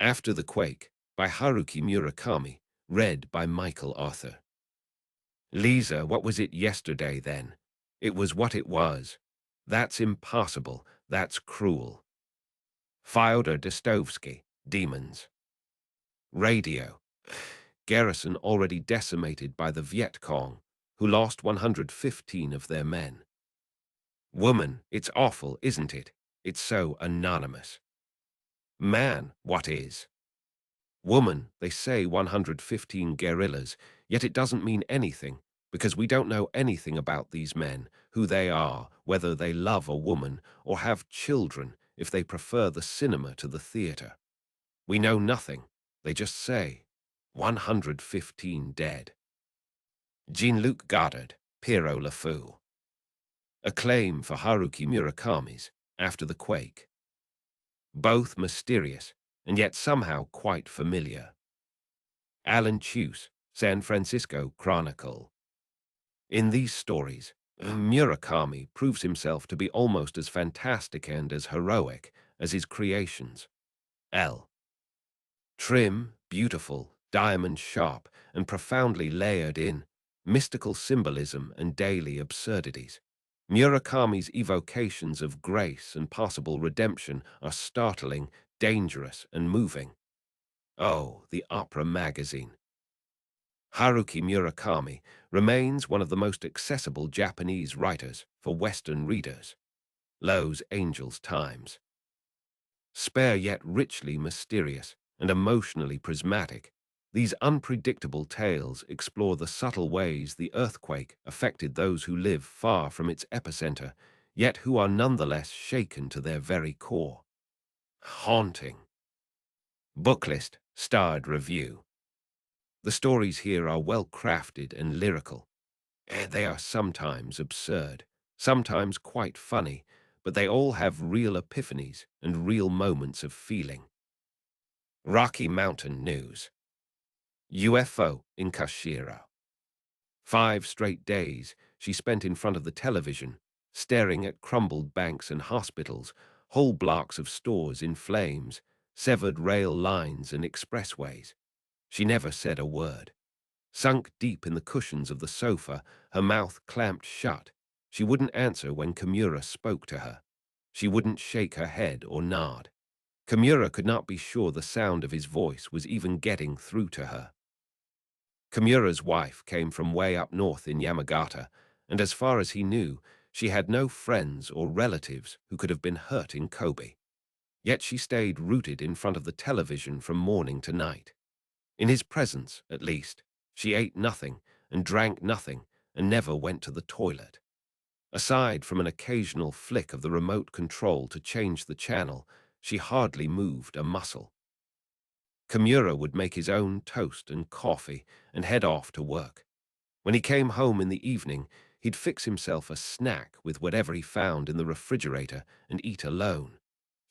After the Quake by Haruki Murakami, read by Michael Arthur. Lisa, what was it yesterday then? It was what it was. That's impossible. That's cruel. Fyodor Dostoevsky, Demons. Radio. Garrison already decimated by the Viet Cong, who lost 115 of their men. Woman, it's awful, isn't it? It's so anonymous. Man, what is? Woman, they say 115 guerrillas, yet it doesn't mean anything, because we don't know anything about these men, who they are, whether they love a woman, or have children, if they prefer the cinema to the theater. We know nothing. They just say, 115 dead. Jean-Luc Godard, Pierrot Le Fou. Acclaim for Haruki Murakami's After the Quake. Both mysterious, and yet somehow quite familiar. Alan Tuce, San Francisco Chronicle. In these stories, Murakami proves himself to be almost as fantastic and as heroic as his creations. L. Trim, beautiful, diamond sharp, and profoundly layered in mystical symbolism and daily absurdities. Murakami's evocations of grace and possible redemption are startling, dangerous, and moving. Oh, the opera magazine. Haruki Murakami remains one of the most accessible Japanese writers for Western readers. Lowe's Angels Times. Spare yet richly mysterious and emotionally prismatic, these unpredictable tales explore the subtle ways the earthquake affected those who live far from its epicenter, yet who are nonetheless shaken to their very core. Haunting. Booklist Starred Review. The stories here are well crafted and lyrical. They are sometimes absurd, sometimes quite funny, but they all have real epiphanies and real moments of feeling. Rocky Mountain News. UFO in Kushiro. 5 straight days she spent in front of the television, staring at crumbled banks and hospitals, whole blocks of stores in flames, severed rail lines and expressways. She never said a word. Sunk deep in the cushions of the sofa, her mouth clamped shut, she wouldn't answer when Kimura spoke to her. She wouldn't shake her head or nod. Kimura could not be sure the sound of his voice was even getting through to her. Kimura's wife came from way up north in Yamagata, and as far as he knew, she had no friends or relatives who could have been hurt in Kobe. Yet she stayed rooted in front of the television from morning to night. In his presence, at least, she ate nothing and drank nothing and never went to the toilet. Aside from an occasional flick of the remote control to change the channel, she hardly moved a muscle. Kimura would make his own toast and coffee and head off to work. When he came home in the evening, he'd fix himself a snack with whatever he found in the refrigerator and eat alone.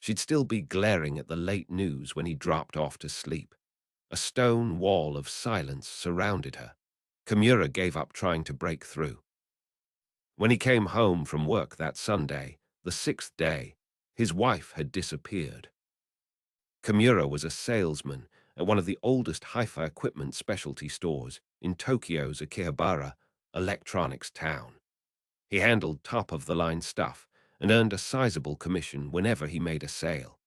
She'd still be glaring at the late news when he dropped off to sleep. A stone wall of silence surrounded her. Kimura gave up trying to break through. When he came home from work that Sunday, the 6th day, his wife had disappeared. Kimura was a salesman at one of the oldest hi-fi equipment specialty stores in Tokyo's Akihabara electronics town. He handled top-of-the-line stuff and earned a sizable commission whenever he made a sale.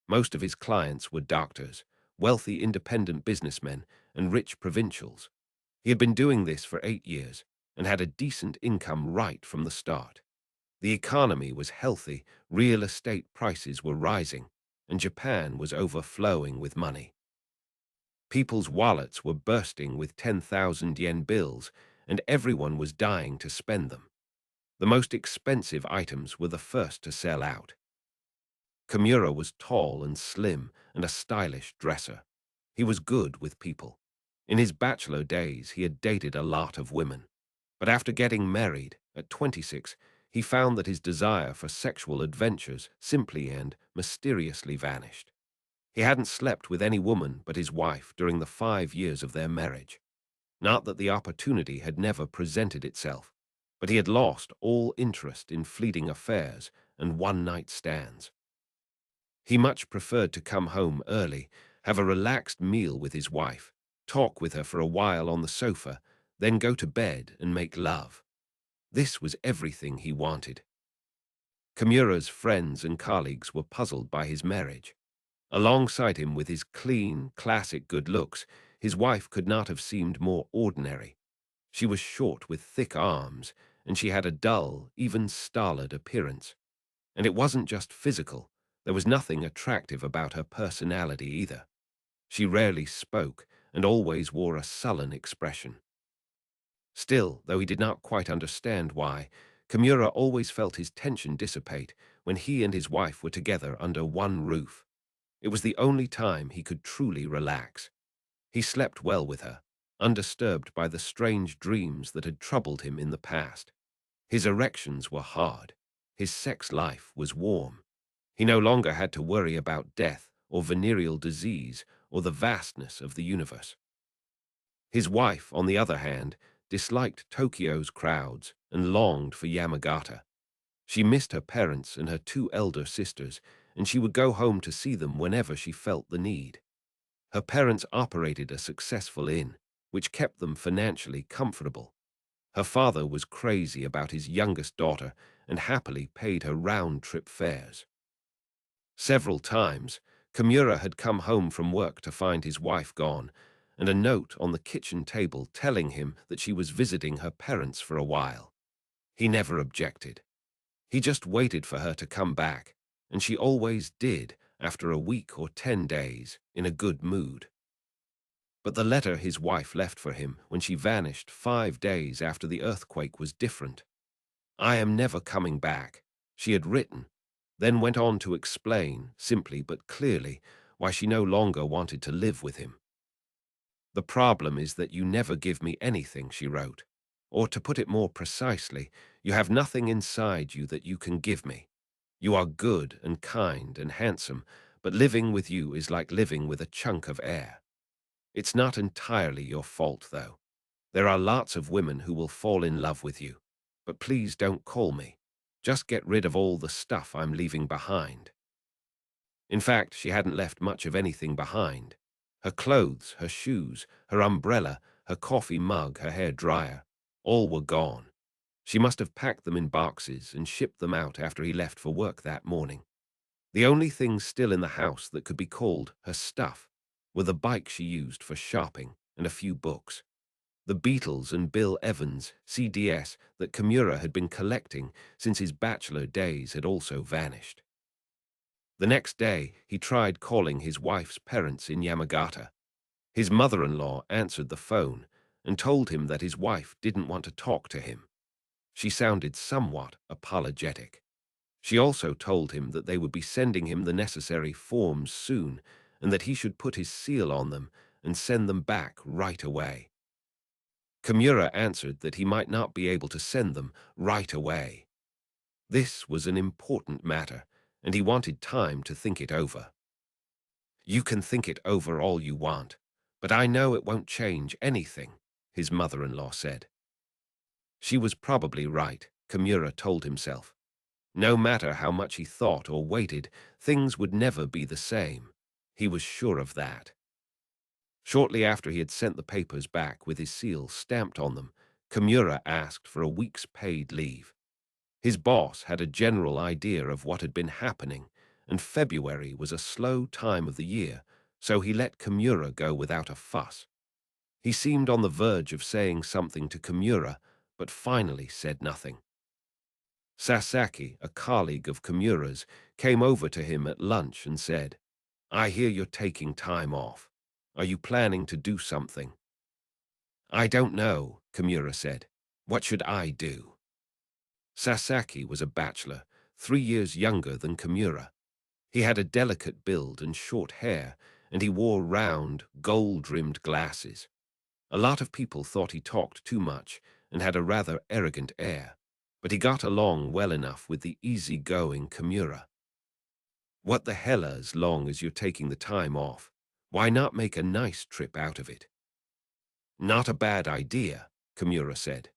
Most of his clients were doctors, wealthy independent businessmen, and rich provincials. He had been doing this for 8 years and had a decent income right from the start. The economy was healthy, real estate prices were rising, and Japan was overflowing with money. People's wallets were bursting with 10,000 yen bills, and everyone was dying to spend them. The most expensive items were the first to sell out. Kimura was tall and slim and a stylish dresser. He was good with people. In his bachelor days, he had dated a lot of women. But after getting married, at 26, he found that his desire for sexual adventures simply and mysteriously vanished. He hadn't slept with any woman but his wife during the 5 years of their marriage. Not that the opportunity had never presented itself, but he had lost all interest in fleeting affairs and one-night stands. He much preferred to come home early, have a relaxed meal with his wife, talk with her for a while on the sofa, then go to bed and make love. This was everything he wanted. Kimura's friends and colleagues were puzzled by his marriage. Alongside him with his clean, classic good looks, his wife could not have seemed more ordinary. She was short with thick arms, and she had a dull, even stolid appearance. And it wasn't just physical. There was nothing attractive about her personality either. She rarely spoke and always wore a sullen expression. Still, though he did not quite understand why, Kimura always felt his tension dissipate when he and his wife were together under one roof. It was the only time he could truly relax. He slept well with her, undisturbed by the strange dreams that had troubled him in the past. His erections were hard. His sex life was warm. He no longer had to worry about death or venereal disease or the vastness of the universe. His wife, on the other hand, disliked Tokyo's crowds and longed for Yamagata. She missed her parents and her two elder sisters, and she would go home to see them whenever she felt the need. Her parents operated a successful inn, which kept them financially comfortable. Her father was crazy about his youngest daughter and happily paid her round-trip fares. Several times, Kimura had come home from work to find his wife gone, and a note on the kitchen table telling him that she was visiting her parents for a while. He never objected. He just waited for her to come back, and she always did after a week or 10 days, in a good mood. But the letter his wife left for him when she vanished 5 days after the earthquake was different. "I am never coming back," she had written, then went on to explain, simply but clearly, why she no longer wanted to live with him. "The problem is that you never give me anything," she wrote. "Or to put it more precisely, you have nothing inside you that you can give me. You are good and kind and handsome, but living with you is like living with a chunk of air. It's not entirely your fault, though. There are lots of women who will fall in love with you. But please don't call me. Just get rid of all the stuff I'm leaving behind." In fact, she hadn't left much of anything behind. Her clothes, her shoes, her umbrella, her coffee mug, her hair dryer, all were gone. She must have packed them in boxes and shipped them out after he left for work that morning. The only things still in the house that could be called her stuff were the bike she used for shopping and a few books. The Beatles and Bill Evans CDs that Kimura had been collecting since his bachelor days had also vanished. The next day, he tried calling his wife's parents in Yamagata. His mother-in-law answered the phone and told him that his wife didn't want to talk to him. She sounded somewhat apologetic. She also told him that they would be sending him the necessary forms soon and that he should put his seal on them and send them back right away. Kimura answered that he might not be able to send them right away. This was an important matter, and he wanted time to think it over. "You can think it over all you want, but I know it won't change anything," his mother-in-law said. She was probably right, Kimura told himself. No matter how much he thought or waited, things would never be the same. He was sure of that. Shortly after he had sent the papers back with his seal stamped on them, Kimura asked for a week's paid leave. His boss had a general idea of what had been happening, and February was a slow time of the year, so he let Kimura go without a fuss. He seemed on the verge of saying something to Kimura, but finally said nothing. Sasaki, a colleague of Kimura's, came over to him at lunch and said, "I hear you're taking time off. Are you planning to do something?" "I don't know," Kimura said. "What should I do?" Sasaki was a bachelor, 3 years younger than Kimura. He had a delicate build and short hair, and he wore round, gold-rimmed glasses. A lot of people thought he talked too much and had a rather arrogant air, but he got along well enough with the easy-going Kimura. "What the hell, as long as you're taking the time off? Why not make a nice trip out of it?" "Not a bad idea," Kimura said.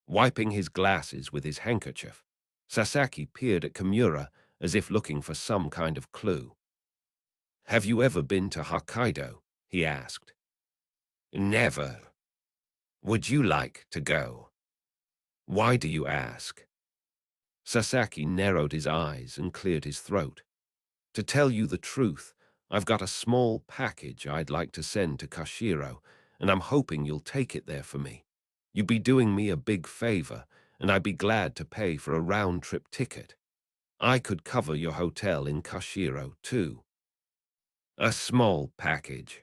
Wiping his glasses with his handkerchief, Sasaki peered at Kimura as if looking for some kind of clue. Have you ever been to Hokkaido? He asked. Never. Would you like to go? Why do you ask? Sasaki narrowed his eyes and cleared his throat. To tell you the truth, I've got a small package I'd like to send to Kushiro, and I'm hoping you'll take it there for me. You'd be doing me a big favor, and I'd be glad to pay for a round-trip ticket. I could cover your hotel in Kushiro, too. A small package.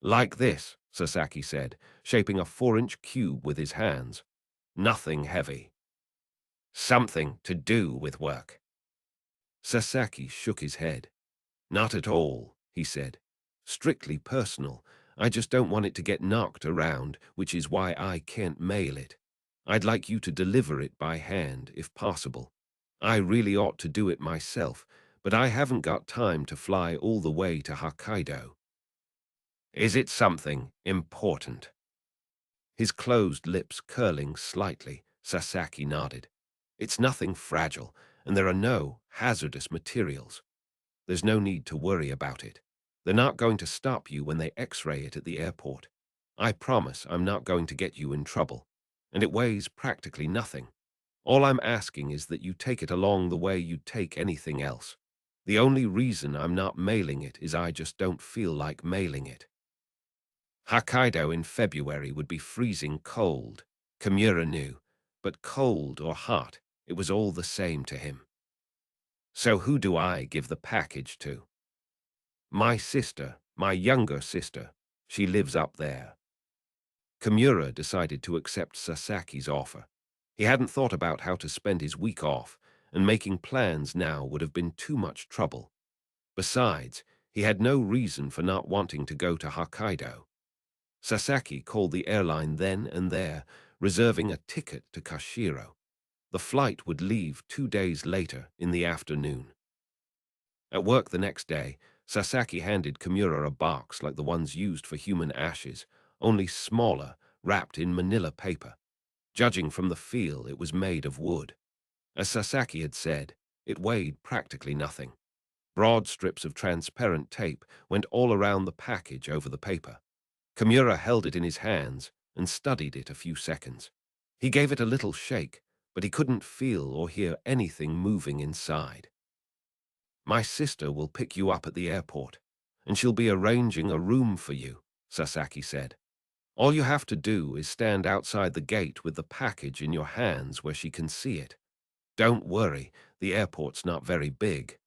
Like this, Sasaki said, shaping a 4-inch cube with his hands. Nothing heavy. Something to do with work. Sasaki shook his head. Not at all, he said. Strictly personal. I just don't want it to get knocked around, which is why I can't mail it. I'd like you to deliver it by hand, if possible. I really ought to do it myself, but I haven't got time to fly all the way to Hokkaido. Is it something important? His closed lips curling slightly, Sasaki nodded. It's nothing fragile, and there are no hazardous materials. There's no need to worry about it. They're not going to stop you when they x-ray it at the airport. I promise I'm not going to get you in trouble. And it weighs practically nothing. All I'm asking is that you take it along the way you'd take anything else. The only reason I'm not mailing it is I just don't feel like mailing it. Hokkaido in February would be freezing cold, Kimura knew, but cold or hot, it was all the same to him. So who do I give the package to? My sister, my younger sister. She lives up there. Kimura decided to accept Sasaki's offer. He hadn't thought about how to spend his week off, and making plans now would have been too much trouble. Besides, he had no reason for not wanting to go to Hokkaido. Sasaki called the airline then and there, reserving a ticket to Kushiro. The flight would leave 2 days later in the afternoon. At work the next day, Sasaki handed Kimura a box like the ones used for human ashes, only smaller, wrapped in manila paper. Judging from the feel, it was made of wood. As Sasaki had said, it weighed practically nothing. Broad strips of transparent tape went all around the package over the paper. Kimura held it in his hands and studied it a few seconds. He gave it a little shake, but he couldn't feel or hear anything moving inside. My sister will pick you up at the airport, and she'll be arranging a room for you, Sasaki said. All you have to do is stand outside the gate with the package in your hands where she can see it. Don't worry, the airport's not very big.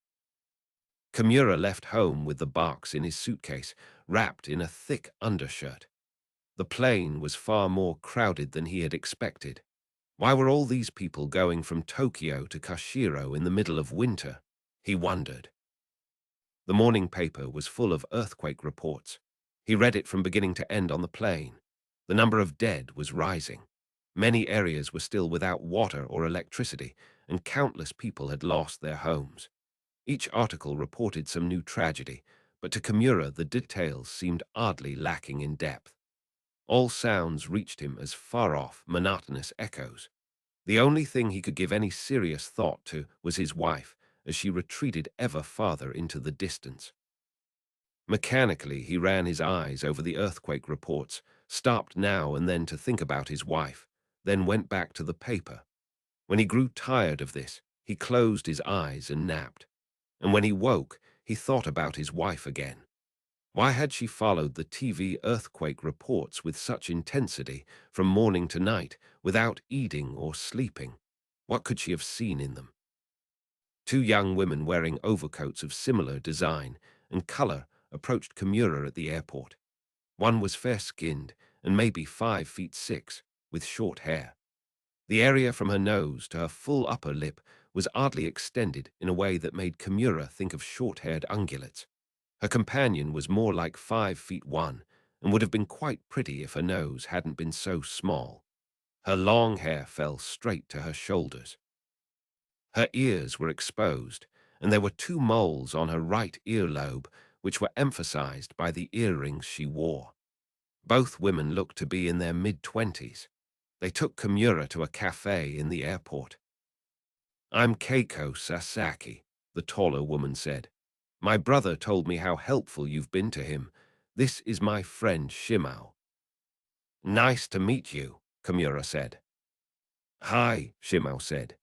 Kimura left home with the box in his suitcase, wrapped in a thick undershirt. The plane was far more crowded than he had expected. Why were all these people going from Tokyo to Kushiro in the middle of winter? He wondered. The morning paper was full of earthquake reports. He read it from beginning to end on the plane. The number of dead was rising. Many areas were still without water or electricity, and countless people had lost their homes. Each article reported some new tragedy, but to Kimura the details seemed oddly lacking in depth. All sounds reached him as far-off, monotonous echoes. The only thing he could give any serious thought to was his wife, as she retreated ever farther into the distance. Mechanically, he ran his eyes over the earthquake reports, stopped now and then to think about his wife, then went back to the paper. When he grew tired of this, he closed his eyes and napped. And when he woke, he thought about his wife again. Why had she followed the TV earthquake reports with such intensity from morning to night without eating or sleeping? What could she have seen in them? 2 young women wearing overcoats of similar design and color approached Kimura at the airport. One was fair-skinned and maybe 5'6", with short hair. The area from her nose to her full upper lip was oddly extended in a way that made Kimura think of short-haired ungulates. Her companion was more like 5'1" and would have been quite pretty if her nose hadn't been so small. Her long hair fell straight to her shoulders. Her ears were exposed, and there were 2 moles on her right earlobe, which were emphasized by the earrings she wore. Both women looked to be in their mid-20s. They took Kimura to a cafe in the airport. I'm Keiko Sasaki, the taller woman said. My brother told me how helpful you've been to him. This is my friend Shimao. Nice to meet you, Kimura said. Hi, Shimao said.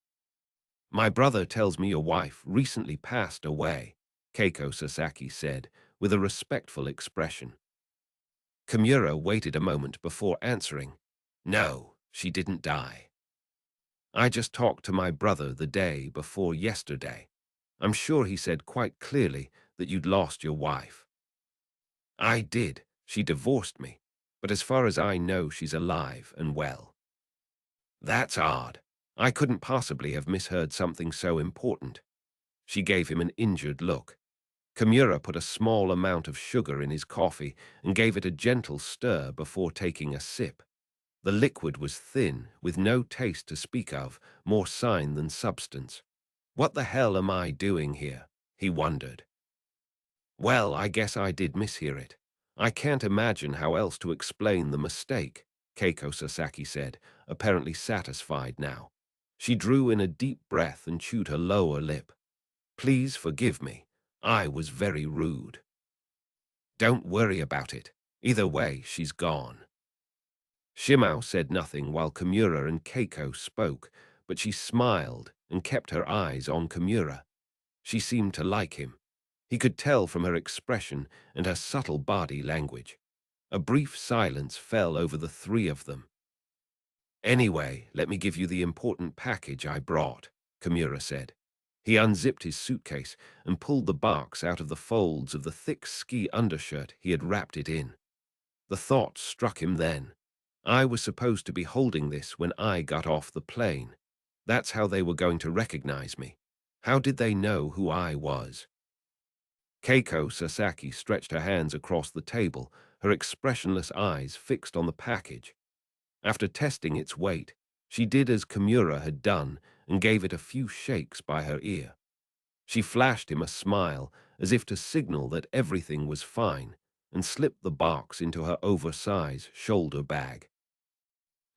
My brother tells me your wife recently passed away, Keiko Sasaki said, with a respectful expression. Kimura waited a moment before answering. No, she didn't die. I just talked to my brother the day before yesterday. I'm sure he said quite clearly that you'd lost your wife. I did. She divorced me. But as far as I know, she's alive and well. That's odd. I couldn't possibly have misheard something so important. She gave him an injured look. Kimura put a small amount of sugar in his coffee and gave it a gentle stir before taking a sip. The liquid was thin, with no taste to speak of, more sign than substance. What the hell am I doing here? He wondered. Well, I guess I did mishear it. I can't imagine how else to explain the mistake, Keiko Sasaki said, apparently satisfied now. She drew in a deep breath and chewed her lower lip. Please forgive me. I was very rude. Don't worry about it. Either way, she's gone. Shimao said nothing while Kimura and Keiko spoke, but she smiled and kept her eyes on Kimura. She seemed to like him. He could tell from her expression and her subtle body language. A brief silence fell over the three of them. Anyway, let me give you the important package I brought, Kimura said. He unzipped his suitcase and pulled the box out of the folds of the thick ski undershirt he had wrapped it in. The thought struck him then. I was supposed to be holding this when I got off the plane. That's how they were going to recognize me. How did they know who I was? Keiko Sasaki stretched her hands across the table, her expressionless eyes fixed on the package. After testing its weight, she did as Kimura had done and gave it a few shakes by her ear. She flashed him a smile as if to signal that everything was fine and slipped the box into her oversized shoulder bag.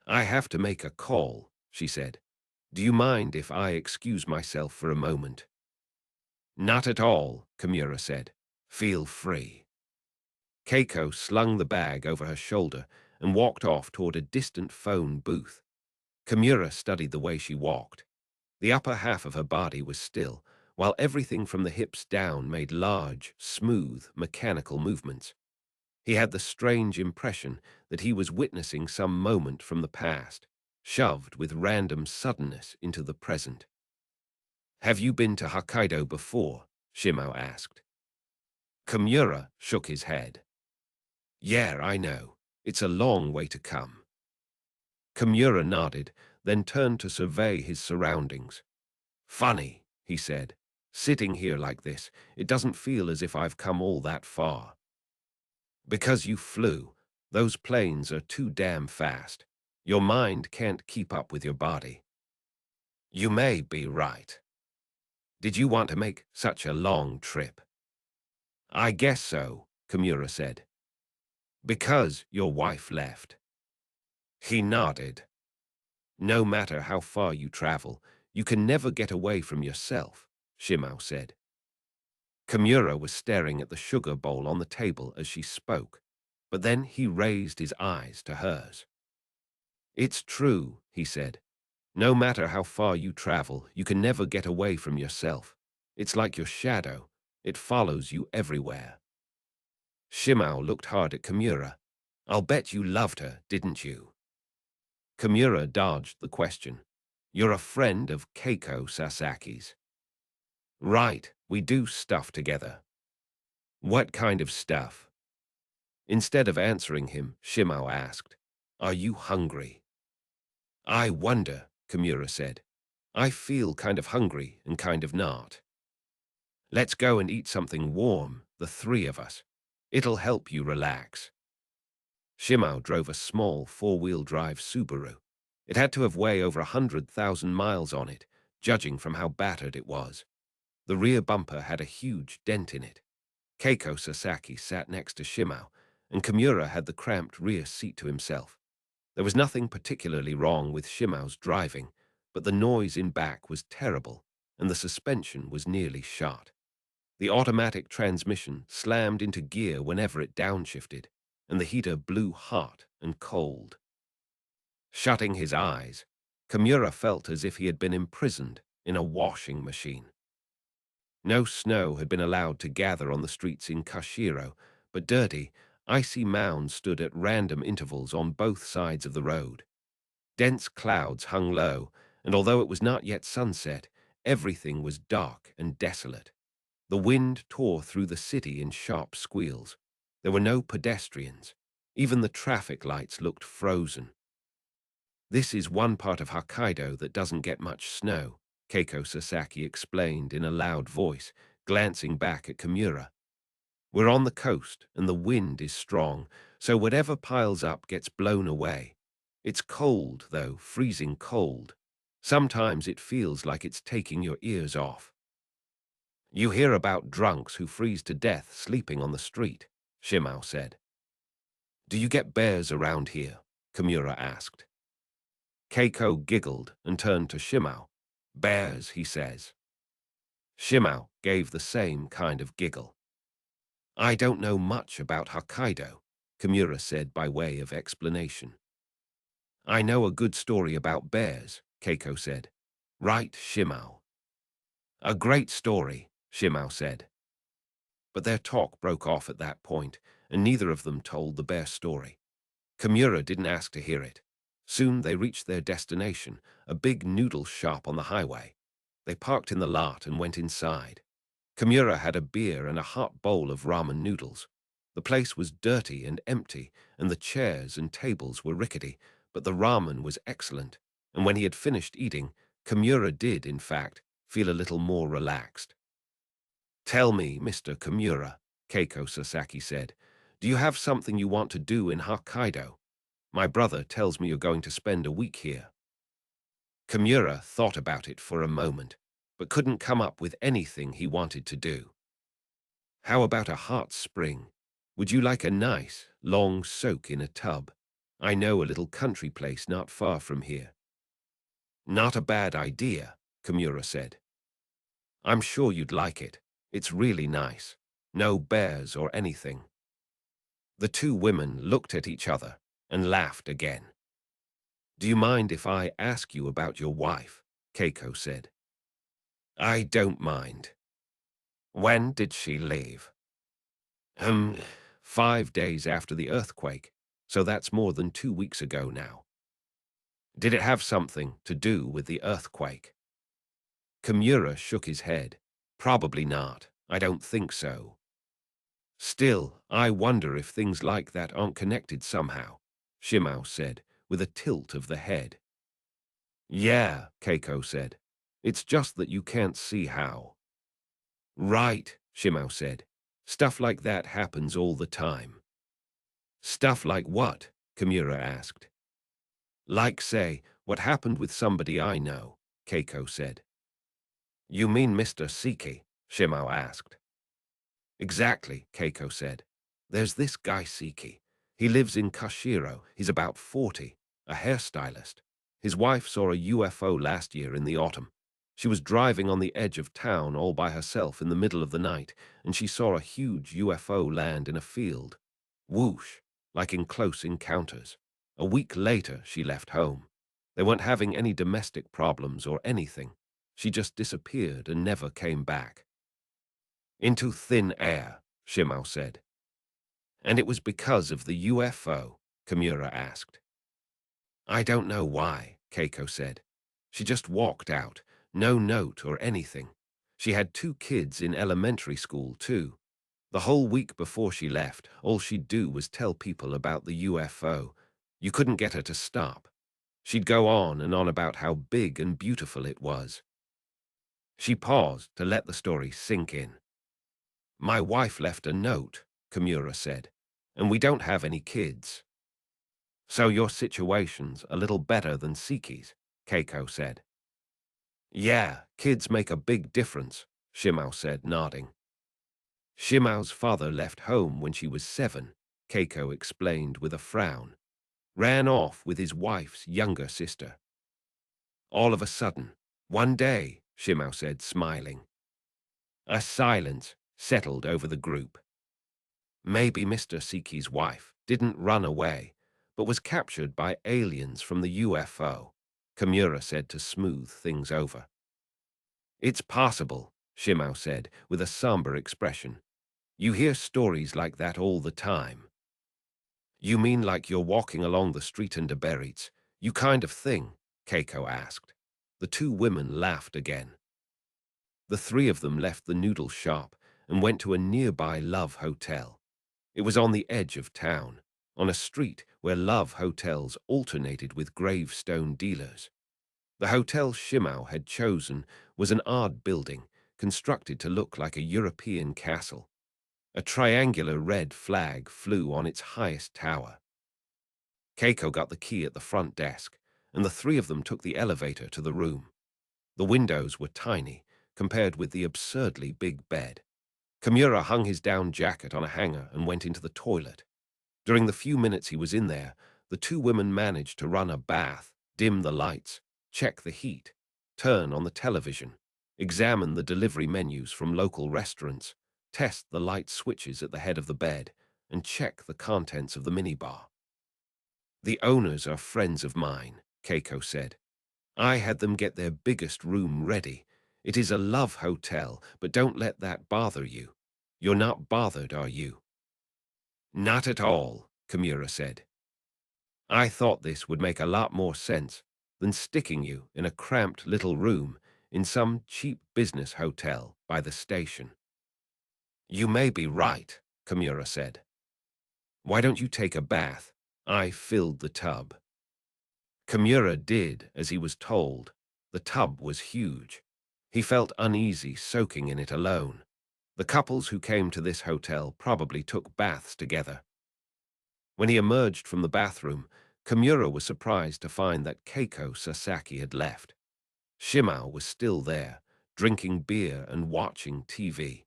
I have to make a call, she said. Do you mind if I excuse myself for a moment? Not at all, Kimura said. Feel free. Keiko slung the bag over her shoulder and walked off toward a distant phone booth. Kimura studied the way she walked. The upper half of her body was still, while everything from the hips down made large, smooth, mechanical movements. He had the strange impression that he was witnessing some moment from the past, shoved with random suddenness into the present. Have you been to Hokkaido before? Shimao asked. Kimura shook his head. Yeah, I know. It's a long way to come. Kimura nodded, then turned to survey his surroundings. Funny, he said. Sitting here like this, it doesn't feel as if I've come all that far. Because you flew. Those planes are too damn fast. Your mind can't keep up with your body. You may be right. Did you want to make such a long trip? I guess so, Kimura said. Because your wife left. He nodded. No matter how far you travel, you can never get away from yourself, Shimao said. Kimura was staring at the sugar bowl on the table as she spoke, but then he raised his eyes to hers. It's true, he said. No matter how far you travel, you can never get away from yourself. It's like your shadow. It follows you everywhere. Shimao looked hard at Kimura. I'll bet you loved her, didn't you? Kimura dodged the question. You're a friend of Keiko Sasaki's. Right, we do stuff together. What kind of stuff? Instead of answering him, Shimao asked, Are you hungry? I wonder, Kimura said. I feel kind of hungry and kind of not. Let's go and eat something warm, the three of us. It'll help you relax. Shimao drove a small four-wheel drive Subaru. It had to have weighed over 100,000 miles on it, judging from how battered it was. The rear bumper had a huge dent in it. Keiko Sasaki sat next to Shimao, and Kimura had the cramped rear seat to himself. There was nothing particularly wrong with Shimao's driving, but the noise in back was terrible, and the suspension was nearly shot. The automatic transmission slammed into gear whenever it downshifted, and the heater blew hot and cold. Shutting his eyes, Kimura felt as if he had been imprisoned in a washing machine. No snow had been allowed to gather on the streets in Kushiro, but dirty, icy mounds stood at random intervals on both sides of the road. Dense clouds hung low, and although it was not yet sunset, everything was dark and desolate. The wind tore through the city in sharp squeals. There were no pedestrians. Even the traffic lights looked frozen. "This is one part of Hokkaido that doesn't get much snow," Keiko Sasaki explained in a loud voice, glancing back at Kimura. "We're on the coast, and the wind is strong, so whatever piles up gets blown away. It's cold, though, freezing cold. Sometimes it feels like it's taking your ears off." "You hear about drunks who freeze to death sleeping on the street," Shimao said. "Do you get bears around here?" Kimura asked. Keiko giggled and turned to Shimao. "Bears," he says. Shimao gave the same kind of giggle. "I don't know much about Hokkaido," Kimura said by way of explanation. "I know a good story about bears," Keiko said. "Right, Shimao?" "A great story," Shimao said. But their talk broke off at that point, and neither of them told the bear story. Kimura didn't ask to hear it. Soon they reached their destination, a big noodle shop on the highway. They parked in the lot and went inside. Kimura had a beer and a hot bowl of ramen noodles. The place was dirty and empty, and the chairs and tables were rickety, but the ramen was excellent, and when he had finished eating, Kimura did, in fact, feel a little more relaxed. "Tell me, Mr. Kimura," Keiko Sasaki said, "do you have something you want to do in Hokkaido? My brother tells me you're going to spend a week here." Kimura thought about it for a moment, but couldn't come up with anything he wanted to do. "How about a hot spring? Would you like a nice, long soak in a tub? I know a little country place not far from here." "Not a bad idea," Kimura said. "I'm sure you'd like it. It's really nice. No bears or anything." The two women looked at each other and laughed again. "Do you mind if I ask you about your wife?" Keiko said. "I don't mind." "When did she leave?" Um, 5 days after the earthquake, so that's more than 2 weeks ago now." "Did it have something to do with the earthquake?" Kimura shook his head. "Probably not. I don't think so." "Still, I wonder if things like that aren't connected somehow," Shimao said, with a tilt of the head. "Yeah," Keiko said. "It's just that you can't see how." "Right," Shimao said. "Stuff like that happens all the time." "Stuff like what?" Kimura asked. "Like, say, what happened with somebody I know," Keiko said. "You mean Mr. Siki?" Shimao asked. "Exactly," Keiko said. "There's this guy Siki. He lives in Kushiro. He's about 40, a hairstylist. His wife saw a UFO last year in the autumn. She was driving on the edge of town all by herself in the middle of the night, and she saw a huge UFO land in a field. Whoosh, like in Close Encounters. A week later, she left home. They weren't having any domestic problems or anything. She just disappeared and never came back." "Into thin air," Shimao said. "And it was because of the UFO?" Kimura asked. "I don't know why," Keiko said. "She just walked out, no note or anything. She had 2 kids in elementary school, too. The whole week before she left, all she'd do was tell people about the UFO. You couldn't get her to stop. She'd go on and on about how big and beautiful it was." She paused to let the story sink in. "My wife left a note," Kimura said, "and we don't have any kids." "So your situation's a little better than Siki's," Keiko said. "Yeah, kids make a big difference," Shimao said, nodding. "Shimao's father left home when she was 7, Keiko explained with a frown. "Ran off with his wife's younger sister. All of a sudden, one day," Shimao said, smiling. A silence. settled over the group. Maybe Mr. Seki's wife didn't run away, but was captured by aliens from the UFO, Kimura said to smooth things over. It's possible, Shimao said, with a somber expression. You hear stories like that all the time. You mean like you're walking along the street in Deberitz, you kind of thing? Keiko asked. The two women laughed again. The three of them left the noodle shop and went to a nearby Love Hotel. It was on the edge of town, on a street where Love Hotels alternated with gravestone dealers. The hotel Shimao had chosen was an odd building, constructed to look like a European castle. A triangular red flag flew on its highest tower. Keiko got the key at the front desk, and the three of them took the elevator to the room. The windows were tiny, compared with the absurdly big bed. Kimura hung his down jacket on a hanger and went into the toilet. During the few minutes he was in there, the two women managed to run a bath, dim the lights, check the heat, turn on the television, examine the delivery menus from local restaurants, test the light switches at the head of the bed, and check the contents of the minibar. The owners are friends of mine, Keiko said. I had them get their biggest room ready. It is a love hotel, but don't let that bother you. You're not bothered, are you? Not at all, Kimura said. I thought this would make a lot more sense than sticking you in a cramped little room in some cheap business hotel by the station. You may be right, Kimura said. Why don't you take a bath? I filled the tub. Kimura did as he was told. The tub was huge. He felt uneasy soaking in it alone. The couples who came to this hotel probably took baths together. When he emerged from the bathroom, Kimura was surprised to find that Keiko Sasaki had left. Shimao was still there, drinking beer and watching TV.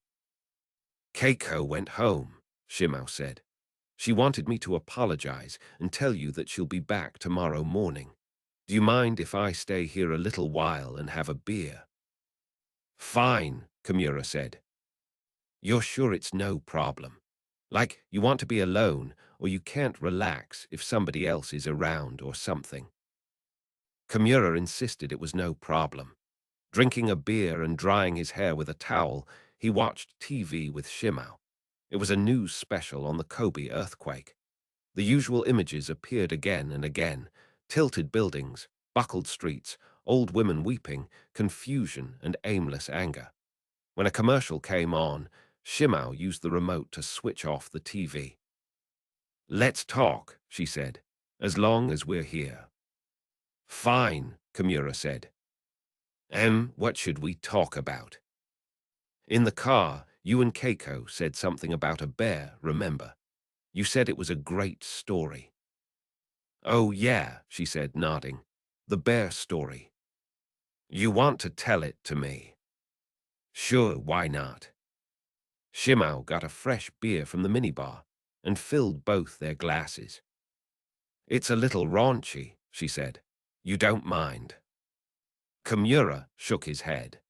Keiko went home, Shimao said. She wanted me to apologize and tell you that she'll be back tomorrow morning. Do you mind if I stay here a little while and have a beer? Fine, Kimura said. You're sure it's no problem? Like you want to be alone or you can't relax if somebody else is around or something? Kimura insisted it was no problem. Drinking a beer and drying his hair with a towel, he watched TV with Shimao. It was a news special on the Kobe earthquake. The usual images appeared again and again: tilted buildings, buckled streets, old women weeping, confusion and aimless anger. When a commercial came on, Shimao used the remote to switch off the TV. Let's talk, she said, as long as we're here. Fine, Kimura said. What should we talk about? In the car, you and Keiko said something about a bear, remember? You said it was a great story. Oh yeah, she said, nodding. The bear story. You want to tell it to me? Sure, why not? Shimao got a fresh beer from the minibar and filled both their glasses. It's a little raunchy, she said. You don't mind? Kimura shook his head.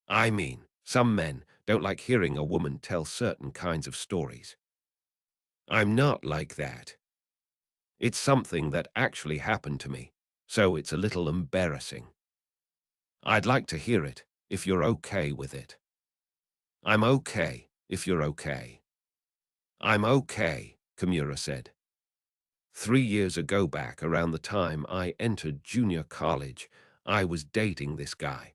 I mean, some men don't like hearing a woman tell certain kinds of stories. I'm not like that. It's something that actually happened to me, so it's a little embarrassing. I'd like to hear it, if you're okay with it. I'm okay, if you're okay. I'm okay, Kimura said. 3 years ago, back around the time I entered junior college, I was dating this guy.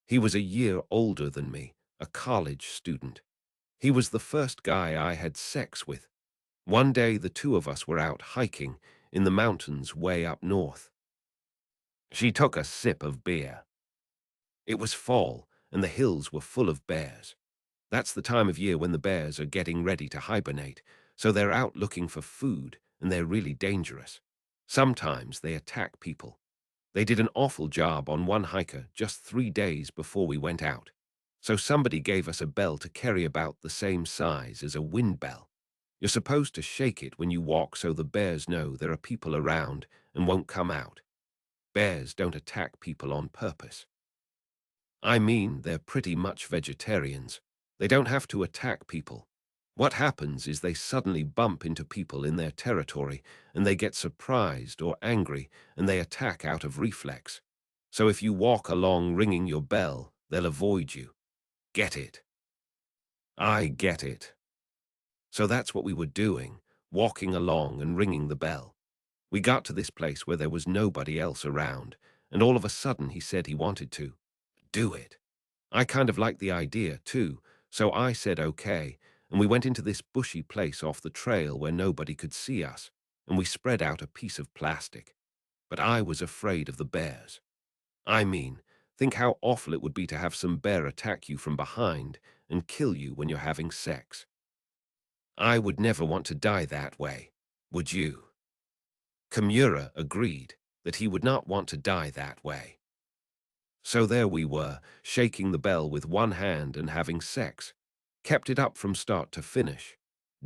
He was a year older than me, a college student. He was the first guy I had sex with. One day the two of us were out hiking in the mountains way up north. She took a sip of beer. It was fall, and the hills were full of bears. That's the time of year when the bears are getting ready to hibernate, so they're out looking for food, and they're really dangerous. Sometimes they attack people. They did an awful job on one hiker just 3 days before we went out. So somebody gave us a bell to carry about the same size as a wind bell. You're supposed to shake it when you walk so the bears know there are people around and won't come out. Bears don't attack people on purpose. I mean, they're pretty much vegetarians. They don't have to attack people. What happens is they suddenly bump into people in their territory and they get surprised or angry and they attack out of reflex. So if you walk along ringing your bell, they'll avoid you. Get it? I get it. So that's what we were doing, walking along and ringing the bell. We got to this place where there was nobody else around, and all of a sudden he said he wanted to do it. I kind of liked the idea, too, so I said okay, and we went into this bushy place off the trail where nobody could see us, and we spread out a piece of plastic. But I was afraid of the bears. I mean, think how awful it would be to have some bear attack you from behind and kill you when you're having sex. I would never want to die that way, would you? Kimura agreed that he would not want to die that way. So there we were, shaking the bell with one hand and having sex. Kept it up from start to finish.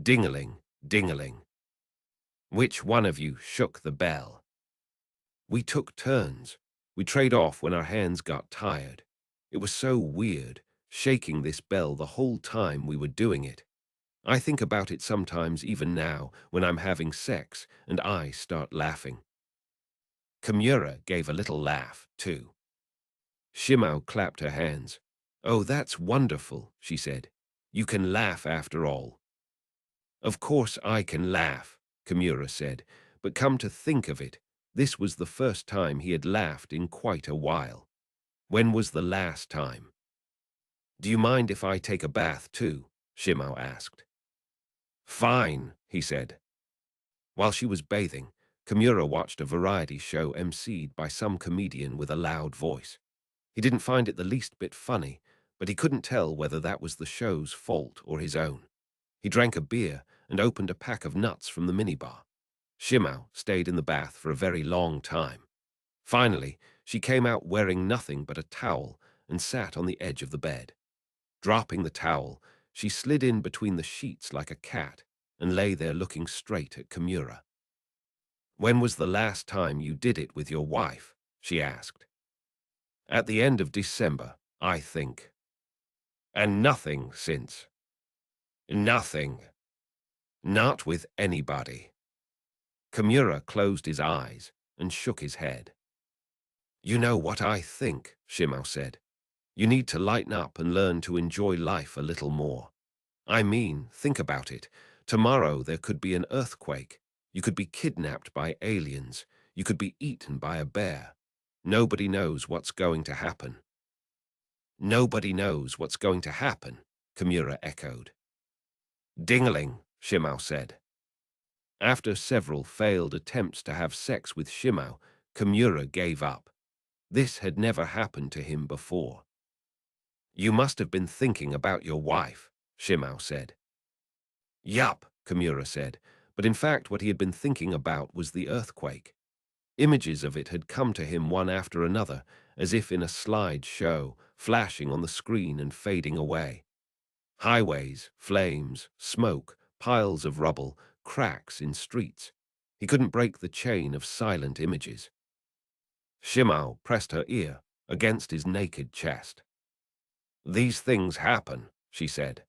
Ding-a-ling, ding-a-ling. Which one of you shook the bell? We took turns. We trade off when our hands got tired. It was so weird, shaking this bell the whole time we were doing it. I think about it sometimes even now when I'm having sex and I start laughing. Kimura gave a little laugh, too. Shimao clapped her hands. "Oh, that's wonderful," she said. "You can laugh after all." "Of course I can laugh," Kimura said, but come to think of it, this was the first time he had laughed in quite a while. When was the last time? "Do you mind if I take a bath too?" Shimao asked. "Fine," he said. While she was bathing, Kimura watched a variety show emceed by some comedian with a loud voice. He didn't find it the least bit funny, but he couldn't tell whether that was the show's fault or his own. He drank a beer and opened a pack of nuts from the minibar. Shimao stayed in the bath for a very long time. Finally, she came out wearing nothing but a towel and sat on the edge of the bed. Dropping the towel, she slid in between the sheets like a cat and lay there looking straight at Kimura. "When was the last time you did it with your wife?" she asked. "At the end of December, I think." "And nothing since?" "Nothing. Not with anybody." Kimura closed his eyes and shook his head. "You know what I think," Shimao said. "You need to lighten up and learn to enjoy life a little more. I mean, think about it. Tomorrow there could be an earthquake. You could be kidnapped by aliens. You could be eaten by a bear. Nobody knows what's going to happen." "Nobody knows what's going to happen," Kimura echoed. "Ding-a-ling," Shimao said. After several failed attempts to have sex with Shimao, Kimura gave up. This had never happened to him before. "You must have been thinking about your wife," Shimao said. "Yup," Kimura said, but in fact what he had been thinking about was the earthquake. Images of it had come to him one after another, as if in a slide show, flashing on the screen and fading away. Highways, flames, smoke, piles of rubble, cracks in streets. He couldn't break the chain of silent images. Shimao pressed her ear against his naked chest. "These things happen," she said.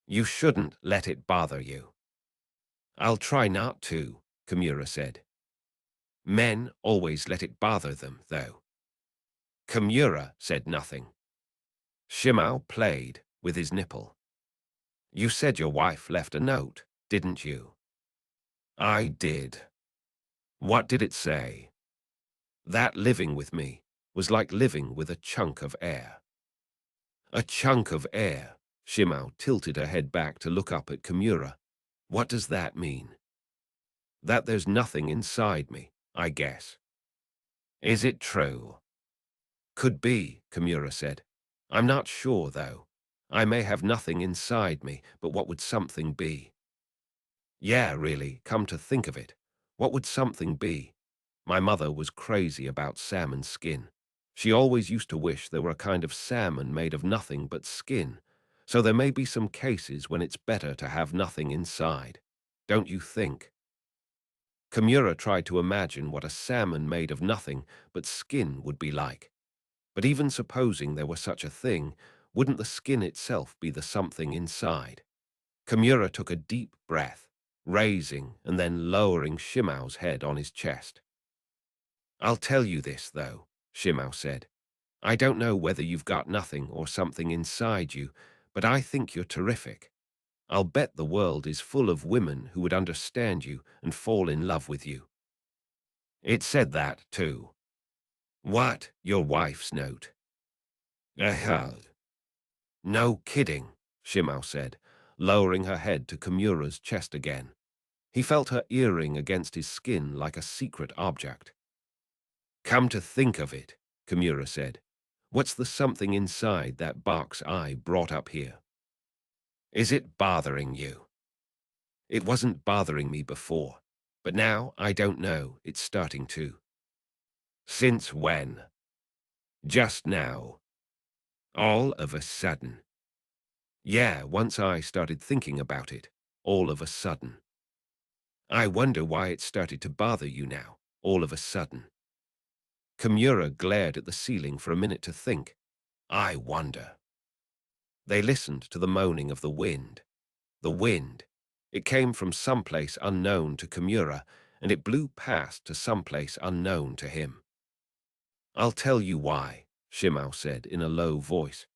"You shouldn't let it bother you." "I'll try not to," Kimura said. "Men always let it bother them, though." Kimura said nothing. Shimao played with his nipple. "You said your wife left a note, didn't you?" "I did." "What did it say?" "That living with me was like living with a chunk of air." "A chunk of air?" Shimao tilted her head back to look up at Kimura. "What does that mean?" "That there's nothing inside me, I guess." "Is it true?" "Could be," Kimura said. "I'm not sure, though. I may have nothing inside me, but what would something be?" "Yeah, really, come to think of it. What would something be? My mother was crazy about salmon skin. She always used to wish there were a kind of salmon made of nothing but skin. So there may be some cases when it's better to have nothing inside. Don't you think?" Kimura tried to imagine what a salmon made of nothing but skin would be like. But even supposing there were such a thing, Wouldn't the skin itself be the something inside? Kimura took a deep breath, raising and then lowering Shimao's head on his chest. I'll tell you this, though, Shimao said. I don't know whether you've got nothing or something inside you, but I think you're terrific. I'll bet the world is full of women who would understand you and fall in love with you. It said that, too. What? Your wife's note? No kidding, Shimao said, lowering her head to Kimura's chest again. He felt her earring against his skin like a secret object. Come to think of it, Kimura said, what's the something inside that box I brought up here? Is it bothering you? It wasn't bothering me before, but now I don't know, it's starting to. Since when? Just now. All of a sudden. Yeah, once I started thinking about it, all of a sudden. I wonder why it started to bother you now, all of a sudden. Kimura glared at the ceiling for a minute to think. I wonder. They listened to the moaning of the wind. The wind. It came from someplace unknown to Kimura, and it blew past to someplace unknown to him. I'll tell you why, Shimao said in a low voice.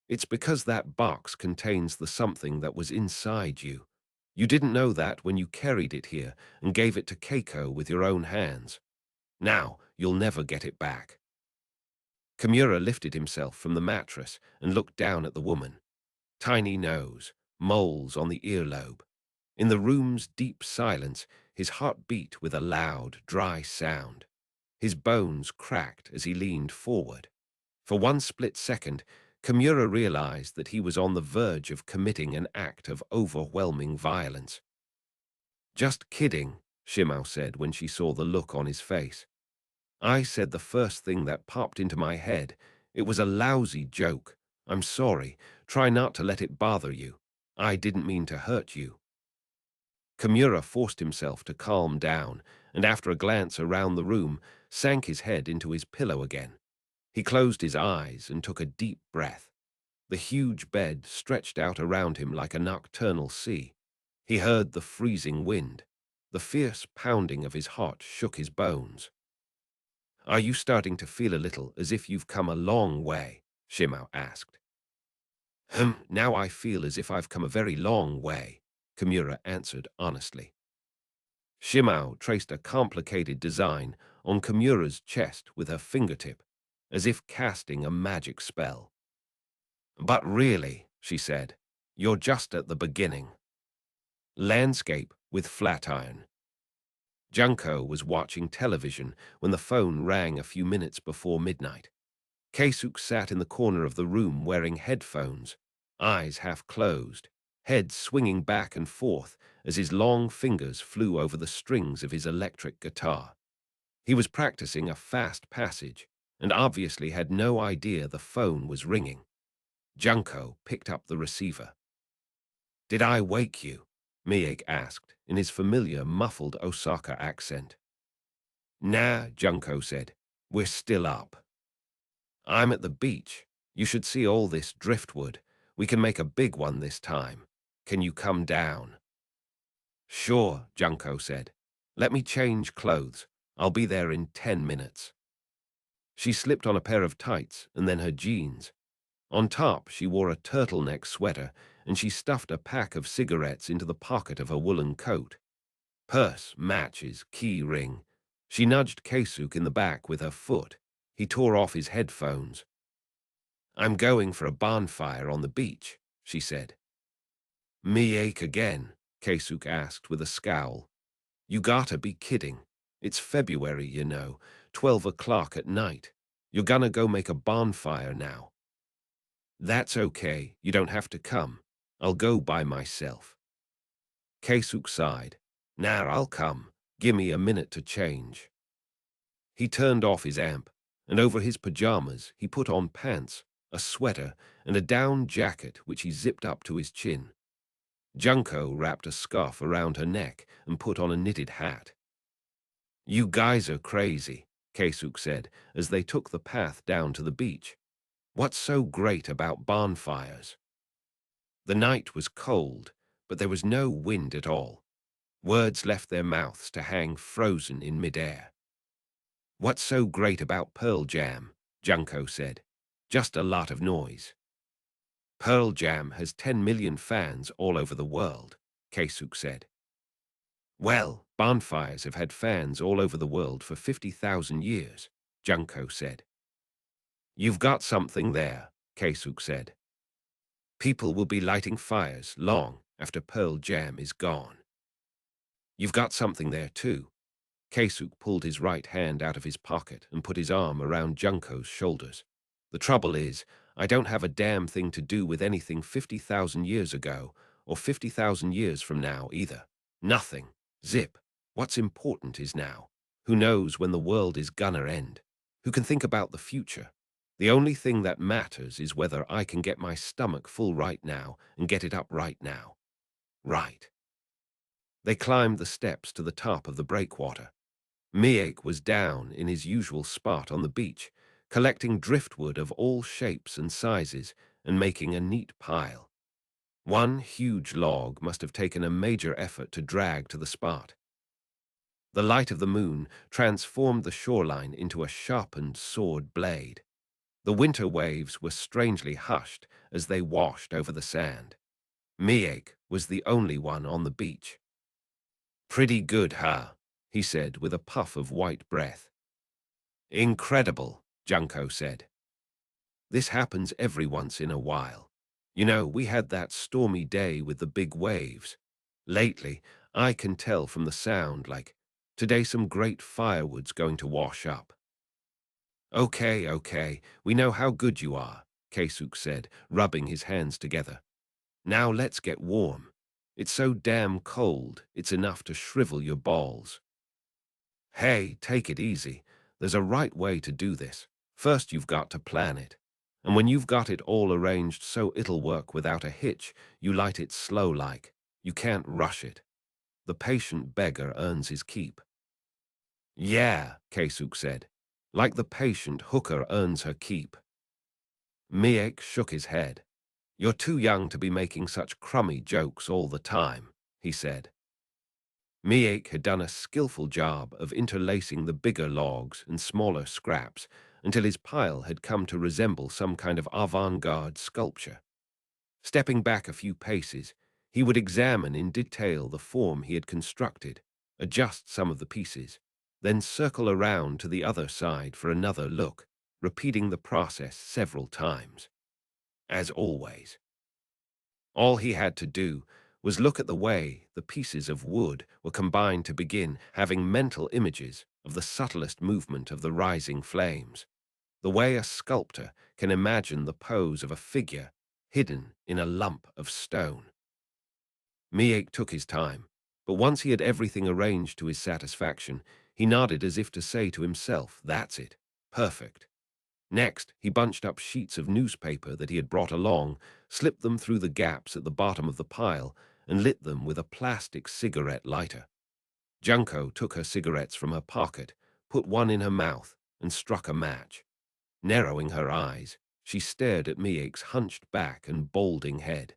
It's because that box contains the something that was inside you. You didn't know that when you carried it here and gave it to Keiko with your own hands. Now, you'll never get it back. Kimura lifted himself from the mattress and looked down at the woman. Tiny nose, moles on the earlobe. In the room's deep silence, his heart beat with a loud, dry sound. His bones cracked as he leaned forward. For one split second, Kimura realized that he was on the verge of committing an act of overwhelming violence. Just kidding, Shimao said when she saw the look on his face. I said the first thing that popped into my head. It was a lousy joke. I'm sorry. Try not to let it bother you. I didn't mean to hurt you. Kimura forced himself to calm down, and after a glance around the room, sank his head into his pillow again. He closed his eyes and took a deep breath. The huge bed stretched out around him like a nocturnal sea. He heard the freezing wind. The fierce pounding of his heart shook his bones. Are you starting to feel a little as if you've come a long way? Shimao asked. Now I feel as if I've come a very long way, Kimura answered honestly. Shimao traced a complicated design on Kimura's chest with her fingertip, as if casting a magic spell. But really, she said, you're just at the beginning. Landscape with Flatiron. Junko was watching television when the phone rang a few minutes before midnight. Keisuke sat in the corner of the room wearing headphones, eyes half closed, head swinging back and forth as his long fingers flew over the strings of his electric guitar. He was practicing a fast passage and obviously had no idea the phone was ringing. Junko picked up the receiver. Did I wake you? Miyake asked in his familiar muffled Osaka accent. Nah, Junko said. We're still up. I'm at the beach. You should see all this driftwood. We can make a big one this time. Can you come down? Sure, Junko said. Let me change clothes. I'll be there in 10 minutes. She slipped on a pair of tights and then her jeans. On top, she wore a turtleneck sweater and she stuffed a pack of cigarettes into the pocket of her woolen coat. Purse, matches, key ring. She nudged Keisuke in the back with her foot. He tore off his headphones. I'm going for a bonfire on the beach, she said. Me ache again, Keisuke asked with a scowl. You gotta be kidding. It's February, you know, 12 o'clock at night. You're gonna go make a bonfire now. That's okay, you don't have to come. I'll go by myself. Keisuke sighed. Nah, I'll come. Gimme a minute to change. He turned off his amp, and over his pajamas he put on pants, a sweater, and a down jacket which he zipped up to his chin. Junko wrapped a scarf around her neck and put on a knitted hat. You guys are crazy, Keisuke said as they took the path down to the beach. What's so great about bonfires? The night was cold, but there was no wind at all. Words left their mouths to hang frozen in midair. What's so great about Pearl Jam? Junko said. Just a lot of noise. Pearl Jam has 10 million fans all over the world, Keisuke said. Well, bonfires have had fans all over the world for 50,000 years, Junko said. You've got something there, Keisuke said. People will be lighting fires long after Pearl Jam is gone. You've got something there too. Keisuke pulled his right hand out of his pocket and put his arm around Junko's shoulders. The trouble is, I don't have a damn thing to do with anything 50,000 years ago or 50,000 years from now either. Nothing. Zip. What's important is now. Who knows when the world is gonna end? Who can think about the future? The only thing that matters is whether I can get my stomach full right now and get it up right now. Right. They climbed the steps to the top of the breakwater. Miek was down in his usual spot on the beach, collecting driftwood of all shapes and sizes and making a neat pile. One huge log must have taken a major effort to drag to the spot. The light of the moon transformed the shoreline into a sharpened sword blade. The winter waves were strangely hushed as they washed over the sand. Miek was the only one on the beach. Pretty good, huh? He said with a puff of white breath. Incredible, Junko said. This happens every once in a while. You know, we had that stormy day with the big waves. Lately, I can tell from the sound like, today some great firewood's going to wash up. Okay, we know how good you are, Keisuke said, rubbing his hands together. Now let's get warm. It's so damn cold, it's enough to shrivel your balls. Hey, take it easy. There's a right way to do this. First you've got to plan it. And when you've got it all arranged so it'll work without a hitch, you light it slow like. You can't rush it. The patient beggar earns his keep. Yeah, Keisuke said. Like the patient hooker earns her keep. Miek shook his head. You're too young to be making such crummy jokes all the time, he said. Miek had done a skillful job of interlacing the bigger logs and smaller scraps until his pile had come to resemble some kind of avant-garde sculpture. Stepping back a few paces, he would examine in detail the form he had constructed, adjust some of the pieces, then circle around to the other side for another look, repeating the process several times. As always, all he had to do was look at the way the pieces of wood were combined to begin having mental images of the subtlest movement of the rising flames, the way a sculptor can imagine the pose of a figure hidden in a lump of stone. Miek took his time, but once he had everything arranged to his satisfaction, he nodded as if to say to himself, "That's it. Perfect." Next, he bunched up sheets of newspaper that he had brought along, slipped them through the gaps at the bottom of the pile, and lit them with a plastic cigarette lighter. Junko took her cigarettes from her pocket, put one in her mouth, and struck a match. Narrowing her eyes, she stared at Miek's hunched back and balding head.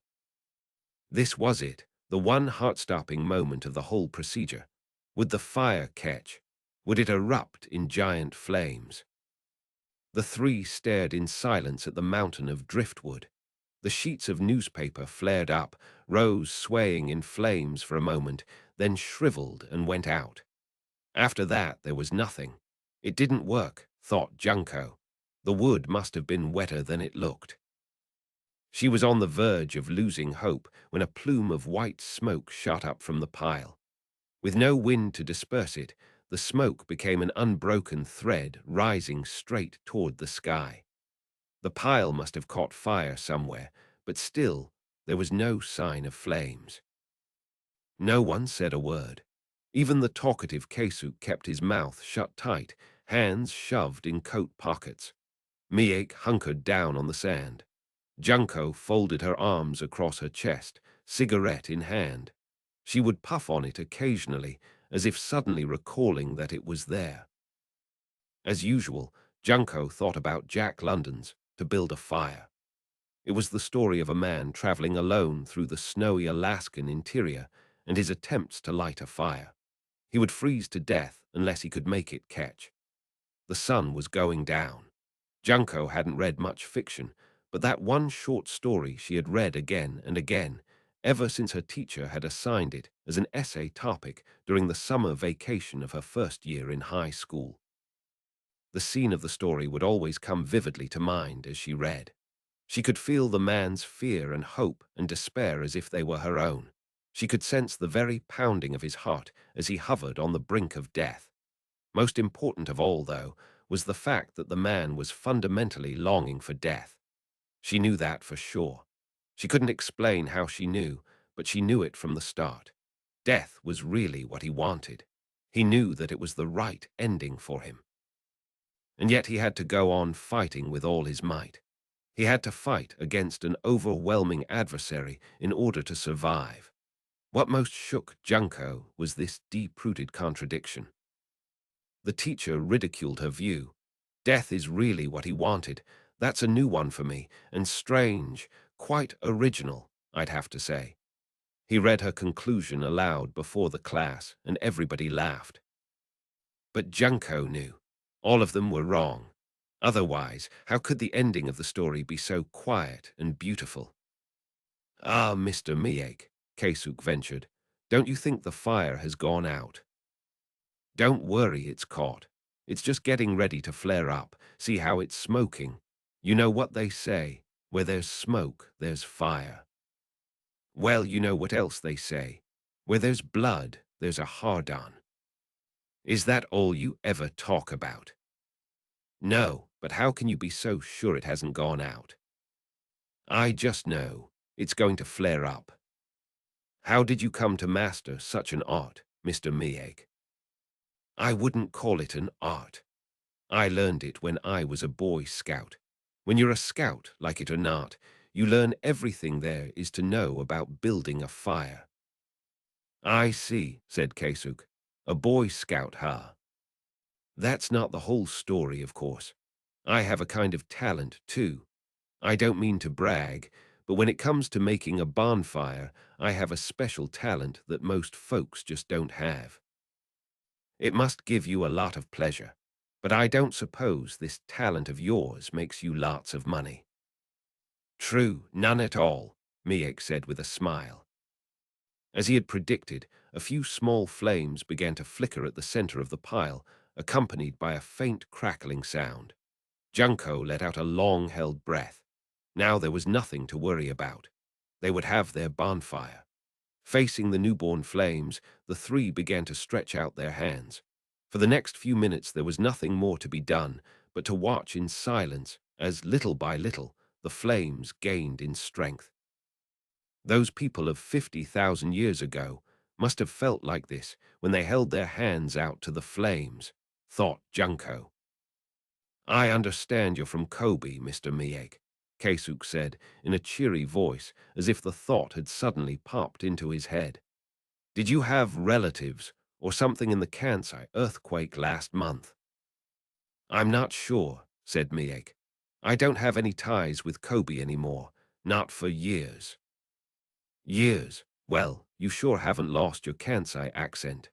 This was it, the one heart-stopping moment of the whole procedure. Would the fire catch? Would it erupt in giant flames? The three stared in silence at the mountain of driftwood. The sheets of newspaper flared up, rose swaying in flames for a moment, then shriveled and went out. After that, there was nothing. It didn't work, thought Junko. The wood must have been wetter than it looked. She was on the verge of losing hope when a plume of white smoke shot up from the pile. With no wind to disperse it, the smoke became an unbroken thread rising straight toward the sky. The pile must have caught fire somewhere, but still there was no sign of flames. No one said a word. Even the talkative Keisuke kept his mouth shut tight, hands shoved in coat pockets. Miek hunkered down on the sand. Junko folded her arms across her chest, cigarette in hand. She would puff on it occasionally, as if suddenly recalling that it was there. As usual, Junko thought about Jack London's to build a fire. It was the story of a man traveling alone through the snowy Alaskan interior and his attempts to light a fire. He would freeze to death unless he could make it catch. The sun was going down. Junko hadn't read much fiction, but that one short story she had read again and again, ever since her teacher had assigned it as an essay topic during the summer vacation of her first year in high school. The scene of the story would always come vividly to mind as she read. She could feel the man's fear and hope and despair as if they were her own. She could sense the very pounding of his heart as he hovered on the brink of death. Most important of all, though, was the fact that the man was fundamentally longing for death. She knew that for sure. She couldn't explain how she knew, but she knew it from the start. Death was really what he wanted. He knew that it was the right ending for him. And yet he had to go on fighting with all his might. He had to fight against an overwhelming adversary in order to survive. What most shook Junko was this deep-rooted contradiction. The teacher ridiculed her view. Death is really what he wanted. That's a new one for me, and strange, quite original, I'd have to say. He read her conclusion aloud before the class, and everybody laughed. But Junko knew. All of them were wrong. Otherwise, how could the ending of the story be so quiet and beautiful? "Ah, Mr. Miyake," Keisuk ventured, "don't you think the fire has gone out?" "Don't worry, it's caught. It's just getting ready to flare up. See how it's smoking? You know what they say, where there's smoke, there's fire. Well, you know what else they say. Where there's blood, there's a hard-on. Is that all you ever talk about?" "No, but how can you be so sure it hasn't gone out?" "I just know. It's going to flare up." "How did you come to master such an art, Mr. Miyake?" "I wouldn't call it an art. I learned it when I was a Boy Scout. When you're a scout, like it or not, you learn everything there is to know about building a fire." "I see," said Keisuk. "A Boy Scout, huh?" "That's not the whole story, of course. I have a kind of talent, too. I don't mean to brag, but when it comes to making a bonfire, I have a special talent that most folks just don't have. It must give you a lot of pleasure, but I don't suppose this talent of yours makes you lots of money." "True, none at all," Miyake said with a smile. As he had predicted, a few small flames began to flicker at the center of the pile, accompanied by a faint crackling sound. Junko let out a long-held breath. Now there was nothing to worry about. They would have their bonfire. Facing the newborn flames, the three began to stretch out their hands. For the next few minutes there was nothing more to be done but to watch in silence as, little by little, the flames gained in strength. Those people of 50,000 years ago must have felt like this when they held their hands out to the flames, thought Junko. "I understand you're from Kobe, Mr. Miyake," Keisuk said in a cheery voice as if the thought had suddenly popped into his head. "Did you have relatives or something in the Kansai earthquake last month?" "I'm not sure," said Miyake. "I don't have any ties with Kobe anymore, not for years." "Years? Well, you sure haven't lost your Kansai accent."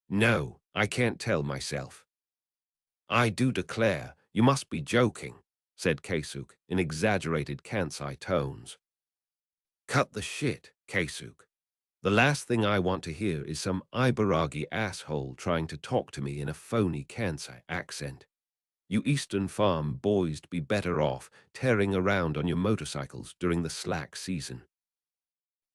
"No, I can't tell myself." "I do declare, you must be joking," said Keisuk in exaggerated Kansai tones. "Cut the shit, Keisuk. The last thing I want to hear is some Ibaragi asshole trying to talk to me in a phony Kansai accent. You Eastern Farm boys'd be better off tearing around on your motorcycles during the slack season."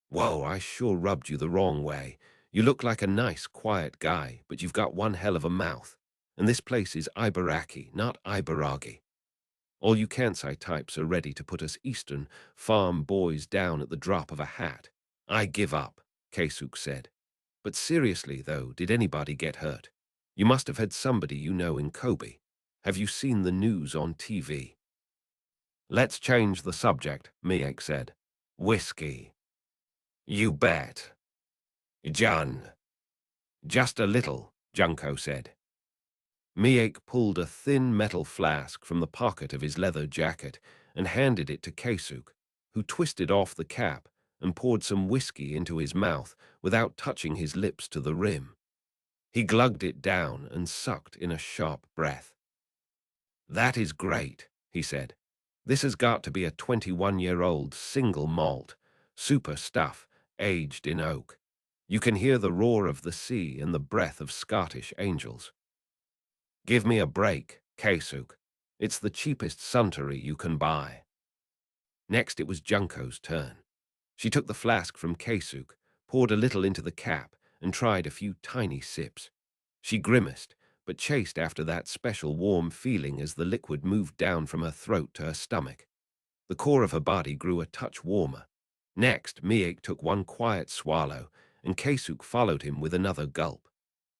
"Whoa, I sure rubbed you the wrong way. You look like a nice, quiet guy, but you've got one hell of a mouth. And this place is Ibaraki, not Ibaragi. All you Kansai types are ready to put us Eastern Farm boys down at the drop of a hat. I give up," Keisuk said. "But seriously, though, did anybody get hurt? You must have had somebody you know in Kobe. Have you seen the news on TV?" "Let's change the subject," Miyake said. "Whiskey." "You bet." "John." "Just a little," Junko said. Miek pulled a thin metal flask from the pocket of his leather jacket and handed it to Keisuk, who twisted off the cap and poured some whiskey into his mouth without touching his lips to the rim. He glugged it down and sucked in a sharp breath. "That is great," he said. "This has got to be a 21-year-old single malt, super stuff, aged in oak. You can hear the roar of the sea and the breath of Scottish angels." "Give me a break, Keisuk. It's the cheapest Suntory you can buy." Next it was Junko's turn. She took the flask from Keisuk, poured a little into the cap, and tried a few tiny sips. She grimaced, but chased after that special warm feeling as the liquid moved down from her throat to her stomach. The core of her body grew a touch warmer. Next, Miek took one quiet swallow, and Keisuk followed him with another gulp.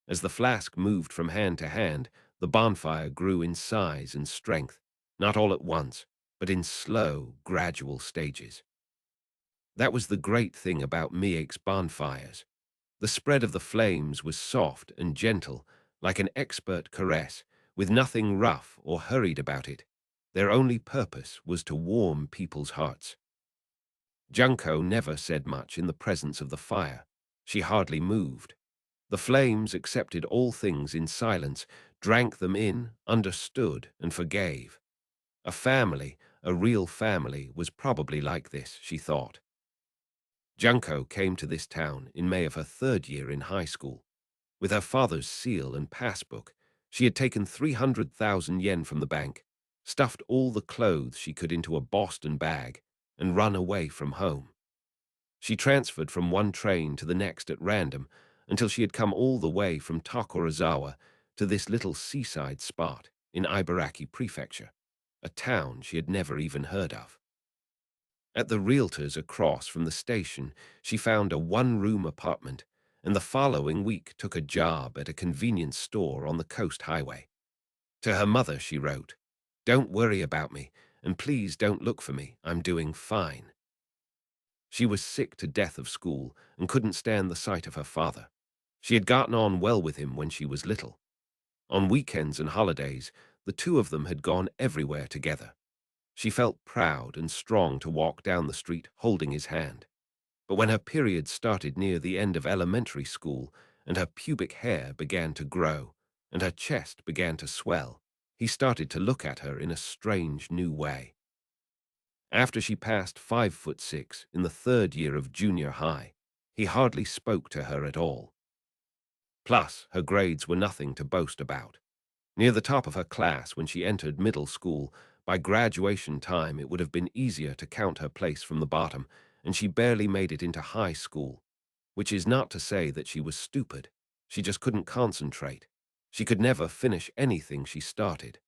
As the flask moved from hand to hand, the bonfire grew in size and strength, not all at once, but in slow, gradual stages. That was the great thing about Miek's bonfires. The spread of the flames was soft and gentle, like an expert caress, with nothing rough or hurried about it. Their only purpose was to warm people's hearts. Junko never said much in the presence of the fire. She hardly moved. The flames accepted all things in silence, drank them in, understood, and forgave. A family, a real family, was probably like this, she thought. Junko came to this town in May of her third year in high school. With her father's seal and passbook, she had taken 300,000 yen from the bank, stuffed all the clothes she could into a Boston bag, and run away from home. She transferred from one train to the next at random until she had come all the way from Takurazawa to this little seaside spot in Ibaraki Prefecture, a town she had never even heard of. At the realtor's across from the station, she found a one-room apartment, and the following week took a job at a convenience store on the coast highway. To her mother she wrote, "Don't worry about me, and please don't look for me. I'm doing fine." She was sick to death of school and couldn't stand the sight of her father. She had gotten on well with him when she was little. On weekends and holidays, the two of them had gone everywhere together. She felt proud and strong to walk down the street holding his hand. But when her period started near the end of elementary school and her pubic hair began to grow and her chest began to swell, he started to look at her in a strange new way. After she passed 5'6" in the third year of junior high, he hardly spoke to her at all. Plus, her grades were nothing to boast about. Near the top of her class when she entered middle school, by graduation time it would have been easier to count her place from the bottom, and she barely made it into high school, which is not to say that she was stupid. She just couldn't concentrate. She could never finish anything she started.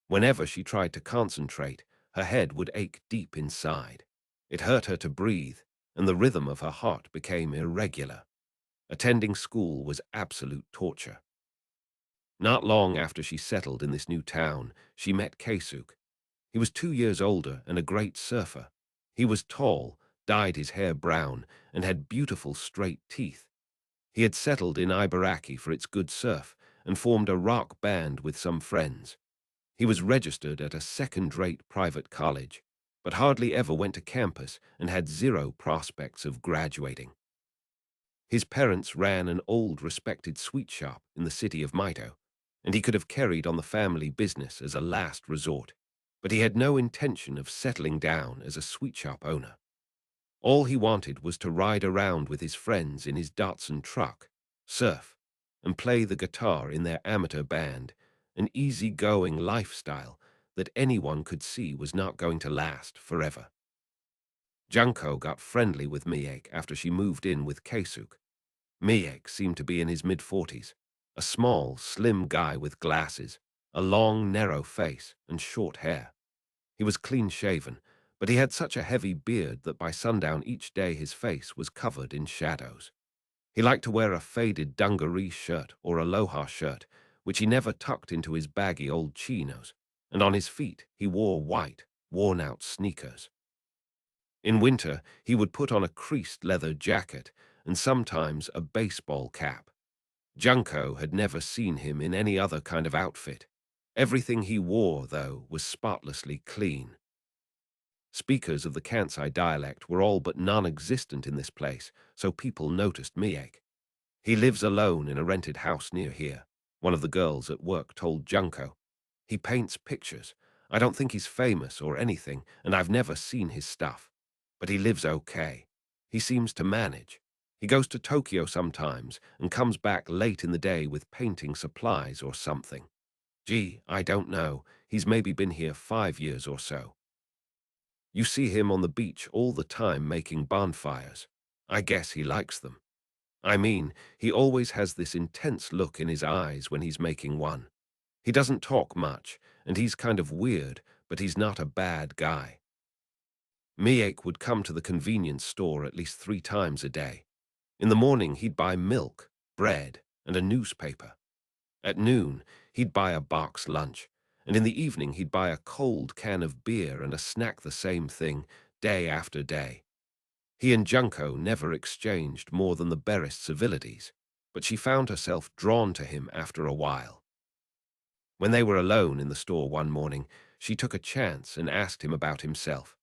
Whenever she tried to concentrate, her head would ache deep inside. It hurt her to breathe, and the rhythm of her heart became irregular. Attending school was absolute torture. Not long after she settled in this new town, she met Keisuk. He was 2 years older and a great surfer. He was tall, dyed his hair brown, and had beautiful straight teeth. He had settled in Ibaraki for its good surf and formed a rock band with some friends. He was registered at a second-rate private college, but hardly ever went to campus and had zero prospects of graduating. His parents ran an old, respected sweet shop in the city of Mito, and he could have carried on the family business as a last resort, but he had no intention of settling down as a sweet shop owner. All he wanted was to ride around with his friends in his Datsun truck, surf, and play the guitar in their amateur band, an easy-going lifestyle that anyone could see was not going to last forever. Junko got friendly with Miek after she moved in with Keisuk. Miek seemed to be in his mid-40s, a small, slim guy with glasses, a long, narrow face, and short hair. He was clean-shaven, but he had such a heavy beard that by sundown each day his face was covered in shadows. He liked to wear a faded dungaree shirt or aloha shirt, which he never tucked into his baggy old chinos, and on his feet he wore white, worn-out sneakers. In winter, he would put on a creased leather jacket and sometimes a baseball cap. Junko had never seen him in any other kind of outfit. Everything he wore, though, was spotlessly clean. Speakers of the Kansai dialect were all but non-existent in this place, so people noticed Miek. He lives alone in a rented house near here, one of the girls at work told Junko. He paints pictures. I don't think he's famous or anything, and I've never seen his stuff. But he lives okay. He seems to manage. He goes to Tokyo sometimes and comes back late in the day with painting supplies or something. Gee, I don't know. He's maybe been here 5 years or so. You see him on the beach all the time making bonfires. I guess he likes them. I mean, he always has this intense look in his eyes when he's making one. He doesn't talk much, and he's kind of weird, but he's not a bad guy. Miek would come to the convenience store at least 3 times a day. In the morning, he'd buy milk, bread, and a newspaper. At noon, he'd buy a box lunch, and in the evening, he'd buy a cold can of beer and a snack the same thing, day after day. He and Junko never exchanged more than the barest civilities, but she found herself drawn to him after a while. When they were alone in the store one morning, she took a chance and asked him about himself.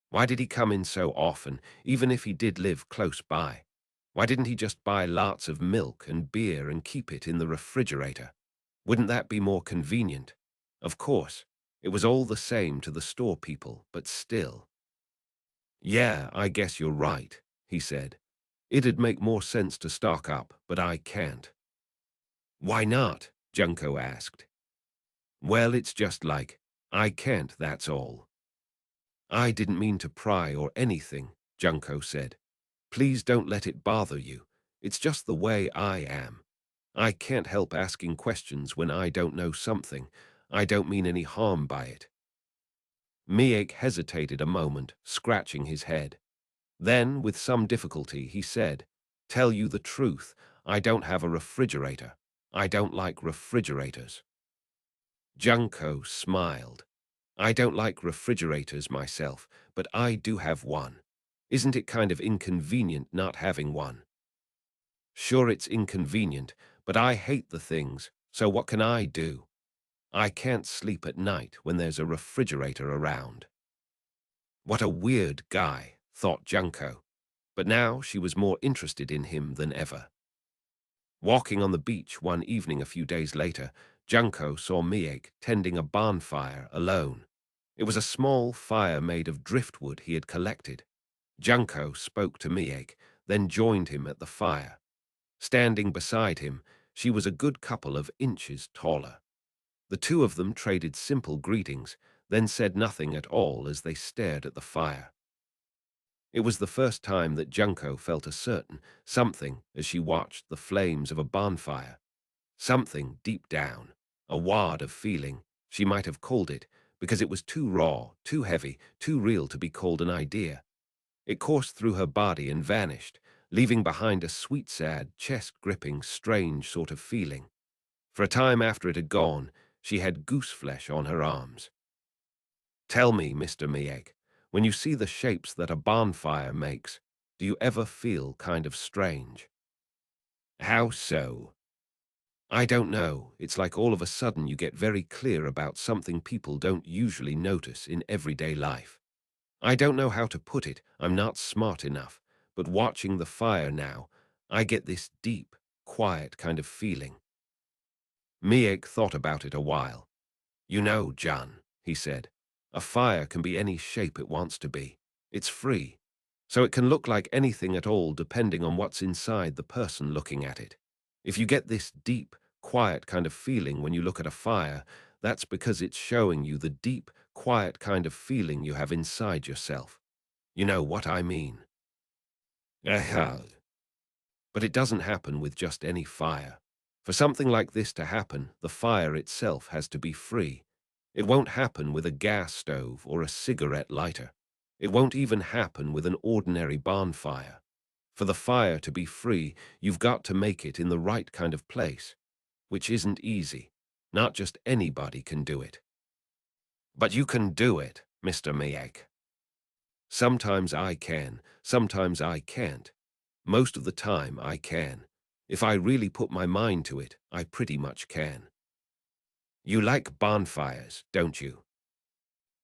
Why did he come in so often, even if he did live close by? Why didn't he just buy lots of milk and beer and keep it in the refrigerator? Wouldn't that be more convenient? Of course, it was all the same to the store people, but still. Yeah, I guess you're right, he said. It'd make more sense to stock up, but I can't. Why not? Junko asked. Well, it's just like, I can't, that's all. I didn't mean to pry or anything, Junko said. Please don't let it bother you. It's just the way I am. I can't help asking questions when I don't know something. I don't mean any harm by it. Miek hesitated a moment, scratching his head. Then, with some difficulty, he said, Tell you the truth, I don't have a refrigerator. I don't like refrigerators. Junko smiled. I don't like refrigerators myself, but I do have one. Isn't it kind of inconvenient not having one? Sure, it's inconvenient, but I hate the things, so what can I do? I can't sleep at night when there's a refrigerator around. What a weird guy, thought Junko, but now she was more interested in him than ever. Walking on the beach one evening a few days later, Junko saw Miek tending a bonfire alone. It was a small fire made of driftwood he had collected. Junko spoke to Miek, then joined him at the fire. Standing beside him, she was a good couple of inches taller. The two of them traded simple greetings, then said nothing at all as they stared at the fire. It was the first time that Junko felt a certain something as she watched the flames of a bonfire. Something deep down, a wad of feeling, she might have called it, because it was too raw, too heavy, too real to be called an idea. It coursed through her body and vanished, leaving behind a sweet, sad, chest-gripping, strange sort of feeling. For a time after it had gone, she had goose flesh on her arms. Tell me, Mr. Miek, when you see the shapes that a bonfire makes, do you ever feel kind of strange? How so? I don't know. It's like all of a sudden you get very clear about something people don't usually notice in everyday life. I don't know how to put it, I'm not smart enough, but watching the fire now, I get this deep, quiet kind of feeling. Miek thought about it a while. You know, John, he said, a fire can be any shape it wants to be. It's free. So it can look like anything at all depending on what's inside the person looking at it. If you get this deep, quiet kind of feeling when you look at a fire, that's because it's showing you the deep, quiet kind of feeling you have inside yourself. You know what I mean. Aha. But it doesn't happen with just any fire. For something like this to happen, the fire itself has to be free. It won't happen with a gas stove or a cigarette lighter. It won't even happen with an ordinary bonfire. For the fire to be free, you've got to make it in the right kind of place, which isn't easy. Not just anybody can do it. But you can do it, Mr. Miek. Sometimes I can, sometimes I can't. Most of the time I can. If I really put my mind to it, I pretty much can. You like bonfires, don't you?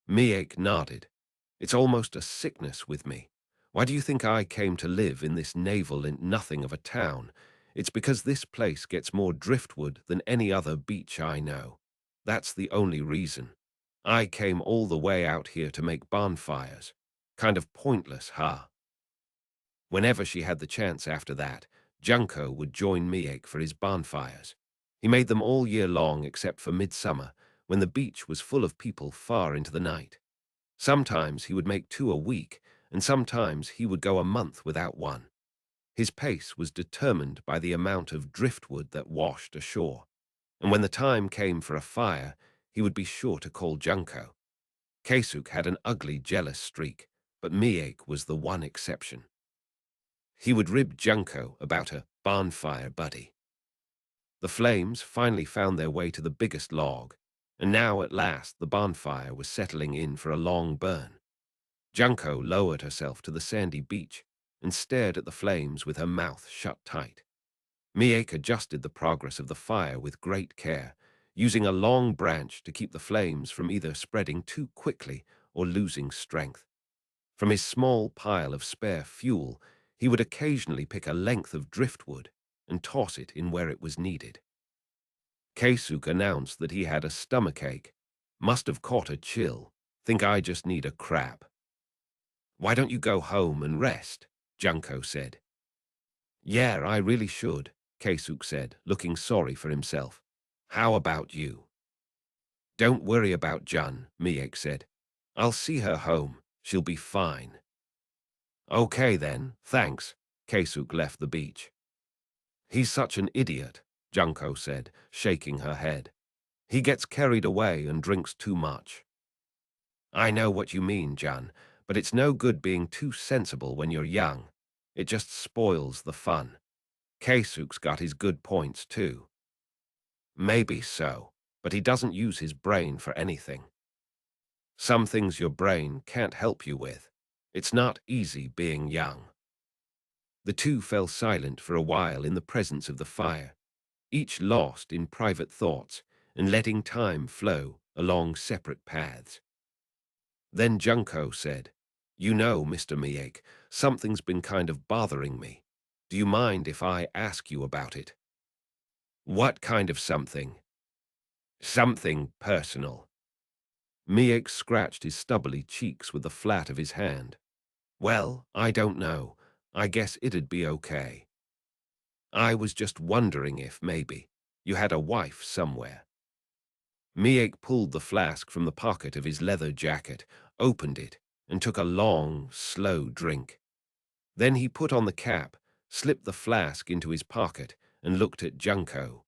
Miek nodded. It's almost a sickness with me. Why do you think I came to live in this navel in nothing of a town? It's because this place gets more driftwood than any other beach I know. That's the only reason. I came all the way out here to make bonfires. Kind of pointless, huh? Whenever she had the chance after that, Junko would join Miek for his bonfires. He made them all year long except for midsummer, when the beach was full of people far into the night. Sometimes he would make 2 a week, and sometimes he would go a month without one. His pace was determined by the amount of driftwood that washed ashore, and when the time came for a fire, he would be sure to call Junko. Keisuk had an ugly, jealous streak, but Miek was the one exception. He would rib Junko about her bonfire buddy. The flames finally found their way to the biggest log, and now at last the bonfire was settling in for a long burn. Junko lowered herself to the sandy beach and stared at the flames with her mouth shut tight. Miek adjusted the progress of the fire with great care, using a long branch to keep the flames from either spreading too quickly or losing strength. From his small pile of spare fuel, he would occasionally pick a length of driftwood and toss it in where it was needed. Keisuk announced that he had a stomachache. Must have caught a chill. Think I just need a crap. Why don't you go home and rest? Junko said. Yeah, I really should, Keisuk said, looking sorry for himself. How about you? Don't worry about Jun, Miek said. I'll see her home. She'll be fine. Okay then, thanks. Keisuk left the beach. He's such an idiot, Junko said, shaking her head. He gets carried away and drinks too much. I know what you mean, Jun, but it's no good being too sensible when you're young. It just spoils the fun. Keisuk's got his good points too. Maybe so, but he doesn't use his brain for anything. Some things your brain can't help you with. It's not easy being young. The two fell silent for a while in the presence of the fire, each lost in private thoughts and letting time flow along separate paths. Then Junko said, You know, Mr. Miek, something's been kind of bothering me. Do you mind if I ask you about it? What kind of something? Something personal. Miek scratched his stubbly cheeks with the flat of his hand. Well, I don't know. I guess it'd be okay. I was just wondering if, maybe, you had a wife somewhere. Miek pulled the flask from the pocket of his leather jacket, opened it, and took a long, slow drink. Then he put on the cap, slipped the flask into his pocket, and looked at Junko.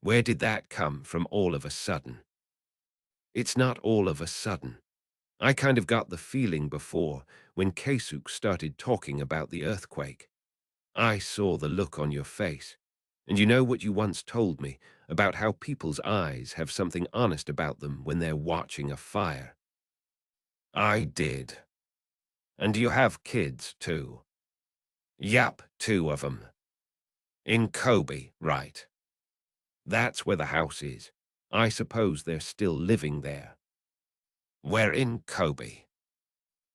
Where did that come from all of a sudden? It's not all of a sudden. I kind of got the feeling before when Keisuk started talking about the earthquake. I saw the look on your face. And you know what you once told me about how people's eyes have something honest about them when they're watching a fire? I did. And you have kids, too? Yup, 2 of 'em. In Kobe, right? That's where the house is. I suppose they're still living there. We're in Kobe.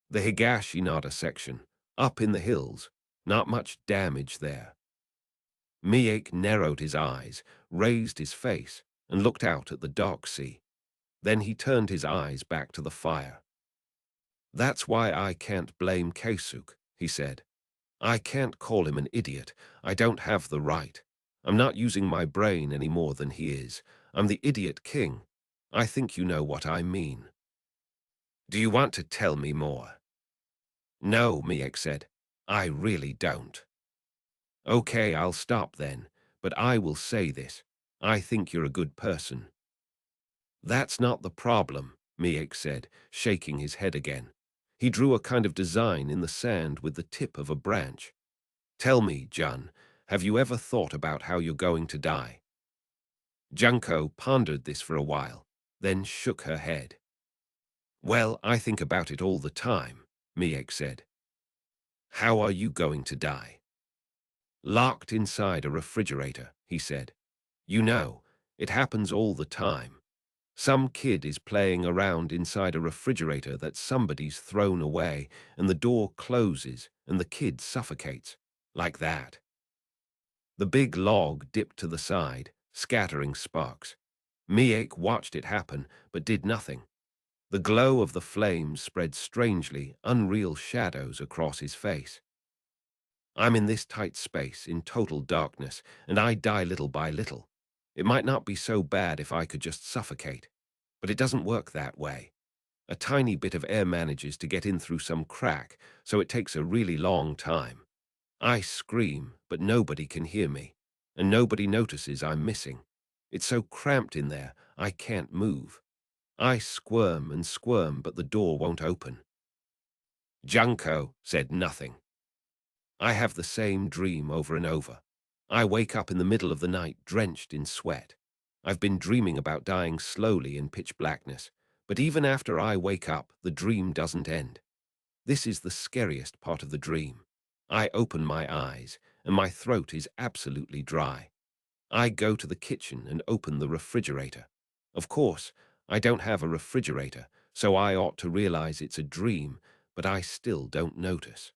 The Higashinada section, up in the hills. Not much damage there. Miek narrowed his eyes, raised his face, and looked out at the dark sea. Then he turned his eyes back to the fire. That's why I can't blame Keisuk, he said. I can't call him an idiot. I don't have the right. I'm not using my brain any more than he is. I'm the idiot king. I think you know what I mean. Do you want to tell me more? No, Miek said. I really don't. Okay, I'll stop then, but I will say this. I think you're a good person. That's not the problem, Miek said, shaking his head again. He drew a kind of design in the sand with the tip of a branch. Tell me, Jun, have you ever thought about how you're going to die? Junko pondered this for a while, then shook her head. Well, I think about it all the time, Miek said. How are you going to die? Locked inside a refrigerator, he said. You know, it happens all the time. Some kid is playing around inside a refrigerator that somebody's thrown away, and the door closes and the kid suffocates. Like that. The big log dipped to the side, scattering sparks. Miek watched it happen, but did nothing. The glow of the flames spread strangely, unreal shadows across his face. I'm in this tight space, in total darkness, and I die little by little. It might not be so bad if I could just suffocate, but it doesn't work that way. A tiny bit of air manages to get in through some crack, so it takes a really long time. I scream, but nobody can hear me, and nobody notices I'm missing. It's so cramped in there, I can't move. I squirm and squirm, but the door won't open. Junko said nothing. I have the same dream over and over. I wake up in the middle of the night drenched in sweat. I've been dreaming about dying slowly in pitch blackness, but even after I wake up, the dream doesn't end. This is the scariest part of the dream. I open my eyes, and my throat is absolutely dry. I go to the kitchen and open the refrigerator. Of course, I don't have a refrigerator, so I ought to realize it's a dream, but I still don't notice.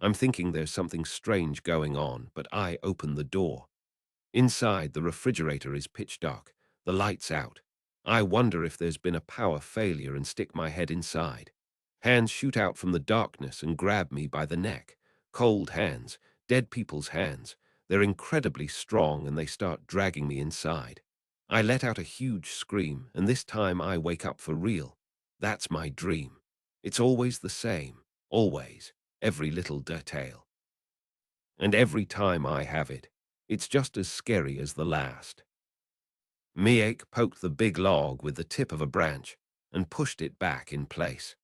I'm thinking there's something strange going on, but I open the door. Inside, the refrigerator is pitch dark, the lights out. I wonder if there's been a power failure and stick my head inside. Hands shoot out from the darkness and grab me by the neck. Cold hands, dead people's hands. They're incredibly strong and they start dragging me inside. I let out a huge scream, and this time I wake up for real. That's my dream. It's always the same, always, every little detail. And every time I have it, it's just as scary as the last. Miek poked the big log with the tip of a branch and pushed it back in place.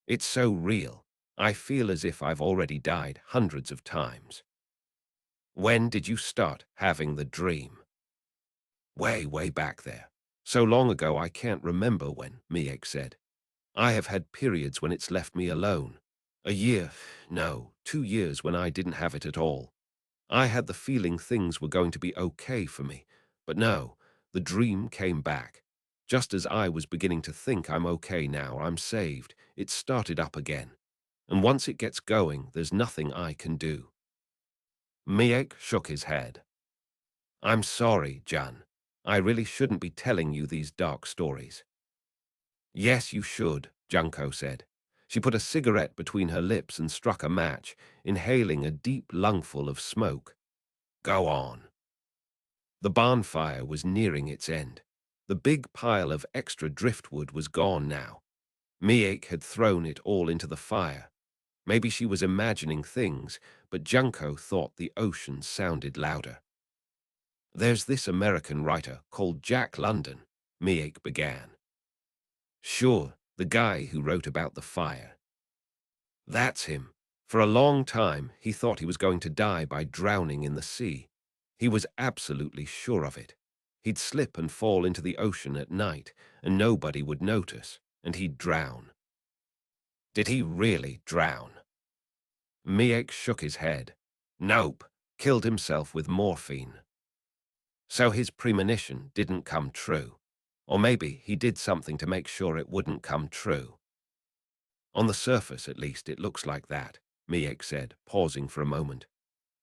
It's so real. I feel as if I've already died hundreds of times. When did you start having the dream? Way back there. So long ago I can't remember when, Miek said. I have had periods when it's left me alone. A year, no, 2 years when I didn't have it at all. I had the feeling things were going to be okay for me, but no, the dream came back. Just as I was beginning to think I'm okay now, I'm saved, it started up again. And once it gets going, there's nothing I can do. Miek shook his head. I'm sorry, Jan. I really shouldn't be telling you these dark stories. Yes, you should, Junko said. She put a cigarette between her lips and struck a match, inhaling a deep lungful of smoke. Go on. The bonfire was nearing its end. The big pile of extra driftwood was gone now. Miek had thrown it all into the fire. Maybe she was imagining things, but Junko thought the ocean sounded louder. There's this American writer called Jack London, Miek began. Sure, the guy who wrote about the fire. That's him. For a long time, he thought he was going to die by drowning in the sea. He was absolutely sure of it. He'd slip and fall into the ocean at night, and nobody would notice, and he'd drown. Did he really drown? Miek shook his head. Nope, killed himself with morphine. So his premonition didn't come true. Or maybe he did something to make sure it wouldn't come true. On the surface, at least, it looks like that, Miek said, pausing for a moment.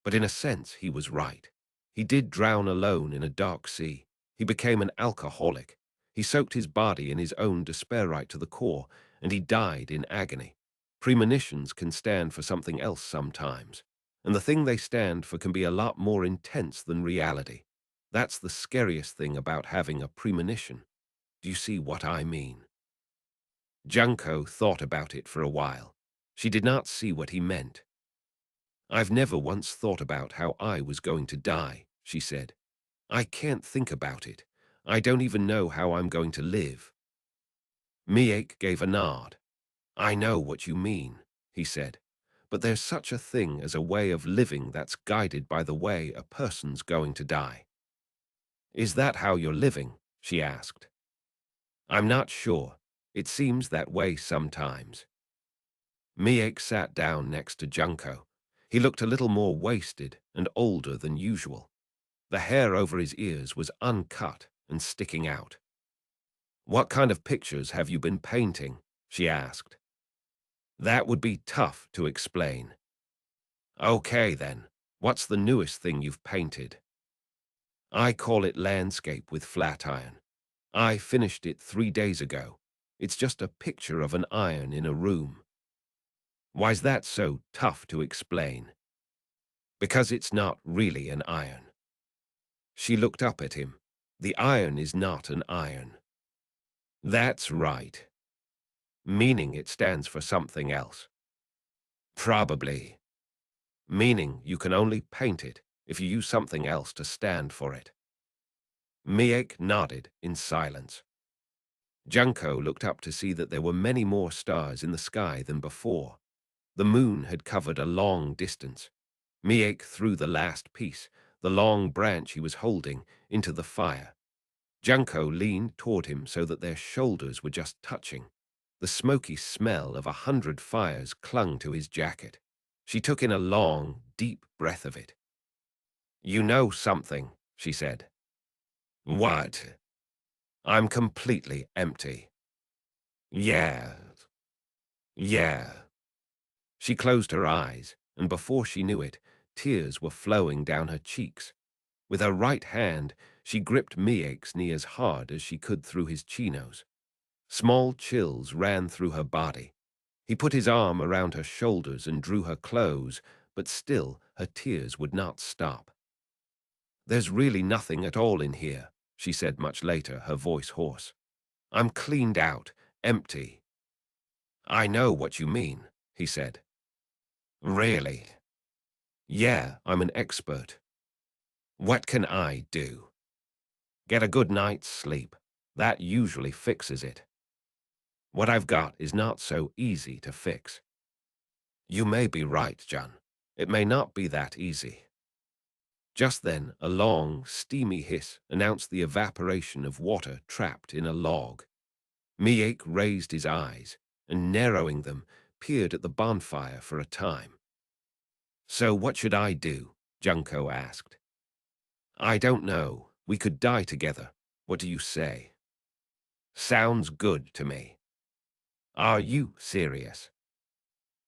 But in a sense, he was right. He did drown alone in a dark sea. He became an alcoholic. He soaked his body in his own despair right to the core, and he died in agony. Premonitions can stand for something else sometimes, and the thing they stand for can be a lot more intense than reality. That's the scariest thing about having a premonition. Do you see what I mean? Junko thought about it for a while. She did not see what he meant. I've never once thought about how I was going to die, she said. I can't think about it. I don't even know how I'm going to live. Miek gave a nod. I know what you mean, he said. But there's such a thing as a way of living that's guided by the way a person's going to die. Is that how you're living? She asked. I'm not sure. It seems that way sometimes. Miek sat down next to Junko. He looked a little more wasted and older than usual. The hair over his ears was uncut and sticking out. "What kind of pictures have you been painting?" she asked. "That would be tough to explain." "Okay, then. What's the newest thing you've painted?" "I call it landscape with Flatiron. I finished it 3 days ago. It's just a picture of an iron in a room." "Why's that so tough to explain?" "Because it's not really an iron." She looked up at him. "The iron is not an iron." "That's right." "Meaning it stands for something else." "Probably." "Meaning you can only paint it if you use something else to stand for it." Miek nodded in silence. Junko looked up to see that there were many more stars in the sky than before. The moon had covered a long distance. Miek threw the last piece, the long branch he was holding, into the fire. Junko leaned toward him so that their shoulders were just touching. The smoky smell of 100 fires clung to his jacket. She took in a long, deep breath of it. "You know something," she said. "What?" "I'm completely empty." "Yeah. Yeah." She closed her eyes, and before she knew it, tears were flowing down her cheeks. With her right hand, she gripped Miek's knee as hard as she could through his chinos. Small chills ran through her body. He put his arm around her shoulders and drew her close, but still her tears would not stop. "There's really nothing at all in here," she said much later, her voice hoarse. "I'm cleaned out, empty." "I know what you mean," he said. "Really?" "Yeah, I'm an expert." "What can I do?" "Get a good night's sleep. That usually fixes it." "What I've got is not so easy to fix." "You may be right, John. It may not be that easy." Just then, a long, steamy hiss announced the evaporation of water trapped in a log. Miek raised his eyes, and narrowing them, peered at the bonfire for a time. "So what should I do?" Junko asked. "I don't know. We could die together. What do you say?" "Sounds good to me." "Are you serious?"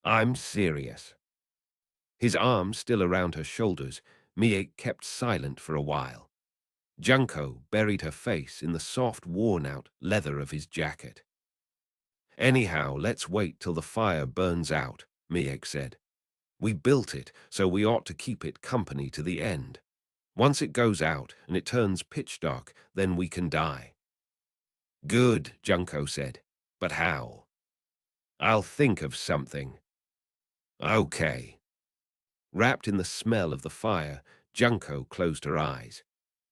"I'm serious." His arms still around her shoulders, Miek kept silent for a while. Junko buried her face in the soft, worn-out leather of his jacket. "Anyhow, let's wait till the fire burns out," Miek said. "We built it, so we ought to keep it company to the end. Once it goes out and it turns pitch dark, then we can die." "Good," Junko said. "But how?" "I'll think of something." "Okay." Wrapped in the smell of the fire, Junko closed her eyes.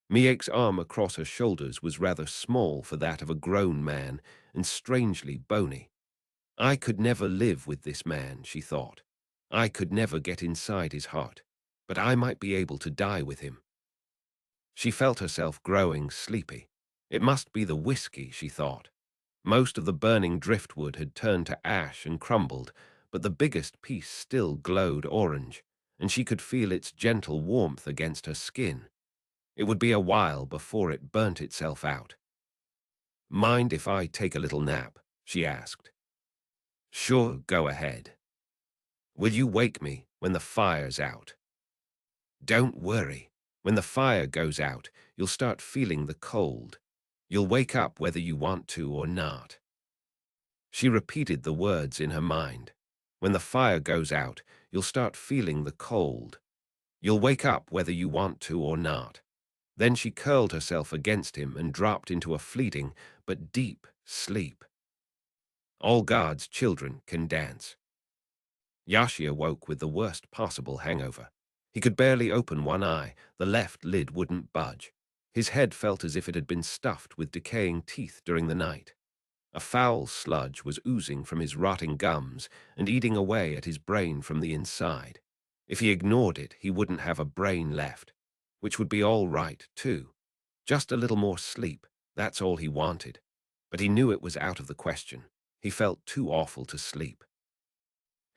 Miek's arm across her shoulders was rather small for that of a grown man and strangely bony. I could never live with this man, she thought. I could never get inside his heart, but I might be able to die with him. She felt herself growing sleepy. It must be the whiskey, she thought. Most of the burning driftwood had turned to ash and crumbled, but the biggest piece still glowed orange, and she could feel its gentle warmth against her skin. It would be a while before it burnt itself out. "Mind if I take a little nap?" she asked. "Sure, go ahead." "Will you wake me when the fire's out?" "Don't worry. When the fire goes out, you'll start feeling the cold. You'll wake up whether you want to or not." She repeated the words in her mind. "When the fire goes out, you'll start feeling the cold. You'll wake up whether you want to or not." Then she curled herself against him and dropped into a fleeting but deep sleep. All God's children can dance. Yashi awoke with the worst possible hangover. He could barely open one eye, the left lid wouldn't budge. His head felt as if it had been stuffed with decaying teeth during the night. A foul sludge was oozing from his rotting gums and eating away at his brain from the inside. If he ignored it, he wouldn't have a brain left, which would be all right, too. Just a little more sleep, that's all he wanted. But he knew it was out of the question. He felt too awful to sleep.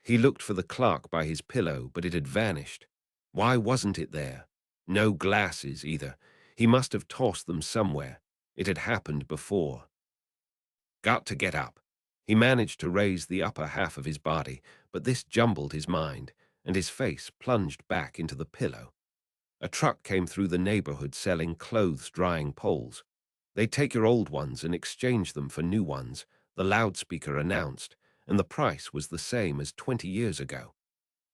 He looked for the clock by his pillow, but it had vanished. Why wasn't it there? No glasses, either. He must have tossed them somewhere. It had happened before. Got to get up. He managed to raise the upper half of his body, but this jumbled his mind, and his face plunged back into the pillow. A truck came through the neighborhood selling clothes-drying poles. "They take your old ones and exchange them for new ones," the loudspeaker announced, and the price was the same as 20 years ago.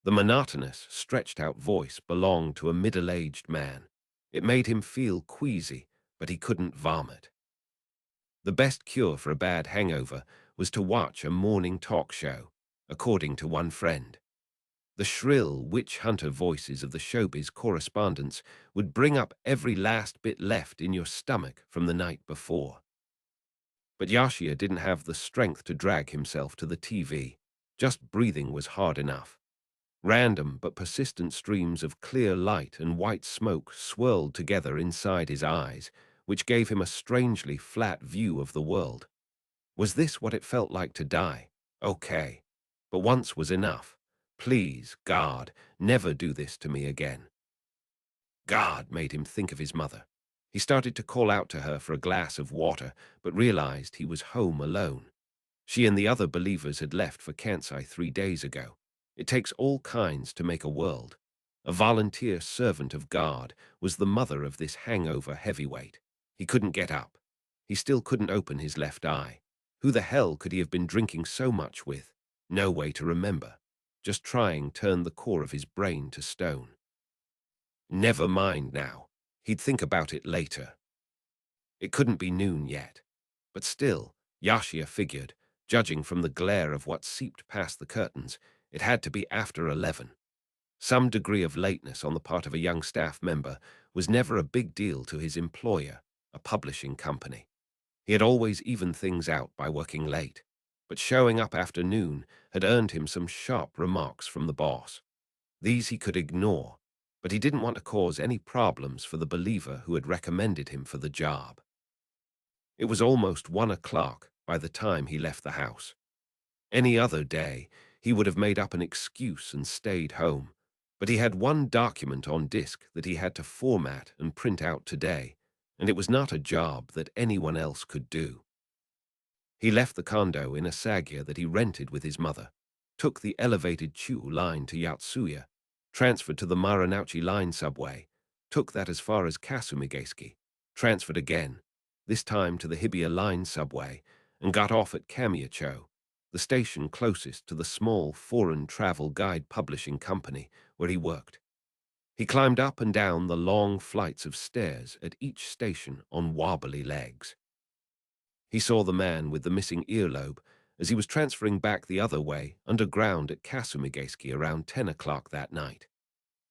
The monotonous, stretched-out voice belonged to a middle-aged man. It made him feel queasy, but he couldn't vomit. The best cure for a bad hangover was to watch a morning talk show, according to one friend. The shrill witch hunter voices of the showbiz correspondents would bring up every last bit left in your stomach from the night before. But Yashia didn't have the strength to drag himself to the TV. Just breathing was hard enough. Random but persistent streams of clear light and white smoke swirled together inside his eyes, which gave him a strangely flat view of the world. Was this what it felt like to die? Okay. But once was enough. Please, God, never do this to me again. God made him think of his mother. He started to call out to her for a glass of water, but realized he was home alone. She and the other believers had left for Kansai 3 days ago. It takes all kinds to make a world. A volunteer servant of God was the mother of this hangover heavyweight. He couldn't get up. He still couldn't open his left eye. Who the hell could he have been drinking so much with? No way to remember. Just trying turned the core of his brain to stone. Never mind now. He'd think about it later. It couldn't be noon yet. But still, Yashia figured, judging from the glare of what seeped past the curtains, it had to be after 11. Some degree of lateness on the part of a young staff member was never a big deal to his employer, a publishing company. He had always evened things out by working late, but showing up after noon had earned him some sharp remarks from the boss. These he could ignore, but he didn't want to cause any problems for the believer who had recommended him for the job. It was almost 1 o'clock by the time he left the house. Any other day, he would have made up an excuse and stayed home, but he had one document on disk that he had to format and print out today, and it was not a job that anyone else could do. He left the condo in Asagya that he rented with his mother, took the elevated Chu line to Yatsuya, transferred to the Maranauchi line subway, took that as far as Kasumigaski, transferred again, this time to the Hibiya line subway, and got off at Kamiyacho, the station closest to the small foreign travel guide publishing company where he worked. He climbed up and down the long flights of stairs at each station on wobbly legs. He saw the man with the missing earlobe as he was transferring back the other way underground at Kasumigaski around 10 o'clock that night.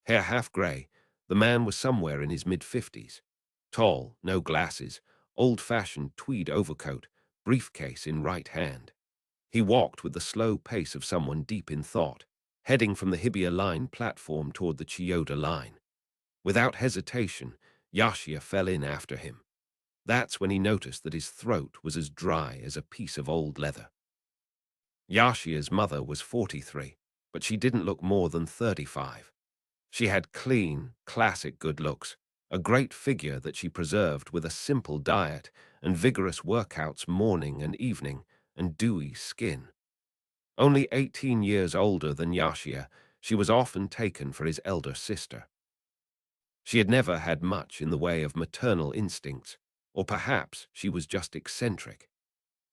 Hair half gray, the man was somewhere in his mid-50s. Tall, no glasses, old-fashioned tweed overcoat, briefcase in right hand. He walked with the slow pace of someone deep in thought, heading from the Hibiya line platform toward the Chiyoda line. Without hesitation, Yashia fell in after him. That's when he noticed that his throat was as dry as a piece of old leather. Yashia's mother was 43, but she didn't look more than 35. She had clean, classic good looks, a great figure that she preserved with a simple diet and vigorous workouts morning and evening, and dewy skin. Only 18 years older than Yashia, she was often taken for his elder sister. She had never had much in the way of maternal instincts, or perhaps she was just eccentric.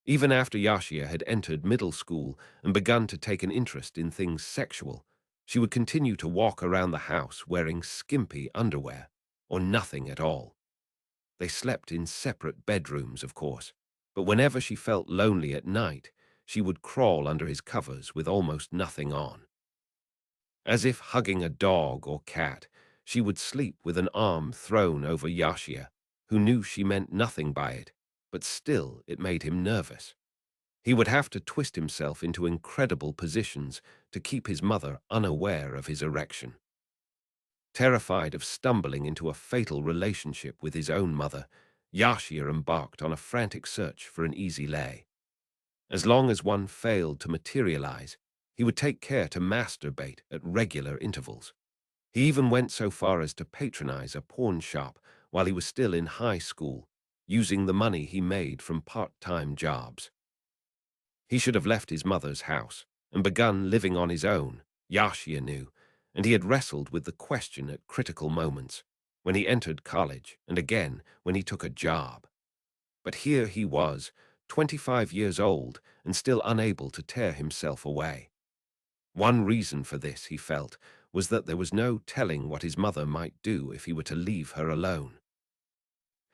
Even after Yashia had entered middle school and begun to take an interest in things sexual, she would continue to walk around the house wearing skimpy underwear, or nothing at all. They slept in separate bedrooms, of course, but whenever she felt lonely at night, she would crawl under his covers with almost nothing on. As if hugging a dog or cat, she would sleep with an arm thrown over Yashia, who knew she meant nothing by it, but still it made him nervous. He would have to twist himself into incredible positions to keep his mother unaware of his erection. Terrified of stumbling into a fatal relationship with his own mother, Yashia embarked on a frantic search for an easy lay. As long as one failed to materialize, He would take care to masturbate at regular intervals. He even went so far as to patronize a pawn shop while he was still in high school, using the money he made from part-time jobs. He should have left his mother's house and begun living on his own, Yashia knew, and he had wrestled with the question at critical moments, when he entered college and again when he took a job. But here he was, 25 years old and still unable to tear himself away. One reason for this, he felt, was that there was no telling what his mother might do if he were to leave her alone.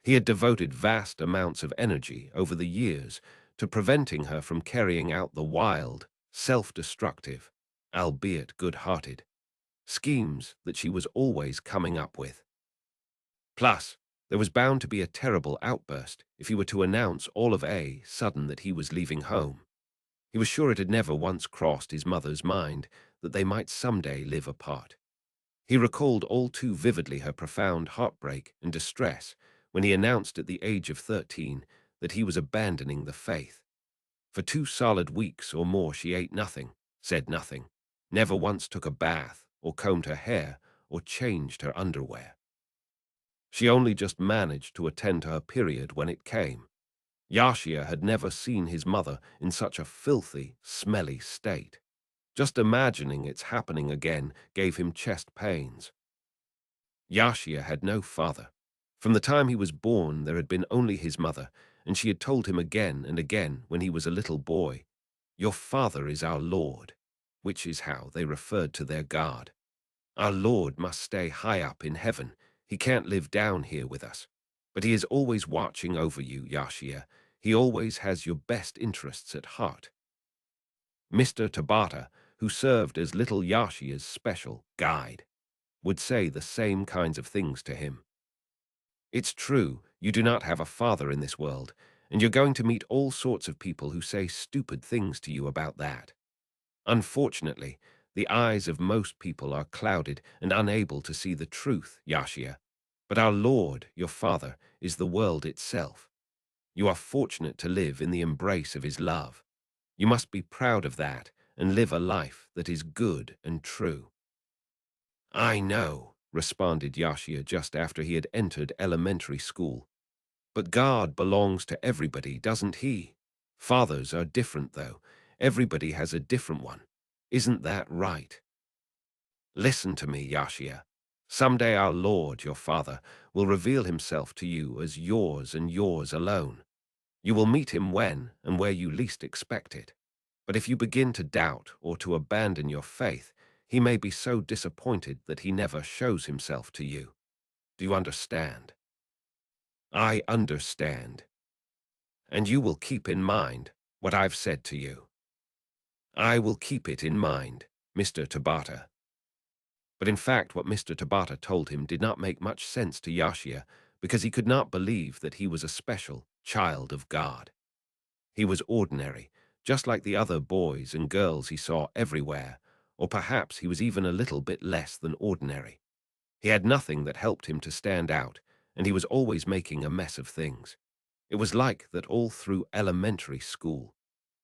He had devoted vast amounts of energy over the years to preventing her from carrying out the wild, self-destructive, albeit good-hearted, schemes that she was always coming up with. Plus, there was bound to be a terrible outburst if he were to announce all of a sudden that he was leaving home. He was sure it had never once crossed his mother's mind that they might someday live apart. He recalled all too vividly her profound heartbreak and distress when he announced at the age of 13 that he was abandoning the faith. For 2 solid weeks or more she ate nothing, said nothing, never once took a bath or combed her hair or changed her underwear. She only just managed to attend to her period when it came. Yashia had never seen his mother in such a filthy, smelly state. Just imagining its happening again gave him chest pains. Yashia had no father. From the time he was born, there had been only his mother, and she had told him again and again when he was a little boy, "Your father is our Lord," which is how they referred to their God. "Our Lord must stay high up in heaven. He can't live down here with us. But he is always watching over you, Yashia. He always has your best interests at heart." Mr. Tabata, who served as little Yashia's special guide, would say the same kinds of things to him. "It's true, you do not have a father in this world, and you're going to meet all sorts of people who say stupid things to you about that. Unfortunately, the eyes of most people are clouded and unable to see the truth, Yashia. But our Lord, your Father, is the world itself. You are fortunate to live in the embrace of his love. You must be proud of that and live a life that is good and true." "I know," responded Yashia just after he had entered elementary school. "But God belongs to everybody, doesn't he? Fathers are different, though. Everybody has a different one. Isn't that right? Listen to me, Yashia. Someday our Lord, your Father, will reveal himself to you as yours and yours alone. You will meet him when and where you least expect it. But if you begin to doubt or to abandon your faith, he may be so disappointed that he never shows himself to you. Do you understand?" "I understand. And you will keep in mind what I've said to you." "I will keep it in mind, Mr. Tabata." But in fact, what Mr. Tabata told him did not make much sense to Yashia because he could not believe that he was a special child of God. He was ordinary, just like the other boys and girls he saw everywhere, or perhaps he was even a little bit less than ordinary. He had nothing that helped him to stand out, and he was always making a mess of things. It was like that all through elementary school.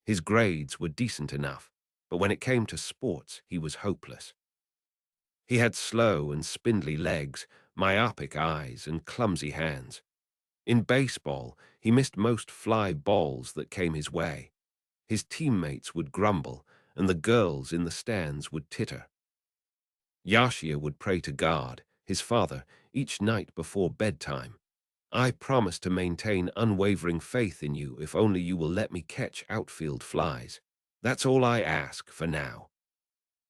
His grades were decent enough, but when it came to sports, he was hopeless. He had slow and spindly legs, myopic eyes, and clumsy hands. In baseball, he missed most fly balls that came his way. His teammates would grumble, and the girls in the stands would titter. Yashia would pray to God, his father, each night before bedtime. "I promise to maintain unwavering faith in you if only you will let me catch outfield flies. That's all I ask for now."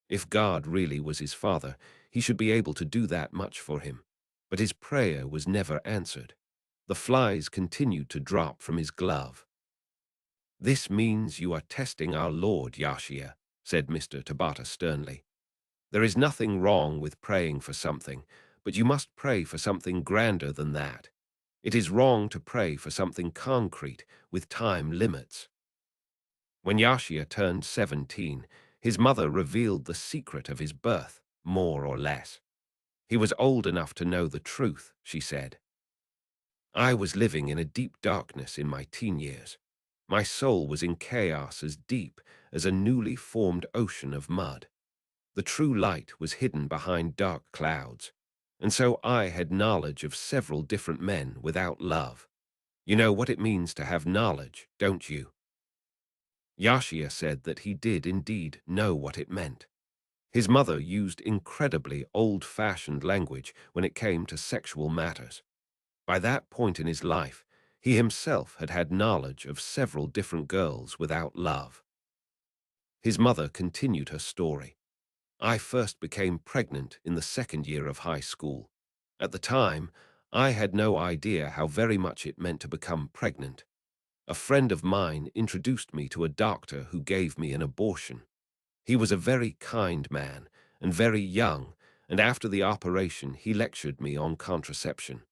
If God really was his father, he should be able to do that much for him. But his prayer was never answered. The flies continued to drop from his glove. "This means you are testing our Lord, Yashia," said Mr. Tabata sternly. "There is nothing wrong with praying for something, but you must pray for something grander than that. It is wrong to pray for something concrete with time limits." When Yashia turned 17, his mother revealed the secret of his birth, more or less. He was old enough to know the truth, she said. "I was living in a deep darkness in my teen years. My soul was in chaos as deep as a newly formed ocean of mud. The true light was hidden behind dark clouds, and so I had knowledge of several different men without love. You know what it means to have knowledge, don't you? Yashia said that he did indeed know what it meant. His mother used incredibly old-fashioned language when it came to sexual matters. By that point in his life, he himself had had knowledge of several different girls without love. His mother continued her story. I first became pregnant in the second year of high school. At the time, I had no idea how very much it meant to become pregnant. A friend of mine introduced me to a doctor who gave me an abortion. He was a very kind man and very young, and after the operation he lectured me on contraception.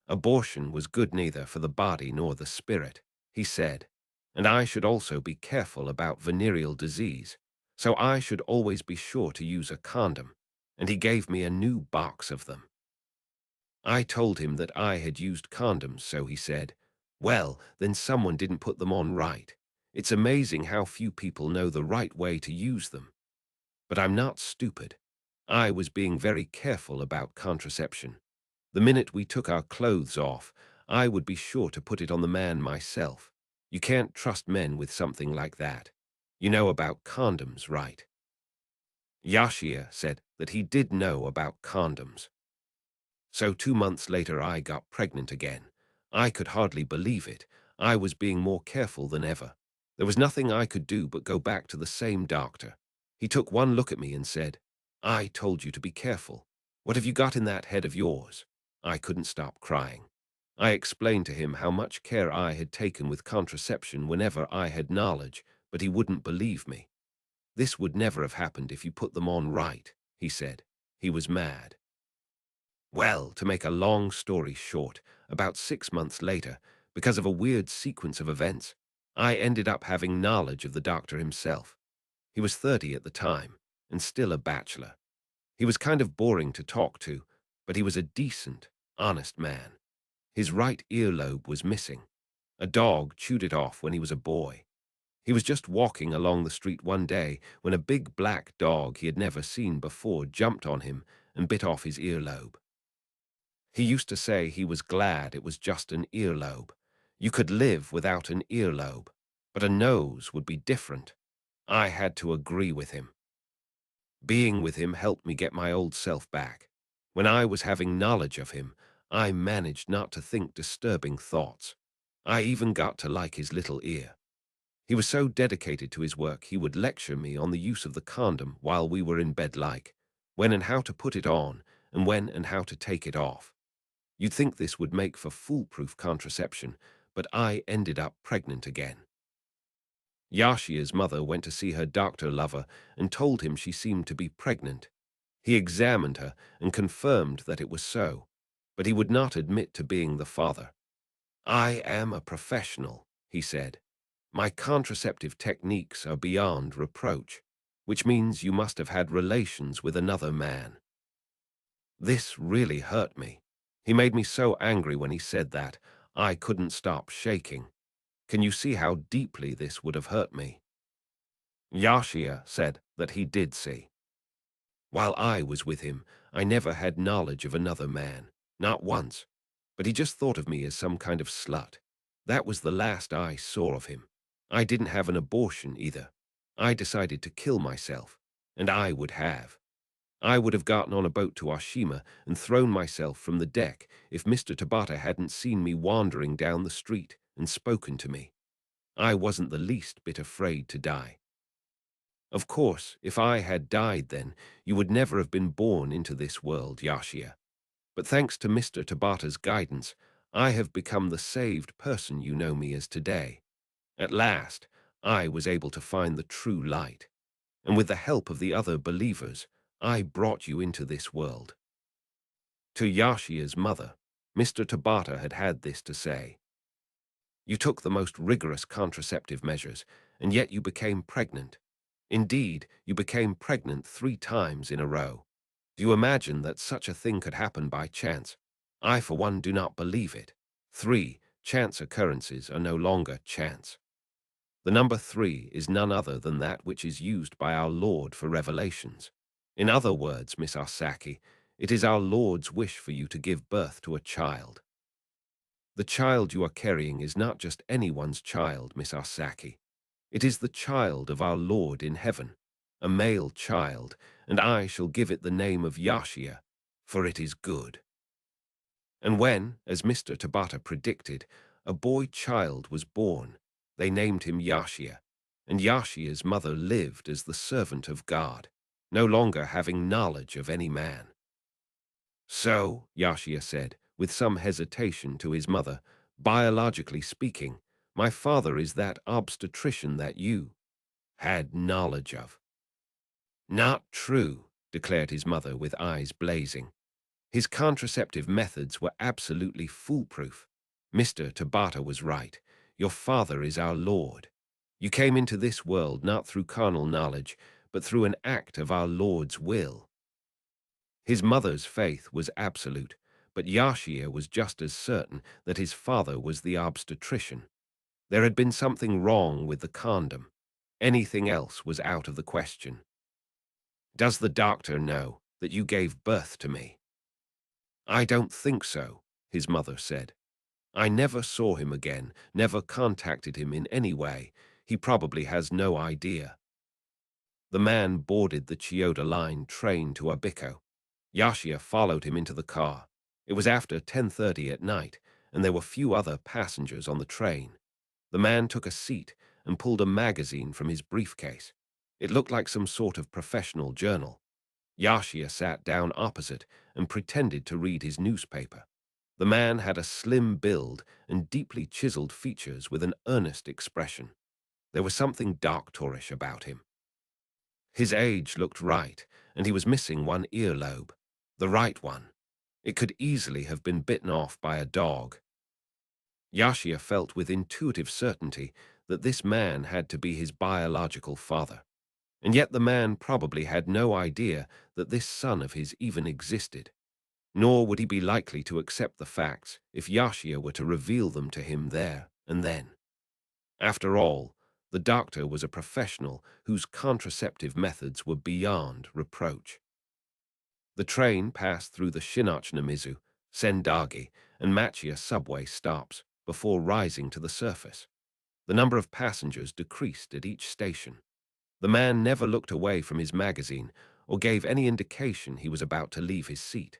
Abortion was good neither for the body nor the spirit, he said, and I should also be careful about venereal disease, so I should always be sure to use a condom, and he gave me a new box of them. I told him that I had used condoms, so he said, "Well, then someone didn't put them on right. It's amazing how few people know the right way to use them." But I'm not stupid. I was being very careful about contraception. The minute we took our clothes off, I would be sure to put it on the man myself. You can't trust men with something like that. You know about condoms, right? Yashia said that he did know about condoms. So 2 months later I got pregnant again. I could hardly believe it. I was being more careful than ever. There was nothing I could do but go back to the same doctor. He took one look at me and said, "I told you to be careful. What have you got in that head of yours?" I couldn't stop crying. I explained to him how much care I had taken with contraception whenever I had knowledge, but he wouldn't believe me. "This would never have happened if you put them on right," he said. He was mad. Well, to make a long story short, about 6 months later, because of a weird sequence of events, I ended up having knowledge of the doctor himself. He was 30 at the time, and still a bachelor. He was kind of boring to talk to, but he was a decent, honest man. His right earlobe was missing. A dog chewed it off when he was a boy. He was just walking along the street one day when a big black dog he had never seen before jumped on him and bit off his earlobe. He used to say he was glad it was just an earlobe. You could live without an earlobe, but a nose would be different. I had to agree with him. Being with him helped me get my old self back. When I was having knowledge of him, I managed not to think disturbing thoughts. I even got to like his little ear. He was so dedicated to his work he would lecture me on the use of the condom while we were in bed, like when and how to put it on and when and how to take it off. You'd think this would make for foolproof contraception, but I ended up pregnant again. Yashia's mother went to see her doctor lover and told him she seemed to be pregnant. He examined her and confirmed that it was so, but he would not admit to being the father. "I am a professional," he said. "My contraceptive techniques are beyond reproach, which means you must have had relations with another man." This really hurt me. He made me so angry when he said that, I couldn't stop shaking. Can you see how deeply this would have hurt me? Yashia said that he did see. While I was with him, I never had knowledge of another man, not once, but he just thought of me as some kind of slut. That was the last I saw of him. I didn't have an abortion either. I decided to kill myself, and I would have. I would have gotten on a boat to Oshima and thrown myself from the deck if Mr. Tabata hadn't seen me wandering down the street and spoken to me. I wasn't the least bit afraid to die. Of course, if I had died then, you would never have been born into this world, Yashia. But thanks to Mr. Tabata's guidance, I have become the saved person you know me as today. At last, I was able to find the true light, and with the help of the other believers, I brought you into this world. To Yashia's mother, Mr. Tabata had had this to say: "You took the most rigorous contraceptive measures, and yet you became pregnant. Indeed, you became pregnant 3 times in a row. Do you imagine that such a thing could happen by chance? I, for one, do not believe it. 3. Chance occurrences are no longer chance. The number 3 is none other than that which is used by our Lord for revelations. In other words, Miss Arsaki, it is our Lord's wish for you to give birth to a child. The child you are carrying is not just anyone's child, Miss Arsaki. It is the child of our Lord in heaven, a male child, and I shall give it the name of Yashia, for it is good. And when, as Mr. Tabata predicted, a boy child was born, they named him Yashia, and Yashia's mother lived as the servant of God, no longer having knowledge of any man. So, Yashia said, with some hesitation to his mother, biologically speaking, my father is that obstetrician that you had knowledge of. Not true, declared his mother with eyes blazing. His contraceptive methods were absolutely foolproof. Mr. Tabata was right. Your father is our Lord. You came into this world not through carnal knowledge, but through an act of our Lord's will. His mother's faith was absolute, but Yashia was just as certain that his father was the obstetrician. There had been something wrong with the condom. Anything else was out of the question. Does the doctor know that you gave birth to me? I don't think so, his mother said. I never saw him again, never contacted him in any way. He probably has no idea. The man boarded the Chiyoda Line train to Abiko. Yashia followed him into the car. It was after 10:30 at night, and there were few other passengers on the train. The man took a seat and pulled a magazine from his briefcase. It looked like some sort of professional journal. Yashia sat down opposite and pretended to read his newspaper. The man had a slim build and deeply chiseled features with an earnest expression. There was something doctorish about him. His age looked right, and he was missing one earlobe, the right one. It could easily have been bitten off by a dog. Yashia felt with intuitive certainty that this man had to be his biological father. And yet the man probably had no idea that this son of his even existed. Nor would he be likely to accept the facts if Yashia were to reveal them to him there and then. After all, the doctor was a professional whose contraceptive methods were beyond reproach. The train passed through the Shinochinamizu, Sendagi, and Machiya subway stops before rising to the surface. The number of passengers decreased at each station. The man never looked away from his magazine or gave any indication he was about to leave his seat.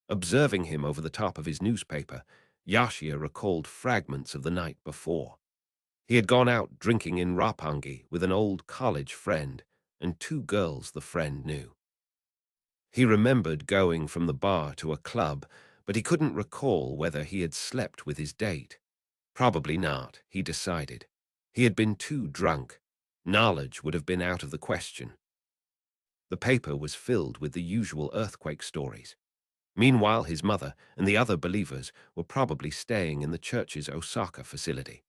Observing him over the top of his newspaper, Yashia recalled fragments of the night before. He had gone out drinking in Roppongi with an old college friend and 2 girls the friend knew. He remembered going from the bar to a club, but he couldn't recall whether he had slept with his date. Probably not, he decided. He had been too drunk. Knowledge would have been out of the question. The paper was filled with the usual earthquake stories. Meanwhile, his mother and the other believers were probably staying in the church's Osaka facility.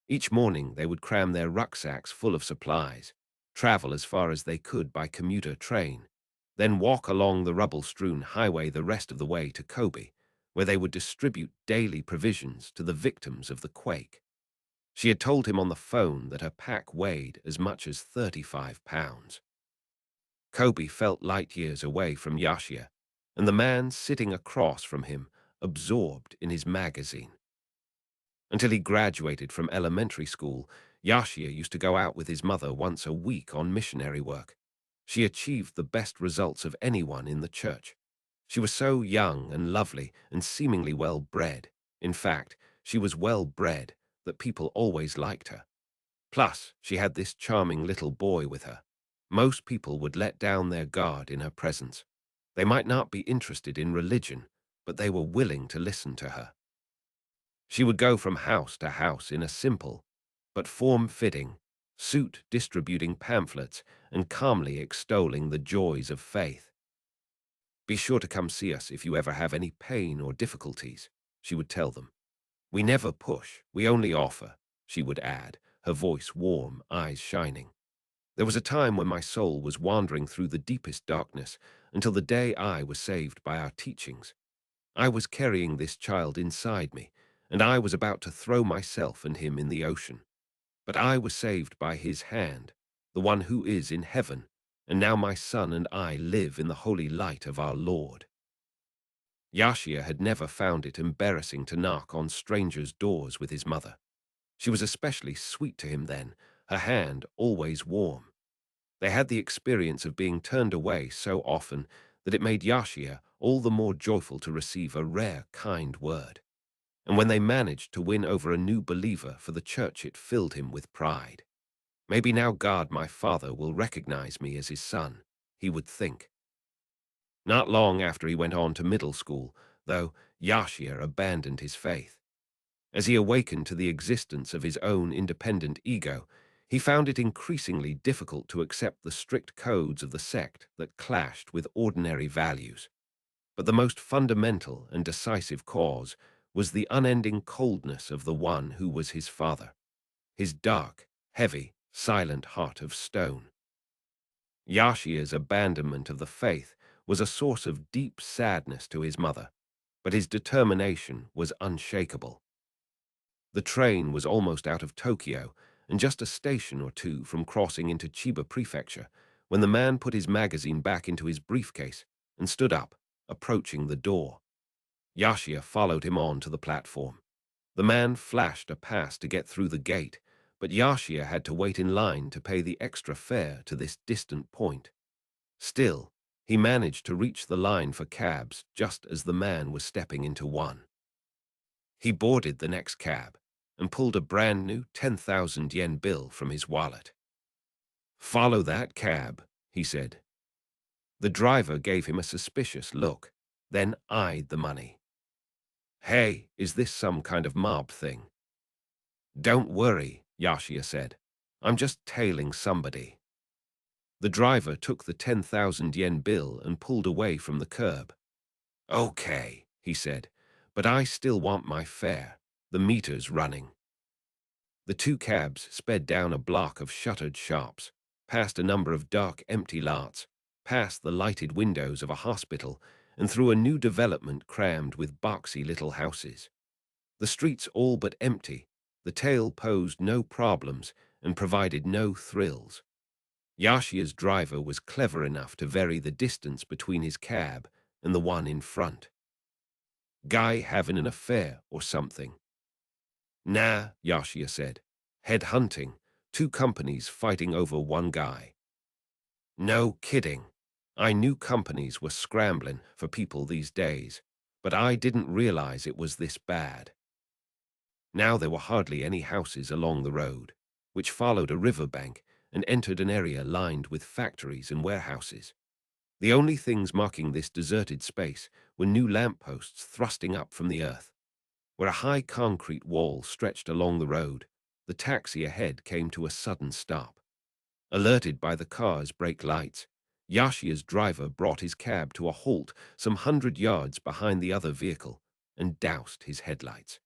Each morning they would cram their rucksacks full of supplies, travel as far as they could by commuter train, then walk along the rubble-strewn highway the rest of the way to Kobe, where they would distribute daily provisions to the victims of the quake. She had told him on the phone that her pack weighed as much as 35 pounds. Kobe felt light years away from Yashia, and the man sitting across from him absorbed in his magazine. Until he graduated from elementary school, Yashia used to go out with his mother once a week on missionary work. She achieved the best results of anyone in the church. She was so young and lovely and seemingly well-bred. In fact, she was well-bred that people always liked her. Plus, she had this charming little boy with her. Most people would let down their guard in her presence. They might not be interested in religion, but they were willing to listen to her. She would go from house to house in a simple but form-fitting suit, distributing pamphlets and calmly extolling the joys of faith. Be sure to come see us if you ever have any pain or difficulties, she would tell them. We never push, we only offer, she would add, her voice warm, eyes shining. There was a time when my soul was wandering through the deepest darkness until the day I was saved by our teachings. I was carrying this child inside me, and I was about to throw myself and him in the ocean. But I was saved by his hand, the one who is in heaven, and now my son and I live in the holy light of our Lord. Yashia had never found it embarrassing to knock on strangers' doors with his mother. She was especially sweet to him then, her hand always warm. They had the experience of being turned away so often that it made Yashia all the more joyful to receive a rare, kind word. And when they managed to win over a new believer for the church, it filled him with pride. Maybe now God, my father, will recognize me as his son, he would think. Not long after he went on to middle school, though, Yashia abandoned his faith. As he awakened to the existence of his own independent ego, he found it increasingly difficult to accept the strict codes of the sect that clashed with ordinary values. But the most fundamental and decisive cause was the unending coldness of the one who was his father, his dark, heavy, silent heart of stone. Yashia's abandonment of the faith was a source of deep sadness to his mother, but his determination was unshakable. The train was almost out of Tokyo and just a station or two from crossing into Chiba Prefecture when the man put his magazine back into his briefcase and stood up, approaching the door. Yashia followed him on to the platform. The man flashed a pass to get through the gate, but Yashia had to wait in line to pay the extra fare to this distant point. Still, he managed to reach the line for cabs just as the man was stepping into one. He boarded the next cab and pulled a brand new 10,000 yen bill from his wallet. "Follow that cab," he said. The driver gave him a suspicious look, then eyed the money. "Hey, is this some kind of mob thing?" "Don't worry," Yashia said. "I'm just tailing somebody." The driver took the 10,000 yen bill and pulled away from the curb. "Okay," he said, "but I still want my fare. The meter's running." The two cabs sped down a block of shuttered shops, past a number of dark, empty lots, past the lighted windows of a hospital, and through a new development crammed with boxy little houses. The streets all but empty, the tale posed no problems and provided no thrills. Yashia's driver was clever enough to vary the distance between his cab and the one in front. "Guy having an affair or something?" "Nah," Yashia said. "Head hunting. Two companies fighting over one guy." "No kidding. I knew companies were scrambling for people these days, but I didn't realize it was this bad." Now there were hardly any houses along the road, which followed a riverbank and entered an area lined with factories and warehouses. The only things marking this deserted space were new lampposts thrusting up from the earth. Where a high concrete wall stretched along the road, the taxi ahead came to a sudden stop. Alerted by the car's brake lights, Yashia's driver brought his cab to a halt some 100 yards behind the other vehicle and doused his headlights.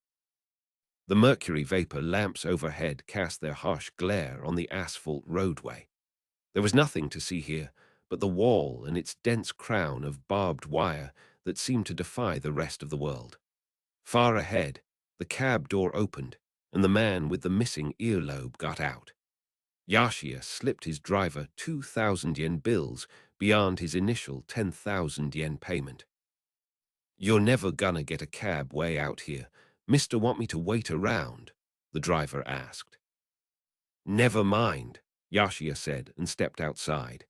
The mercury vapor lamps overhead cast their harsh glare on the asphalt roadway. There was nothing to see here but the wall and its dense crown of barbed wire that seemed to defy the rest of the world. Far ahead, the cab door opened, and the man with the missing earlobe got out. Yashia slipped his driver 2,000 yen bills beyond his initial 10,000 yen payment. "You're never gonna get a cab way out here. Mister, want me to wait around?" the driver asked. "Never mind," Yashia said and stepped outside.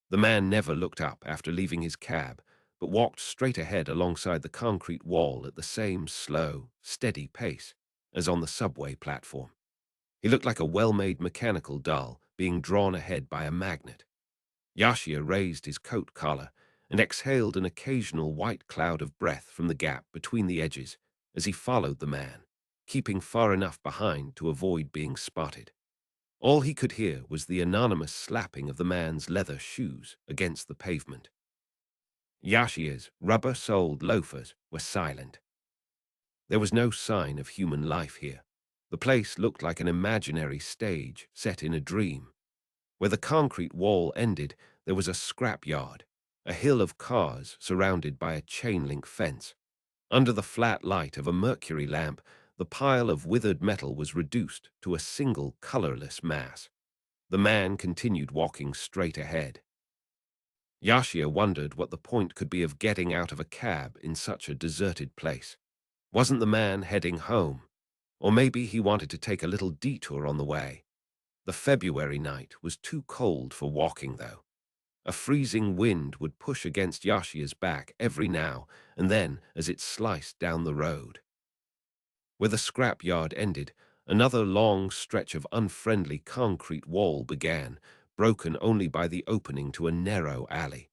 The man never looked up after leaving his cab, but walked straight ahead alongside the concrete wall at the same slow, steady pace as on the subway platform. He looked like a well-made mechanical doll being drawn ahead by a magnet. Yashia raised his coat collar and exhaled an occasional white cloud of breath from the gap between the edges as he followed the man, keeping far enough behind to avoid being spotted. All he could hear was the anonymous slapping of the man's leather shoes against the pavement. Yashia's rubber-soled loafers were silent. There was no sign of human life here. The place looked like an imaginary stage set in a dream. Where the concrete wall ended, there was a scrapyard, a hill of cars surrounded by a chain-link fence. Under the flat light of a mercury lamp, the pile of withered metal was reduced to a single colorless mass. The man continued walking straight ahead. Yashia wondered what the point could be of getting out of a cab in such a deserted place. Wasn't the man heading home? Or maybe he wanted to take a little detour on the way. The February night was too cold for walking, though. A freezing wind would push against Yashia's back every now and then as it sliced down the road. Where the scrap yard ended, another long stretch of unfriendly concrete wall began, broken only by the opening to a narrow alley.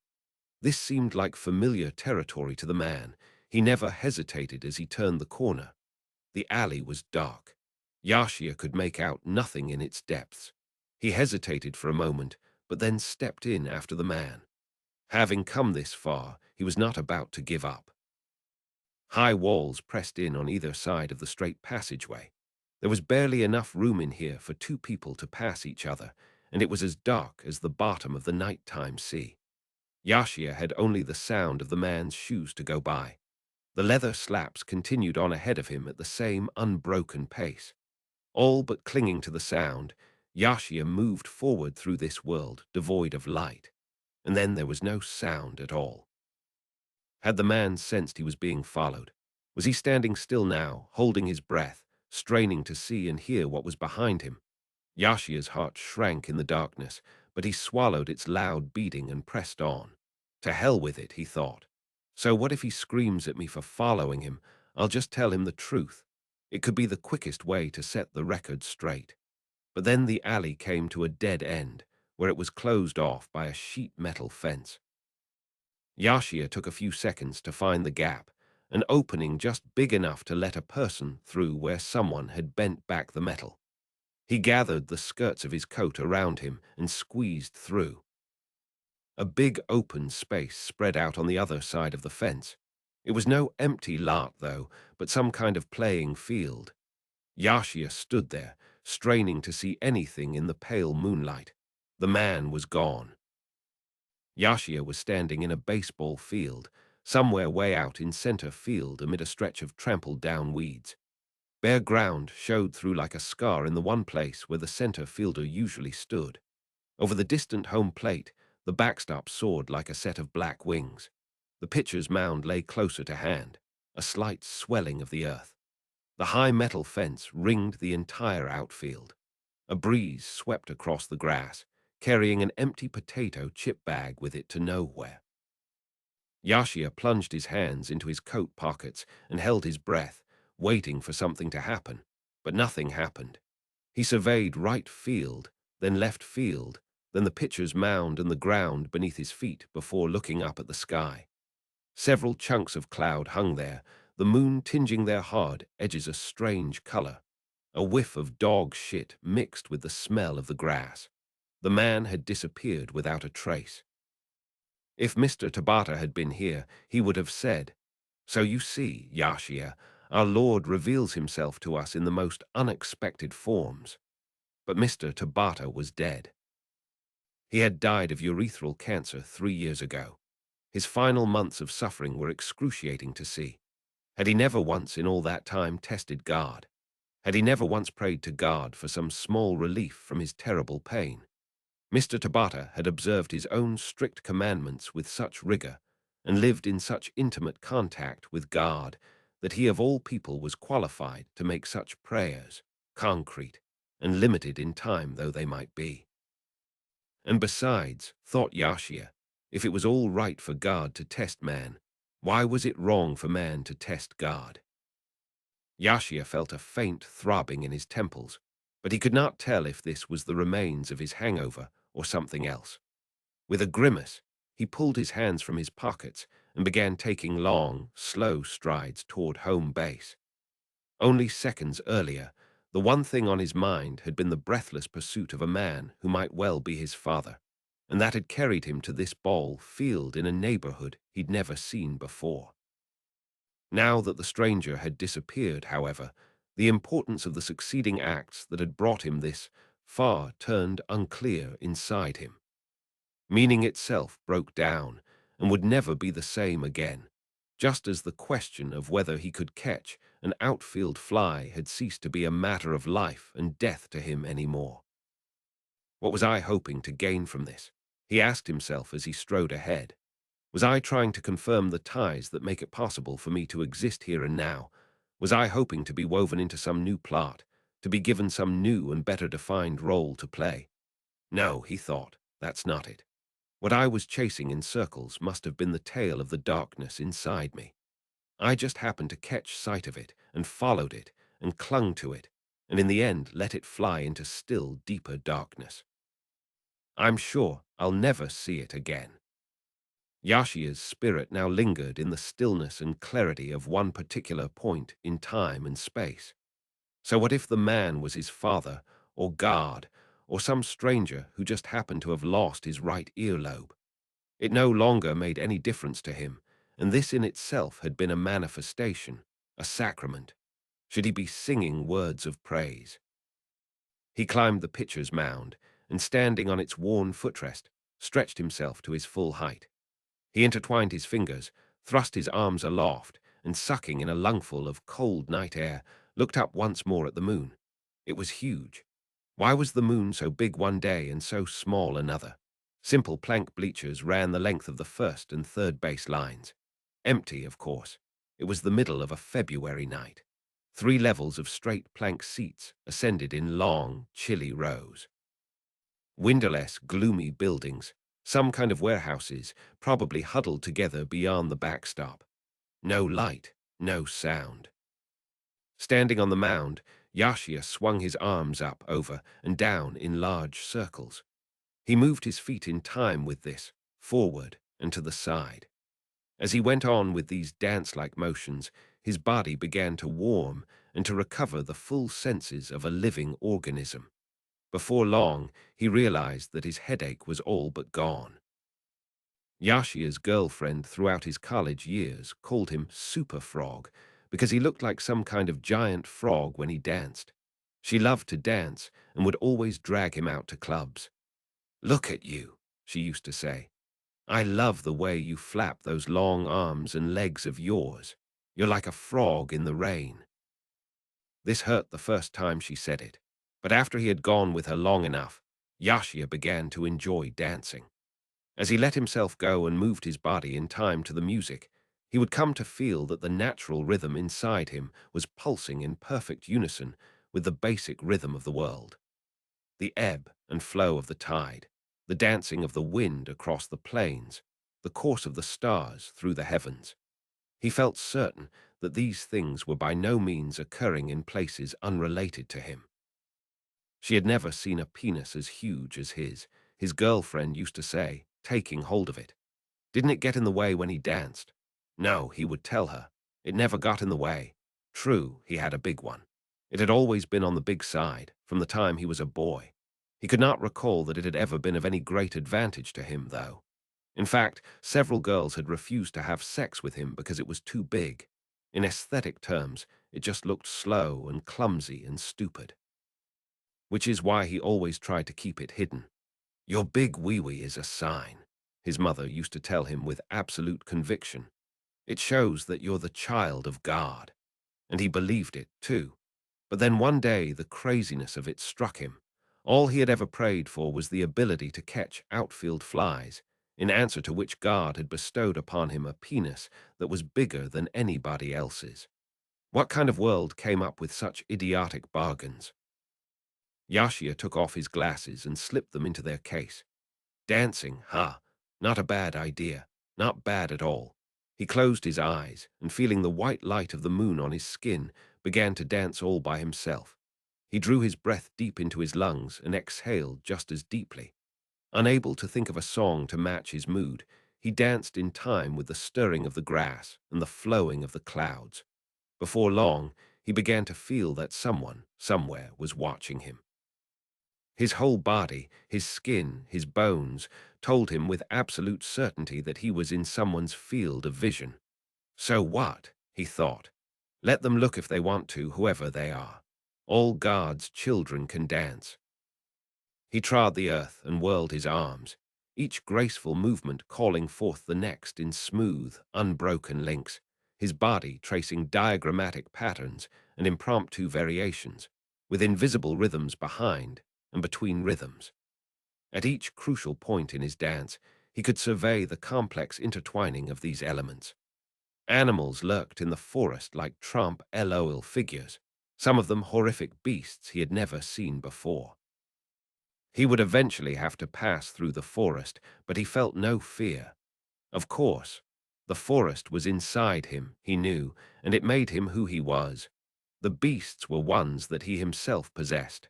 This seemed like familiar territory to the man. He never hesitated as he turned the corner. The alley was dark. Yashia could make out nothing in its depths. He hesitated for a moment, but then stepped in after the man. Having come this far, he was not about to give up. High walls pressed in on either side of the straight passageway. There was barely enough room in here for two people to pass each other, and it was as dark as the bottom of the nighttime sea. Yashia had only the sound of the man's shoes to go by. The leather slaps continued on ahead of him at the same unbroken pace. All but clinging to the sound, Yashia moved forward through this world devoid of light, and then there was no sound at all. Had the man sensed he was being followed? Was he standing still now, holding his breath, straining to see and hear what was behind him? Yashia's heart shrank in the darkness, but he swallowed its loud beating and pressed on. To hell with it, he thought. So what if he screams at me for following him? I'll just tell him the truth. It could be the quickest way to set the record straight. But then the alley came to a dead end, where it was closed off by a sheet metal fence. Yashia took a few seconds to find the gap, an opening just big enough to let a person through where someone had bent back the metal. He gathered the skirts of his coat around him and squeezed through. A big open space spread out on the other side of the fence. It was no empty lot, though, but some kind of playing field. Yashia stood there, straining to see anything in the pale moonlight. The man was gone. Yashia was standing in a baseball field, somewhere way out in center field amid a stretch of trampled-down weeds. Bare ground showed through like a scar in the one place where the center fielder usually stood. Over the distant home plate, the backstop soared like a set of black wings. The pitcher's mound lay closer to hand, a slight swelling of the earth. The high metal fence ringed the entire outfield. A breeze swept across the grass, carrying an empty potato chip bag with it to nowhere. Yashia plunged his hands into his coat pockets and held his breath, waiting for something to happen, but nothing happened. He surveyed right field, then left field, then the pitcher's mound and the ground beneath his feet before looking up at the sky. Several chunks of cloud hung there, the moon tinging their hard edges a strange color. A whiff of dog shit mixed with the smell of the grass. The man had disappeared without a trace. If Mr. Tabata had been here, he would have said, "So you see, Yashia, our Lord reveals himself to us in the most unexpected forms." But Mr. Tabata was dead. He had died of urethral cancer 3 years ago. His final months of suffering were excruciating to see. Had he never once in all that time tested God? Had he never once prayed to God for some small relief from his terrible pain? Mr. Tabata had observed his own strict commandments with such rigor and lived in such intimate contact with God that he of all people was qualified to make such prayers, concrete and limited in time though they might be. And besides, thought Yashia, if it was all right for God to test man, why was it wrong for man to test God? Yashia felt a faint throbbing in his temples, but he could not tell if this was the remains of his hangover or something else. With a grimace, he pulled his hands from his pockets and began taking long, slow strides toward home base. Only seconds earlier, the one thing on his mind had been the breathless pursuit of a man who might well be his father, and that had carried him to this ball field in a neighborhood he'd never seen before. Now that the stranger had disappeared, however, the importance of the succeeding acts that had brought him this far turned unclear inside him. Meaning itself broke down and would never be the same again. just as the question of whether he could catch an outfield fly had ceased to be a matter of life and death to him anymore. What was I hoping to gain from this? He asked himself as he strode ahead. Was I trying to confirm the ties that make it possible for me to exist here and now? Was I hoping to be woven into some new plot, to be given some new and better defined role to play? No, he thought, that's not it. What I was chasing in circles must have been the tail of the darkness inside me. I just happened to catch sight of it and followed it and clung to it, and in the end let it fly into still deeper darkness. I'm sure I'll never see it again. Yashia's spirit now lingered in the stillness and clarity of one particular point in time and space. So what if the man was his father, or God, or some stranger who just happened to have lost his right earlobe? It no longer made any difference to him, and this in itself had been a manifestation, a sacrament. Should he be singing words of praise? He climbed the pitcher's mound, and standing on its worn footrest, stretched himself to his full height. He intertwined his fingers, thrust his arms aloft, and sucking in a lungful of cold night air, looked up once more at the moon. It was huge. Why was the moon so big one day and so small another? Simple plank bleachers ran the length of the first and third base lines. Empty, of course. It was the middle of a February night. 3 levels of straight plank seats ascended in long, chilly rows. Windowless, gloomy buildings, some kind of warehouses, probably huddled together beyond the backstop. No light, no sound. Standing on the mound, Yashia swung his arms up, over, and down in large circles. He moved his feet in time with this, forward and to the side. As he went on with these dance-like motions, his body began to warm and to recover the full senses of a living organism. Before long, he realized that his headache was all but gone. Yashia's girlfriend throughout his college years called him Super Frog because he looked like some kind of giant frog when he danced. She loved to dance and would always drag him out to clubs. "Look at you," she used to say. "I love the way you flap those long arms and legs of yours. You're like a frog in the rain." This hurt the first time she said it, but after he had gone with her long enough, Yashia began to enjoy dancing. As he let himself go and moved his body in time to the music, he would come to feel that the natural rhythm inside him was pulsing in perfect unison with the basic rhythm of the world. The ebb and flow of the tide, the dancing of the wind across the plains, the course of the stars through the heavens. He felt certain that these things were by no means occurring in places unrelated to him. She had never seen a penis as huge as his girlfriend used to say, taking hold of it. Didn't it get in the way when he danced? No, he would tell her. It never got in the way. True, he had a big one. It had always been on the big side, from the time he was a boy. He could not recall that it had ever been of any great advantage to him, though. In fact, several girls had refused to have sex with him because it was too big. In aesthetic terms, it just looked slow and clumsy and stupid. Which is why he always tried to keep it hidden. "Your big wee-wee is a sign," his mother used to tell him with absolute conviction. "It shows that you're the child of God." And he believed it, too. But then one day the craziness of it struck him. All he had ever prayed for was the ability to catch outfield flies, in answer to which God had bestowed upon him a penis that was bigger than anybody else's. What kind of world came up with such idiotic bargains? Yashia took off his glasses and slipped them into their case. Dancing, huh? Not a bad idea. Not bad at all. He closed his eyes and, feeling the white light of the moon on his skin, began to dance all by himself. He drew his breath deep into his lungs and exhaled just as deeply. Unable to think of a song to match his mood, he danced in time with the stirring of the grass and the flowing of the clouds. Before long, he began to feel that someone, somewhere, was watching him. His whole body, his skin, his bones, told him with absolute certainty that he was in someone's field of vision. So what? He thought. Let them look if they want to, whoever they are. All God's children can dance. He trod the earth and whirled his arms, each graceful movement calling forth the next in smooth, unbroken links, his body tracing diagrammatic patterns and impromptu variations, with invisible rhythms behind and between rhythms. At each crucial point in his dance, he could survey the complex intertwining of these elements. Animals lurked in the forest like Trump LOL figures, some of them horrific beasts he had never seen before. He would eventually have to pass through the forest, but he felt no fear. Of course, the forest was inside him, he knew, and it made him who he was. The beasts were ones that he himself possessed.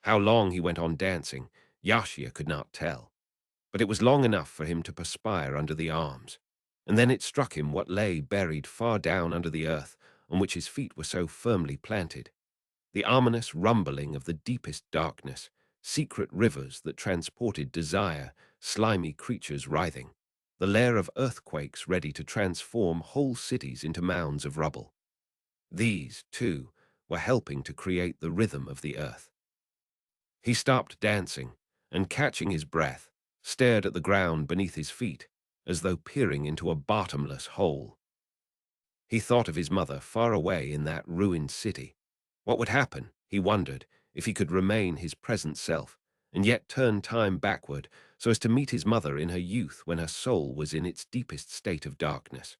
How long he went on dancing, Yashia could not tell, but it was long enough for him to perspire under the arms. And then it struck him what lay buried far down under the earth on which his feet were so firmly planted. The ominous rumbling of the deepest darkness, secret rivers that transported desire, slimy creatures writhing, the lair of earthquakes ready to transform whole cities into mounds of rubble. These, too, were helping to create the rhythm of the earth. He stopped dancing and, catching his breath, stared at the ground beneath his feet as though peering into a bottomless hole. He thought of his mother far away in that ruined city. What would happen, he wondered, if he could remain his present self and yet turn time backward so as to meet his mother in her youth when her soul was in its deepest state of darkness.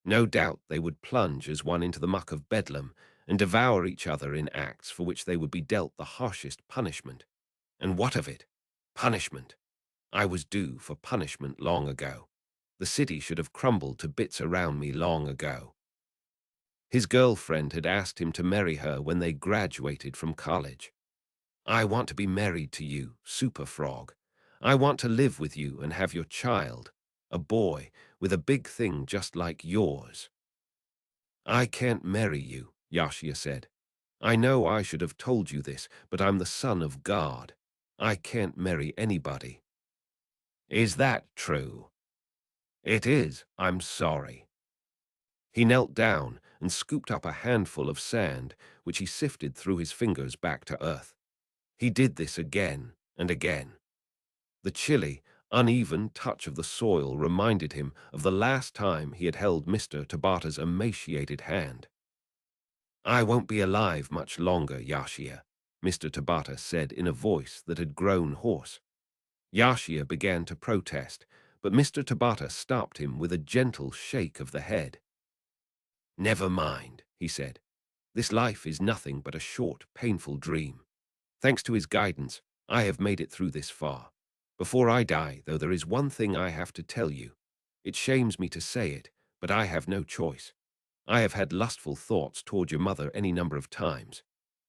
No doubt they would plunge as one into the muck of bedlam and devour each other in acts for which they would be dealt the harshest punishment. And what of it? Punishment. I was due for punishment long ago. The city should have crumbled to bits around me long ago. His girlfriend had asked him to marry her when they graduated from college. I want to be married to you, Super Frog. I want to live with you and have your child, a boy with a big thing just like yours. I can't marry you, Yashia said. I know I should have told you this, but I'm the son of God. I can't marry anybody. Is that true? It is. I'm sorry. He knelt down and scooped up a handful of sand, which he sifted through his fingers back to earth. He did this again and again. The chilly, uneven touch of the soil reminded him of the last time he had held Mr. Tabata's emaciated hand. I won't be alive much longer, Yashia, Mr. Tabata said in a voice that had grown hoarse. Yashia began to protest, but Mr. Tabata stopped him with a gentle shake of the head. Never mind, he said. This life is nothing but a short, painful dream. Thanks to his guidance, I have made it through this far. Before I die, though, there is one thing I have to tell you. It shames me to say it, but I have no choice. I have had lustful thoughts toward your mother any number of times.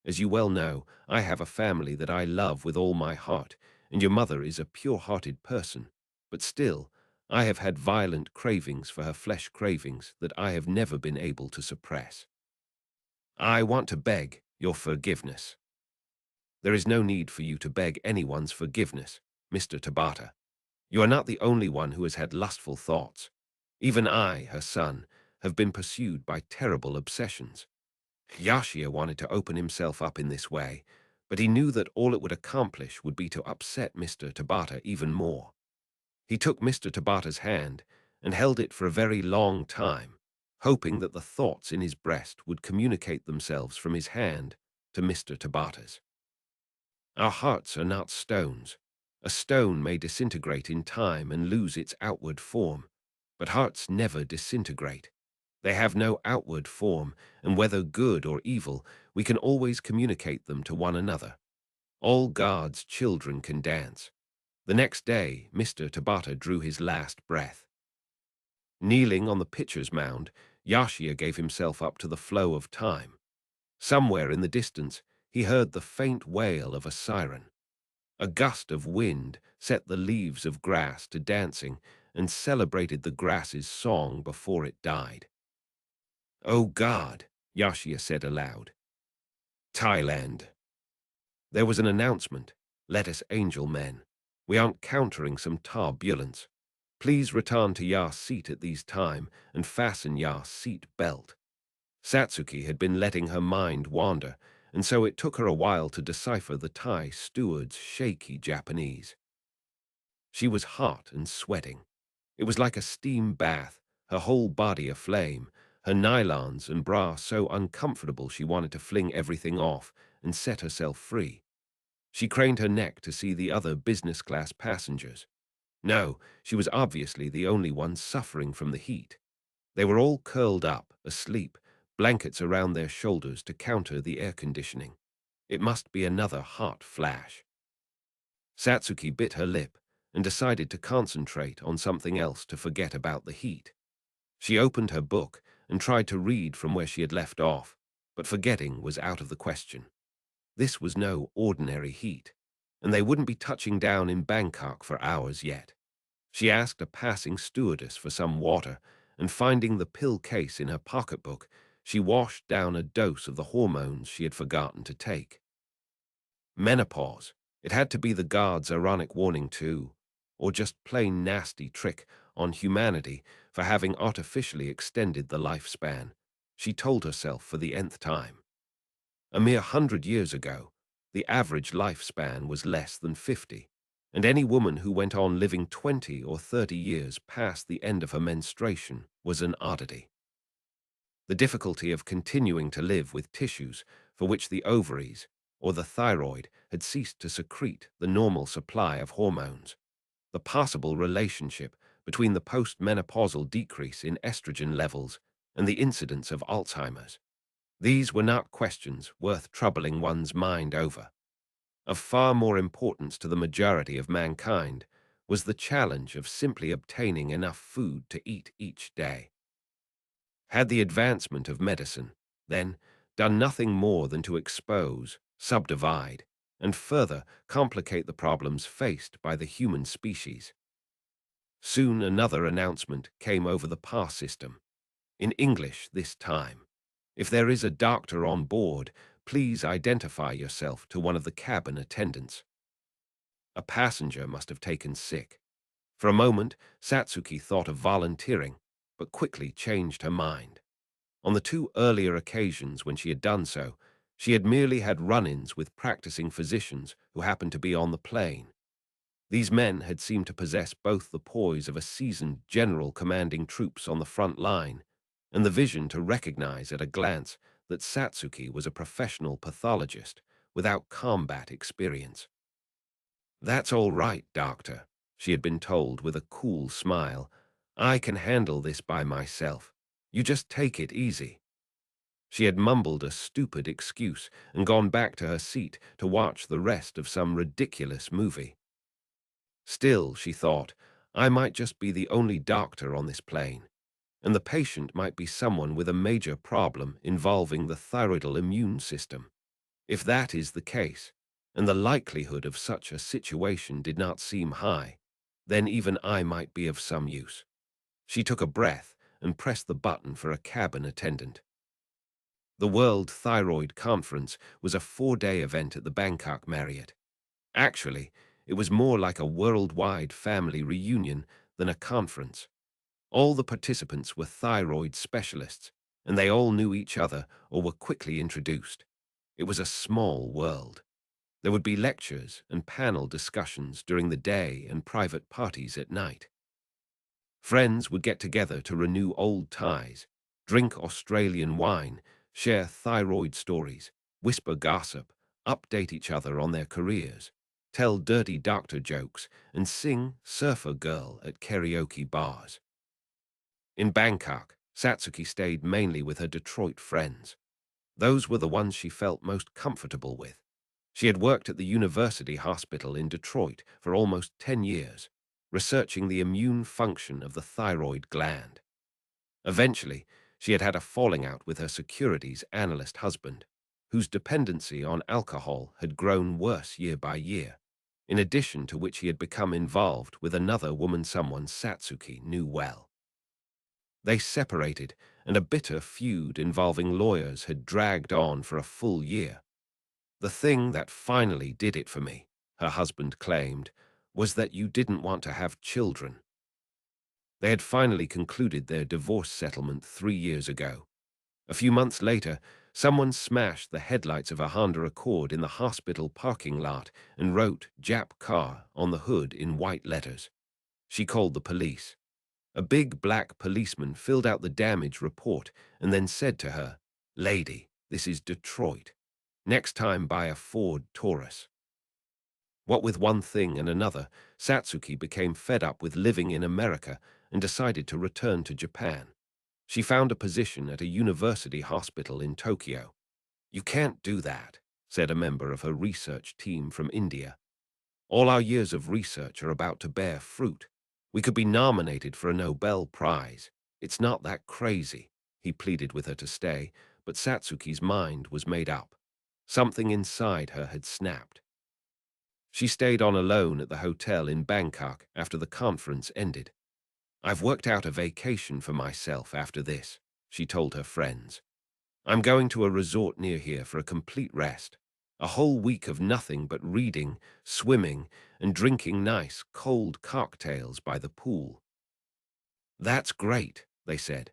As you well know, I have a family that I love with all my heart, and your mother is a pure-hearted person. But still, I have had violent cravings for her flesh, cravings that I have never been able to suppress. I want to beg your forgiveness. There is no need for you to beg anyone's forgiveness, Mr. Tabata. You are not the only one who has had lustful thoughts. Even I, her son, have been pursued by terrible obsessions. Yashia wanted to open himself up in this way, but he knew that all it would accomplish would be to upset Mr. Tabata even more. He took Mr. Tabata's hand and held it for a very long time, hoping that the thoughts in his breast would communicate themselves from his hand to Mr. Tabata's. Our hearts are not stones. A stone may disintegrate in time and lose its outward form, but hearts never disintegrate. They have no outward form, and whether good or evil, we can always communicate them to one another. All God's children can dance. The next day, Mr. Tabata drew his last breath. Kneeling on the pitcher's mound, Yashia gave himself up to the flow of time. Somewhere in the distance, he heard the faint wail of a siren. A gust of wind set the leaves of grass to dancing and celebrated the grass's song before it died. Oh God, Yashia said aloud. Thailand. There was an announcement. Let us, angel men. We are encountering some turbulence. Please return to your seat at these time and fasten your seat belt. Satsuki had been letting her mind wander, and so it took her a while to decipher the Thai steward's shaky Japanese. She was hot and sweating. It was like a steam bath, her whole body aflame, her nylons and bra so uncomfortable she wanted to fling everything off and set herself free. She craned her neck to see the other business-class passengers. No, she was obviously the only one suffering from the heat. They were all curled up, asleep, blankets around their shoulders to counter the air conditioning. It must be another hot flash. Satsuki bit her lip and decided to concentrate on something else to forget about the heat. She opened her book and tried to read from where she had left off, but forgetting was out of the question. This was no ordinary heat, and they wouldn't be touching down in Bangkok for hours yet. She asked a passing stewardess for some water, and finding the pill case in her pocketbook, she washed down a dose of the hormones she had forgotten to take. Menopause. It had to be the gods' ironic warning too, or just plain nasty trick on humanity for having artificially extended the lifespan, she told herself for the nth time. A mere 100 years ago, the average lifespan was less than 50, and any woman who went on living 20 or 30 years past the end of her menstruation was an oddity. The difficulty of continuing to live with tissues for which the ovaries or the thyroid had ceased to secrete the normal supply of hormones, the possible relationship between the postmenopausal decrease in estrogen levels and the incidence of Alzheimer's. These were not questions worth troubling one's mind over. Of far more importance to the majority of mankind was the challenge of simply obtaining enough food to eat each day. Had the advancement of medicine, then, done nothing more than to expose, subdivide, and further complicate the problems faced by the human species? Soon another announcement came over the pass system, in English this time. If there is a doctor on board, please identify yourself to one of the cabin attendants. A passenger must have taken sick. For a moment, Satsuki thought of volunteering, but quickly changed her mind. On the two earlier occasions when she had done so, she had merely had run-ins with practicing physicians who happened to be on the plane. These men had seemed to possess both the poise of a seasoned general commanding troops on the front line and the vision to recognize at a glance that Satsuki was a professional pathologist without combat experience. "That's all right, doctor," she had been told with a cool smile. "I can handle this by myself. You just take it easy." She had mumbled a stupid excuse and gone back to her seat to watch the rest of some ridiculous movie. Still, she thought, I might just be the only doctor on this plane, and the patient might be someone with a major problem involving the thyroidal immune system. If that is the case, and the likelihood of such a situation did not seem high, then even I might be of some use. She took a breath and pressed the button for a cabin attendant. The World Thyroid Conference was a 4-day event at the Bangkok Marriott. Actually, it was more like a worldwide family reunion than a conference. All the participants were thyroid specialists, and they all knew each other or were quickly introduced. It was a small world. There would be lectures and panel discussions during the day and private parties at night. Friends would get together to renew old ties, drink Australian wine, share thyroid stories, whisper gossip, update each other on their careers, tell dirty doctor jokes, and sing Surfer Girl at karaoke bars. In Bangkok, Satsuki stayed mainly with her Detroit friends. Those were the ones she felt most comfortable with. She had worked at the University Hospital in Detroit for almost 10 years, researching the immune function of the thyroid gland. Eventually, she had had a falling out with her securities analyst husband, whose dependency on alcohol had grown worse year by year, in addition to which he had become involved with another woman someone Satsuki knew well. They separated, and a bitter feud involving lawyers had dragged on for a full year. "The thing that finally did it for me," her husband claimed, "was that you didn't want to have children." They had finally concluded their divorce settlement 3 years ago. A few months later, someone smashed the headlights of a Honda Accord in the hospital parking lot and wrote "Jap car" on the hood in white letters. She called the police. A big black policeman filled out the damage report and then said to her, "Lady, this is Detroit. Next time buy a Ford Taurus." What with one thing and another, Satsuki became fed up with living in America and decided to return to Japan. She found a position at a university hospital in Tokyo. "You can't do that," said a member of her research team from India. "All our years of research are about to bear fruit. We could be nominated for a Nobel Prize. It's not that crazy." He pleaded with her to stay, but Satsuki's mind was made up. Something inside her had snapped. She stayed on alone at the hotel in Bangkok after the conference ended. "I've worked out a vacation for myself after this," she told her friends. "I'm going to a resort near here for a complete rest. A whole week of nothing but reading, swimming, and drinking nice, cold cocktails by the pool." "That's great," they said.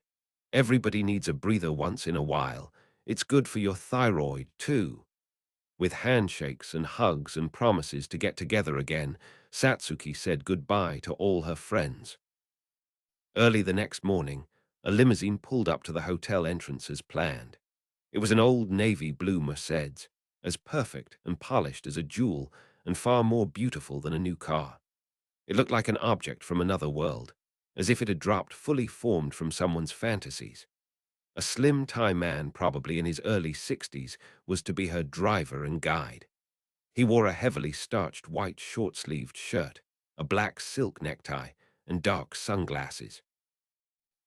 "Everybody needs a breather once in a while. It's good for your thyroid, too." With handshakes and hugs and promises to get together again, Satsuki said goodbye to all her friends. Early the next morning, a limousine pulled up to the hotel entrance as planned. It was an old navy blue Mercedes, as perfect and polished as a jewel and far more beautiful than a new car. It looked like an object from another world, as if it had dropped fully formed from someone's fantasies. A slim Thai man, probably in his early 60s, was to be her driver and guide. He wore a heavily starched white short-sleeved shirt, a black silk necktie, and dark sunglasses.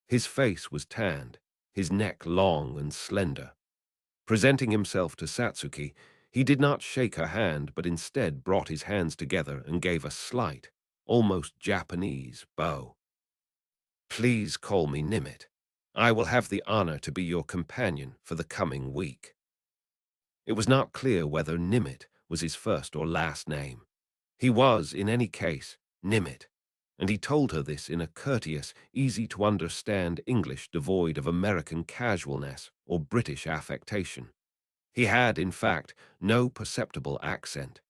His face was tanned, his neck long and slender. Presenting himself to Satsuki, he did not shake her hand but instead brought his hands together and gave a slight, almost Japanese, bow. "Please call me Nimit. I will have the honor to be your companion for the coming week." It was not clear whether Nimit was his first or last name. He was, in any case, Nimit, and he told her this in a courteous, easy-to-understand English devoid of American casualness or British affectation. He had, in fact, no perceptible accent.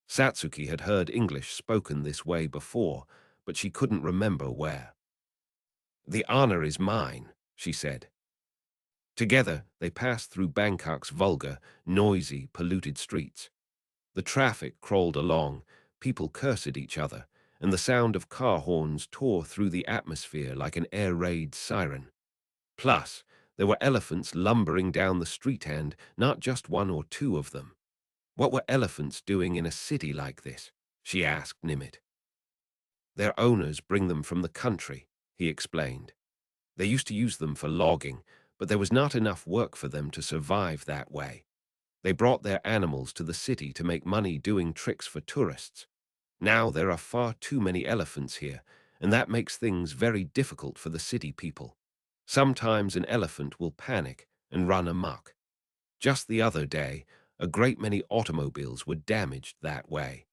Satsuki had heard English spoken this way before, but she couldn't remember where. "The honor is mine," she said. Together, they passed through Bangkok's vulgar, noisy, polluted streets. The traffic crawled along, people cursed each other, and the sound of car horns tore through the atmosphere like an air raid siren. Plus, there were elephants lumbering down the street and not just one or two of them. What were elephants doing in a city like this? She asked Nimit. "Their owners bring them from the country," he explained. "They used to use them for logging, but there was not enough work for them to survive that way. They brought their animals to the city to make money doing tricks for tourists. Now there are far too many elephants here, and that makes things very difficult for the city people. Sometimes an elephant will panic and run amok. Just the other day, a great many automobiles were damaged that way.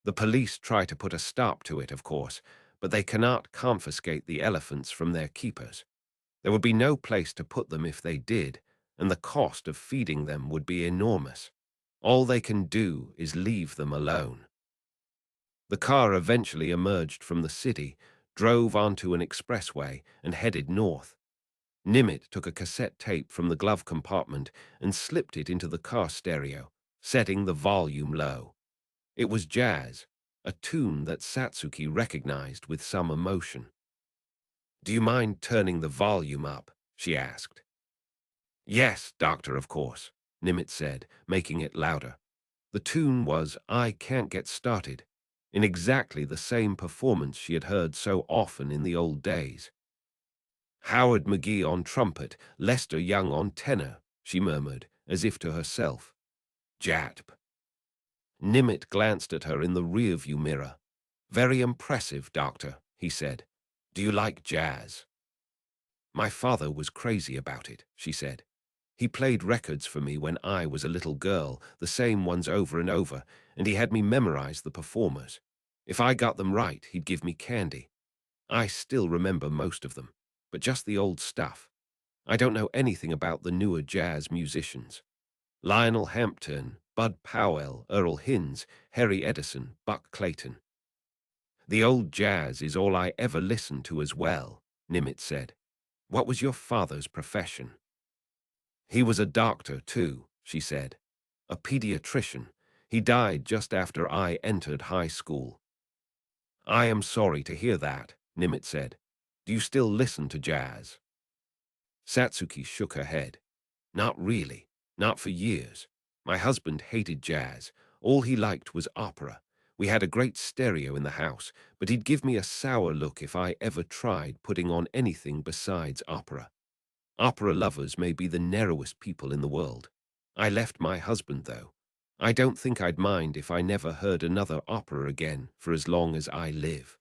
The police try to put a stop to it, of course, but they cannot confiscate the elephants from their keepers. There would be no place to put them if they did, and the cost of feeding them would be enormous. All they can do is leave them alone." The car eventually emerged from the city, drove onto an expressway, and headed north. Nimit took a cassette tape from the glove compartment and slipped it into the car stereo, setting the volume low. It was jazz, a tune that Satsuki recognized with some emotion. "Do you mind turning the volume up?" she asked. "Yes, doctor, of course," Nimit said, making it louder. The tune was "I Can't Get Started," in exactly the same performance she had heard so often in the old days. "Howard McGee on trumpet, Lester Young on tenor," she murmured, as if to herself. "Jatp." Nimit glanced at her in the rearview mirror. "Very impressive, doctor," he said. "Do you like jazz?" "My father was crazy about it," she said. "He played records for me when I was a little girl, the same ones over and over, and he had me memorize the performers. If I got them right, he'd give me candy. I still remember most of them, but just the old stuff. I don't know anything about the newer jazz musicians. Lionel Hampton, Bud Powell, Earl Hines, Harry Edison, Buck Clayton. The old jazz is all I ever listened to as well, Nimitz said. What was your father's profession? He was a doctor, too, she said. A pediatrician. He died just after I entered high school. I am sorry to hear that, Nimitz said. Do you still listen to jazz? Satsuki shook her head. Not really. Not for years. My husband hated jazz. All he liked was opera. We had a great stereo in the house, but he'd give me a sour look if I ever tried putting on anything besides opera. Opera lovers may be the narrowest people in the world. I left my husband, though. I don't think I'd mind if I never heard another opera again for as long as I live.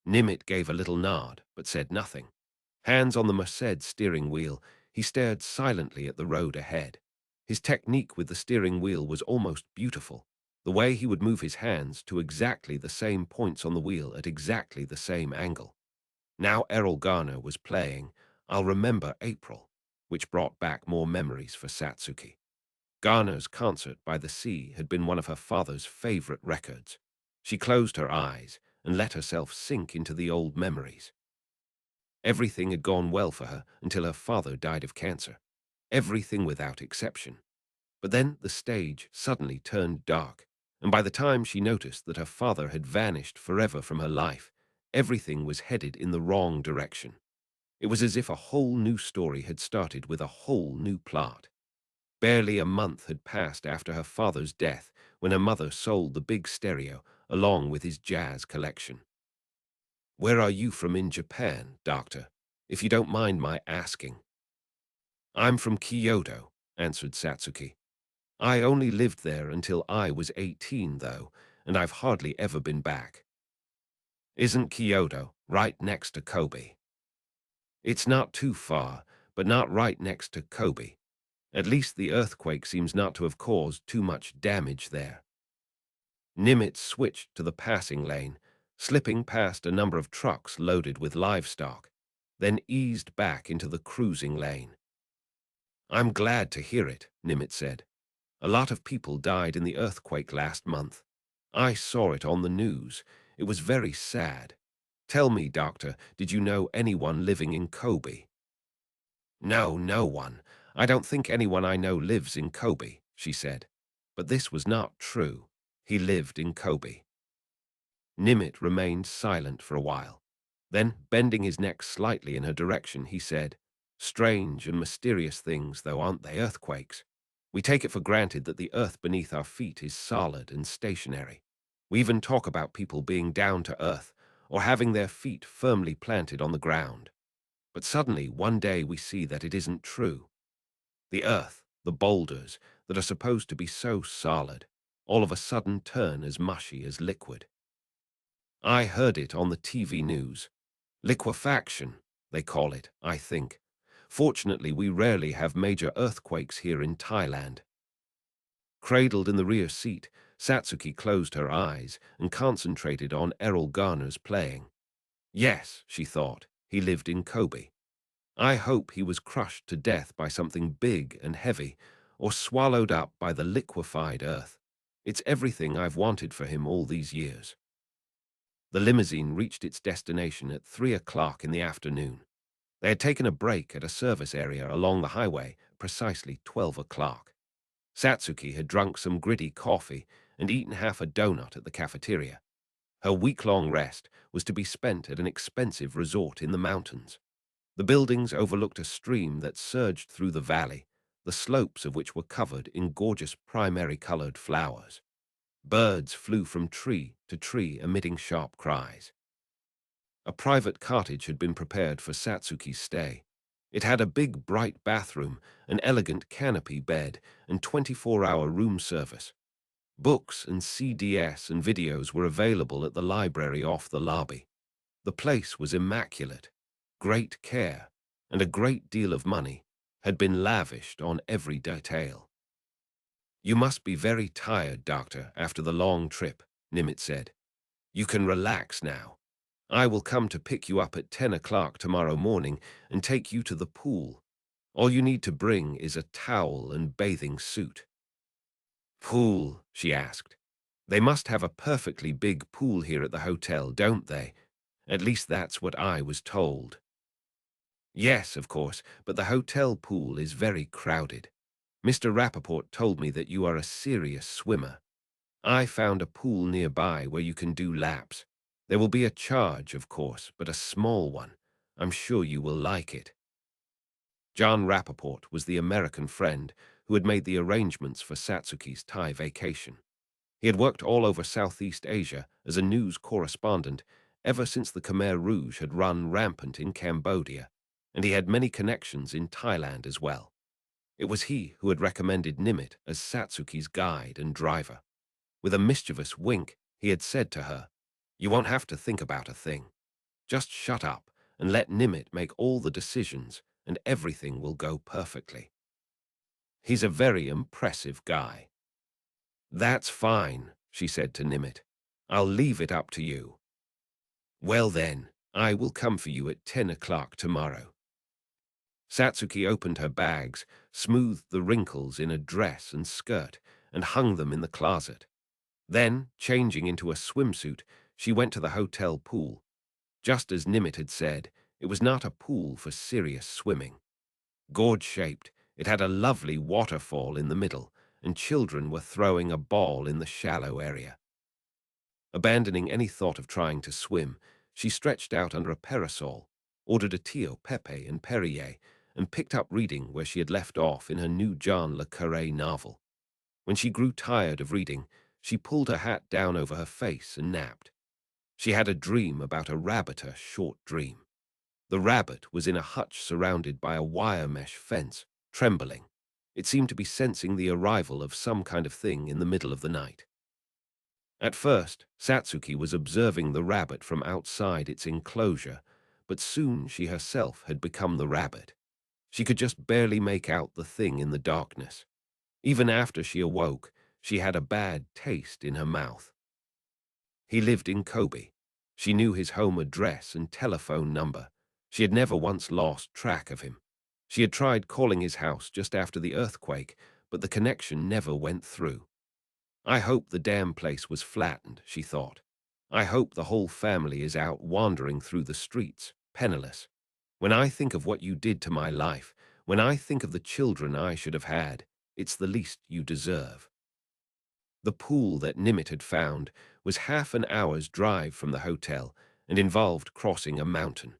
Nimitz gave a little nod, but said nothing. Hands on the Merced steering wheel, he stared silently at the road ahead. His technique with the steering wheel was almost beautiful. The way he would move his hands to exactly the same points on the wheel at exactly the same angle. Now Errol Garner was playing I'll Remember April, which brought back more memories for Satsuki. Garner's Concert by the Sea had been one of her father's favorite records. She closed her eyes and let herself sink into the old memories. Everything had gone well for her until her father died of cancer. Everything without exception. But then the stage suddenly turned dark, and by the time she noticed that her father had vanished forever from her life, everything was headed in the wrong direction. It was as if a whole new story had started with a whole new plot. Barely a month had passed after her father's death when her mother sold the big stereo along with his jazz collection. Where are you from in Japan, doctor, if you don't mind my asking? I'm from Kyoto, answered Satsuki. I only lived there until I was 18, though, and I've hardly ever been back. Isn't Kyoto right next to Kobe? It's not too far, but not right next to Kobe. At least the earthquake seems not to have caused too much damage there. Nimitz switched to the passing lane, slipping past a number of trucks loaded with livestock, then eased back into the cruising lane. I'm glad to hear it, Nimitz said. A lot of people died in the earthquake last month. I saw it on the news. It was very sad. Tell me, doctor, did you know anyone living in Kobe? No, no one. I don't think anyone I know lives in Kobe, she said. But this was not true. He lived in Kobe. Nimitz remained silent for a while. Then, bending his neck slightly in her direction, he said, Strange and mysterious things, though, aren't they, earthquakes? We take it for granted that the earth beneath our feet is solid and stationary. We even talk about people being down to earth or having their feet firmly planted on the ground. But suddenly, one day we see that it isn't true. The earth, the boulders that are supposed to be so solid, all of a sudden turn as mushy as liquid. I heard it on the TV news. Liquefaction, they call it, I think. Fortunately, we rarely have major earthquakes here in Thailand. Cradled in the rear seat, Satsuki closed her eyes and concentrated on Errol Garner's playing. Yes, she thought, he lived in Kobe. I hope he was crushed to death by something big and heavy, or swallowed up by the liquefied earth. It's everything I've wanted for him all these years. The limousine reached its destination at 3 o'clock in the afternoon. They had taken a break at a service area along the highway precisely 12 o'clock. Satsuki had drunk some gritty coffee and eaten half a donut at the cafeteria. Her week-long rest was to be spent at an expensive resort in the mountains. The buildings overlooked a stream that surged through the valley, the slopes of which were covered in gorgeous primary-colored flowers. Birds flew from tree to tree emitting sharp cries. A private cottage had been prepared for Satsuki's stay. It had a big, bright bathroom, an elegant canopy bed, and 24-hour room service. Books and CDs and videos were available at the library off the lobby. The place was immaculate. Great care, and a great deal of money, had been lavished on every detail. You must be very tired, doctor, after the long trip, Nimitz said. You can relax now. I will come to pick you up at 10 o'clock tomorrow morning and take you to the pool. All you need to bring is a towel and bathing suit. Pool, she asked. They must have a perfectly big pool here at the hotel, don't they? At least that's what I was told. Yes, of course, but the hotel pool is very crowded. Mr. Rappaport told me that you are a serious swimmer. I found a pool nearby where you can do laps. There will be a charge, of course, but a small one. I'm sure you will like it. John Rappaport was the American friend who had made the arrangements for Satsuki's Thai vacation. He had worked all over Southeast Asia as a news correspondent ever since the Khmer Rouge had run rampant in Cambodia, and he had many connections in Thailand as well. It was he who had recommended Nimit as Satsuki's guide and driver. With a mischievous wink, he had said to her, "You won't have to think about a thing. Just shut up and let Nimit make all the decisions, and everything will go perfectly. He's a very impressive guy." "That's fine," she said to Nimit. "I'll leave it up to you." "Well then, I will come for you at 10 o'clock tomorrow." Satsuki opened her bags, smoothed the wrinkles in a dress and skirt, and hung them in the closet. Then, changing into a swimsuit, she went to the hotel pool. Just as Nimit had said, it was not a pool for serious swimming. Gourd-shaped, it had a lovely waterfall in the middle, and children were throwing a ball in the shallow area. Abandoning any thought of trying to swim, she stretched out under a parasol, ordered a Tio Pepe and Perrier, and picked up reading where she had left off in her new John le Carré novel. When she grew tired of reading, she pulled her hat down over her face and napped. She had a dream about a rabbit, a short dream. The rabbit was in a hutch surrounded by a wire mesh fence, trembling. It seemed to be sensing the arrival of some kind of thing in the middle of the night. At first, Satsuki was observing the rabbit from outside its enclosure, but soon she herself had become the rabbit. She could just barely make out the thing in the darkness. Even after she awoke, she had a bad taste in her mouth. He lived in Kobe. She knew his home address and telephone number. She had never once lost track of him. She had tried calling his house just after the earthquake, but the connection never went through. I hope the damn place was flattened, she thought. I hope the whole family is out wandering through the streets, penniless. When I think of what you did to my life, when I think of the children I should have had, it's the least you deserve. The pool that Nimit had found was half an hour's drive from the hotel and involved crossing a mountain.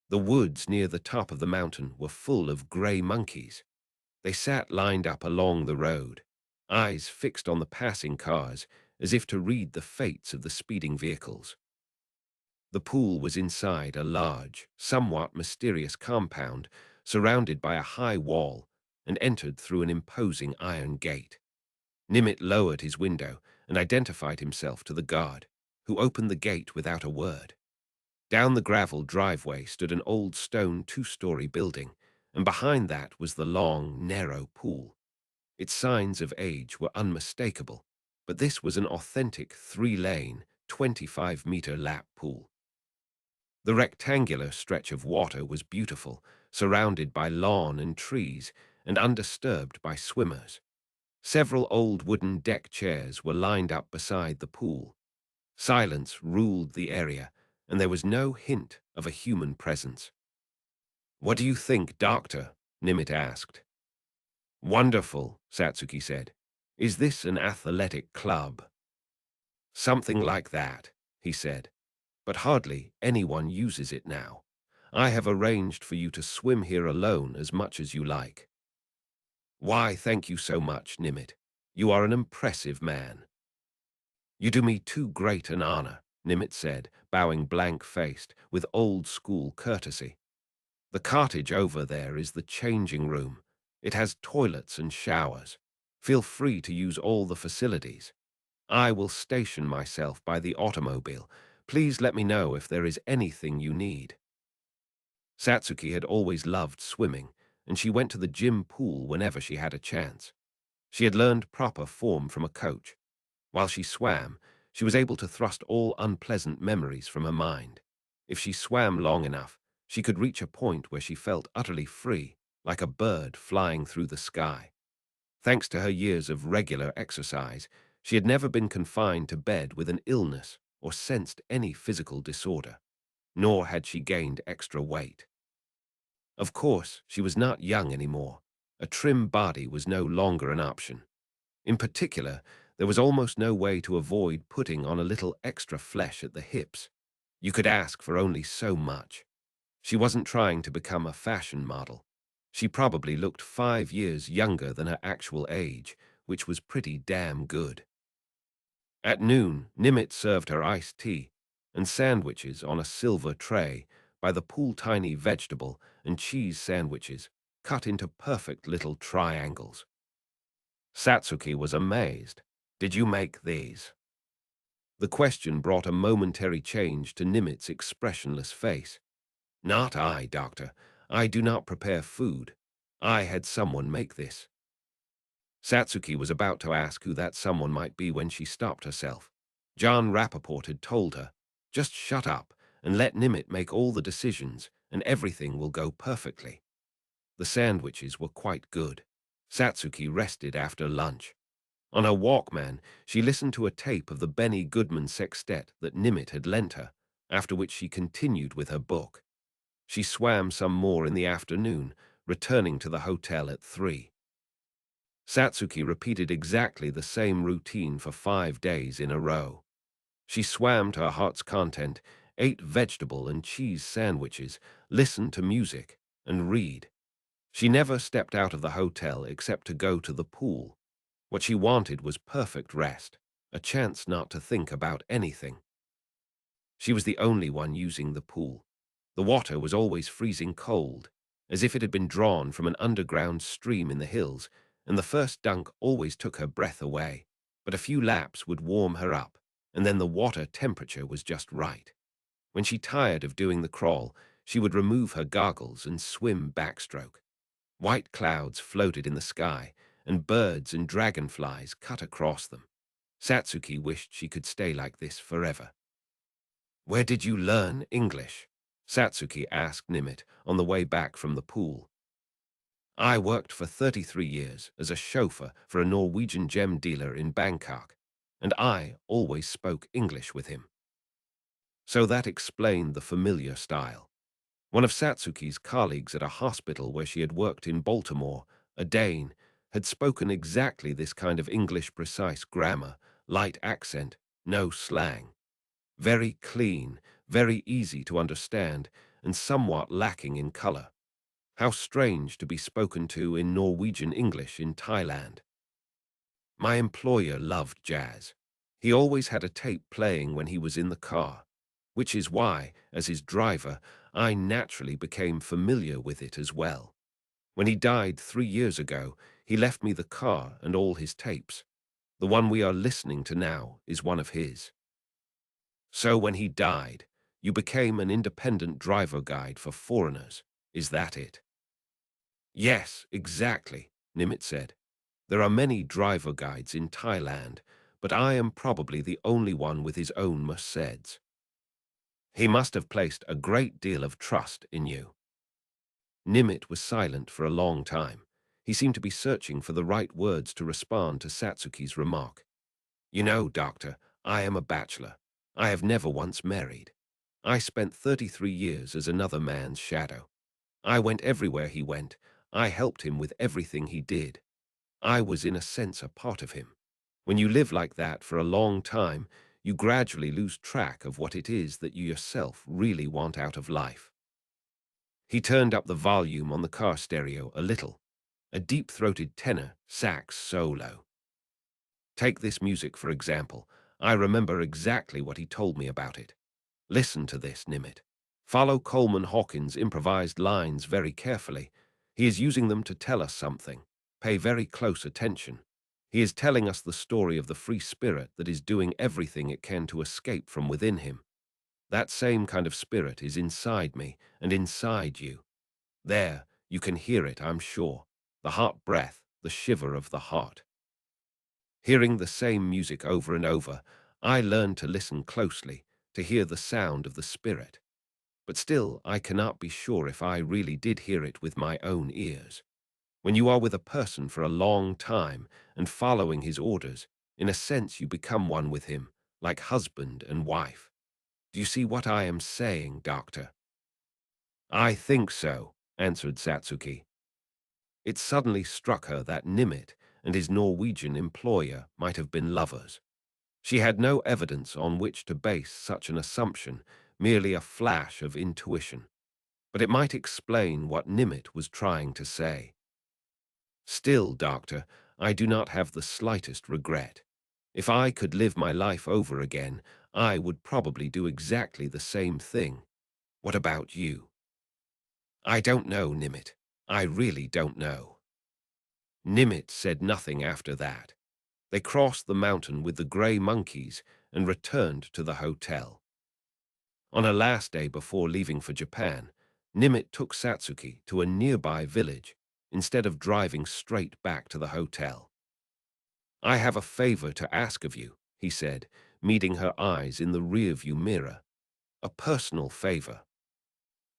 The woods near the top of the mountain were full of grey monkeys. They sat lined up along the road, eyes fixed on the passing cars as if to read the fates of the speeding vehicles. The pool was inside a large, somewhat mysterious compound surrounded by a high wall and entered through an imposing iron gate. Nimit lowered his window and identified himself to the guard, who opened the gate without a word. Down the gravel driveway stood an old stone two-story building, and behind that was the long, narrow pool. Its signs of age were unmistakable, but this was an authentic 3-lane, 25-meter lap pool. The rectangular stretch of water was beautiful, surrounded by lawn and trees, and undisturbed by swimmers. Several old wooden deck chairs were lined up beside the pool. Silence ruled the area, and there was no hint of a human presence. "What do you think, Doctor?" Nimit asked. "Wonderful," Satsuki said. "Is this an athletic club?" "Something like that," he said. "But hardly anyone uses it now. I have arranged for you to swim here alone as much as you like." "Why, thank you so much, Nimit. You are an impressive man." "You do me too great an honor," Nimit said, bowing blank-faced, with old-school courtesy. "The cottage over there is the changing room. It has toilets and showers. Feel free to use all the facilities. I will station myself by the automobile. Please let me know if there is anything you need." Satsuki had always loved swimming, and she went to the gym pool whenever she had a chance. She had learned proper form from a coach. While she swam, she was able to thrust all unpleasant memories from her mind. If she swam long enough, she could reach a point where she felt utterly free, like a bird flying through the sky. Thanks to her years of regular exercise, She had never been confined to bed with an illness or sensed any physical disorder, nor had she gained extra weight. Of course, she was not young anymore. A trim body was no longer an option. In particular, there was almost no way to avoid putting on a little extra flesh at the hips. You could ask for only so much. She wasn't trying to become a fashion model. She probably looked 5 years younger than her actual age, which was pretty damn good. At noon, Nimit served her iced tea and sandwiches on a silver tray by the pool-tiny vegetable and cheese sandwiches cut into perfect little triangles. Satsuki was amazed. "Did you make these?" The question brought a momentary change to Nimit's expressionless face. "Not I, doctor. I do not prepare food. I had someone make this." Satsuki was about to ask who that someone might be when she stopped herself. John Rappaport had told her, "Just shut up and let Nimit make all the decisions, and everything will go perfectly." The sandwiches were quite good. Satsuki rested after lunch. On her Walkman, she listened to a tape of the Benny Goodman sextet that Nimit had lent her, after which she continued with her book. She swam some more in the afternoon, returning to the hotel at 3. Satsuki repeated exactly the same routine for 5 days in a row. She swam to her heart's content, ate vegetable and cheese sandwiches, listened to music, and read. She never stepped out of the hotel except to go to the pool. What she wanted was perfect rest, a chance not to think about anything. She was the only one using the pool. The water was always freezing cold, as if it had been drawn from an underground stream in the hills, and the first dunk always took her breath away. But a few laps would warm her up, and then the water temperature was just right. When she tired of doing the crawl, she would remove her goggles and swim backstroke. White clouds floated in the sky, and birds and dragonflies cut across them. Satsuki wished she could stay like this forever. "Where did you learn English?" Satsuki asked Nimit on the way back from the pool. "I worked for 33 years as a chauffeur for a Norwegian gem dealer in Bangkok, and I always spoke English with him." So that explained the familiar style. One of Satsuki's colleagues at a hospital where she had worked in Baltimore, a Dane, had spoken exactly this kind of English precise grammar, light accent, no slang. Very clean, very easy to understand, and somewhat lacking in color. How strange to be spoken to in Norwegian English in Thailand. My employer loved jazz. He always had a tape playing when he was in the car, which is why, as his driver, I naturally became familiar with it as well. When he died 3 years ago, he left me the car and all his tapes. The one we are listening to now is one of his. So when he died, you became an independent driver guide for foreigners. Is that it? Yes, exactly, Nimit said. There are many driver guides in Thailand, but I am probably the only one with his own Mercedes. He must have placed a great deal of trust in you. Nimit was silent for a long time. He seemed to be searching for the right words to respond to Satsuki's remark. "You know, doctor, I am a bachelor. I have never once married. I spent 33 years as another man's shadow. I went everywhere he went. I helped him with everything he did. I was in a sense a part of him. When you live like that for a long time, you gradually lose track of what it is that you yourself really want out of life." He turned up the volume on the car stereo a little, a deep-throated tenor sax solo. "Take this music, for example. I remember exactly what he told me about it. Listen to this, Nimit. Follow Coleman Hawkins' improvised lines very carefully. He is using them to tell us something. Pay very close attention. He is telling us the story of the free spirit that is doing everything it can to escape from within him. That same kind of spirit is inside me and inside you. There, you can hear it, I'm sure. The heart breath, the shiver of the heart." Hearing the same music over and over, I learned to listen closely, to hear the sound of the spirit. But still, I cannot be sure if I really did hear it with my own ears. When you are with a person for a long time and following his orders, In a sense, you become one with him, like husband and wife. Do you see what I am saying, Doctor? I think so, answered Satsuki. It suddenly struck her that Nimit and his Norwegian employer might have been lovers. She had no evidence on which to base such an assumption, merely a flash of intuition. But it might explain what Nimit was trying to say. Still, Doctor, I do not have the slightest regret. If I could live my life over again, I would probably do exactly the same thing. What about you? I don't know, Nimit. I really don't know. Nimit said nothing after that. They crossed the mountain with the grey monkeys and returned to the hotel. On her last day before leaving for Japan, Nimit took Satsuki to a nearby village instead of driving straight back to the hotel. I have a favor to ask of you, he said, meeting her eyes in the rearview mirror. A personal favor.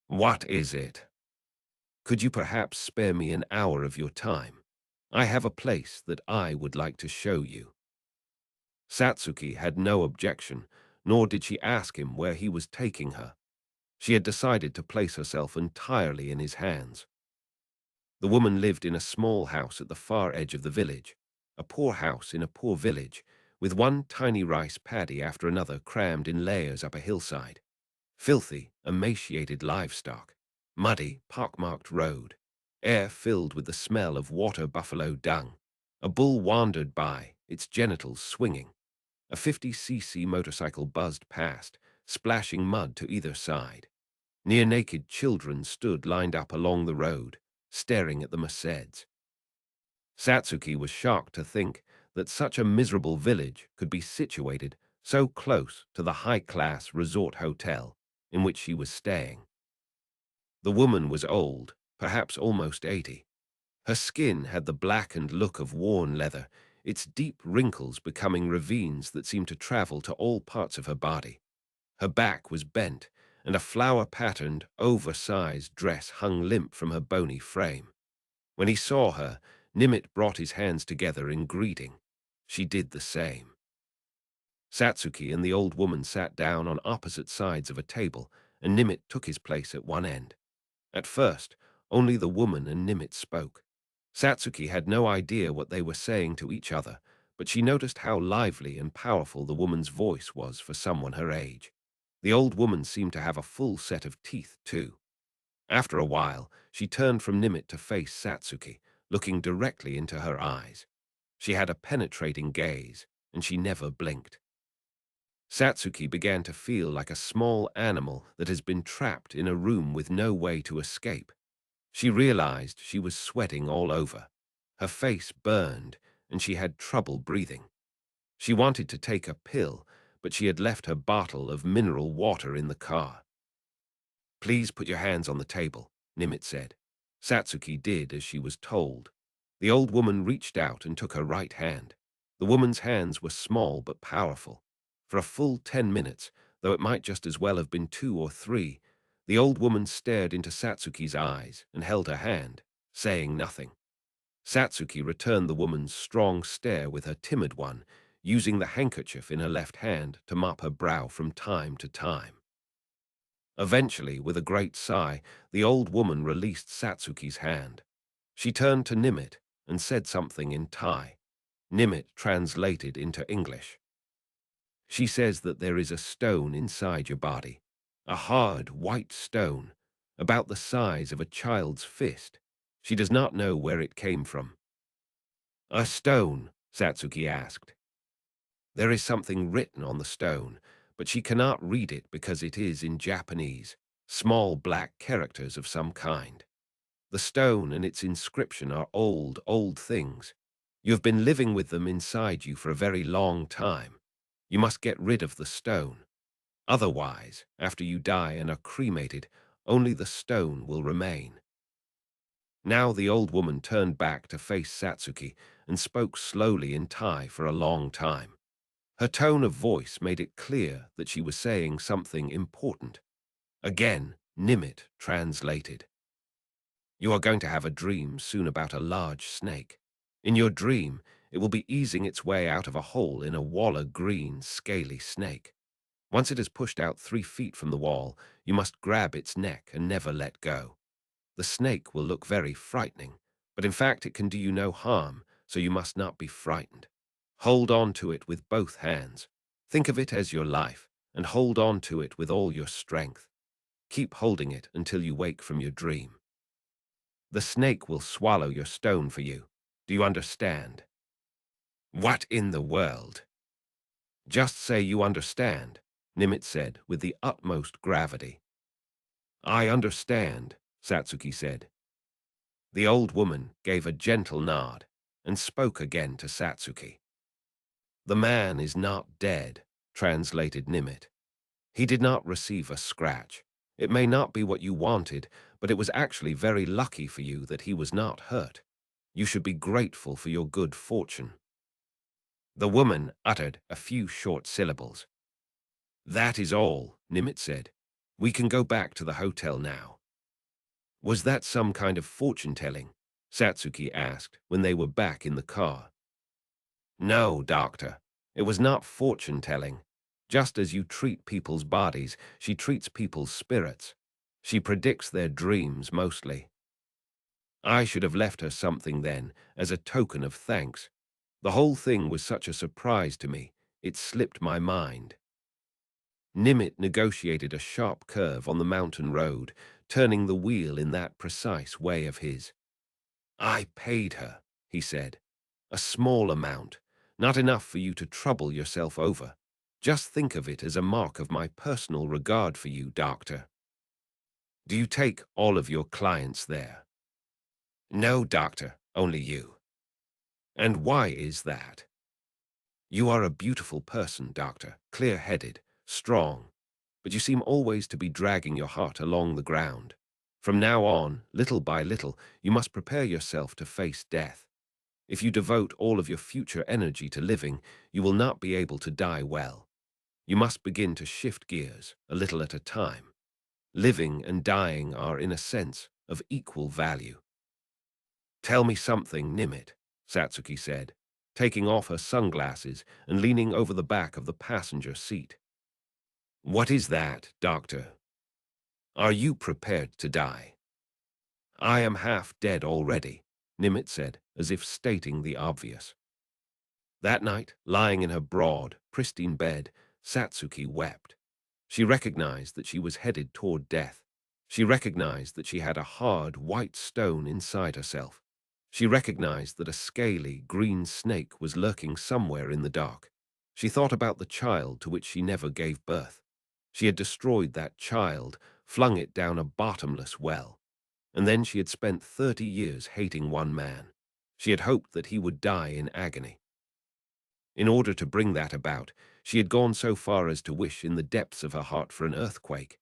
What is it? Could you perhaps spare me an hour of your time? I have a place that I would like to show you. Satsuki had no objection, nor did she ask him where he was taking her. She had decided to place herself entirely in his hands. The woman lived in a small house at the far edge of the village, a poor house in a poor village, with one tiny rice paddy after another crammed in layers up a hillside. Filthy, emaciated livestock, muddy, pockmarked road, air filled with the smell of water buffalo dung. A bull wandered by, its genitals swinging. A 50cc motorcycle buzzed past, splashing mud to either side. Near-naked children stood lined up along the road, staring at the Mercedes. Satsuki was shocked to think that such a miserable village could be situated so close to the high-class resort hotel in which she was staying. The woman was old, perhaps almost 80. Her skin had the blackened look of worn leather, its deep wrinkles becoming ravines that seemed to travel to all parts of her body. Her back was bent, and a flower-patterned, oversized dress hung limp from her bony frame. When he saw her, Nimit brought his hands together in greeting. She did the same. Satsuki and the old woman sat down on opposite sides of a table, and Nimit took his place at one end. At first, only the woman and Nimit spoke. Satsuki had no idea what they were saying to each other, but she noticed how lively and powerful the woman's voice was for someone her age. The old woman seemed to have a full set of teeth, too. After a while, she turned from Nimit to face Satsuki, looking directly into her eyes. She had a penetrating gaze, and she never blinked. Satsuki began to feel like a small animal that has been trapped in a room with no way to escape. She realized she was sweating all over. Her face burned, and she had trouble breathing. She wanted to take a pill, but she had left her bottle of mineral water in the car. Please put your hands on the table, Nimit said. Satsuki did as she was told. The old woman reached out and took her right hand. The woman's hands were small but powerful. For a full 10 minutes, though it might just as well have been 2 or 3, the old woman stared into Satsuki's eyes and held her hand, saying nothing. Satsuki returned the woman's strong stare with her timid one, using the handkerchief in her left hand to mop her brow from time to time. Eventually, with a great sigh, the old woman released Satsuki's hand. She turned to Nimit and said something in Thai. Nimit translated into English. She says that there is a stone inside your body, a hard, white stone, about the size of a child's fist. She does not know where it came from. A stone? Satsuki asked. There is something written on the stone, but she cannot read it because it is in Japanese, small black characters of some kind. The stone and its inscription are old, old things. You have been living with them inside you for a very long time. You must get rid of the stone. Otherwise, after you die and are cremated, only the stone will remain. Now the old woman turned back to face Satsuki and spoke slowly in Thai for a long time. Her tone of voice made it clear that she was saying something important. Again, Nimit translated. You are going to have a dream soon about a large snake. In your dream, It will be easing its way out of a hole in a wall of green, scaly snake. Once it has pushed out 3 feet from the wall, you must grab its neck and never let go. The snake will look very frightening, but in fact it can do you no harm, so you must not be frightened. Hold on to it with both hands. Think of it as your life, and hold on to it with all your strength. Keep holding it until you wake from your dream. The snake will swallow your stone for you. Do you understand? What in the world? Just say you understand, Nimitz said with the utmost gravity. I understand, Satsuki said. The old woman gave a gentle nod and spoke again to Satsuki. The man is not dead, translated Nimitz. He did not receive a scratch. It may not be what you wanted, but it was actually very lucky for you that he was not hurt. You should be grateful for your good fortune. The woman uttered a few short syllables. That is all, Nimitz said. We can go back to the hotel now. Was that some kind of fortune-telling? Satsuki asked when they were back in the car. No, doctor. It was not fortune-telling. Just as you treat people's bodies, she treats people's spirits. She predicts their dreams mostly. I should have left her something then, as a token of thanks. The whole thing was such a surprise to me, it slipped my mind. Nimitz negotiated a sharp curve on the mountain road, turning the wheel in that precise way of his. I paid her, he said. A small amount, not enough for you to trouble yourself over. Just think of it as a mark of my personal regard for you, doctor. Do you take all of your clients there? No, doctor, only you. And why is that? You are a beautiful person, doctor, clear-headed, strong, but you seem always to be dragging your heart along the ground. From now on, little by little, you must prepare yourself to face death. If you devote all of your future energy to living, you will not be able to die well. You must begin to shift gears, a little at a time. Living and dying are, in a sense, of equal value. Tell me something, Nimitz, Satsuki said, taking off her sunglasses and leaning over the back of the passenger seat. What is that, doctor? Are you prepared to die? I am half dead already, Nimitz said, as if stating the obvious. That night, lying in her broad, pristine bed, Satsuki wept. She recognized that she was headed toward death. She recognized that she had a hard, white stone inside herself. She recognized that a scaly, green snake was lurking somewhere in the dark. She thought about the child to which she never gave birth. She had destroyed that child, flung it down a bottomless well. And then she had spent 30 years hating one man. She had hoped that he would die in agony. In order to bring that about, she had gone so far as to wish in the depths of her heart for an earthquake.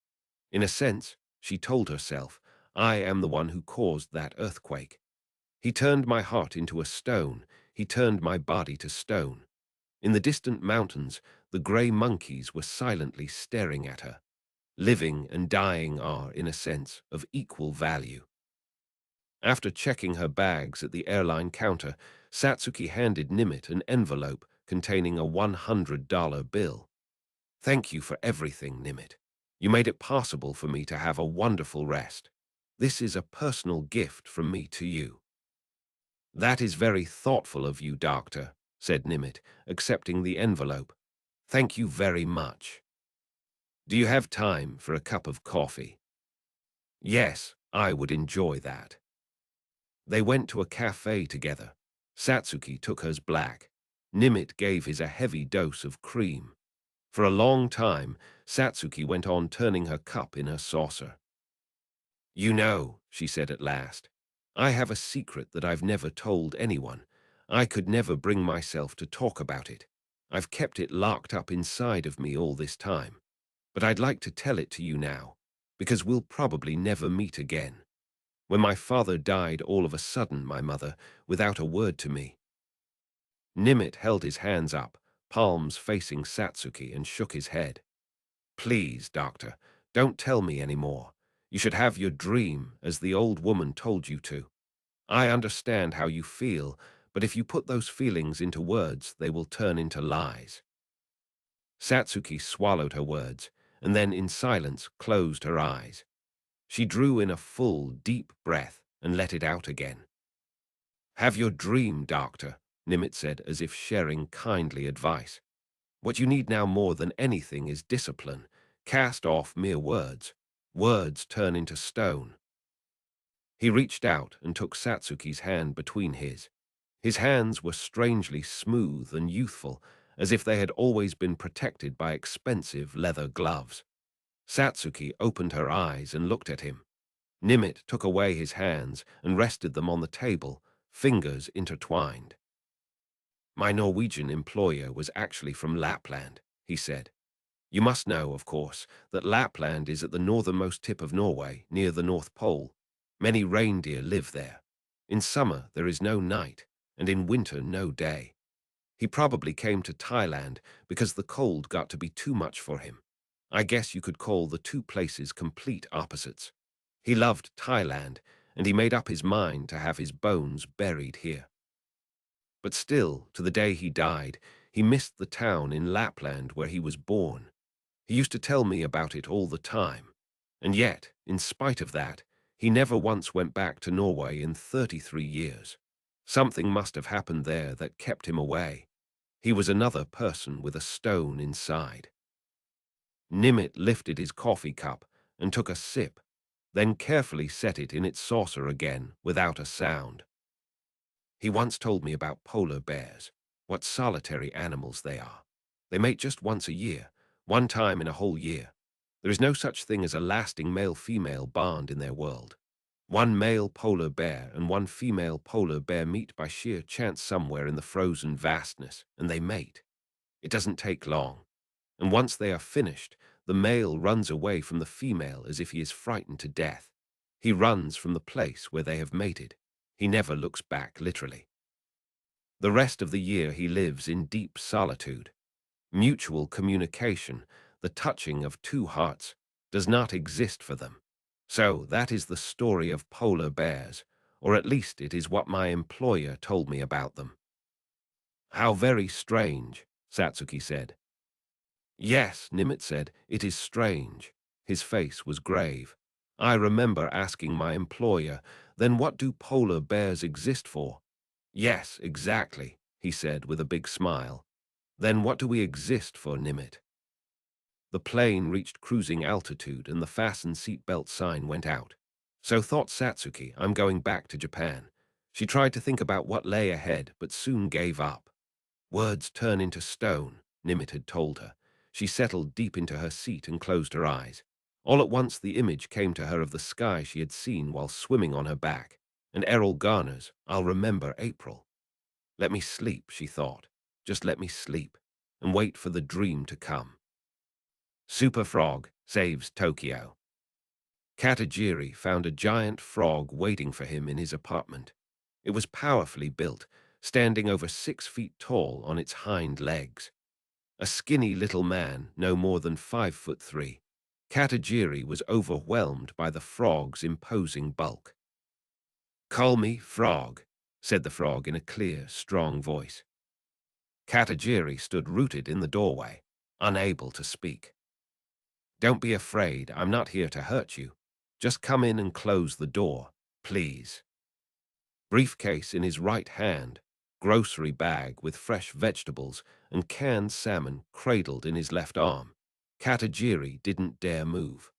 In a sense, she told herself, I am the one who caused that earthquake. He turned my heart into a stone. He turned my body to stone. In the distant mountains, the grey monkeys were silently staring at her. Living and dying are, in a sense, of equal value. After checking her bags at the airline counter, Satsuki handed Nimitz an envelope containing a $100 bill. Thank you for everything, Nimitz. You made it possible for me to have a wonderful rest. This is a personal gift from me to you. That is very thoughtful of you, doctor, said Nimitz, accepting the envelope. Thank you very much. Do you have time for a cup of coffee? Yes, I would enjoy that. They went to a cafe together. Satsuki took hers black. Nimitz gave his a heavy dose of cream. For a long time, Satsuki went on turning her cup in her saucer. You know, she said at last, I have a secret that I've never told anyone. I could never bring myself to talk about it. I've kept it locked up inside of me all this time. But I'd like to tell it to you now, because we'll probably never meet again. When my father died all of a sudden, my mother, without a word to me. Nimitz held his hands up, palms facing Satsuki, and shook his head. Please, doctor, don't tell me any more. You should have your dream, as the old woman told you to. I understand how you feel, but if you put those feelings into words, they will turn into lies. Satsuki swallowed her words, and then in silence closed her eyes. She drew in a full, deep breath and let it out again. "Have your dream, doctor," Nimitz said, as if sharing kindly advice. "What you need now more than anything is discipline. Cast off mere words. Words turn into stone." He reached out and took Satsuki's hand between his. His hands were strangely smooth and youthful, as if they had always been protected by expensive leather gloves. Satsuki opened her eyes and looked at him. Nimitz took away his hands and rested them on the table, fingers intertwined. "My Norwegian employer was actually from Lapland," he said. "You must know, of course, that Lapland is at the northernmost tip of Norway, near the North Pole. Many reindeer live there. In summer there is no night, and in winter no day. He probably came to Thailand because the cold got to be too much for him. I guess you could call the two places complete opposites. He loved Thailand, and he made up his mind to have his bones buried here. But still, to the day he died, he missed the town in Lapland where he was born. He used to tell me about it all the time. And yet, in spite of that, he never once went back to Norway in 33 years. Something must have happened there that kept him away. He was another person with a stone inside." Nimitz lifted his coffee cup and took a sip, then carefully set it in its saucer again without a sound. "He once told me about polar bears, what solitary animals they are. They mate just once a year, one time in a whole year. There is no such thing as a lasting male-female bond in their world. One male polar bear and one female polar bear meet by sheer chance somewhere in the frozen vastness, and they mate. It doesn't take long. And once they are finished, the male runs away from the female as if he is frightened to death. He runs from the place where they have mated. He never looks back, literally. The rest of the year he lives in deep solitude. Mutual communication, the touching of two hearts, does not exist for them. So that is the story of polar bears, or at least it is what my employer told me about them." "How very strange," Satsuki said. "Yes," Nimitz said, "it is strange." His face was grave. "I remember asking my employer, 'Then what do polar bears exist for?' 'Yes, exactly,' he said with a big smile. 'Then what do we exist for, Nimitz?'" The plane reached cruising altitude and the fasten seatbelt sign went out. "So thought Satsuki, I'm going back to Japan." She tried to think about what lay ahead, but soon gave up. "Words turn into stone," Nimitz had told her. She settled deep into her seat and closed her eyes. All at once the image came to her of the sky she had seen while swimming on her back, and Errol Garner's "I'll Remember April." Let me sleep, she thought. Just let me sleep, and wait for the dream to come. Super Frog saves Tokyo. Katajiri found a giant frog waiting for him in his apartment. It was powerfully built, standing over 6 feet tall on its hind legs. A skinny little man, no more than 5'3". Katajiri was overwhelmed by the frog's imposing bulk. "Call me Frog," said the frog in a clear, strong voice. Katajiri stood rooted in the doorway, unable to speak. "Don't be afraid, I'm not here to hurt you. Just come in and close the door, please." Briefcase in his right hand, grocery bag with fresh vegetables and canned salmon cradled in his left arm, Katajiri didn't dare move.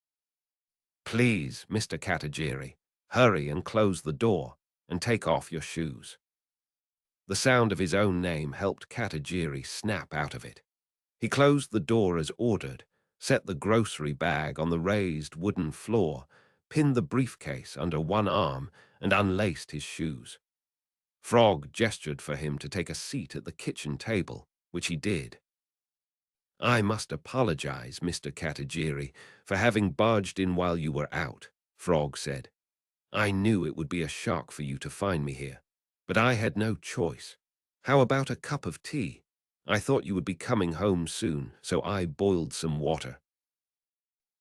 "Please, Mr. Katajiri, hurry and close the door and take off your shoes." The sound of his own name helped Katajiri snap out of it. He closed the door as ordered, set the grocery bag on the raised wooden floor, pinned the briefcase under one arm, and unlaced his shoes. Frog gestured for him to take a seat at the kitchen table, which he did. "I must apologize, Mr. Katajiri, for having barged in while you were out," Frog said. "I knew it would be a shock for you to find me here, but I had no choice. How about a cup of tea? I thought you would be coming home soon, so I boiled some water."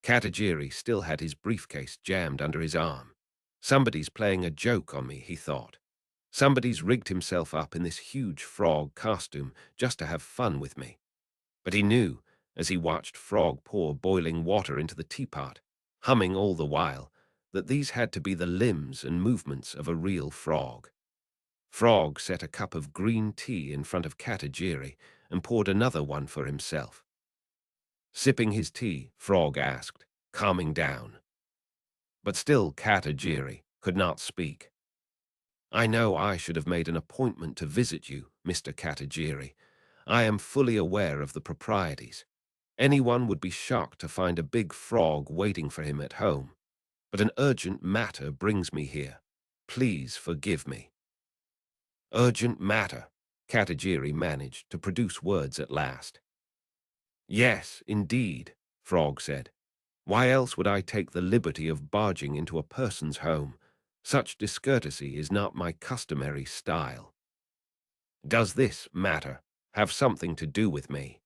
Katajiri still had his briefcase jammed under his arm. "Somebody's playing a joke on me," he thought. Somebody's rigged himself up in this huge frog costume just to have fun with me. But he knew, as he watched Frog pour boiling water into the teapot, humming all the while, that these had to be the limbs and movements of a real frog. Frog set a cup of green tea in front of Katajiri and poured another one for himself. Sipping his tea, Frog asked, calming down. But still Katajiri could not speak. I know I should have made an appointment to visit you, Mr. Katajiri. I am fully aware of the proprieties. Anyone would be shocked to find a big frog waiting for him at home. But an urgent matter brings me here. Please forgive me. Urgent matter, Katajiri managed to produce words at last. Yes, indeed, Frog said. Why else would I take the liberty of barging into a person's home? Such discourtesy is not my customary style. Does this matter have something to do with me?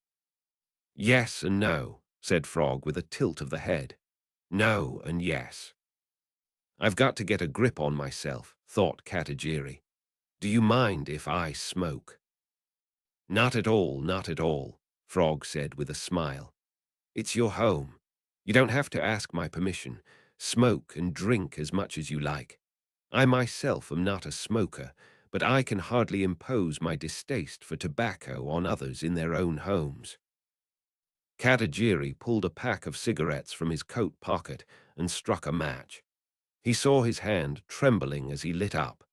Yes and no, said Frog with a tilt of the head. No and yes. I've got to get a grip on myself, thought Katajiri. Do you mind if I smoke? Not at all, not at all, Frog said with a smile. It's your home. You don't have to ask my permission. Smoke and drink as much as you like. I myself am not a smoker, but I can hardly impose my distaste for tobacco on others in their own homes. Katajiri pulled a pack of cigarettes from his coat pocket and struck a match. He saw his hand trembling as he lit up.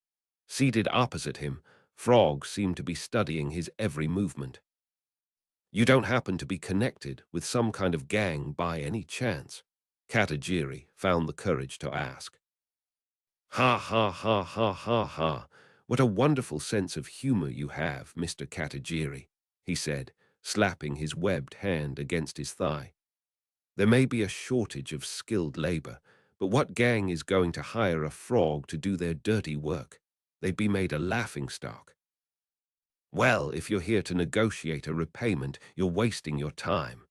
Seated opposite him, Frog seemed to be studying his every movement. You don't happen to be connected with some kind of gang by any chance? Katajiri found the courage to ask. Ha ha ha ha ha ha. What a wonderful sense of humor you have, Mr. Katajiri, he said, slapping his webbed hand against his thigh. There may be a shortage of skilled labor, but what gang is going to hire a frog to do their dirty work? They'd be made a laughingstock. Well, if you're here to negotiate a repayment, you're wasting your time.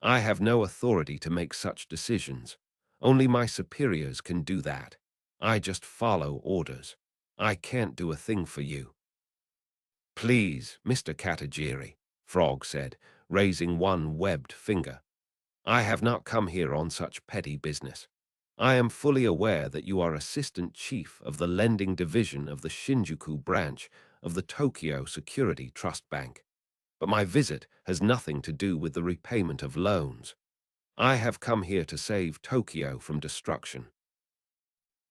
I have no authority to make such decisions. Only my superiors can do that. I just follow orders. I can't do a thing for you. Please, Mr. Katajiri, Frog said, raising one webbed finger. I have not come here on such petty business. I am fully aware that you are Assistant Chief of the Lending Division of the Shinjuku branch of the Tokyo Security Trust Bank. But my visit has nothing to do with the repayment of loans. I have come here to save Tokyo from destruction.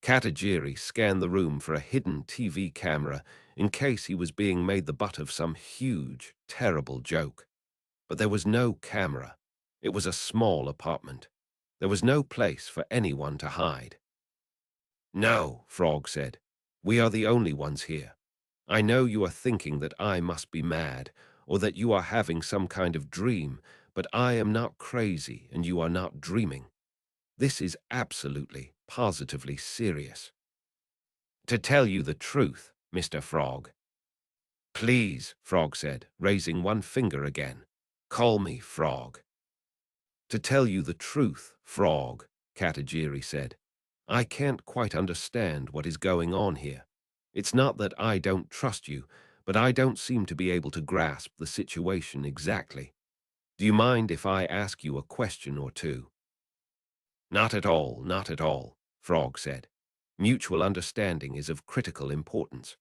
Katajiri scanned the room for a hidden TV camera in case he was being made the butt of some huge, terrible joke. But there was no camera. It was a small apartment. There was no place for anyone to hide. No, Frog said. We are the only ones here. I know you are thinking that I must be mad, or that you are having some kind of dream, but I am not crazy and you are not dreaming. This is absolutely, positively serious. To tell you the truth, Mr. Frog. Please, Frog said, raising one finger again. Call me Frog. To tell you the truth, Frog, Katajiri said. I can't quite understand what is going on here. It's not that I don't trust you, but I don't seem to be able to grasp the situation exactly. Do you mind if I ask you a question or two? Not at all, not at all, Frog said. Mutual understanding is of critical importance.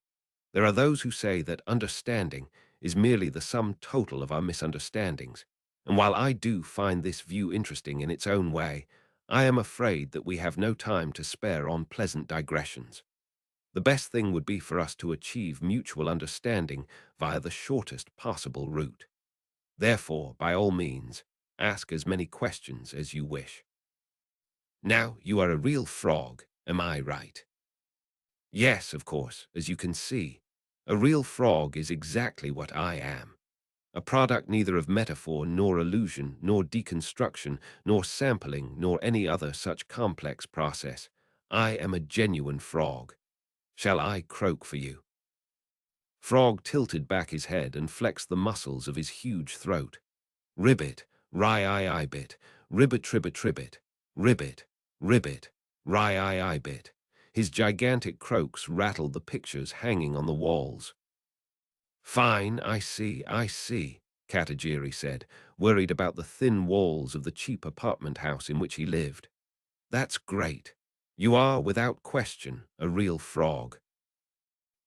There are those who say that understanding is merely the sum total of our misunderstandings, and while I do find this view interesting in its own way, I am afraid that we have no time to spare on pleasant digressions. The best thing would be for us to achieve mutual understanding via the shortest possible route. Therefore, by all means, ask as many questions as you wish. Now, you are a real frog, am I right? Yes, of course, as you can see. A real frog is exactly what I am. A product neither of metaphor nor illusion, nor deconstruction, nor sampling, nor any other such complex process. I am a genuine frog. Shall I croak for you? Frog tilted back his head and flexed the muscles of his huge throat. Ribbit, ri-I-I-bit, ribbit-tribbit-tribbit, ribbit, ribbit, ri-I-I-bit. His gigantic croaks rattled the pictures hanging on the walls. "Fine, I see," Katagiri said, worried about the thin walls of the cheap apartment house in which he lived. "That's great. You are, without question, a real frog.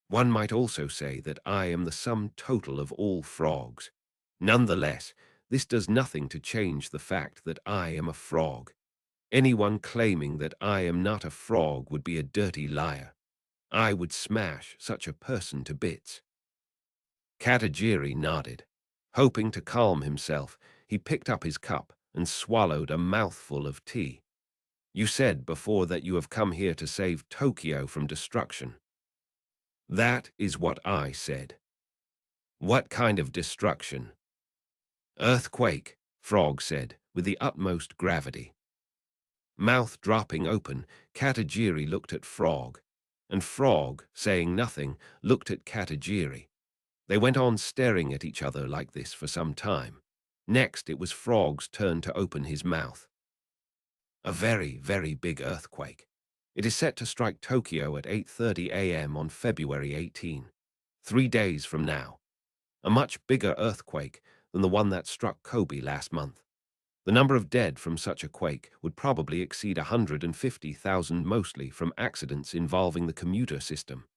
One might also say that I am the sum total of all frogs. Nonetheless, this does nothing to change the fact that I am a frog. Anyone claiming that I am not a frog would be a dirty liar. I would smash such a person to bits." Katagiri nodded. Hoping to calm himself, he picked up his cup and swallowed a mouthful of tea. "You said before that you have come here to save Tokyo from destruction." "That is what I said." "What kind of destruction?" "Earthquake," Frog said, with the utmost gravity. Mouth dropping open, Katagiri looked at Frog, and Frog, saying nothing, looked at Katagiri. They went on staring at each other like this for some time. Next, it was Frog's turn to open his mouth. "A very, very big earthquake. It is set to strike Tokyo at 8:30 a.m. on February 18, 3 days from now. A much bigger earthquake than the one that struck Kobe last month. The number of dead from such a quake would probably exceed 150,000, mostly from accidents involving the commuter system.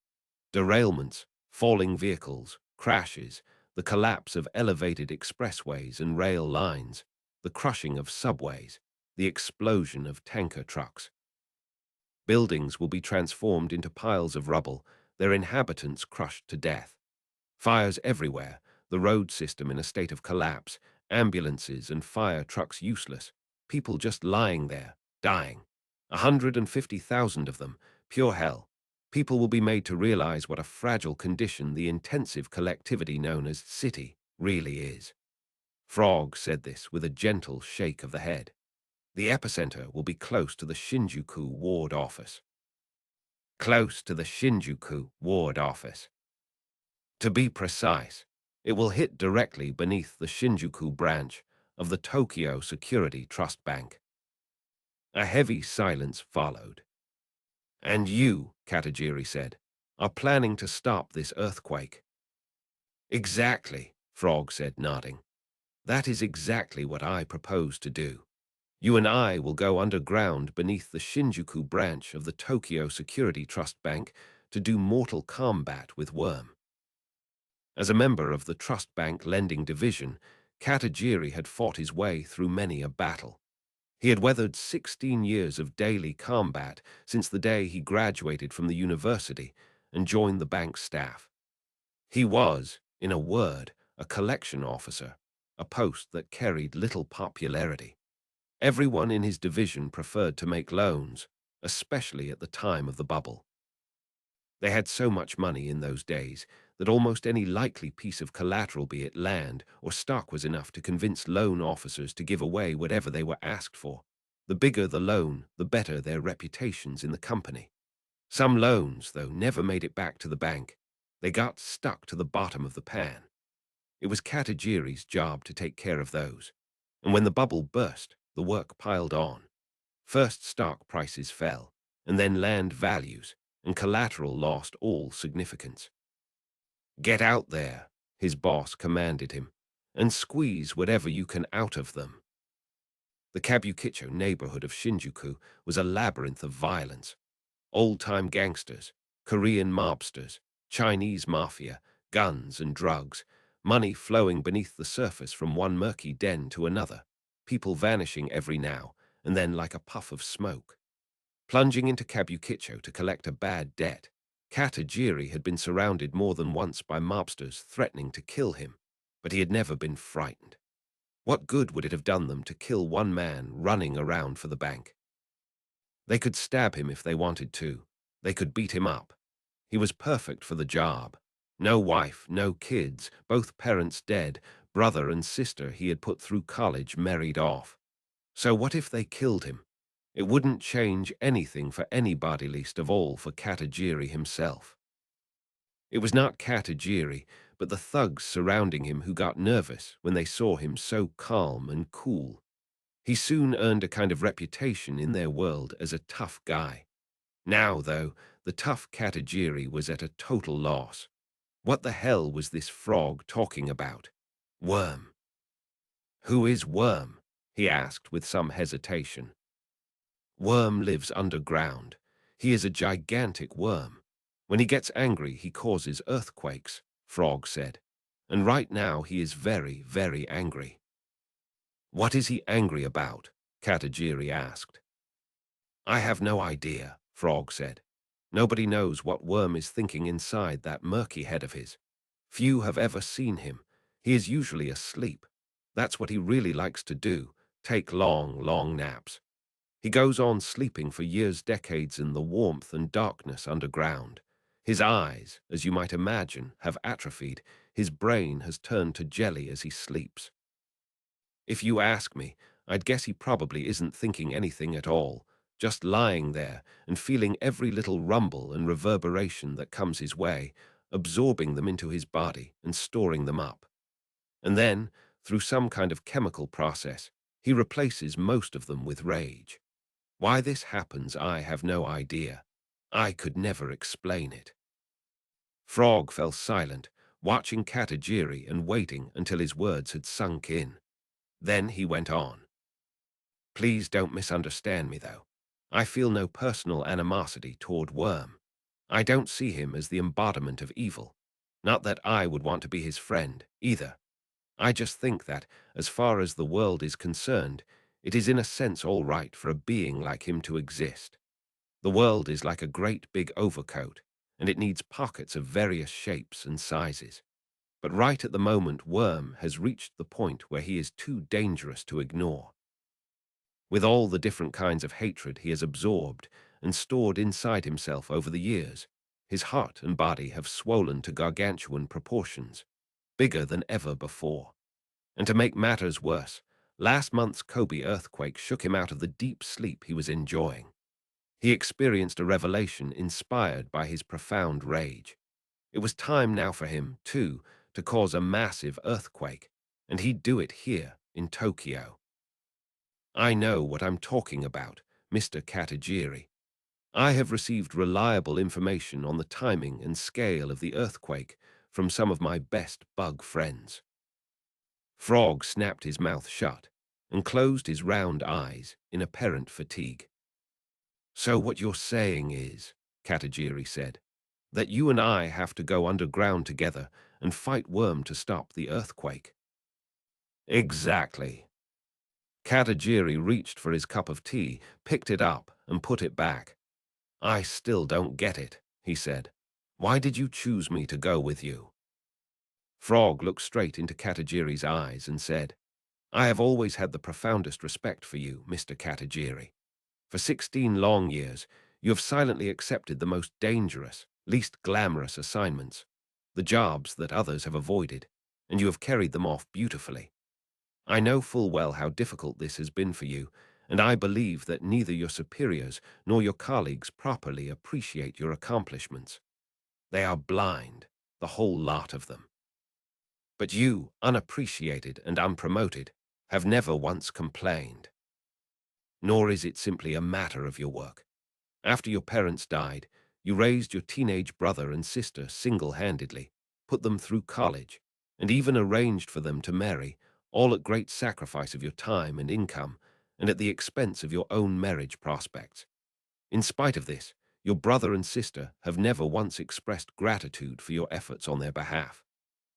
Derailments, falling vehicles, crashes, the collapse of elevated expressways and rail lines, the crushing of subways, the explosion of tanker trucks. Buildings will be transformed into piles of rubble, their inhabitants crushed to death. Fires everywhere, the road system in a state of collapse, ambulances and fire trucks useless, people just lying there, dying. 150,000 of them, pure hell. People will be made to realize what a fragile condition the intensive collectivity known as city really is. Frog said this with a gentle shake of the head. The epicenter will be close to the Shinjuku ward office. Close to the Shinjuku ward office. To be precise, it will hit directly beneath the Shinjuku branch of the Tokyo Security Trust Bank. A heavy silence followed. "And you," Katagiri said, "are planning to stop this earthquake." "Exactly," Frog said, nodding. "That is exactly what I propose to do. You and I will go underground beneath the Shinjuku branch of the Tokyo Security Trust Bank to do mortal combat with Worm." As a member of the Trust Bank Lending Division, Katagiri had fought his way through many a battle. He had weathered 16 years of daily combat since the day he graduated from the university and joined the bank staff. He was, in a word, a collection officer, a post that carried little popularity. Everyone in his division preferred to make loans, especially at the time of the bubble. They had so much money in those days that almost any likely piece of collateral, be it land or stock, was enough to convince loan officers to give away whatever they were asked for. The bigger the loan, the better their reputations in the company. Some loans, though, never made it back to the bank. They got stuck to the bottom of the pan. It was Katagiri's job to take care of those. And when the bubble burst, the work piled on. First stock prices fell, and then land values, and collateral lost all significance. "Get out there," his boss commanded him, "and squeeze whatever you can out of them." The Kabukicho neighborhood of Shinjuku was a labyrinth of violence. Old-time gangsters, Korean mobsters, Chinese mafia, guns and drugs, money flowing beneath the surface from one murky den to another, people vanishing every now and then like a puff of smoke. Plunging into Kabukicho to collect a bad debt, Katagiri had been surrounded more than once by mobsters threatening to kill him, but he had never been frightened. What good would it have done them to kill one man running around for the bank? They could stab him if they wanted to. They could beat him up. He was perfect for the job. No wife, no kids, both parents dead, brother and sister he had put through college married off. So what if they killed him? It wouldn't change anything for anybody, least of all for Katagiri himself. It was not Katagiri, but the thugs surrounding him who got nervous when they saw him so calm and cool. He soon earned a kind of reputation in their world as a tough guy. Now, though, the tough Katajiri was at a total loss. What the hell was this frog talking about? Worm. Who is Worm? He asked with some hesitation. Worm lives underground. He is a gigantic worm. When he gets angry, he causes earthquakes, Frog said. And right now he is very, very angry. What is he angry about? Katajiri asked. I have no idea, Frog said. Nobody knows what Worm is thinking inside that murky head of his. Few have ever seen him. He is usually asleep. That's what he really likes to do, take long, long naps. He goes on sleeping for years, decades in the warmth and darkness underground. His eyes, as you might imagine, have atrophied. His brain has turned to jelly as he sleeps. If you ask me, I'd guess he probably isn't thinking anything at all, just lying there and feeling every little rumble and reverberation that comes his way, absorbing them into his body and storing them up. And then, through some kind of chemical process, he replaces most of them with rage. Why this happens, I have no idea. I could never explain it. Frog fell silent, watching Katajiri and waiting until his words had sunk in. Then he went on. Please don't misunderstand me, though. I feel no personal animosity toward Worm. I don't see him as the embodiment of evil. Not that I would want to be his friend, either. I just think that, as far as the world is concerned, it is in a sense all right for a being like him to exist. The world is like a great big overcoat, and it needs pockets of various shapes and sizes. But right at the moment, Worm has reached the point where he is too dangerous to ignore. With all the different kinds of hatred he has absorbed and stored inside himself over the years, his heart and body have swollen to gargantuan proportions, bigger than ever before. And to make matters worse, last month's Kobe earthquake shook him out of the deep sleep he was enjoying. He experienced a revelation inspired by his profound rage. It was time now for him, too, to cause a massive earthquake, and he'd do it here in Tokyo. I know what I'm talking about, Mr. Katajiri. I have received reliable information on the timing and scale of the earthquake from some of my best bug friends. Frog snapped his mouth shut and closed his round eyes in apparent fatigue. So what you're saying is, Katajiri said, that you and I have to go underground together and fight Worm to stop the earthquake. Exactly. Katajiri reached for his cup of tea, picked it up, and put it back. I still don't get it, he said. Why did you choose me to go with you? Frog looked straight into Katajiri's eyes and said, I have always had the profoundest respect for you, Mr. Katajiri. For 16 long years, you have silently accepted the most dangerous, least glamorous assignments, the jobs that others have avoided, and you have carried them off beautifully. I know full well how difficult this has been for you, and I believe that neither your superiors nor your colleagues properly appreciate your accomplishments. They are blind, the whole lot of them. But you, unappreciated and unpromoted, have never once complained. Nor is it simply a matter of your work. After your parents died, you raised your teenage brother and sister single-handedly, put them through college, and even arranged for them to marry, all at great sacrifice of your time and income, and at the expense of your own marriage prospects. In spite of this, your brother and sister have never once expressed gratitude for your efforts on their behalf.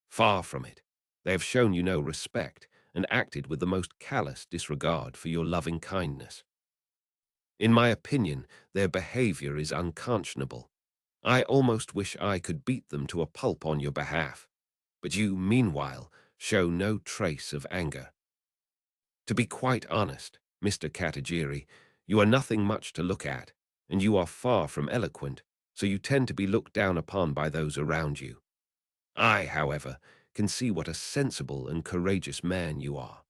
Far from it, they have shown you no respect and acted with the most callous disregard for your loving kindness. In my opinion, their behavior is unconscionable. I almost wish I could beat them to a pulp on your behalf. But you, meanwhile, show no trace of anger. To be quite honest, Mr. Katajiri, you are nothing much to look at, and you are far from eloquent, so you tend to be looked down upon by those around you. I, however, can see what a sensible and courageous man you are.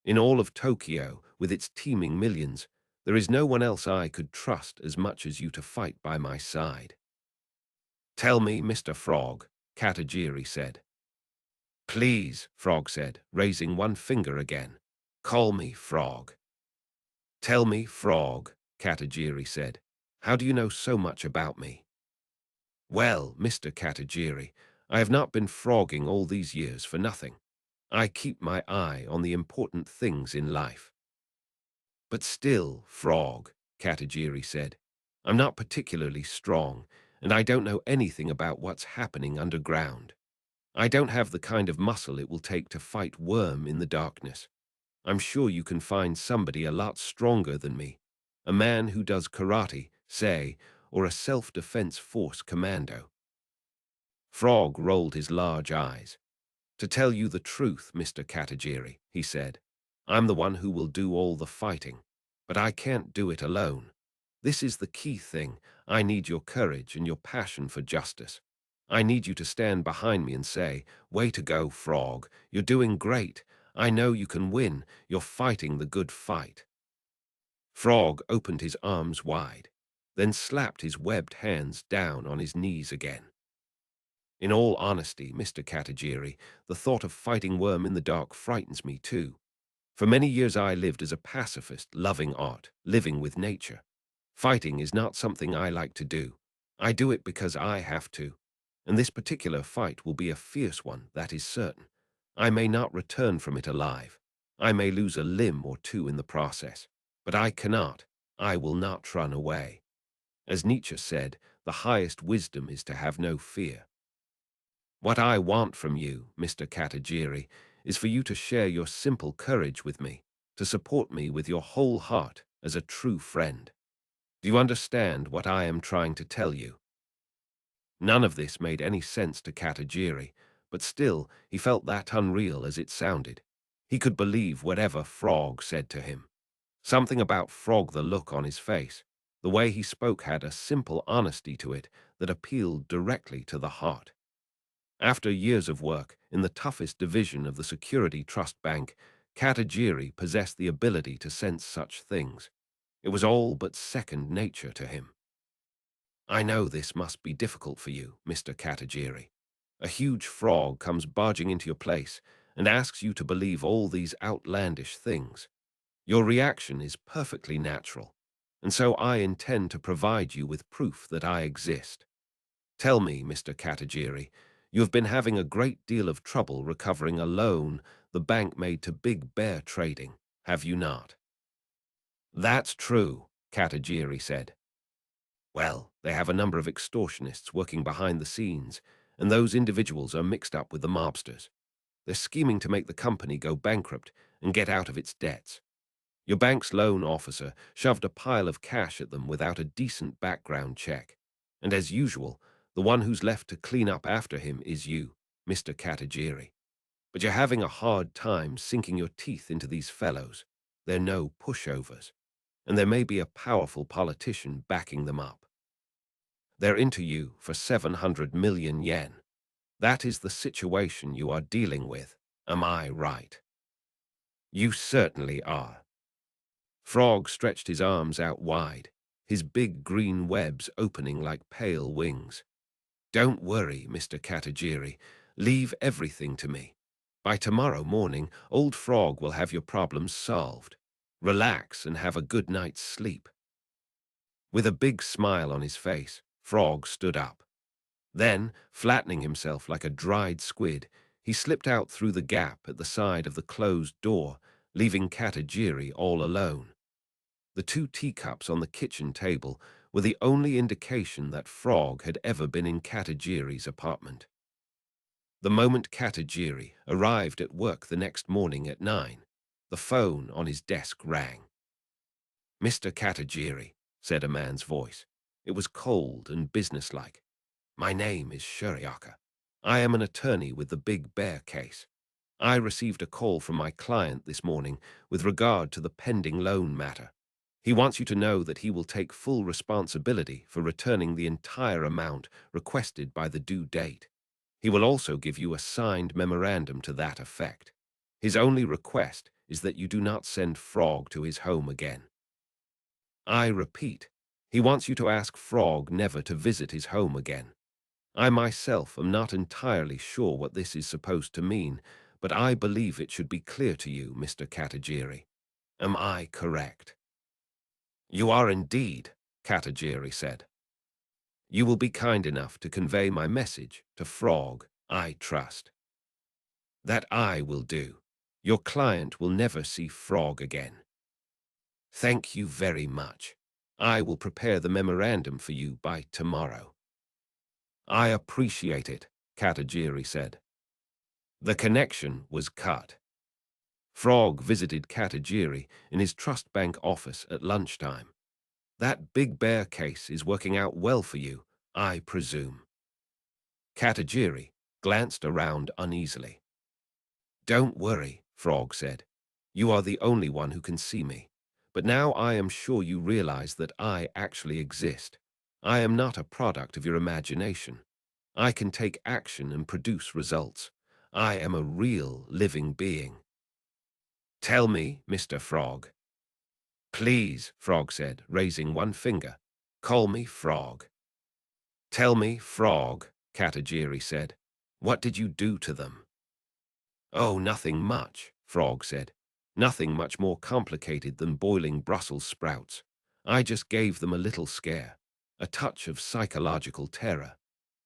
In all of Tokyo, with its teeming millions, there is no one else I could trust as much as you to fight by my side. Tell me, Mr. Frog, Katajiri said. Please, Frog said, raising one finger again. Call me Frog. Tell me, Frog, Katajiri said. How do you know so much about me? Well, Mr. Katajiri, I have not been frogging all these years for nothing. I keep my eye on the important things in life. But still, Frog, Katajiri said, I'm not particularly strong, and I don't know anything about what's happening underground. I don't have the kind of muscle it will take to fight Worm in the darkness. I'm sure you can find somebody a lot stronger than me. A man who does karate, say, or a self-defense force commando. Frog rolled his large eyes. To tell you the truth, Mr. Katajiri, he said, I'm the one who will do all the fighting, but I can't do it alone. This is the key thing. I need your courage and your passion for justice. I need you to stand behind me and say, way to go, Frog. You're doing great. I know you can win. You're fighting the good fight. Frog opened his arms wide, then slapped his webbed hands down on his knees again. In all honesty, Mr. Katajiri, the thought of fighting Worm in the dark frightens me too. For many years I lived as a pacifist, loving art, living with nature. Fighting is not something I like to do. I do it because I have to. And this particular fight will be a fierce one, that is certain. I may not return from it alive. I may lose a limb or two in the process. But I cannot. I will not run away. As Nietzsche said, the highest wisdom is to have no fear. What I want from you, Mr. Katajiri, is for you to share your simple courage with me, to support me with your whole heart as a true friend. Do you understand what I am trying to tell you? None of this made any sense to Katajiri, but still he felt that unreal as it sounded. He could believe whatever Frog said to him. Something about Frog, the look on his face, the way he spoke had a simple honesty to it that appealed directly to the heart. After years of work in the toughest division of the Security Trust Bank, Katajiri possessed the ability to sense such things. It was all but second nature to him. I know this must be difficult for you, Mr. Katajiri. A huge frog comes barging into your place and asks you to believe all these outlandish things. Your reaction is perfectly natural, and so I intend to provide you with proof that I exist. Tell me, Mr. Katajiri, you have been having a great deal of trouble recovering a loan the bank made to Big Bear Trading, have you not? That's true, Katajiri said. Well, they have a number of extortionists working behind the scenes, and those individuals are mixed up with the mobsters. They're scheming to make the company go bankrupt and get out of its debts. Your bank's loan officer shoved a pile of cash at them without a decent background check. And as usual, the one who's left to clean up after him is you, Mr. Katajiri. But you're having a hard time sinking your teeth into these fellows. They're no pushovers. And there may be a powerful politician backing them up. They're into you for 700 million yen. That is the situation you are dealing with. Am I right? You certainly are. Frog stretched his arms out wide, his big green webs opening like pale wings. Don't worry, Mr. Katajiri. Leave everything to me. By tomorrow morning, old Frog will have your problems solved. Relax and have a good night's sleep. With a big smile on his face, Frog stood up. Then, flattening himself like a dried squid, he slipped out through the gap at the side of the closed door, leaving Katajiri all alone. The two teacups on the kitchen table were the only indication that Frog had ever been in Katajiri's apartment. The moment Katajiri arrived at work the next morning at 9, the phone on his desk rang. Mr. Katajiri, said a man's voice. It was cold and businesslike. My name is Shuriaka. I am an attorney with the Big Bear case. I received a call from my client this morning with regard to the pending loan matter. He wants you to know that he will take full responsibility for returning the entire amount requested by the due date. He will also give you a signed memorandum to that effect. His only request is that you do not send Frog to his home again. I repeat, he wants you to ask Frog never to visit his home again. I myself am not entirely sure what this is supposed to mean, but I believe it should be clear to you, Mr. Katajiri. Am I correct? You are indeed, Katajiri said. You will be kind enough to convey my message to Frog, I trust. That I will do. Your client will never see Frog again. Thank you very much. I will prepare the memorandum for you by tomorrow. I appreciate it, Katajiri said. The connection was cut. Frog visited Katajiri in his trust bank office at lunchtime. That Big Bear case is working out well for you, I presume. Katajiri glanced around uneasily. Don't worry, Frog said. You are the only one who can see me. But now I am sure you realize that I actually exist. I am not a product of your imagination. I can take action and produce results. I am a real living being. Tell me, Mr. Frog. Please, Frog said, raising one finger. Call me Frog. Tell me, Frog, Katajiri said. What did you do to them? Oh, nothing much, Frog said. Nothing much more complicated than boiling Brussels sprouts. I just gave them a little scare, a touch of psychological terror.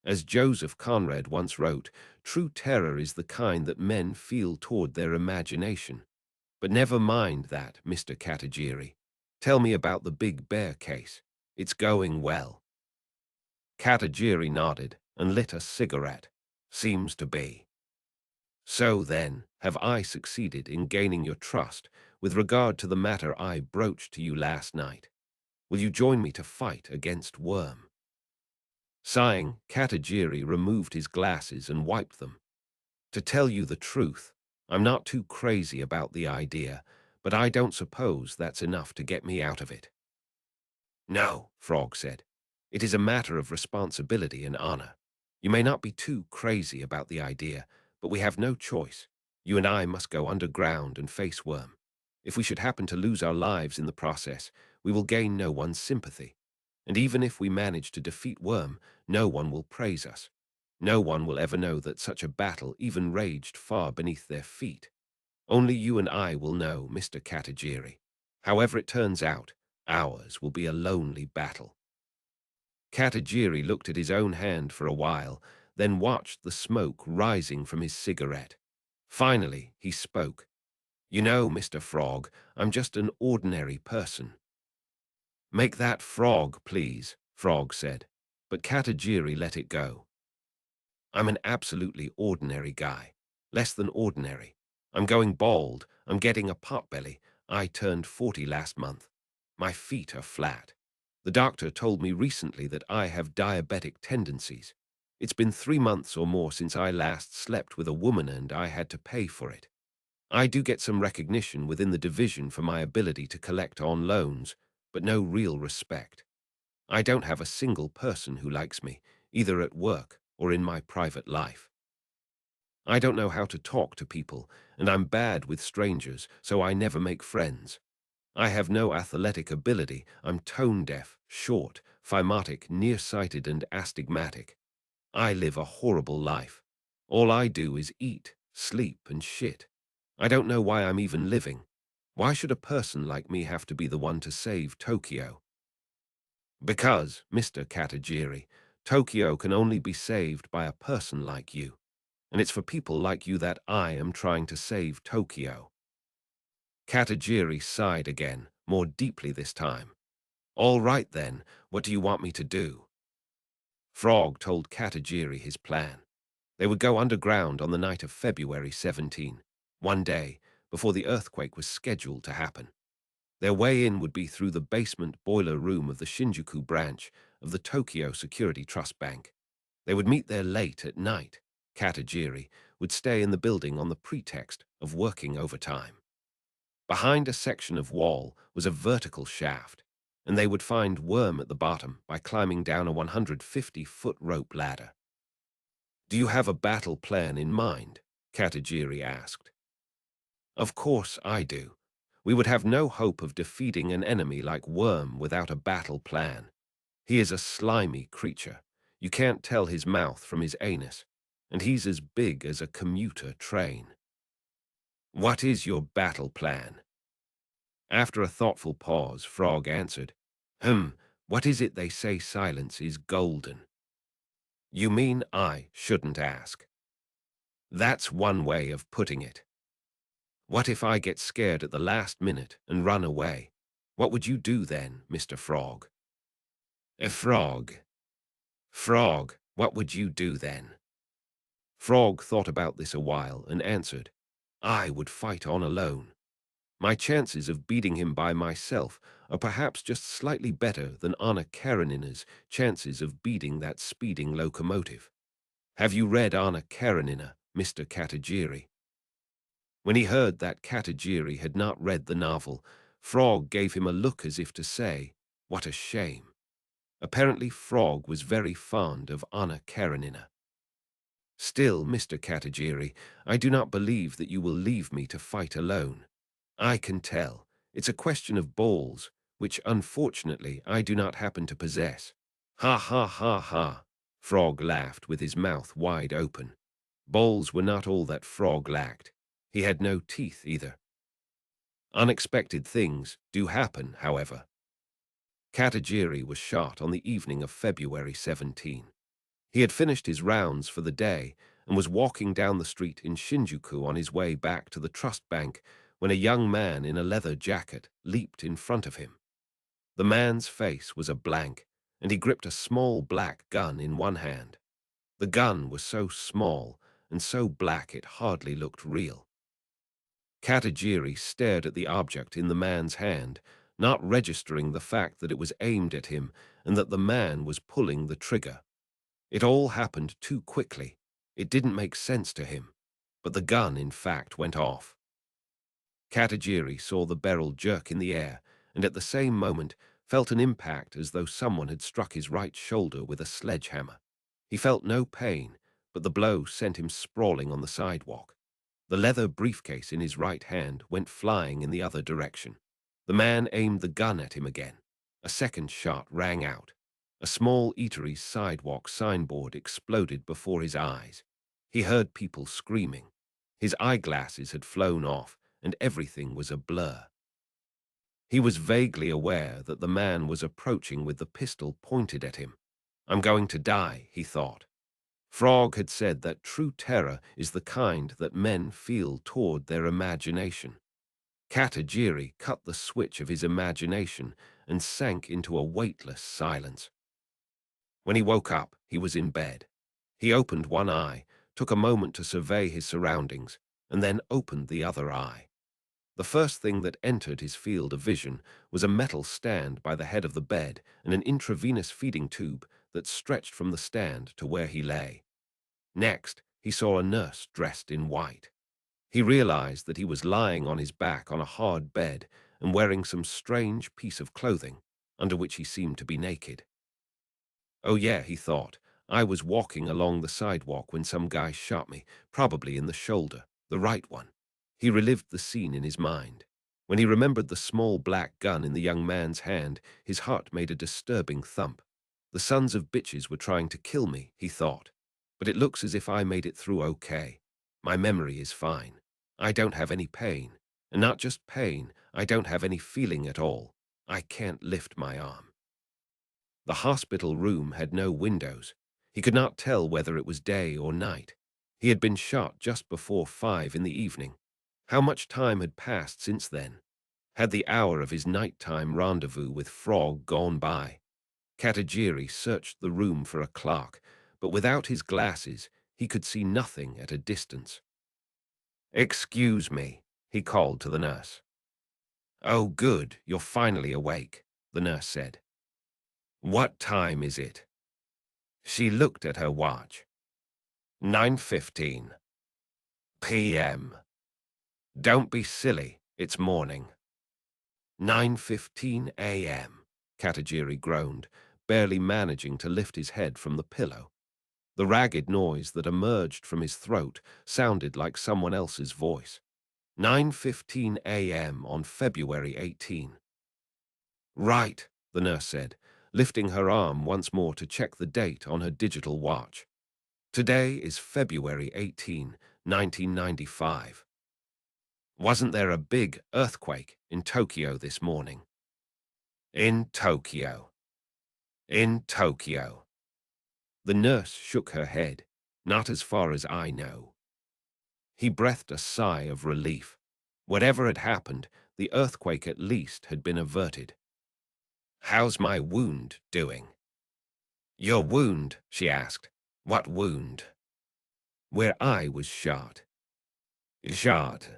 As Joseph Conrad once wrote, true terror is the kind that men feel toward their imagination. But never mind that, Mr. Katajiri. Tell me about the Big Bear case. It's going well. Katajiri nodded and lit a cigarette. Seems to be. So then, have I succeeded in gaining your trust with regard to the matter I broached to you last night? Will you join me to fight against Worm? Sighing, Katajiri removed his glasses and wiped them. To tell you the truth, I'm not too crazy about the idea, but I don't suppose that's enough to get me out of it. No, Frog said. It is a matter of responsibility and honor. You may not be too crazy about the idea, but we have no choice. You and I must go underground and face Worm. If we should happen to lose our lives in the process, we will gain no one's sympathy. And even if we manage to defeat Worm, no one will praise us. No one will ever know that such a battle even raged far beneath their feet. Only you and I will know, Mr. Katajiri. However it turns out, ours will be a lonely battle. Katajiri looked at his own hand for a while, then watched the smoke rising from his cigarette. Finally, he spoke. You know, Mr. Frog, I'm just an ordinary person. Make that Frog, please, Frog said, but Katajiri let it go. I'm an absolutely ordinary guy. Less than ordinary. I'm going bald. I'm getting a potbelly. I turned 40 last month. My feet are flat. The doctor told me recently that I have diabetic tendencies. It's been 3 months or more since I last slept with a woman and I had to pay for it. I do get some recognition within the division for my ability to collect on loans, but no real respect. I don't have a single person who likes me, either at work or in my private life. I don't know how to talk to people, and I'm bad with strangers, so I never make friends. I have no athletic ability. I'm tone-deaf, short, phimotic, nearsighted, and astigmatic. I live a horrible life. All I do is eat, sleep, and shit. I don't know why I'm even living. Why should a person like me have to be the one to save Tokyo? Because, Mr. Katajiri, Tokyo can only be saved by a person like you. And it's for people like you that I am trying to save Tokyo. Katajiri sighed again, more deeply this time. All right then, what do you want me to do? Frog told Katajiri his plan. They would go underground on the night of February 17, one day before the earthquake was scheduled to happen. Their way in would be through the basement boiler room of the Shinjuku branch of the Tokyo Security Trust Bank. They would meet there late at night. Katajiri would stay in the building on the pretext of working overtime. Behind a section of wall was a vertical shaft, and they would find Worm at the bottom by climbing down a 150-foot rope ladder. Do you have a battle plan in mind? Katajiri asked. Of course I do. We would have no hope of defeating an enemy like Worm without a battle plan. He is a slimy creature. You can't tell his mouth from his anus, and he's as big as a commuter train. What is your battle plan? After a thoughtful pause, Frog answered, What is it they say silence is golden? You mean I shouldn't ask? That's one way of putting it. What if I get scared at the last minute and run away? What would you do then, Mr. Frog? A frog. Frog, what would you do then? Frog thought about this a while and answered, I would fight on alone. My chances of beating him by myself are perhaps just slightly better than Anna Karenina's chances of beating that speeding locomotive. Have you read Anna Karenina, Mr. Katagiri? When he heard that Katagiri had not read the novel, Frog gave him a look as if to say, what a shame. Apparently Frog was very fond of Anna Karenina. Still, Mr. Katagiri, I do not believe that you will leave me to fight alone. I can tell. It's a question of balls, which unfortunately I do not happen to possess. Ha ha ha ha. Frog laughed with his mouth wide open. Balls were not all that Frog lacked. He had no teeth either. Unexpected things do happen, however. Katagiri was shot on the evening of February 17. He had finished his rounds for the day and was walking down the street in Shinjuku on his way back to the trust bank when a young man in a leather jacket leaped in front of him. The man's face was a blank, and he gripped a small black gun in one hand. The gun was so small and so black it hardly looked real. Katagiri stared at the object in the man's hand, not registering the fact that it was aimed at him and that the man was pulling the trigger. It all happened too quickly. It didn't make sense to him, but the gun, in fact, went off. Katagiri saw the barrel jerk in the air and at the same moment felt an impact as though someone had struck his right shoulder with a sledgehammer. He felt no pain, but the blow sent him sprawling on the sidewalk. The leather briefcase in his right hand went flying in the other direction. The man aimed the gun at him again. A second shot rang out. A small eatery's sidewalk signboard exploded before his eyes. He heard people screaming. His eyeglasses had flown off, and everything was a blur. He was vaguely aware that the man was approaching with the pistol pointed at him. I'm going to die, he thought. Frog had said that true terror is the kind that men feel toward their imagination. Katagiri cut the switch of his imagination and sank into a weightless silence. When he woke up, he was in bed. He opened one eye, took a moment to survey his surroundings, and then opened the other eye. The first thing that entered his field of vision was a metal stand by the head of the bed and an intravenous feeding tube that stretched from the stand to where he lay. Next, he saw a nurse dressed in white. He realized that he was lying on his back on a hard bed and wearing some strange piece of clothing, under which he seemed to be naked. Oh yeah, he thought, I was walking along the sidewalk when some guy shot me, probably in the shoulder, the right one. He relived the scene in his mind. When he remembered the small black gun in the young man's hand, his heart made a disturbing thump. The sons of bitches were trying to kill me, he thought. But it looks as if I made it through okay. My memory is fine. I don't have any pain. And not just pain, I don't have any feeling at all. I can't lift my arm. The hospital room had no windows. He could not tell whether it was day or night. He had been shot just before 5 in the evening. How much time had passed since then? Had the hour of his nighttime rendezvous with Frog gone by? Katagiri searched the room for a clock, but without his glasses, he could see nothing at a distance. Excuse me, he called to the nurse. Oh, good, you're finally awake, the nurse said. What time is it? She looked at her watch. 9:15 p.m. Don't be silly, it's morning. 9:15 a.m., Katagiri groaned, barely managing to lift his head from the pillow. The ragged noise that emerged from his throat sounded like someone else's voice. 9:15 a.m. on February 18. Right, the nurse said, lifting her arm once more to check the date on her digital watch. Today is February 18, 1995. Wasn't there a big earthquake in Tokyo this morning? In Tokyo. In Tokyo. The nurse shook her head. Not as far as I know. He breathed a sigh of relief. Whatever had happened, the earthquake at least had been averted. How's my wound doing? Your wound, she asked. What wound? Where I was shot. Shot?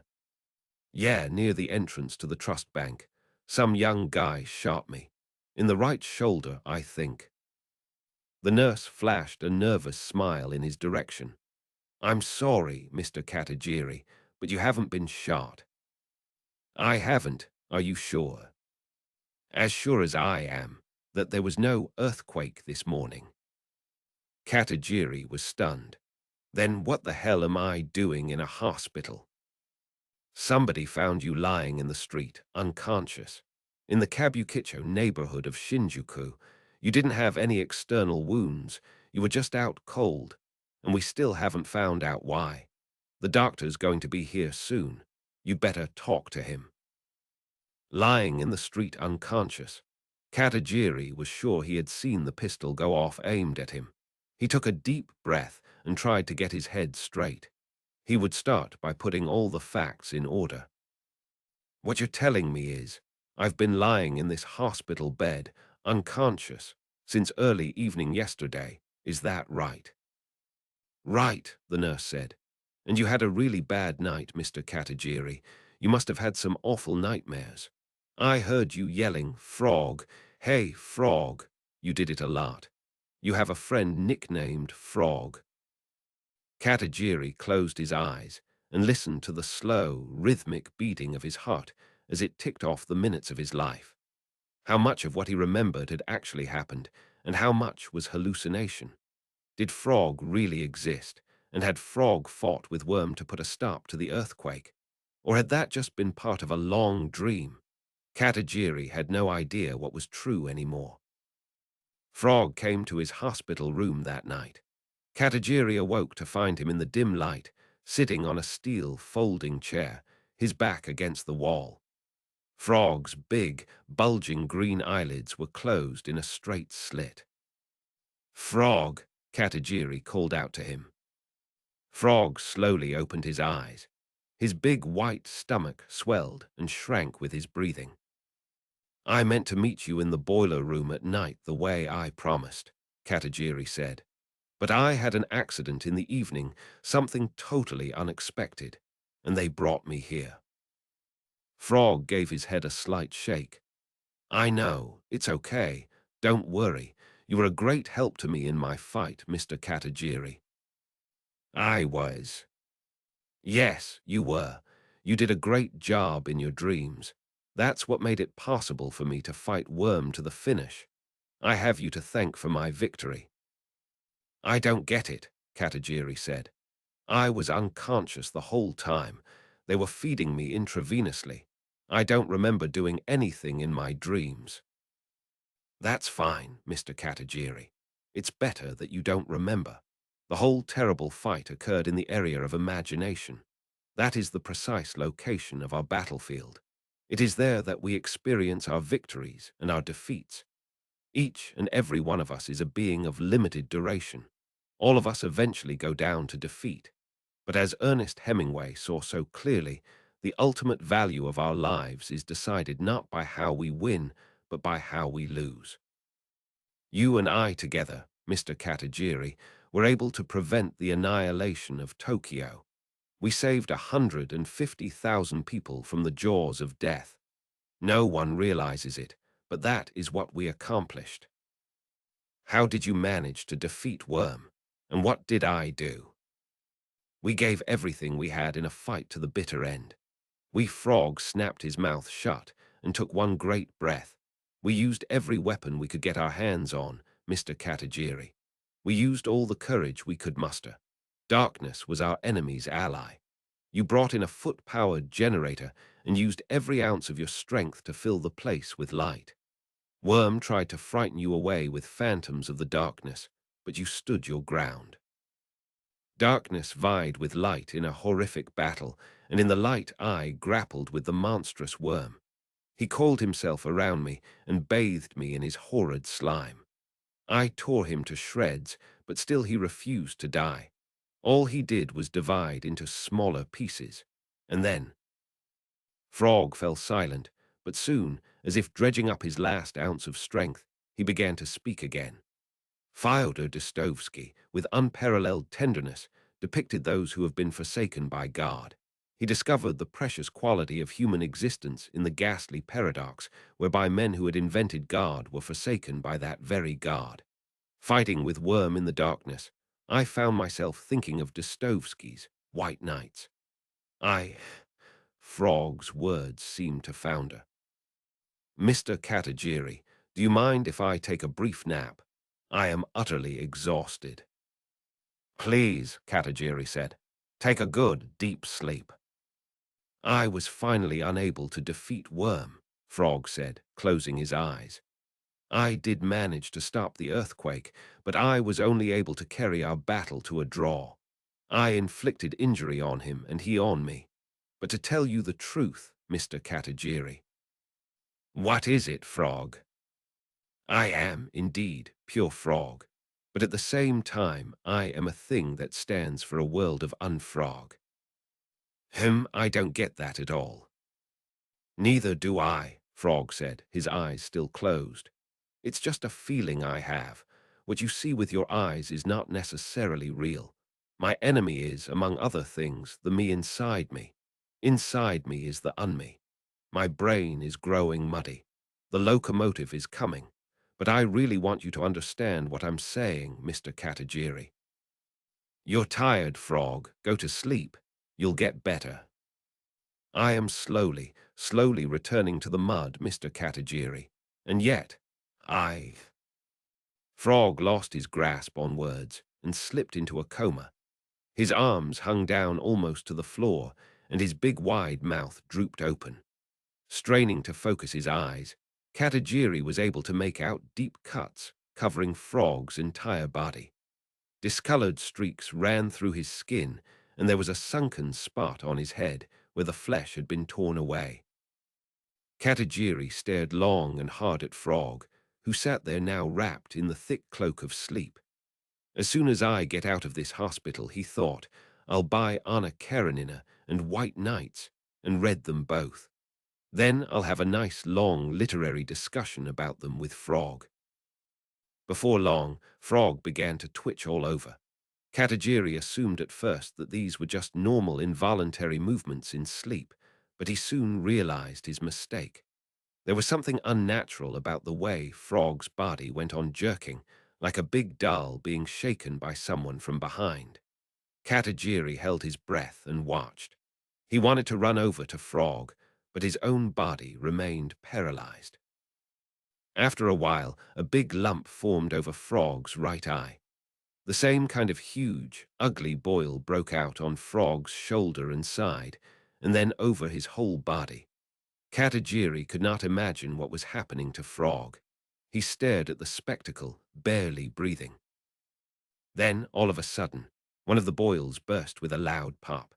Yeah, near the entrance to the trust bank. Some young guy shot me. In the right shoulder, I think. The nurse flashed a nervous smile in his direction. I'm sorry, Mr. Katagiri, but you haven't been shot. I haven't, are you sure? As sure as I am that there was no earthquake this morning. Katagiri was stunned. Then what the hell am I doing in a hospital? Somebody found you lying in the street, unconscious. In the Kabukicho neighborhood of Shinjuku, you didn't have any external wounds. You were just out cold, and we still haven't found out why. The doctor's going to be here soon. You better talk to him. Lying in the street unconscious, Katagiri was sure he had seen the pistol go off aimed at him. He took a deep breath and tried to get his head straight. He would start by putting all the facts in order. What you're telling me is, I've been lying in this hospital bed, unconscious, since early evening yesterday. Is that right? Right, the nurse said. And you had a really bad night, Mr. Katagiri. You must have had some awful nightmares. I heard you yelling, Frog, hey, Frog. You did it a lot. You have a friend nicknamed Frog. Katagiri closed his eyes and listened to the slow, rhythmic beating of his heart as it ticked off the minutes of his life. How much of what he remembered had actually happened, and how much was hallucination? Did Frog really exist, and had Frog fought with Worm to put a stop to the earthquake? Or had that just been part of a long dream? Katagiri had no idea what was true anymore. Frog came to his hospital room that night. Katagiri awoke to find him in the dim light, sitting on a steel folding chair, his back against the wall. Frog's big, bulging green eyelids were closed in a straight slit. Frog, Katagiri called out to him. Frog slowly opened his eyes. His big white stomach swelled and shrank with his breathing. I meant to meet you in the boiler room at night the way I promised, Katagiri said. But I had an accident in the evening, something totally unexpected, and they brought me here. Frog gave his head a slight shake. I know, it's okay. Don't worry. You were a great help to me in my fight, Mr. Katagiri. I was. Yes, you were. You did a great job in your dreams. That's what made it possible for me to fight Worm to the finish. I have you to thank for my victory. I don't get it, Katagiri said. I was unconscious the whole time. They were feeding me intravenously. I don't remember doing anything in my dreams. That's fine, Mr. Katagiri. It's better that you don't remember. The whole terrible fight occurred in the area of imagination. That is the precise location of our battlefield. It is there that we experience our victories and our defeats. Each and every one of us is a being of limited duration. All of us eventually go down to defeat. But as Ernest Hemingway saw so clearly, the ultimate value of our lives is decided not by how we win, but by how we lose. You and I together, Mr. Katagiri, were able to prevent the annihilation of Tokyo. We saved 150,000 people from the jaws of death. No one realizes it, but that is what we accomplished. How did you manage to defeat Worm? And what did I do? We gave everything we had in a fight to the bitter end. Frog snapped his mouth shut and took one great breath. We used every weapon we could get our hands on, Mr. Katagiri. We used all the courage we could muster. Darkness was our enemy's ally. You brought in a foot-powered generator and used every ounce of your strength to fill the place with light. Worm tried to frighten you away with phantoms of the darkness, but you stood your ground. Darkness vied with light in a horrific battle, and in the light I grappled with the monstrous Worm. He coiled himself around me and bathed me in his horrid slime. I tore him to shreds, but still he refused to die. All he did was divide into smaller pieces. And then Frog fell silent, but soon, as if dredging up his last ounce of strength, he began to speak again. Fyodor Dostoevsky, with unparalleled tenderness, depicted those who have been forsaken by God. He discovered the precious quality of human existence in the ghastly paradox whereby men who had invented God were forsaken by that very God. Fighting with Worm in the darkness, I found myself thinking of Dostoevsky's White Nights. Frog's words seemed to founder. Mr. Katagiri, do you mind if I take a brief nap? I am utterly exhausted. Please, Katagiri said. Take a good, deep sleep. I was finally unable to defeat Worm, Frog said, closing his eyes. I did manage to stop the earthquake, but I was only able to carry our battle to a draw. I inflicted injury on him and he on me. But to tell you the truth, Mr. Katagiri. What is it, Frog? I am, indeed, pure frog, but at the same time I am a thing that stands for a world of unfrog. I don't get that at all. Neither do I, Frog said, his eyes still closed. It's just a feeling I have. What you see with your eyes is not necessarily real. My enemy is, among other things, the me inside me. Inside me is the unme. My brain is growing muddy. The locomotive is coming. But I really want you to understand what I'm saying, Mr. Katagiri. You're tired, Frog. Go to sleep. You'll get better. I am slowly, slowly returning to the mud, Mr. Katagiri. And yet, Frog lost his grasp on words and slipped into a coma. His arms hung down almost to the floor, and his big wide mouth drooped open. Straining to focus his eyes, Katagiri was able to make out deep cuts covering Frog's entire body. Discolored streaks ran through his skin, and there was a sunken spot on his head where the flesh had been torn away. Katagiri stared long and hard at Frog, who sat there now wrapped in the thick cloak of sleep. As soon as I get out of this hospital, he thought, I'll buy Anna Karenina and White Nights and read them both. Then I'll have a nice long literary discussion about them with Frog. Before long, Frog began to twitch all over. Katagiri assumed at first that these were just normal involuntary movements in sleep, but he soon realized his mistake. There was something unnatural about the way Frog's body went on jerking, like a big doll being shaken by someone from behind. Katagiri held his breath and watched. He wanted to run over to Frog, but his own body remained paralyzed. After a while, a big lump formed over Frog's right eye. The same kind of huge, ugly boil broke out on Frog's shoulder and side, and then over his whole body. Katagiri could not imagine what was happening to Frog. He stared at the spectacle, barely breathing. Then, all of a sudden, one of the boils burst with a loud pop.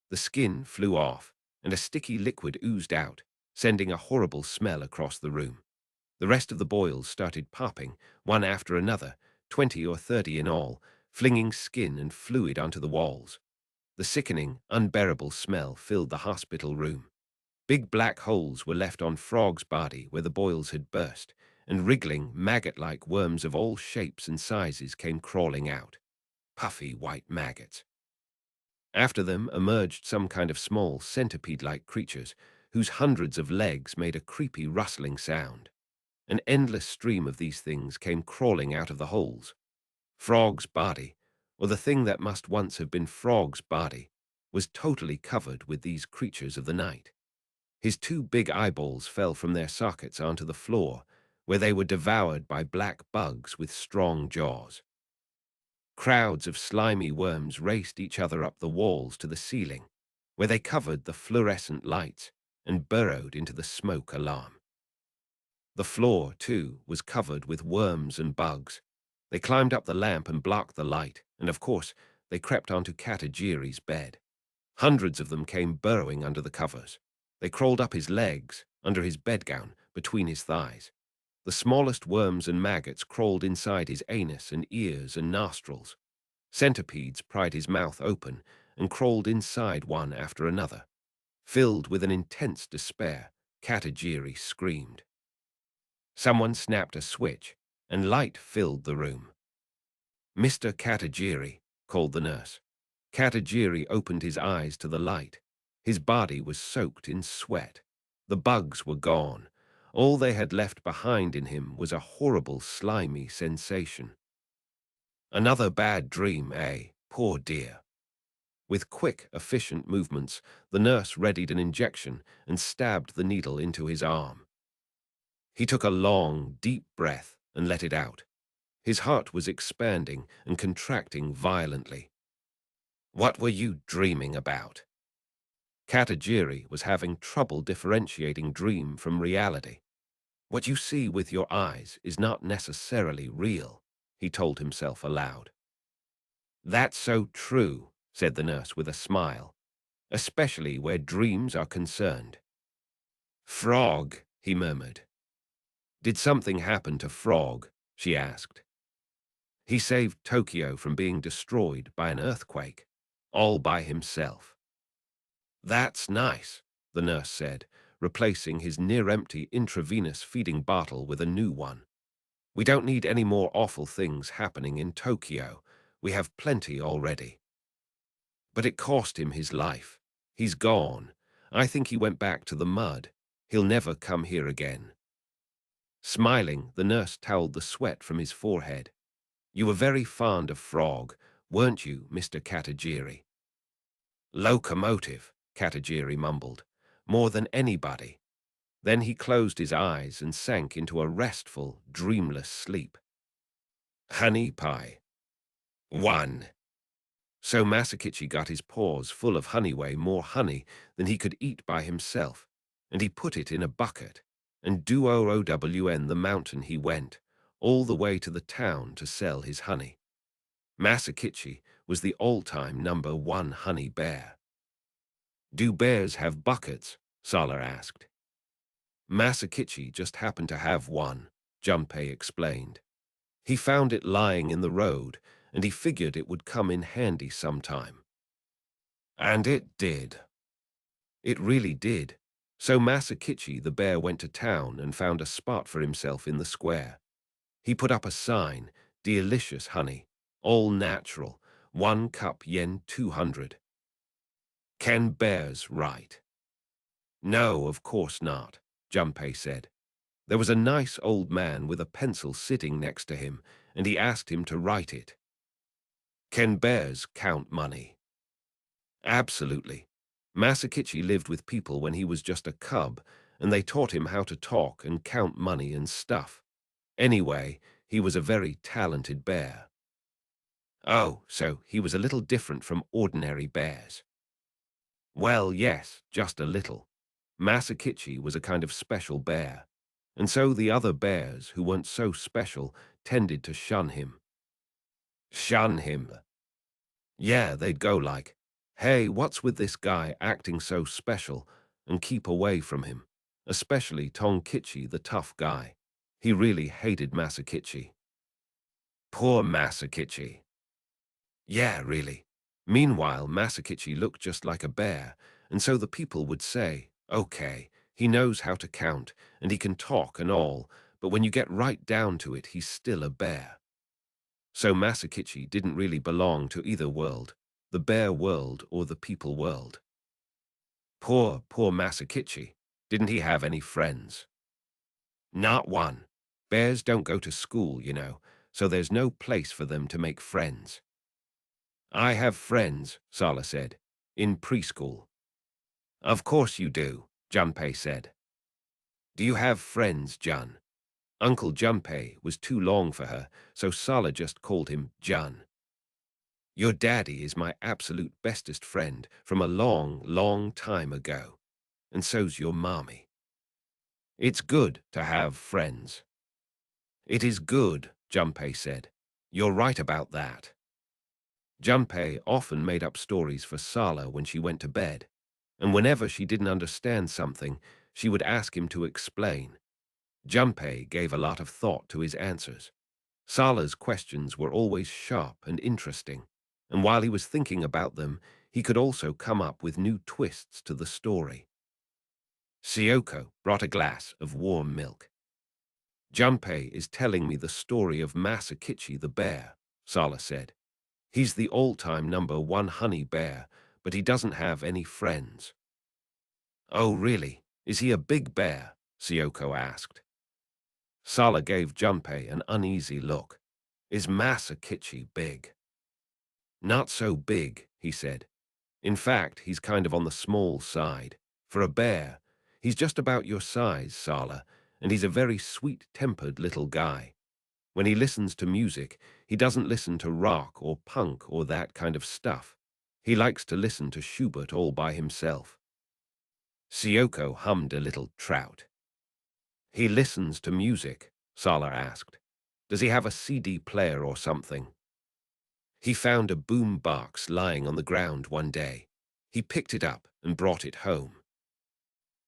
The skin flew off, and a sticky liquid oozed out, sending a horrible smell across the room. The rest of the boils started popping, one after another, 20 or 30 in all, flinging skin and fluid onto the walls. The sickening, unbearable smell filled the hospital room. Big black holes were left on Frog's body where the boils had burst, and wriggling, maggot-like worms of all shapes and sizes came crawling out. Puffy white maggots. After them emerged some kind of small centipede-like creatures, whose hundreds of legs made a creepy rustling sound. An endless stream of these things came crawling out of the holes. Frog's body, or the thing that must once have been Frog's body, was totally covered with these creatures of the night. His two big eyeballs fell from their sockets onto the floor, where they were devoured by black bugs with strong jaws. Crowds of slimy worms raced each other up the walls to the ceiling, where they covered the fluorescent lights and burrowed into the smoke alarm. The floor, too, was covered with worms and bugs. They climbed up the lamp and blocked the light, and of course, they crept onto Katagiri's bed. Hundreds of them came burrowing under the covers. They crawled up his legs, under his bedgown, between his thighs. The smallest worms and maggots crawled inside his anus and ears and nostrils. Centipedes pried his mouth open and crawled inside one after another. Filled with an intense despair, Katagiri screamed. Someone snapped a switch, and light filled the room. "Mr. Katagiri," called the nurse. Katagiri opened his eyes to the light. His body was soaked in sweat. The bugs were gone. All they had left behind in him was a horrible, slimy sensation. Another bad dream, eh? Poor dear. With quick, efficient movements, the nurse readied an injection and stabbed the needle into his arm. He took a long, deep breath and let it out. His heart was expanding and contracting violently. What were you dreaming about? Katagiri was having trouble differentiating dream from reality. What you see with your eyes is not necessarily real, he told himself aloud. That's so true, said the nurse with a smile, especially where dreams are concerned. Frog, he murmured. Did something happen to Frog? She asked. He saved Tokyo from being destroyed by an earthquake, all by himself. That's nice, the nurse said, replacing his near-empty intravenous feeding bottle with a new one. We don't need any more awful things happening in Tokyo. We have plenty already. But it cost him his life. He's gone. I think he went back to the mud. He'll never come here again. Smiling, the nurse toweled the sweat from his forehead. You were very fond of Frog, weren't you, Mr. Katagiri? Locomotive, Katagiri mumbled, more than anybody. Then he closed his eyes and sank into a restful, dreamless sleep. Honey pie. 1. So Masakichi got his paws full of honeyway more honey than he could eat by himself, and he put it in a bucket, and duown the mountain he went, all the way to the town to sell his honey. Masakichi was the all-time #1 honey bear. Do bears have buckets? Sala asked. Masakichi just happened to have one, Junpei explained. He found it lying in the road, and he figured it would come in handy sometime. And it did. It really did. So Masakichi the bear went to town and found a spot for himself in the square. He put up a sign, delicious honey, all natural, 1 cup yen 200. Can bears write? No, of course not, Junpei said. There was a nice old man with a pencil sitting next to him, and he asked him to write it. Can bears count money? Absolutely. Masakichi lived with people when he was just a cub, and they taught him how to talk and count money and stuff. Anyway, he was a very talented bear. Oh, so he was a little different from ordinary bears. Well, yes, just a little. Masakichi was a kind of special bear, and so the other bears who weren't so special tended to shun him. Shun him? Yeah, they'd go like, hey, what's with this guy acting so special, and keep away from him, especially Tonkichi, the tough guy. He really hated Masakichi. Poor Masakichi. Yeah, really. Meanwhile, Masakichi looked just like a bear, and so the people would say, okay, he knows how to count, and he can talk and all, but when you get right down to it, he's still a bear. So Masakichi didn't really belong to either world, the bear world or the people world. Poor Masakichi. Didn't he have any friends? Not one. Bears don't go to school, you know, so there's no place for them to make friends. I have friends, Sala said, in preschool. Of course you do, Junpei said. Do you have friends, Jun? Uncle Junpei was too long for her, so Sala just called him Jun. Your daddy is my absolute bestest friend from a long, long time ago, and so's your mommy. It's good to have friends. It is good, Junpei said. You're right about that. Junpei often made up stories for Sala when she went to bed, and whenever she didn't understand something, she would ask him to explain. Junpei gave a lot of thought to his answers. Sala's questions were always sharp and interesting, and while he was thinking about them, he could also come up with new twists to the story. Syoko brought a glass of warm milk. Junpei is telling me the story of Masakichi the bear, Sala said. He's the all-time #1 honey bear, but he doesn't have any friends. Oh, really? Is he a big bear? Syoko asked. Sala gave Junpei an uneasy look. Is Masakichi big? Not so big, he said. In fact, he's kind of on the small side. For a bear, he's just about your size, Sala, and he's a very sweet-tempered little guy. When he listens to music, he doesn't listen to rock or punk or that kind of stuff. He likes to listen to Schubert all by himself. Syoko hummed a little trout. He listens to music, Sala asked. Does he have a CD player or something? He found a boom box lying on the ground one day. He picked it up and brought it home.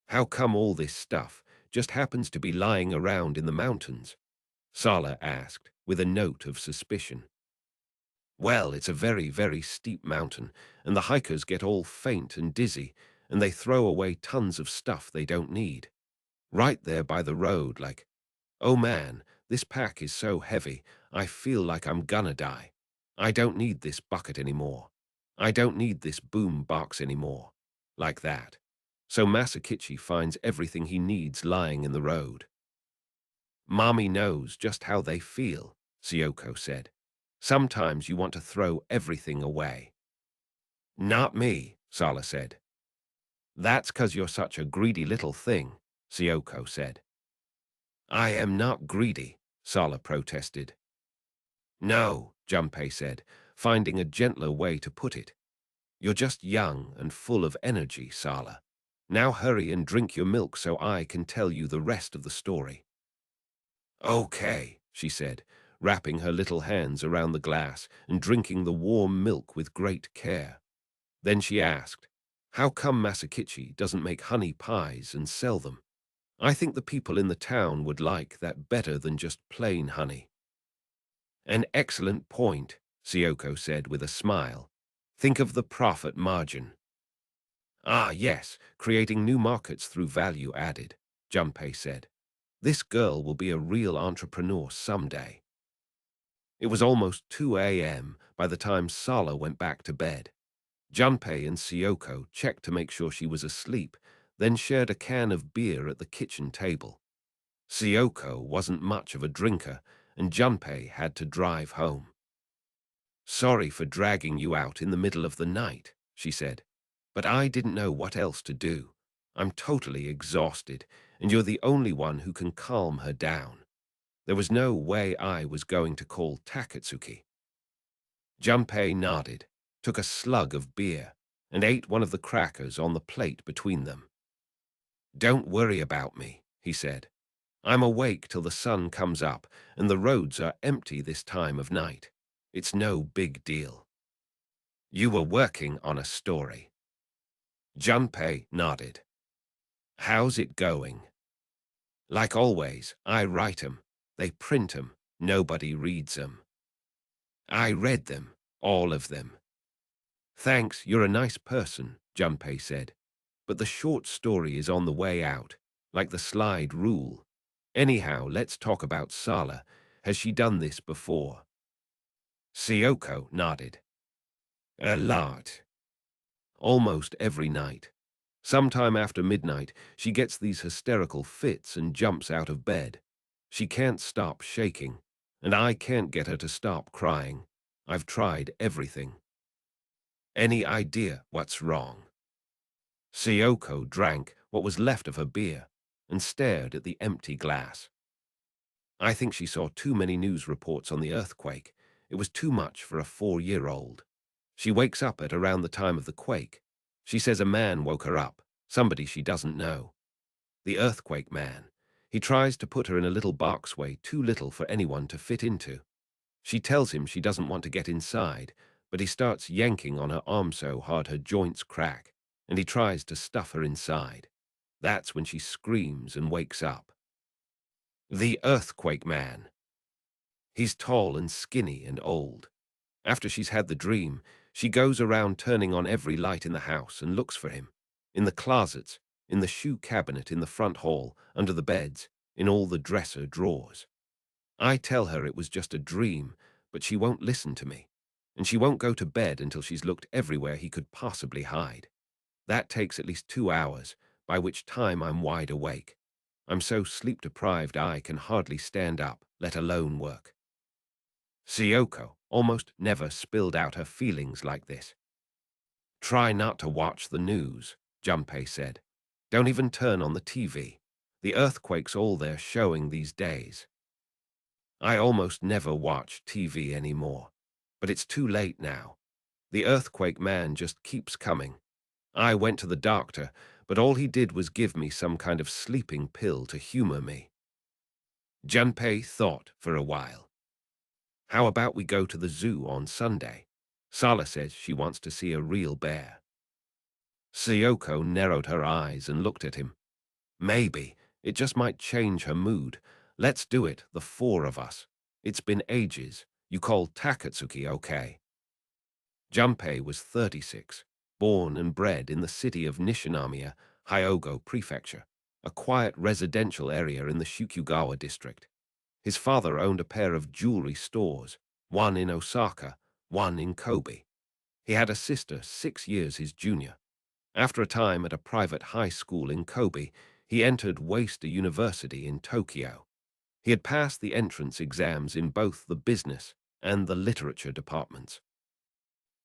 How come all this stuff just happens to be lying around in the mountains? Sala asked, with a note of suspicion. Well, it's a very, very steep mountain, and the hikers get all faint and dizzy, and they throw away tons of stuff they don't need. Right there by the road, like, oh man, this pack is so heavy, I feel like I'm gonna die. I don't need this bucket anymore. I don't need this boom box anymore. Like that. So Masakichi finds everything he needs lying in the road. Mommy knows just how they feel, Syoko said. Sometimes you want to throw everything away. Not me, Sala said. That's 'cause you're such a greedy little thing, Syoko said. I am not greedy, Sala protested. No, Junpei said, finding a gentler way to put it. You're just young and full of energy, Sala. Now hurry and drink your milk so I can tell you the rest of the story. Okay, she said, wrapping her little hands around the glass and drinking the warm milk with great care. Then she asked, how come Masakichi doesn't make honey pies and sell them? I think the people in the town would like that better than just plain honey. An excellent point, Syoko said with a smile. Think of the profit margin. Ah, yes, creating new markets through value added, Junpei said. This girl will be a real entrepreneur someday. It was almost 2 a.m. by the time Sala went back to bed. Junpei and Syoko checked to make sure she was asleep, then shared a can of beer at the kitchen table. Syoko wasn't much of a drinker, and Junpei had to drive home. Sorry for dragging you out in the middle of the night, she said, but I didn't know what else to do. I'm totally exhausted, and you're the only one who can calm her down. There was no way I was going to call Takatsuki. Junpei nodded, took a slug of beer, and ate one of the crackers on the plate between them. Don't worry about me, he said. I'm awake till the sun comes up, and the roads are empty this time of night. It's no big deal. You were working on a story. Junpei nodded. How's it going? Like always, I write 'em. They print 'em. Nobody reads 'em. I read them, all of them. Thanks, you're a nice person, Junpei said. But the short story is on the way out, like the slide rule. Anyhow, let's talk about Sala. Has she done this before? Syoko nodded. A lot. Almost every night. Sometime after midnight, she gets these hysterical fits and jumps out of bed. She can't stop shaking, and I can't get her to stop crying. I've tried everything. Any idea what's wrong? Syoko drank what was left of her beer and stared at the empty glass. I think she saw too many news reports on the earthquake. It was too much for a 4-year-old. She wakes up at around the time of the quake. She says a man woke her up, somebody she doesn't know. The earthquake man. He tries to put her in a little boxway too little for anyone to fit into. She tells him she doesn't want to get inside, but he starts yanking on her arm so hard her joints crack, and he tries to stuff her inside. That's when she screams and wakes up. The Earthquake Man. He's tall and skinny and old. After she's had the dream, she goes around turning on every light in the house and looks for him. In the closets, in the shoe cabinet in the front hall, under the beds, in all the dresser drawers. I tell her it was just a dream, but she won't listen to me. And she won't go to bed until she's looked everywhere he could possibly hide. That takes at least 2 hours, by which time I'm wide awake. I'm so sleep-deprived I can hardly stand up, let alone work. Siyoko almost never spilled out her feelings like this. Try not to watch the news, Junpei said. Don't even turn on the TV. The earthquake's all they're showing these days. I almost never watch TV anymore. But it's too late now. The earthquake man just keeps coming. I went to the doctor, but all he did was give me some kind of sleeping pill to humor me. Junpei thought for a while. How about we go to the zoo on Sunday? Sala says she wants to see a real bear. Siyoko narrowed her eyes and looked at him. Maybe. It just might change her mood. Let's do it, the four of us. It's been ages. You call Takatsuki okay? Junpei was 36, born and bred in the city of Nishinamiya, Hyogo Prefecture, a quiet residential area in the Shukugawa district. His father owned a pair of jewelry stores, one in Osaka, one in Kobe. He had a sister 6 years his junior. After a time at a private high school in Kobe, he entered Waseda University in Tokyo. He had passed the entrance exams in both the business and the literature departments.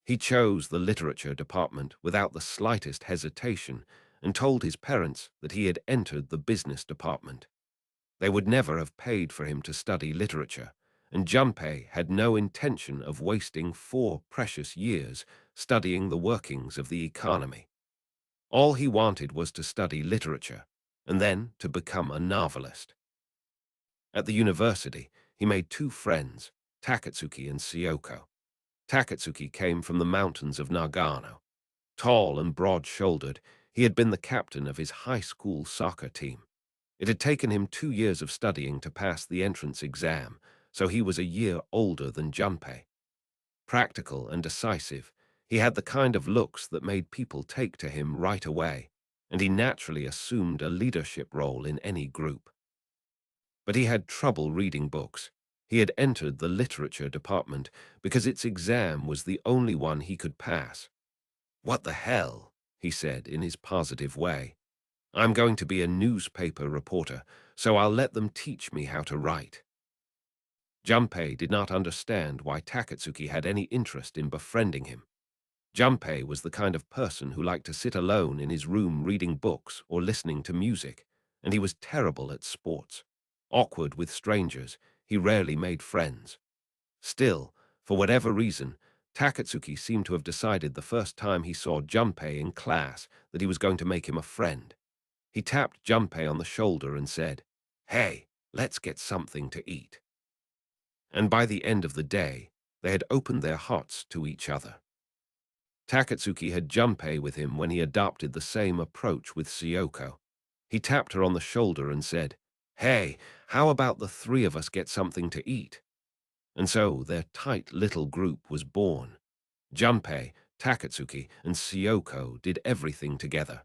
He chose the literature department without the slightest hesitation and told his parents that he had entered the business department. They would never have paid for him to study literature, and Junpei had no intention of wasting 4 precious years studying the workings of the economy. All he wanted was to study literature, and then to become a novelist. At the university, he made 2 friends, Takatsuki and Siyoko. Takatsuki came from the mountains of Nagano. Tall and broad-shouldered, he had been the captain of his high school soccer team. It had taken him 2 years of studying to pass the entrance exam, so he was a year older than Junpei. Practical and decisive, he had the kind of looks that made people take to him right away, and he naturally assumed a leadership role in any group. But he had trouble reading books. He had entered the literature department because its exam was the only one he could pass. "What the hell?" he said in his positive way. "I'm going to be a newspaper reporter, so I'll let them teach me how to write." Junpei did not understand why Takatsuki had any interest in befriending him. Junpei was the kind of person who liked to sit alone in his room reading books or listening to music, and he was terrible at sports. Awkward with strangers, he rarely made friends. Still, for whatever reason, Takatsuki seemed to have decided the first time he saw Junpei in class that he was going to make him a friend. He tapped Junpei on the shoulder and said, "Hey, let's get something to eat." And by the end of the day, they had opened their hearts to each other. Takatsuki had Junpei with him when he adopted the same approach with Siyoko. He tapped her on the shoulder and said, "Hey, how about the 3 of us get something to eat?" And so their tight little group was born. Junpei, Takatsuki, and Siyoko did everything together.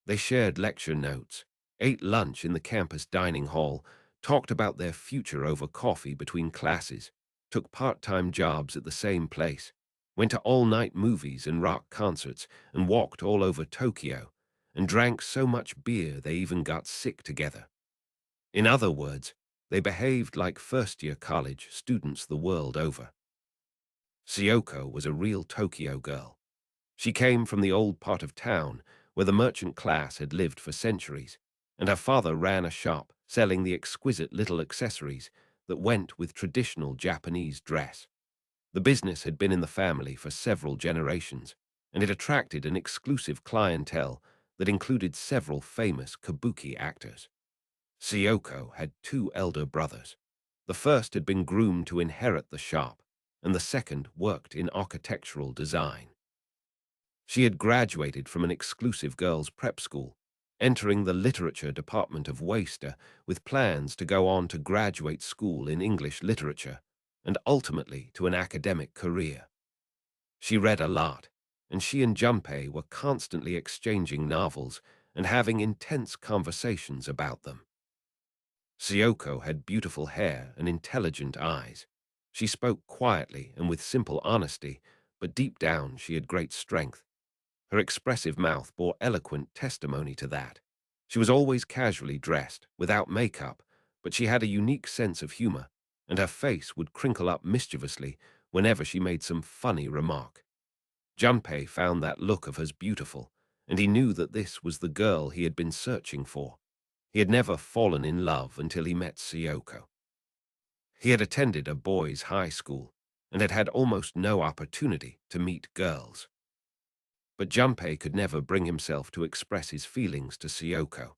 They shared lecture notes, ate lunch in the campus dining hall, talked about their future over coffee between classes, took part-time jobs at the same place, went to all-night movies and rock concerts, and walked all over Tokyo, and drank so much beer they even got sick together. In other words, they behaved like first-year college students the world over. Siyoko was a real Tokyo girl. She came from the old part of town where the merchant class had lived for centuries, and her father ran a shop selling the exquisite little accessories that went with traditional Japanese dress. The business had been in the family for several generations, and it attracted an exclusive clientele that included several famous kabuki actors. Siyoko had 2 elder brothers. The first had been groomed to inherit the shop, and the second worked in architectural design. She had graduated from an exclusive girls' prep school, entering the literature department of Waster with plans to go on to graduate school in English literature and ultimately to an academic career. She read a lot, and she and Junpei were constantly exchanging novels and having intense conversations about them. Syoko had beautiful hair and intelligent eyes. She spoke quietly and with simple honesty, but deep down she had great strength. Her expressive mouth bore eloquent testimony to that. She was always casually dressed, without makeup, but she had a unique sense of humor, and her face would crinkle up mischievously whenever she made some funny remark. Junpei found that look of hers beautiful, and he knew that this was the girl he had been searching for. He had never fallen in love until he met Syoko. He had attended a boys' high school and had had almost no opportunity to meet girls. But Junpei could never bring himself to express his feelings to Syoko.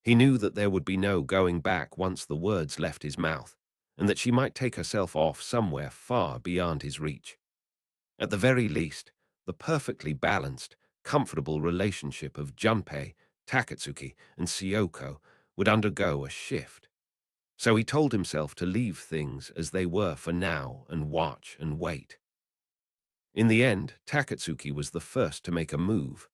He knew that there would be no going back once the words left his mouth, and that she might take herself off somewhere far beyond his reach. At the very least, the perfectly balanced, comfortable relationship of Junpei, Takatsuki, and Syoko would undergo a shift. So he told himself to leave things as they were for now and watch and wait. In the end, Takatsuki was the first to make a move.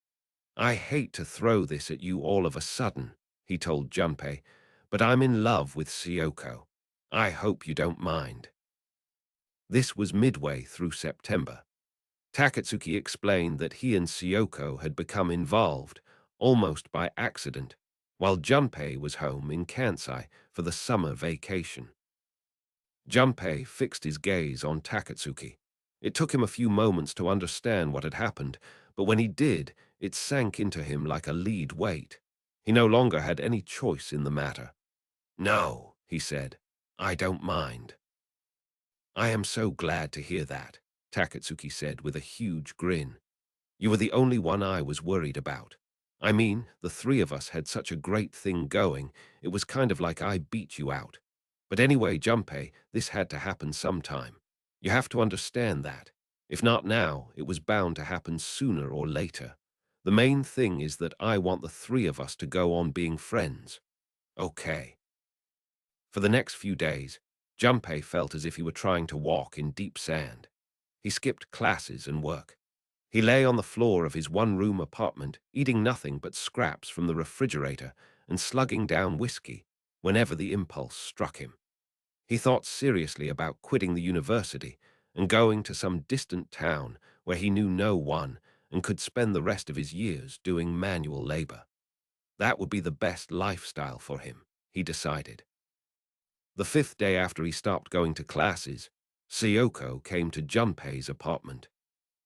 "I hate to throw this at you all of a sudden," he told Junpei, "but I'm in love with Syoko. I hope you don't mind." This was midway through September. Takatsuki explained that he and Syoko had become involved, almost by accident, while Junpei was home in Kansai for the summer vacation. Junpei fixed his gaze on Takatsuki. It took him a few moments to understand what had happened, but when he did, it sank into him like a lead weight. He no longer had any choice in the matter. "No," he said, "I don't mind." "I am so glad to hear that," Takatsuki said with a huge grin. "You were the only one I was worried about. I mean, the three of us had such a great thing going, it was kind of like I beat you out. But anyway, Junpei, this had to happen sometime. You have to understand that. If not now, it was bound to happen sooner or later. The main thing is that I want the three of us to go on being friends. Okay." For the next few days, Junpei felt as if he were trying to walk in deep sand. He skipped classes and work. He lay on the floor of his one-room apartment, eating nothing but scraps from the refrigerator and slugging down whiskey whenever the impulse struck him. He thought seriously about quitting the university and going to some distant town where he knew no one and could spend the rest of his years doing manual labor. That would be the best lifestyle for him, he decided. The fifth day after he stopped going to classes, Syoko came to Junpei's apartment.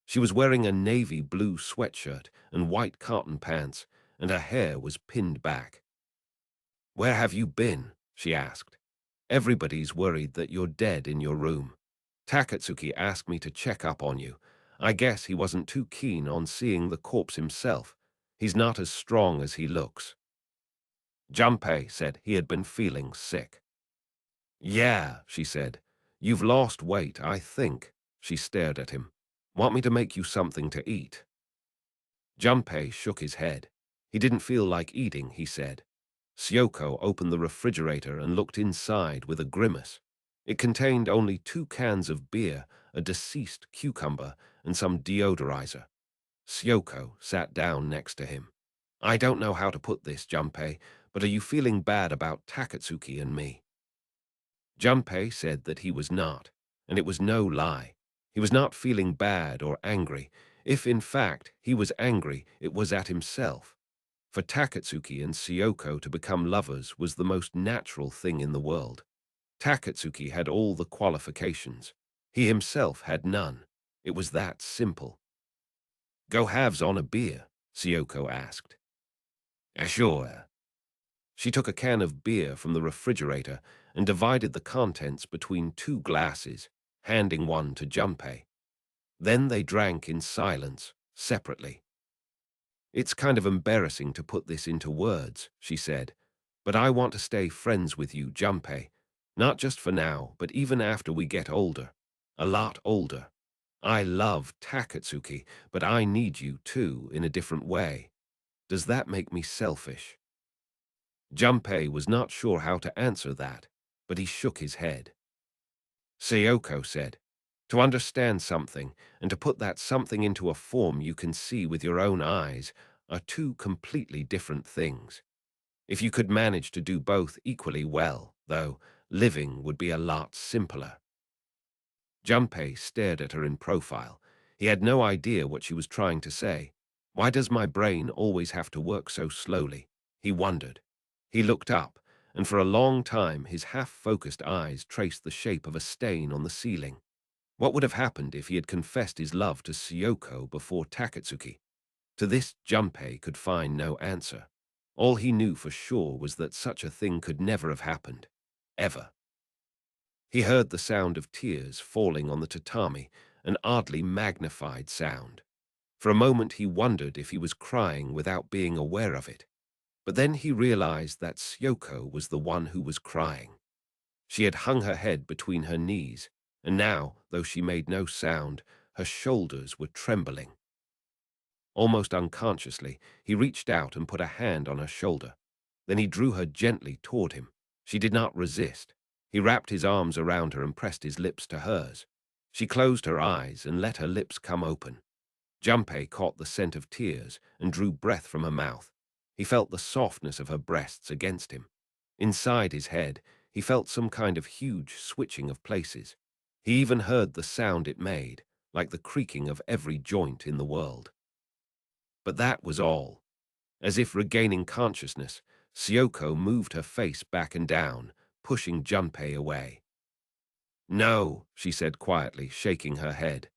She was wearing a navy blue sweatshirt and white cotton pants, and her hair was pinned back. "Where have you been?" she asked. "Everybody's worried that you're dead in your room. Takatsuki asked me to check up on you. I guess he wasn't too keen on seeing the corpse himself. He's not as strong as he looks." Junpei said he had been feeling sick. "Yeah," she said. "You've lost weight, I think." She stared at him. "Want me to make you something to eat?" Junpei shook his head. He didn't feel like eating, he said. Syoko opened the refrigerator and looked inside with a grimace. It contained only 2 cans of beer, a deceased cucumber, and some deodorizer. Syoko sat down next to him. "I don't know how to put this, Junpei, but are you feeling bad about Takatsuki and me?" Junpei said that he was not, and it was no lie. He was not feeling bad or angry. If, in fact, he was angry, it was at himself. For Takatsuki and Syoko to become lovers was the most natural thing in the world. Takatsuki had all the qualifications. He himself had none. It was that simple. "Go halves on a beer?" Syoko asked. "Sure." She took a can of beer from the refrigerator and divided the contents between 2 glasses, handing one to Junpei. Then they drank in silence, separately. "It's kind of embarrassing to put this into words," she said, "but I want to stay friends with you, Junpei. Not just for now, but even after we get older. A lot older. I love Takatsuki, but I need you too in a different way." Does that make me selfish? Junpei was not sure how to answer that, but he shook his head. Sayoko said, to understand something and to put that something into a form you can see with your own eyes are two completely different things. If you could manage to do both equally well, though, living would be a lot simpler. Junpei stared at her in profile. He had no idea what she was trying to say. Why does my brain always have to work so slowly? He wondered. He looked up, and for a long time his half-focused eyes traced the shape of a stain on the ceiling. What would have happened if he had confessed his love to Sayoko before Takatsuki? To this Junpei could find no answer. All he knew for sure was that such a thing could never have happened. Ever. He heard the sound of tears falling on the tatami, an oddly magnified sound. For a moment he wondered if he was crying without being aware of it. But then he realized that Sayoko was the one who was crying. She had hung her head between her knees, and now, though she made no sound, her shoulders were trembling. Almost unconsciously, he reached out and put a hand on her shoulder. Then he drew her gently toward him. She did not resist. He wrapped his arms around her and pressed his lips to hers. She closed her eyes and let her lips come open. Junpei caught the scent of tears and drew breath from her mouth. He felt the softness of her breasts against him. Inside his head, he felt some kind of huge switching of places. He even heard the sound it made, like the creaking of every joint in the world. But that was all. As if regaining consciousness, Sayoko moved her face back and down, pushing Junpei away. No, she said quietly, shaking her head.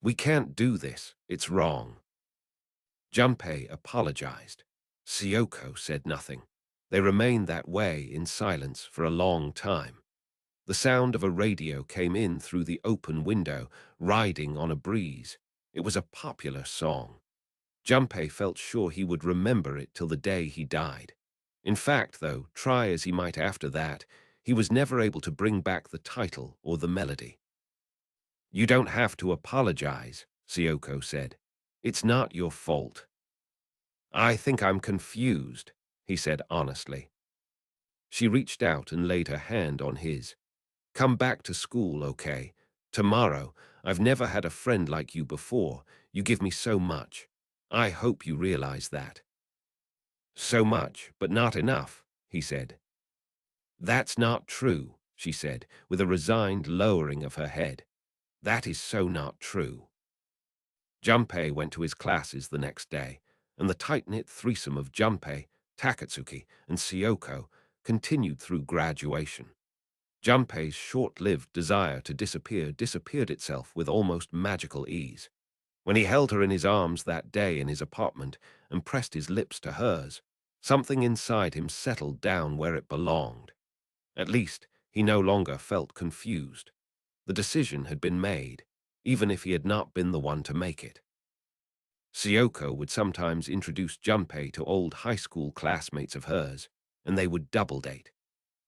We can't do this. It's wrong. Junpei apologized. Sayoko said nothing. They remained that way in silence for a long time. The sound of a radio came in through the open window, riding on a breeze. It was a popular song. Junpei felt sure he would remember it till the day he died. In fact, though, try as he might after that, he was never able to bring back the title or the melody. You don't have to apologize, Sayoko said. It's not your fault. I think I'm confused, he said honestly. She reached out and laid her hand on his. Come back to school, okay? Tomorrow. I've never had a friend like you before. You give me so much. I hope you realize that. So much, but not enough, he said. That's not true, she said, with a resigned lowering of her head. That is so not true. Junpei went to his classes the next day, and the tight-knit threesome of Junpei, Takatsuki, and Sayoko continued through graduation. Junpei's short-lived desire to disappeared itself with almost magical ease. When he held her in his arms that day in his apartment and pressed his lips to hers, something inside him settled down where it belonged. At least, he no longer felt confused. The decision had been made, even if he had not been the one to make it. Sayoko would sometimes introduce Junpei to old high school classmates of hers, and they would double date.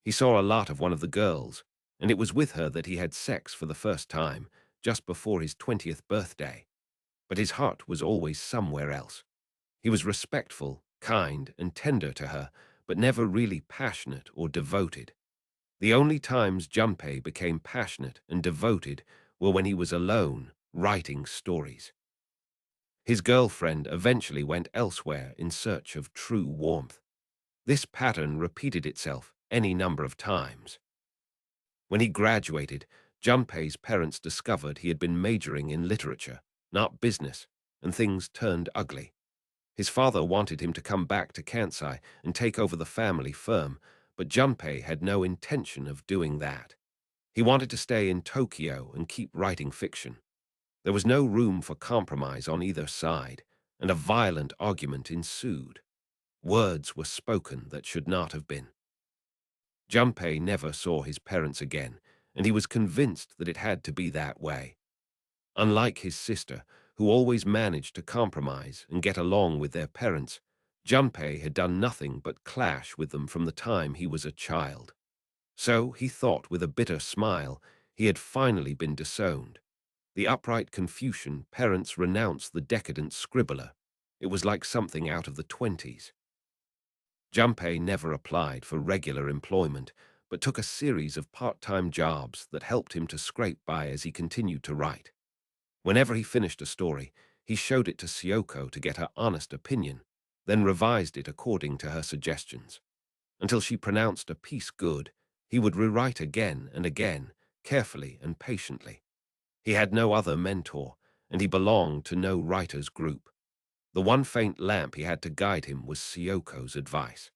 He saw a lot of one of the girls, and it was with her that he had sex for the first time, just before his 20th birthday. But his heart was always somewhere else. He was respectful, kind, and tender to her, but never really passionate or devoted. The only times Junpei became passionate and devoted were when he was alone, writing stories. His girlfriend eventually went elsewhere in search of true warmth. This pattern repeated itself any number of times. When he graduated, Junpei's parents discovered he had been majoring in literature, not business, and things turned ugly. His father wanted him to come back to Kansai and take over the family firm, but Junpei had no intention of doing that. He wanted to stay in Tokyo and keep writing fiction. There was no room for compromise on either side, and a violent argument ensued. Words were spoken that should not have been. Junpei never saw his parents again, and he was convinced that it had to be that way. Unlike his sister, who always managed to compromise and get along with their parents, Junpei had done nothing but clash with them from the time he was a child. So, he thought with a bitter smile, he had finally been disowned. The upright Confucian parents renounced the decadent scribbler. It was like something out of the 20s. Junpei never applied for regular employment, but took a series of part-time jobs that helped him to scrape by as he continued to write. Whenever he finished a story, he showed it to Syoko to get her honest opinion, then revised it according to her suggestions. Until she pronounced a piece good, he would rewrite again and again, carefully and patiently. He had no other mentor, and he belonged to no writer's group. The one faint lamp he had to guide him was Syoko's advice.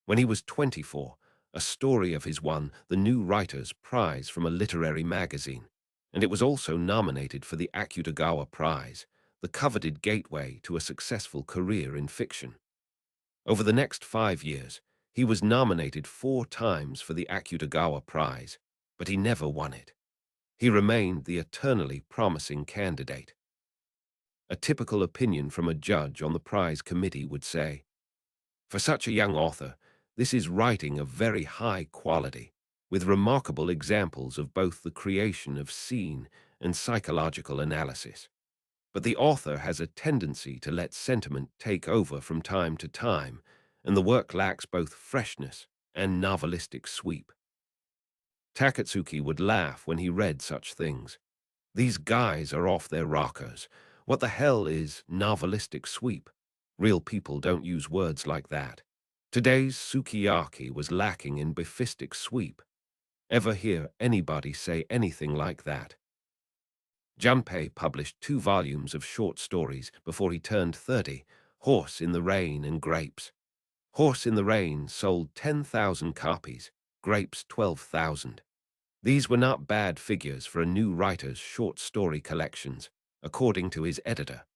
When he was 24, a story of his won the New Writer's Prize from a literary magazine, and it was also nominated for the Akutagawa Prize, the coveted gateway to a successful career in fiction. Over the next 5 years, he was nominated 4 times for the Akutagawa Prize, but he never won it. He remained the eternally promising candidate. A typical opinion from a judge on the prize committee would say, "For such a young author, this is writing of very high quality, with remarkable examples of both the creation of scene and psychological analysis. But the author has a tendency to let sentiment take over from time to time, and the work lacks both freshness and novelistic sweep." Takatsuki would laugh when he read such things. These guys are off their rockers. What the hell is novelistic sweep? Real people don't use words like that. Today's sukiyaki was lacking in bifistic sweep. Ever hear anybody say anything like that? Junpei published 2 volumes of short stories before he turned 30, Horse in the Rain and Grapes. Horse in the Rain sold 10,000 copies, Grapes 12,000. These were not bad figures for a new writer's short story collections, according to his editor.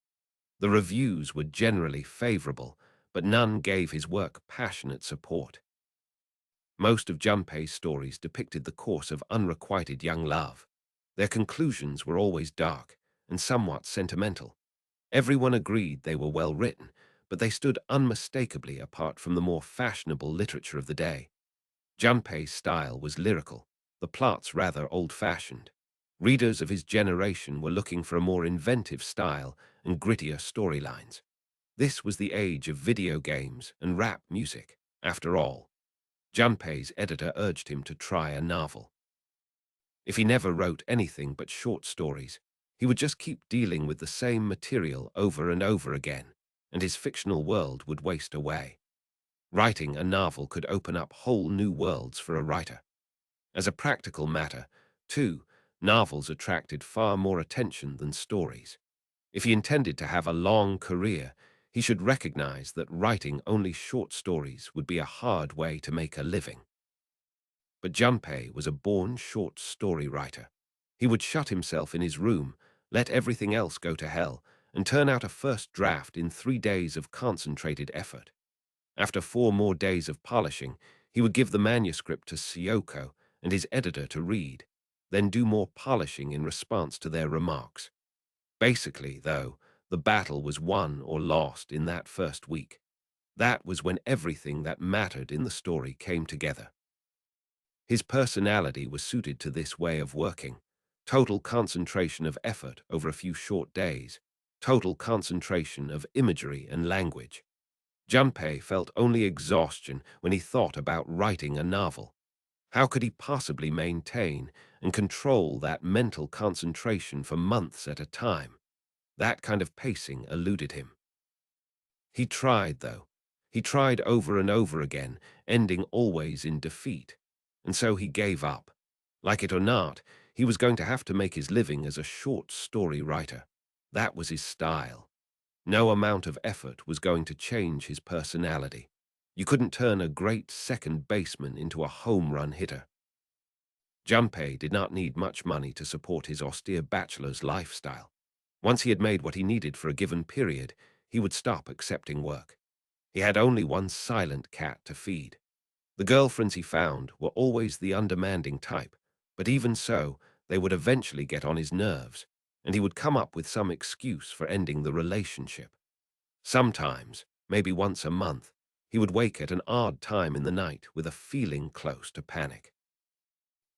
The reviews were generally favorable, but none gave his work passionate support. Most of Junpei's stories depicted the course of unrequited young love. Their conclusions were always dark and somewhat sentimental. Everyone agreed they were well written, but they stood unmistakably apart from the more fashionable literature of the day. Junpei's style was lyrical, the plots rather old-fashioned. Readers of his generation were looking for a more inventive style and grittier storylines. This was the age of video games and rap music, after all. Junpei's editor urged him to try a novel. If he never wrote anything but short stories, he would just keep dealing with the same material over and over again, and his fictional world would waste away. Writing a novel could open up whole new worlds for a writer. As a practical matter, too, novels attracted far more attention than stories. If he intended to have a long career, he should recognize that writing only short stories would be a hard way to make a living. But Junpei was a born short story writer. He would shut himself in his room, let everything else go to hell, and turn out a first draft in 3 days of concentrated effort. After 4 more days of polishing, he would give the manuscript to Syoko and his editor to read, then do more polishing in response to their remarks. Basically, though, the battle was won or lost in that first week. That was when everything that mattered in the story came together. His personality was suited to this way of working. Total concentration of effort over a few short days. Total concentration of imagery and language. Junpei felt only exhaustion when he thought about writing a novel. How could he possibly maintain and control that mental concentration for months at a time? That kind of pacing eluded him. He tried, though. He tried over and over again, ending always in defeat. And so he gave up. Like it or not, he was going to have to make his living as a short story writer. That was his style. No amount of effort was going to change his personality. You couldn't turn a great second baseman into a home run hitter. Junpei did not need much money to support his austere bachelor's lifestyle. Once he had made what he needed for a given period, he would stop accepting work. He had only one silent cat to feed. The girlfriends he found were always the undemanding type, but even so, they would eventually get on his nerves, and he would come up with some excuse for ending the relationship. Sometimes, maybe once a month, he would wake at an odd time in the night with a feeling close to panic.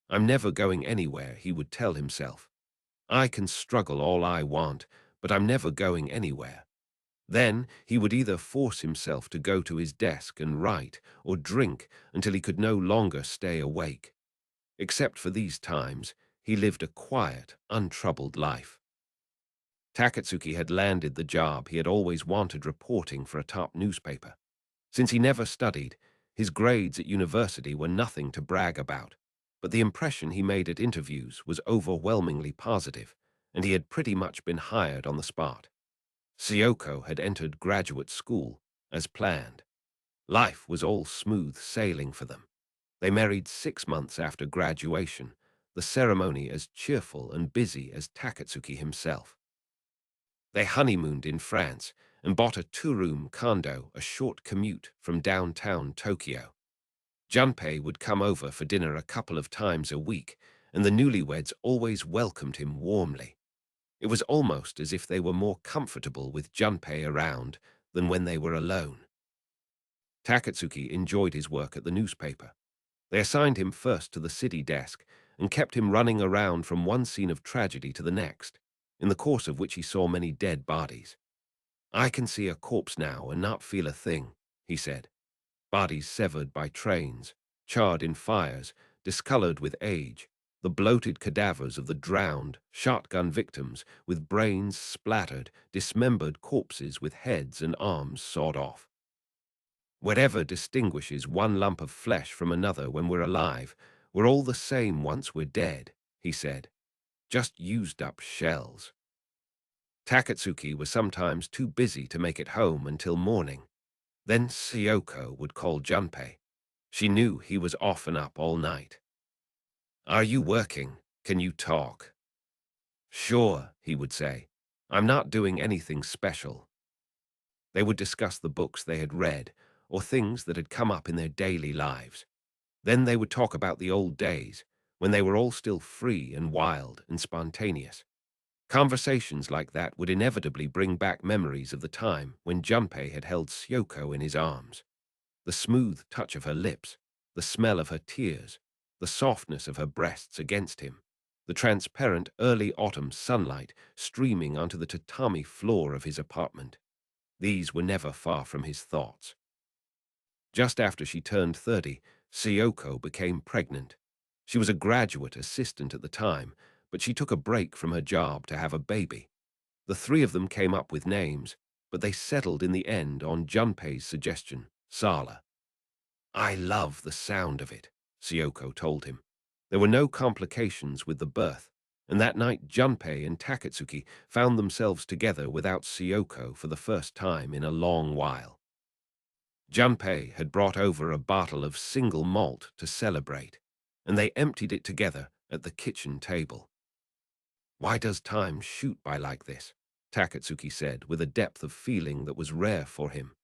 "I'm never going anywhere," he would tell himself. "I can struggle all I want, but I'm never going anywhere." Then he would either force himself to go to his desk and write, or drink until he could no longer stay awake. Except for these times, he lived a quiet, untroubled life. Takatsuki had landed the job he had always wanted, reporting for a top newspaper. Since he never studied, his grades at university were nothing to brag about, but the impression he made at interviews was overwhelmingly positive, and he had pretty much been hired on the spot. Syoko had entered graduate school, as planned. Life was all smooth sailing for them. They married 6 months after graduation, the ceremony as cheerful and busy as Takatsuki himself. They honeymooned in France and bought a two-room condo, a short commute from downtown Tokyo. Junpei would come over for dinner a couple of times a week, and the newlyweds always welcomed him warmly. It was almost as if they were more comfortable with Junpei around than when they were alone. Takatsuki enjoyed his work at the newspaper. They assigned him first to the city desk and kept him running around from one scene of tragedy to the next, in the course of which he saw many dead bodies. "I can see a corpse now and not feel a thing," he said. Bodies severed by trains, charred in fires, discolored with age, the bloated cadavers of the drowned, shotgun victims with brains splattered, dismembered corpses with heads and arms sawed off. "Whatever distinguishes one lump of flesh from another when we're alive, we're all the same once we're dead," he said. "Just used up shells." Takatsuki was sometimes too busy to make it home until morning. Then Syoko would call Junpei. She knew he was off and up all night. "Are you working? Can you talk?" "Sure," he would say. "I'm not doing anything special." They would discuss the books they had read or things that had come up in their daily lives. Then they would talk about the old days, when they were all still free and wild and spontaneous. Conversations like that would inevitably bring back memories of the time when Junpei had held Syoko in his arms. The smooth touch of her lips, the smell of her tears, the softness of her breasts against him, the transparent early autumn sunlight streaming onto the tatami floor of his apartment. These were never far from his thoughts. Just after she turned 30, Syoko became pregnant. She was a graduate assistant at the time, but she took a break from her job to have a baby. The three of them came up with names, but they settled in the end on Junpei's suggestion, Sala. "I love the sound of it," Syoko told him. There were no complications with the birth, and that night Junpei and Takatsuki found themselves together without Syoko for the first time in a long while. Junpei had brought over a bottle of single malt to celebrate, and they emptied it together at the kitchen table. "Why does time shoot by like this?" Takatsuki said, with a depth of feeling that was rare for him.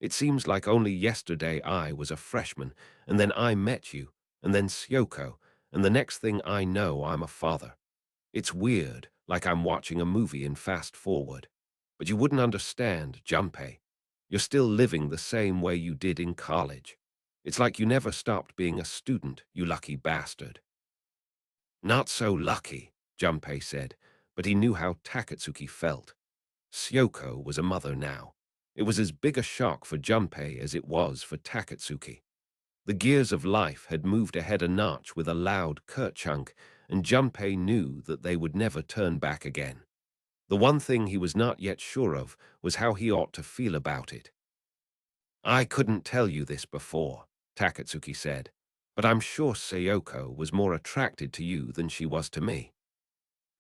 "It seems like only yesterday I was a freshman, and then I met you, and then Syoko, and the next thing I know I'm a father. It's weird, like I'm watching a movie in fast forward. But you wouldn't understand, Junpei. You're still living the same way you did in college. It's like you never stopped being a student, you lucky bastard." "Not so lucky," Junpei said, but he knew how Takatsuki felt. Syoko was a mother now. It was as big a shock for Junpei as it was for Takatsuki. The gears of life had moved ahead a notch with a loud kerchunk, and Junpei knew that they would never turn back again. The one thing he was not yet sure of was how he ought to feel about it. "I couldn't tell you this before," Takatsuki said, "but I'm sure Sayoko was more attracted to you than she was to me."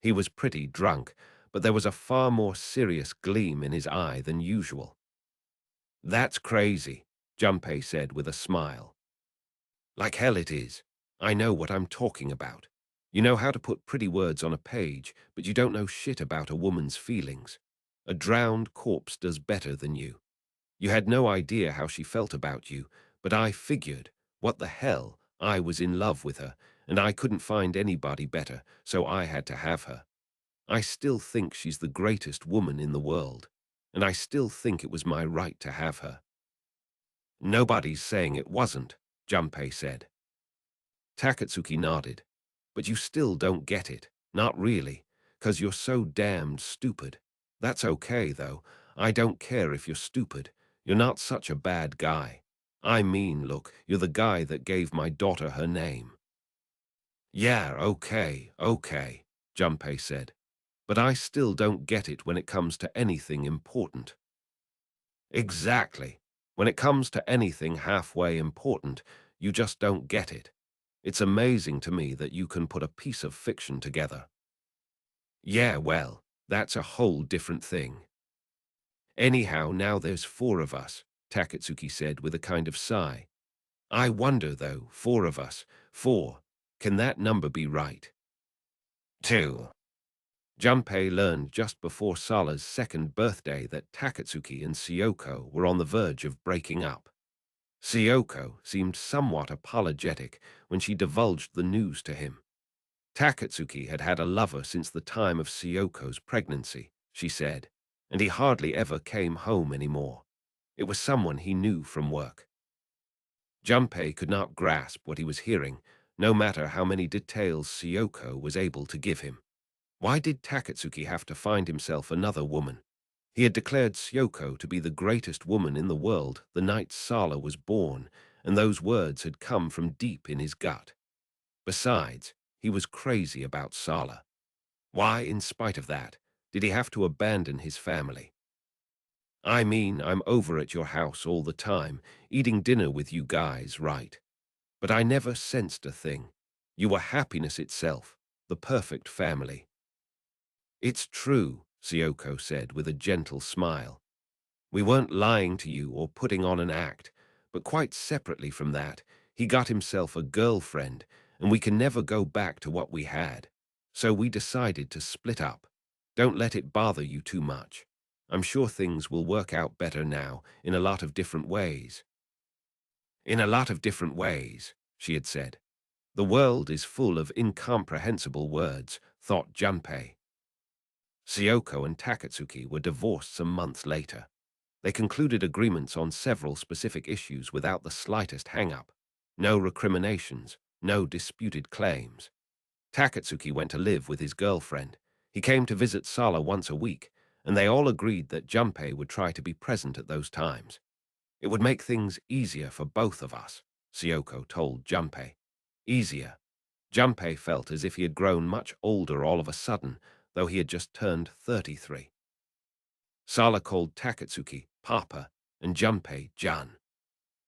He was pretty drunk, but there was a far more serious gleam in his eye than usual. "That's crazy," Junpei said with a smile. "Like hell it is. I know what I'm talking about. You know how to put pretty words on a page, but you don't know shit about a woman's feelings. A drowned corpse does better than you. You had no idea how she felt about you, but I figured, what the hell, I was in love with her, and I couldn't find anybody better, so I had to have her. I still think she's the greatest woman in the world, and I still think it was my right to have her." "Nobody's saying it wasn't," Junpei said. Takatsuki nodded. "But you still don't get it. Not really, 'cause you're so damned stupid. That's okay, though. I don't care if you're stupid. You're not such a bad guy. I mean, look, you're the guy that gave my daughter her name." "Yeah, okay, Junpei said. "But I still don't get it when it comes to anything important." "Exactly. When it comes to anything halfway important, you just don't get it. It's amazing to me that you can put a piece of fiction together." "Yeah, well, that's a whole different thing. Anyhow, now there's four of us," Takatsuki said with a kind of sigh. "I wonder, though, four of us. Four. Can that number be right?" "Two." Junpei learned just before Sala's second birthday that Takatsuki and Syoko were on the verge of breaking up. Syoko seemed somewhat apologetic when she divulged the news to him. Takatsuki had had a lover since the time of Syoko's pregnancy, she said, and he hardly ever came home anymore. It was someone he knew from work. Junpei could not grasp what he was hearing, no matter how many details Syoko was able to give him. Why did Takatsuki have to find himself another woman? He had declared Syoko to be the greatest woman in the world the night Sala was born, and those words had come from deep in his gut. Besides, he was crazy about Sala. Why, in spite of that, did he have to abandon his family? "I mean, I'm over at your house all the time, eating dinner with you guys, right? But I never sensed a thing. You were happiness itself, the perfect family." "It's true," Syoko said with a gentle smile. "We weren't lying to you or putting on an act, but quite separately from that, he got himself a girlfriend, and we can never go back to what we had. So we decided to split up. Don't let it bother you too much. I'm sure things will work out better now in a lot of different ways." "In a lot of different ways," she had said. "The world is full of incomprehensible words," thought Junpei. Syoko and Takatsuki were divorced some months later. They concluded agreements on several specific issues without the slightest hang-up. No recriminations, no disputed claims. Takatsuki went to live with his girlfriend. He came to visit Sala once a week, and they all agreed that Junpei would try to be present at those times. "It would make things easier for both of us," Syoko told Junpei. Easier. Junpei felt as if he had grown much older all of a sudden, though he had just turned 33. Sala called Takatsuki Papa and Junpei Jan.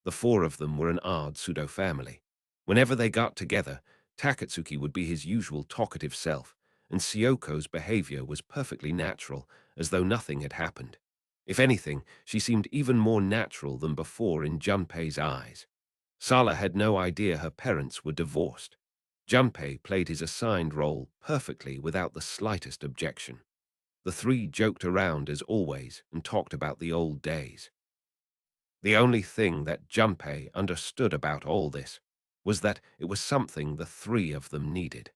The four of them were an odd pseudo-family. Whenever they got together, Takatsuki would be his usual talkative self, and Syoko's behavior was perfectly natural, as though nothing had happened. If anything, she seemed even more natural than before in Junpei's eyes. Sala had no idea her parents were divorced. Junpei played his assigned role perfectly without the slightest objection. The three joked around as always and talked about the old days. The only thing that Junpei understood about all this was that it was something the three of them needed.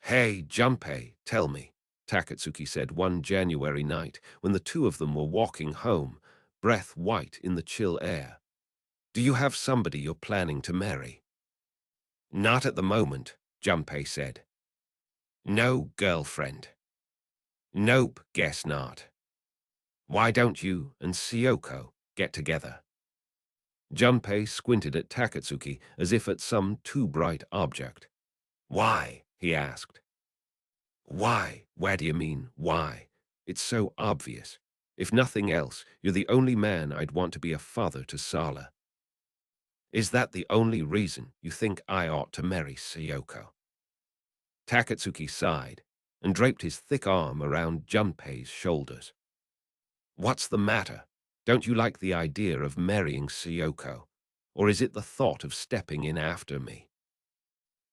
"Hey, Junpei, tell me," Takatsuki said one January night when the two of them were walking home, breath white in the chill air. "Do you have somebody you're planning to marry?" "Not at the moment," Junpei said. "No girlfriend." "Nope, guess not." "Why don't you and Syoko get together?" Junpei squinted at Takatsuki as if at some too bright object. "Why?" he asked. "Why? Where do you mean, why? It's so obvious. If nothing else, you're the only man I'd want to be a father to Sala." "Is that the only reason you think I ought to marry Syoko?" Takatsuki sighed and draped his thick arm around Junpei's shoulders. "What's the matter? Don't you like the idea of marrying Syoko? Or is it the thought of stepping in after me?"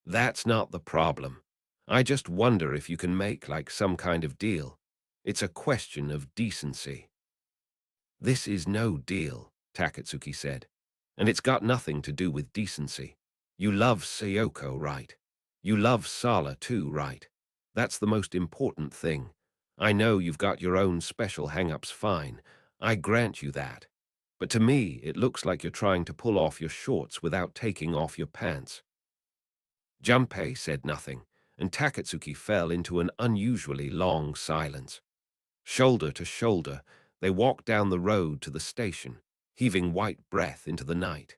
"That's not the problem. I just wonder if you can make like some kind of deal. It's a question of decency." "This is no deal," Takatsuki said. "And it's got nothing to do with decency. You love Syoko, right? You love Sala too, right? That's the most important thing. I know you've got your own special hang-ups, fine. I grant you that. But to me, it looks like you're trying to pull off your shorts without taking off your pants." Junpei said nothing, and Takatsuki fell into an unusually long silence. Shoulder to shoulder, They walked down the road to the station, heaving white breath into the night.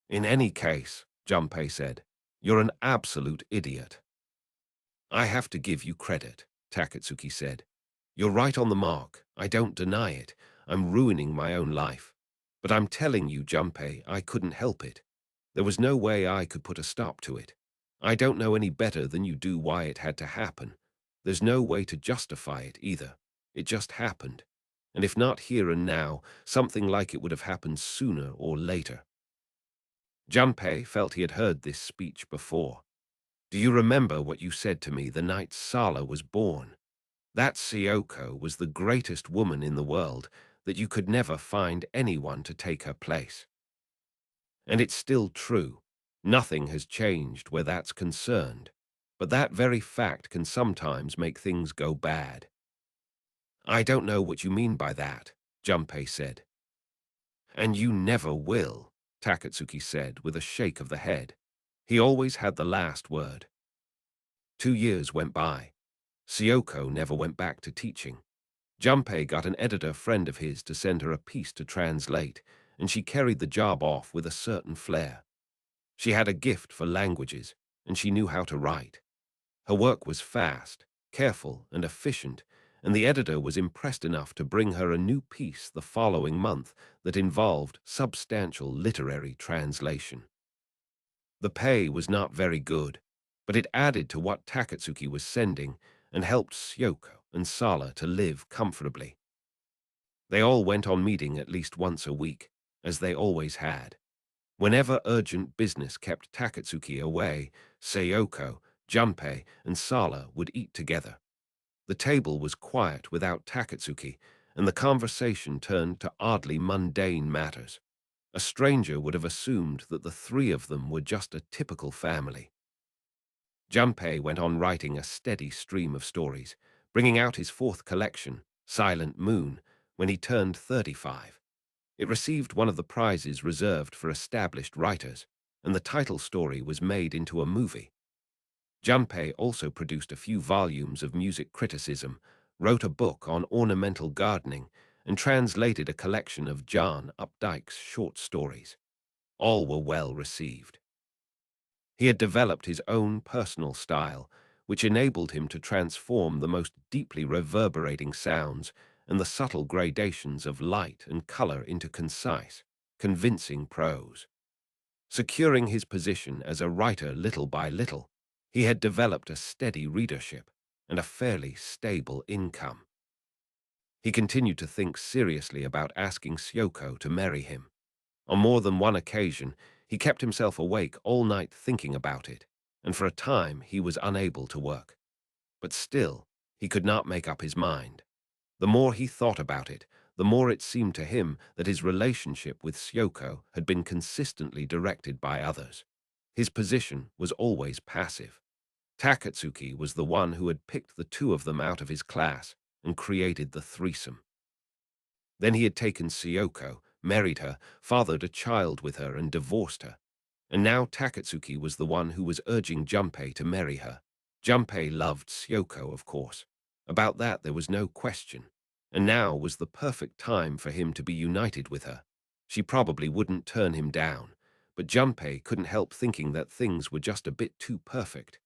"In any case," Junpei said, "you're an absolute idiot." "I have to give you credit," Takatsuki said. "You're right on the mark. I don't deny it. I'm ruining my own life. But I'm telling you, Junpei, I couldn't help it. There was no way I could put a stop to it. I don't know any better than you do why it had to happen. There's no way to justify it either. It just happened. And if not here and now, something like it would have happened sooner or later." Junpei felt he had heard this speech before. "Do you remember what you said to me the night Sala was born? That Syoko was the greatest woman in the world, that you could never find anyone to take her place. And it's still true. Nothing has changed where that's concerned. But that very fact can sometimes make things go bad." "I don't know what you mean by that," Junpei said. "And you never will," Takatsuki said with a shake of the head. He always had the last word. 2 years went by. Syoko never went back to teaching. Junpei got an editor friend of his to send her a piece to translate, and she carried the job off with a certain flair. She had a gift for languages, and she knew how to write. Her work was fast, careful, and efficient, and the editor was impressed enough to bring her a new piece the following month that involved substantial literary translation. The pay was not very good, but it added to what Takatsuki was sending and helped Syoko and Sala to live comfortably. They all went on meeting at least once a week, as they always had. Whenever urgent business kept Takatsuki away, Syoko, Junpei, and Sala would eat together. The table was quiet without Takatsuki, and the conversation turned to oddly mundane matters. A stranger would have assumed that the three of them were just a typical family. Junpei went on writing a steady stream of stories, bringing out his fourth collection, Silent Moon, when he turned 35. It received one of the prizes reserved for established writers, and the title story was made into a movie. Junpei also produced a few volumes of music criticism, wrote a book on ornamental gardening, and translated a collection of John Updike's short stories. All were well received. He had developed his own personal style, which enabled him to transform the most deeply reverberating sounds and the subtle gradations of light and color into concise, convincing prose. Securing his position as a writer little by little, he had developed a steady readership and a fairly stable income. He continued to think seriously about asking Syoko to marry him. On more than one occasion, he kept himself awake all night thinking about it, and for a time he was unable to work. But still, he could not make up his mind. The more he thought about it, the more it seemed to him that his relationship with Syoko had been consistently directed by others. His position was always passive. Takatsuki was the one who had picked the two of them out of his class and created the threesome. Then he had taken Syoko, married her, fathered a child with her, and divorced her. And now Takatsuki was the one who was urging Junpei to marry her. Junpei loved Syoko, of course. About that there was no question. And now was the perfect time for him to be united with her. She probably wouldn't turn him down, but Junpei couldn't help thinking that things were just a bit too perfect.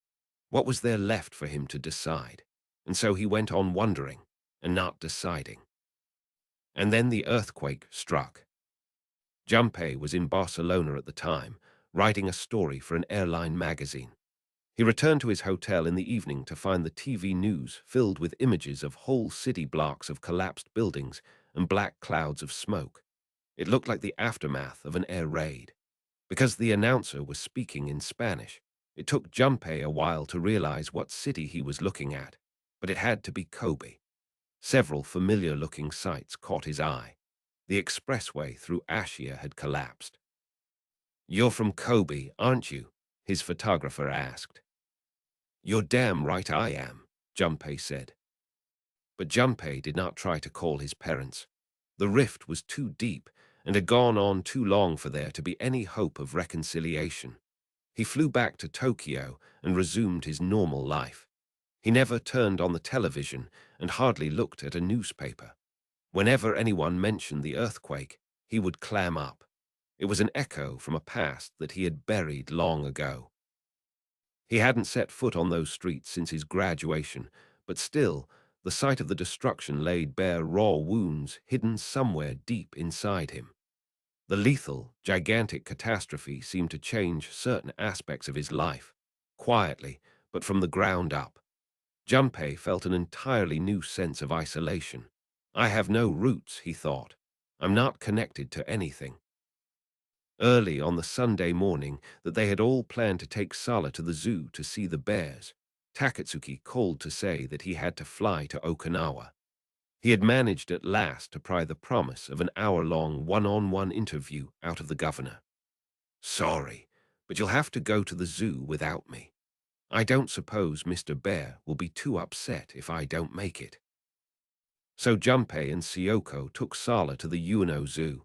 What was there left for him to decide? And so he went on wondering and not deciding. And then the earthquake struck. Junpei was in Barcelona at the time, writing a story for an airline magazine. He returned to his hotel in the evening to find the TV news filled with images of whole city blocks of collapsed buildings and black clouds of smoke. It looked like the aftermath of an air raid. Because the announcer was speaking in Spanish, it took Junpei a while to realize what city he was looking at, but it had to be Kobe. Several familiar-looking sights caught his eye. The expressway through Ashia had collapsed. "You're from Kobe, aren't you?" his photographer asked. "You're damn right I am," Junpei said. But Junpei did not try to call his parents. The rift was too deep and had gone on too long for there to be any hope of reconciliation. He flew back to Tokyo and resumed his normal life. He never turned on the television and hardly looked at a newspaper. Whenever anyone mentioned the earthquake, he would clam up. It was an echo from a past that he had buried long ago. He hadn't set foot on those streets since his graduation, but still, the sight of the destruction laid bare raw wounds hidden somewhere deep inside him. The lethal, gigantic catastrophe seemed to change certain aspects of his life, quietly, but from the ground up. Junpei felt an entirely new sense of isolation. I have no roots, he thought. I'm not connected to anything. Early on the Sunday morning that they had all planned to take Sala to the zoo to see the bears, Takatsuki called to say that he had to fly to Okinawa. He had managed at last to pry the promise of an hour-long one-on-one interview out of the governor. Sorry, but you'll have to go to the zoo without me. I don't suppose Mr. Bear will be too upset if I don't make it. So Junpei and Syoko took Sala to the Ueno Zoo.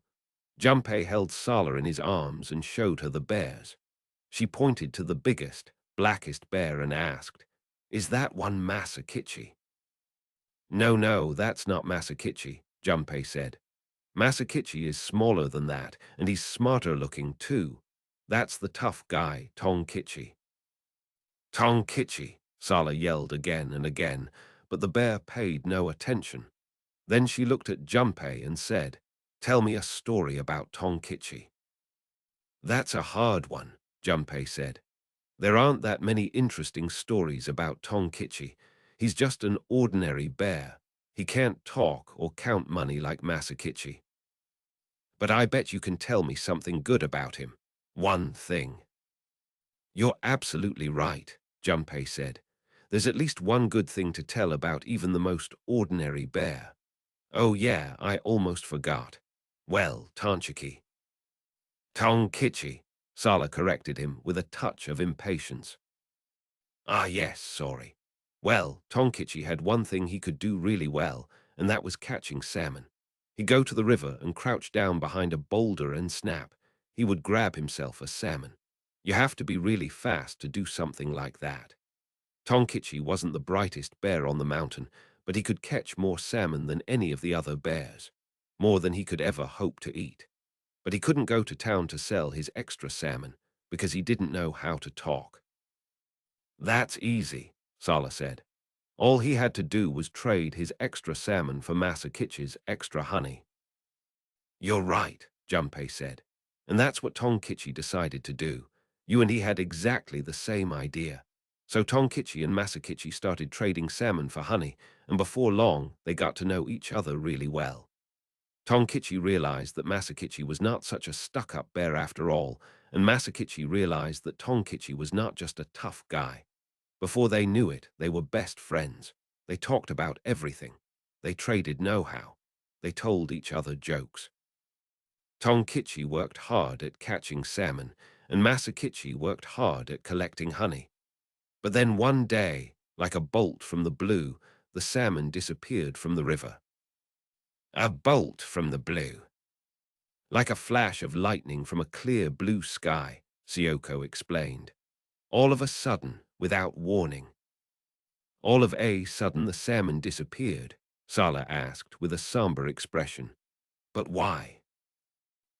Junpei held Sala in his arms and showed her the bears. She pointed to the biggest, blackest bear and asked, "Is that one Masakichi?" No, no, that's not Masakichi, Junpei said. Masakichi is smaller than that, and he's smarter looking too. That's the tough guy, Tonkichi. Tonkichi, Sala yelled again and again, but the bear paid no attention. Then she looked at Junpei and said, "Tell me a story about Tonkichi." That's a hard one, Junpei said. There aren't that many interesting stories about Tonkichi. He's just an ordinary bear. He can't talk or count money like Masakichi. But I bet you can tell me something good about him. One thing. You're absolutely right, Junpei said. There's at least one good thing to tell about even the most ordinary bear. Oh yeah, I almost forgot. Well, Tonchiki. Tonkichi, Sala corrected him with a touch of impatience. Ah yes, sorry. Well, Tonkichi had one thing he could do really well, and that was catching salmon. He'd go to the river and crouch down behind a boulder and snap. He would grab himself a salmon. You have to be really fast to do something like that. Tonkichi wasn't the brightest bear on the mountain, but he could catch more salmon than any of the other bears, more than he could ever hope to eat. But he couldn't go to town to sell his extra salmon because he didn't know how to talk. That's easy, Sala said. All he had to do was trade his extra salmon for Masakichi's extra honey. You're right, Junpei said. And that's what Tonkichi decided to do. You and he had exactly the same idea. So Tonkichi and Masakichi started trading salmon for honey, and before long they got to know each other really well. Tonkichi realized that Masakichi was not such a stuck-up bear after all, and Masakichi realized that Tonkichi was not just a tough guy. Before they knew it, they were best friends. They talked about everything. They traded know-how. They told each other jokes. Tonkichi worked hard at catching salmon, and Masakichi worked hard at collecting honey. But then one day, like a bolt from the blue, the salmon disappeared from the river. A bolt from the blue. Like a flash of lightning from a clear blue sky, Syoko explained. All of a sudden, without warning. All of a sudden the salmon disappeared, Sala asked with a somber expression. But why?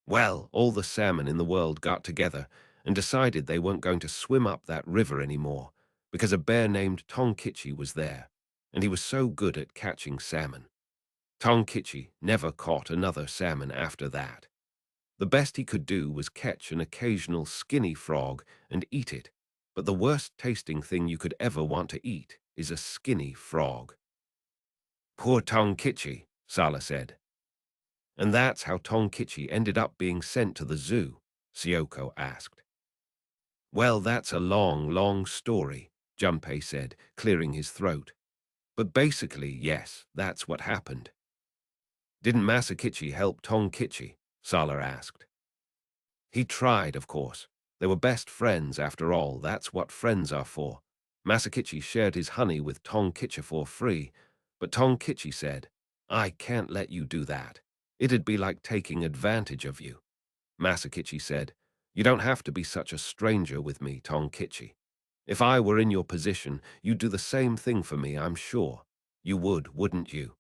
Well, all the salmon in the world got together and decided they weren't going to swim up that river anymore because a bear named Tonkichi was there, and he was so good at catching salmon. Tonkichi never caught another salmon after that. The best he could do was catch an occasional skinny frog and eat it, but the worst tasting thing you could ever want to eat is a skinny frog. Poor Tonkichi, Sala said. And that's how Tonkichi ended up being sent to the zoo, Syoko asked. Well, that's a long, long story, Junpei said, clearing his throat. But basically, yes, that's what happened. Didn't Masakichi help Tonkichi? Sala asked. He tried, of course. They were best friends, after all. That's what friends are for. Masakichi shared his honey with Tonkichi for free, but Tonkichi said, I can't let you do that. It'd be like taking advantage of you. Masakichi said, You don't have to be such a stranger with me, Tonkichi. If I were in your position, you'd do the same thing for me, I'm sure. You would, wouldn't you?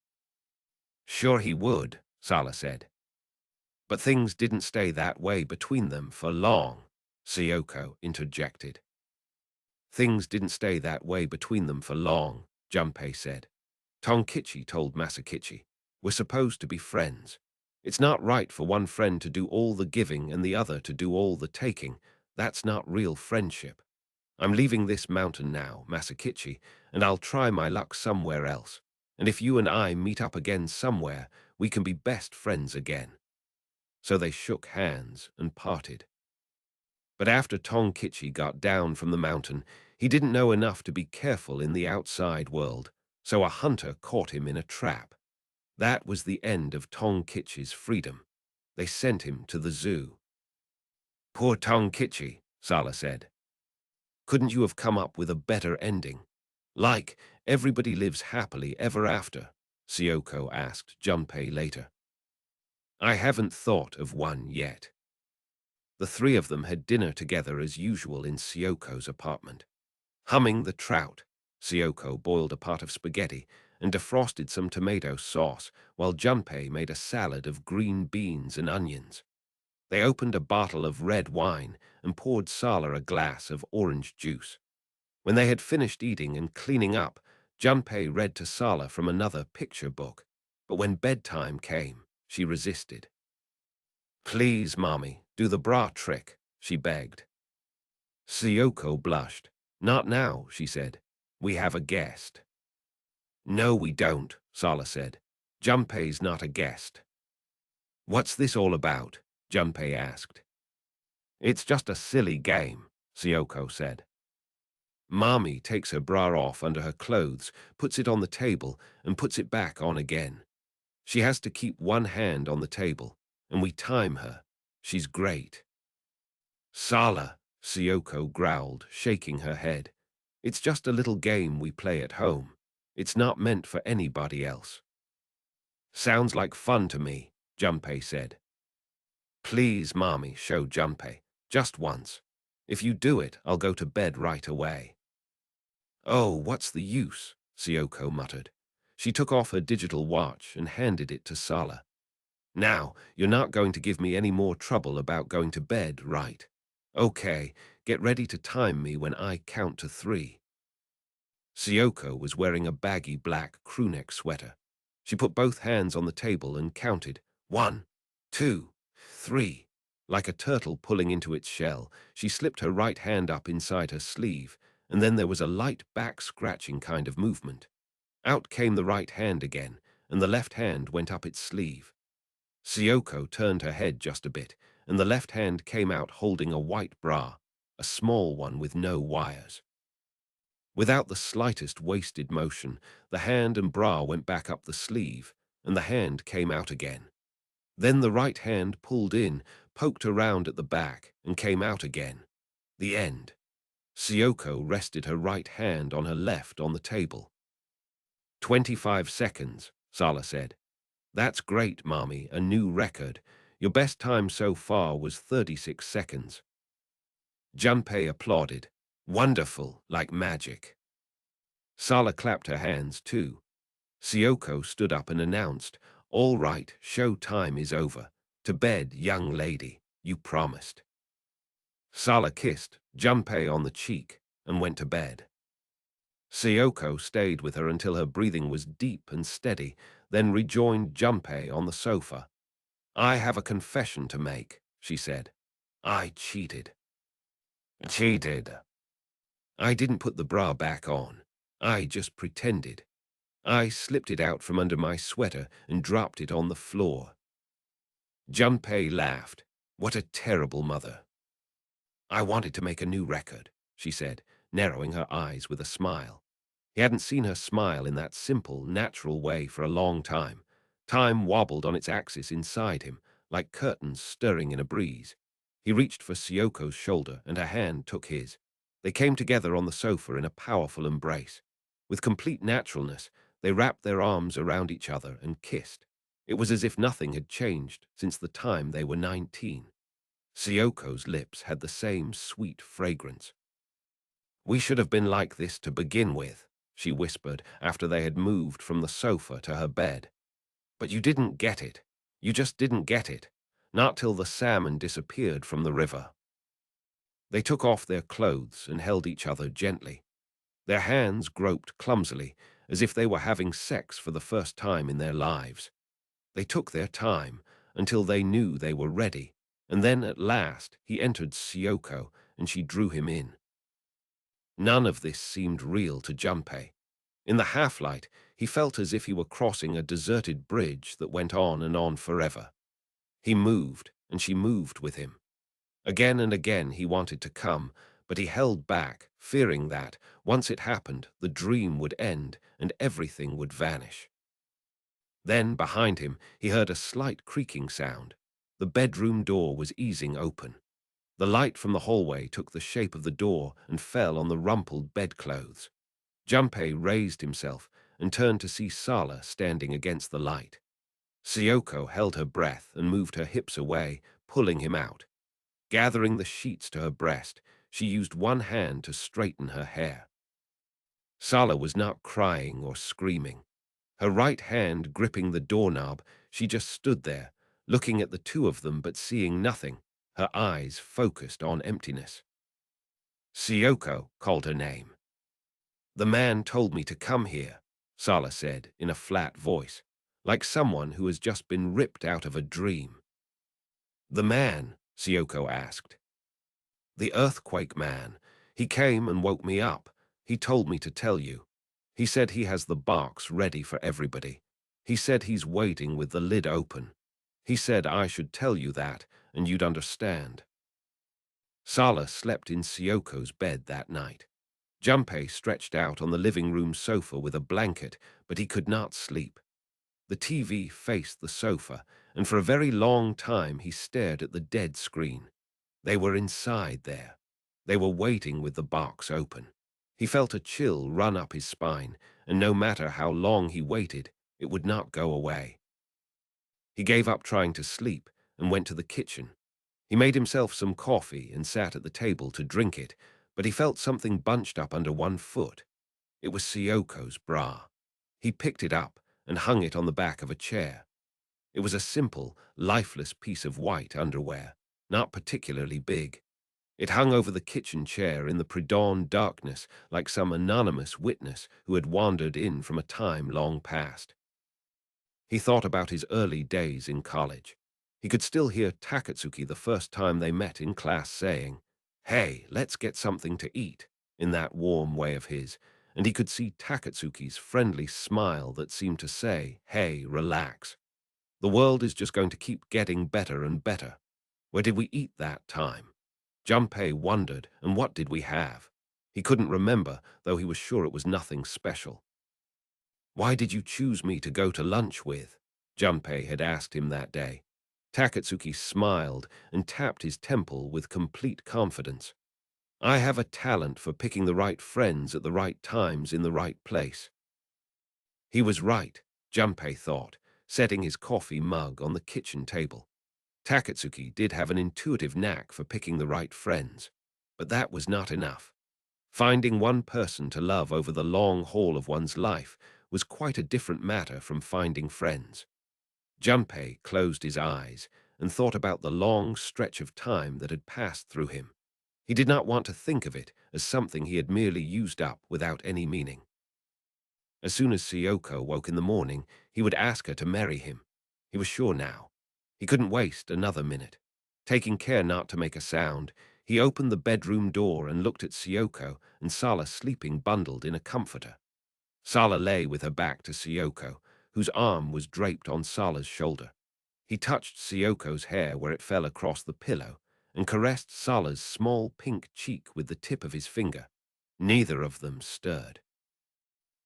Sure he would, Sala said. But things didn't stay that way between them for long, Syoko interjected. Things didn't stay that way between them for long, Junpei said. Tonkichi told Masakichi, we're supposed to be friends. It's not right for one friend to do all the giving and the other to do all the taking. That's not real friendship. I'm leaving this mountain now, Masakichi, and I'll try my luck somewhere else. And if you and I meet up again somewhere, we can be best friends again. So they shook hands and parted. But after Tonkichi got down from the mountain, he didn't know enough to be careful in the outside world, so a hunter caught him in a trap. That was the end of Tonkichi's freedom. They sent him to the zoo. Poor Tonkichi, Sala said. Couldn't you have come up with a better ending? Like, everybody lives happily ever after, Syoko asked Junpei later. I haven't thought of one yet. The three of them had dinner together as usual in Syoko's apartment. Humming the trout, Syoko boiled a pot of spaghetti and defrosted some tomato sauce, while Junpei made a salad of green beans and onions. They opened a bottle of red wine and poured Sala a glass of orange juice. When they had finished eating and cleaning up, Junpei read to Sala from another picture book, but when bedtime came, she resisted. Please, Mommy, do the bra trick, she begged. Syoko blushed. Not now, she said. We have a guest. No, we don't, Sala said. Junpei's not a guest. What's this all about? Junpei asked. It's just a silly game, Syoko said. Mommy takes her bra off under her clothes, puts it on the table, and puts it back on again. She has to keep one hand on the table, and we time her. She's great. Sala, Syoko growled, shaking her head. It's just a little game we play at home. It's not meant for anybody else. Sounds like fun to me, Junpei said. Please, Mommy, show Junpei. Just once. If you do it, I'll go to bed right away. Oh, what's the use? Syoko muttered. She took off her digital watch and handed it to Sala. Now, you're not going to give me any more trouble about going to bed, right? Okay, get ready to time me when I count to 3. Syoko was wearing a baggy black crewneck sweater. She put both hands on the table and counted 1, 2, 3. Like a turtle pulling into its shell, she slipped her right hand up inside her sleeve, and then there was a light back-scratching kind of movement. Out came the right hand again, and the left hand went up its sleeve. Syoko turned her head just a bit, and the left hand came out holding a white bra, a small one with no wires. Without the slightest wasted motion, the hand and bra went back up the sleeve, and the hand came out again. Then the right hand pulled in, poked around at the back, and came out again. The end. Syoko rested her right hand on her left on the table. 25 seconds, Sala said. That's great, Mommy, a new record. Your best time so far was 36 seconds. Junpei applauded. Wonderful, like magic. Sala clapped her hands, too. Syoko stood up and announced, All right, show time is over. To bed, young lady, you promised. Sala kissed Junpei on the cheek and went to bed. Syoko stayed with her until her breathing was deep and steady, then rejoined Junpei on the sofa. I have a confession to make, she said. I cheated. Cheated. I didn't put the bra back on. I just pretended. I slipped it out from under my sweater and dropped it on the floor. Junpei laughed. What a terrible mother. I wanted to make a new record, she said, narrowing her eyes with a smile. He hadn't seen her smile in that simple, natural way for a long time. Time wobbled on its axis inside him, like curtains stirring in a breeze. He reached for Syoko's shoulder, and her hand took his. They came together on the sofa in a powerful embrace. With complete naturalness, they wrapped their arms around each other and kissed. It was as if nothing had changed since the time they were 19. Syoko's lips had the same sweet fragrance. We should have been like this to begin with, she whispered after they had moved from the sofa to her bed. But you didn't get it. You just didn't get it. Not till the salmon disappeared from the river. They took off their clothes and held each other gently. Their hands groped clumsily, as if they were having sex for the first time in their lives. They took their time until they knew they were ready, and then at last he entered Syoko, and she drew him in. None of this seemed real to Junpei. In the half-light, he felt as if he were crossing a deserted bridge that went on and on forever. He moved, and she moved with him. Again and again he wanted to come, but he held back, fearing that, once it happened, the dream would end and everything would vanish. Then, behind him, he heard a slight creaking sound. The bedroom door was easing open. The light from the hallway took the shape of the door and fell on the rumpled bedclothes. Junpei raised himself and turned to see Sala standing against the light. Syoko held her breath and moved her hips away, pulling him out. Gathering the sheets to her breast, she used one hand to straighten her hair. Sala was not crying or screaming. Her right hand gripping the doorknob, she just stood there, looking at the two of them but seeing nothing, her eyes focused on emptiness. Syoko called her name. "The man told me to come here," Sala said in a flat voice, like someone who has just been ripped out of a dream. "The man?" Syoko asked. "The earthquake man. He came and woke me up. He told me to tell you. He said he has the box ready for everybody. He said he's waiting with the lid open. He said I should tell you that, and you'd understand." Sala slept in Syoko's bed that night. Junpei stretched out on the living room sofa with a blanket, but he could not sleep. The TV faced the sofa, and for a very long time he stared at the dead screen. They were inside there. They were waiting with the box open. He felt a chill run up his spine, and no matter how long he waited, it would not go away. He gave up trying to sleep and went to the kitchen. He made himself some coffee and sat at the table to drink it, but he felt something bunched up under one foot. It was Syoko's bra. He picked it up and hung it on the back of a chair. It was a simple, lifeless piece of white underwear, not particularly big. It hung over the kitchen chair in the pre-dawn darkness like some anonymous witness who had wandered in from a time long past. He thought about his early days in college. He could still hear Takatsuki the first time they met in class saying, "Hey, let's get something to eat," in that warm way of his, and he could see Takatsuki's friendly smile that seemed to say, "Hey, relax. The world is just going to keep getting better and better. Where did we eat that time?" Junpei wondered, and what did we have? He couldn't remember, though he was sure it was nothing special. "Why did you choose me to go to lunch with?" Junpei had asked him that day. Takatsuki smiled and tapped his temple with complete confidence. "I have a talent for picking the right friends at the right times in the right place." He was right, Junpei thought, setting his coffee mug on the kitchen table. Takatsuki did have an intuitive knack for picking the right friends, but that was not enough. Finding one person to love over the long haul of one's life was quite a different matter from finding friends. Junpei closed his eyes and thought about the long stretch of time that had passed through him. He did not want to think of it as something he had merely used up without any meaning. As soon as Syoko woke in the morning, he would ask her to marry him. He was sure now. He couldn't waste another minute. Taking care not to make a sound, he opened the bedroom door and looked at Syoko and Sala sleeping bundled in a comforter. Sala lay with her back to Syoko, whose arm was draped on Sala's shoulder. He touched Syoko's hair where it fell across the pillow and caressed Sala's small pink cheek with the tip of his finger. Neither of them stirred.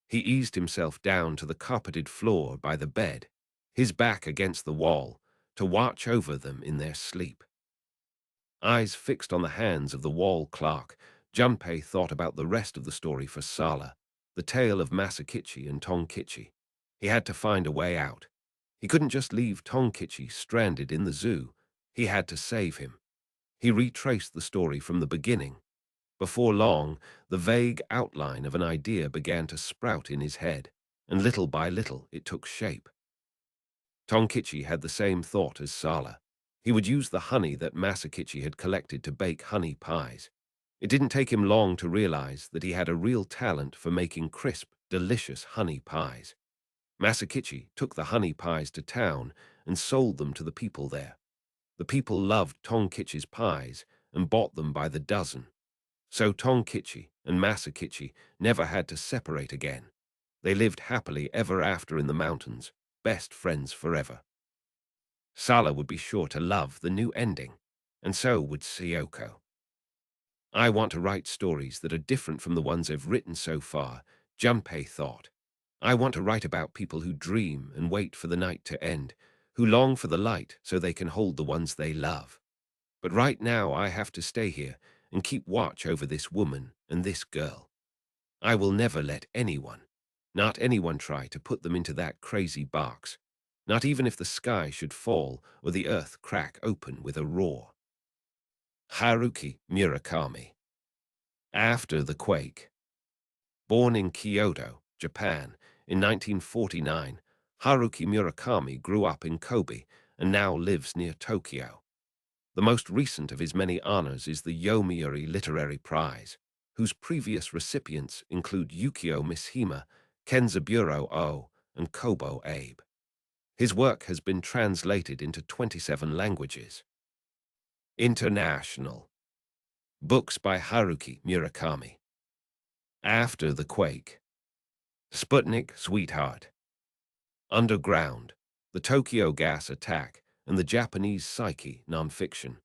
He eased himself down to the carpeted floor by the bed, his back against the wall, to watch over them in their sleep. Eyes fixed on the hands of the wall clock, Junpei thought about the rest of the story for Sala, the tale of Masakichi and Tonkichi. He had to find a way out. He couldn't just leave Tonkichi stranded in the zoo. He had to save him. He retraced the story from the beginning. Before long, the vague outline of an idea began to sprout in his head, and little by little it took shape. Tonkichi had the same thought as Sala. He would use the honey that Masakichi had collected to bake honey pies. It didn't take him long to realize that he had a real talent for making crisp, delicious honey pies. Masakichi took the honey pies to town and sold them to the people there. The people loved Tonkichi's pies and bought them by the dozen. So Tonkichi and Masakichi never had to separate again. They lived happily ever after in the mountains, best friends forever. Sala would be sure to love the new ending, and so would Syoko. I want to write stories that are different from the ones I've written so far, Junpei thought. I want to write about people who dream and wait for the night to end, who long for the light so they can hold the ones they love. But right now I have to stay here and keep watch over this woman and this girl. I will never let anyone, not anyone, try to put them into that crazy box, not even if the sky should fall or the earth crack open with a roar. Haruki Murakami. After the Quake. Born in Kyoto, Japan, in 1949, Haruki Murakami grew up in Kobe and now lives near Tokyo. The most recent of his many honors is the Yomiuri Literary Prize, whose previous recipients include Yukio Mishima, Kenzaburo O, and Kobo Abe. His work has been translated into 27 languages. International. Books by Haruki Murakami. After the Quake. Sputnik, Sweetheart. Underground. The Tokyo Gas Attack and the Japanese Psyche Nonfiction.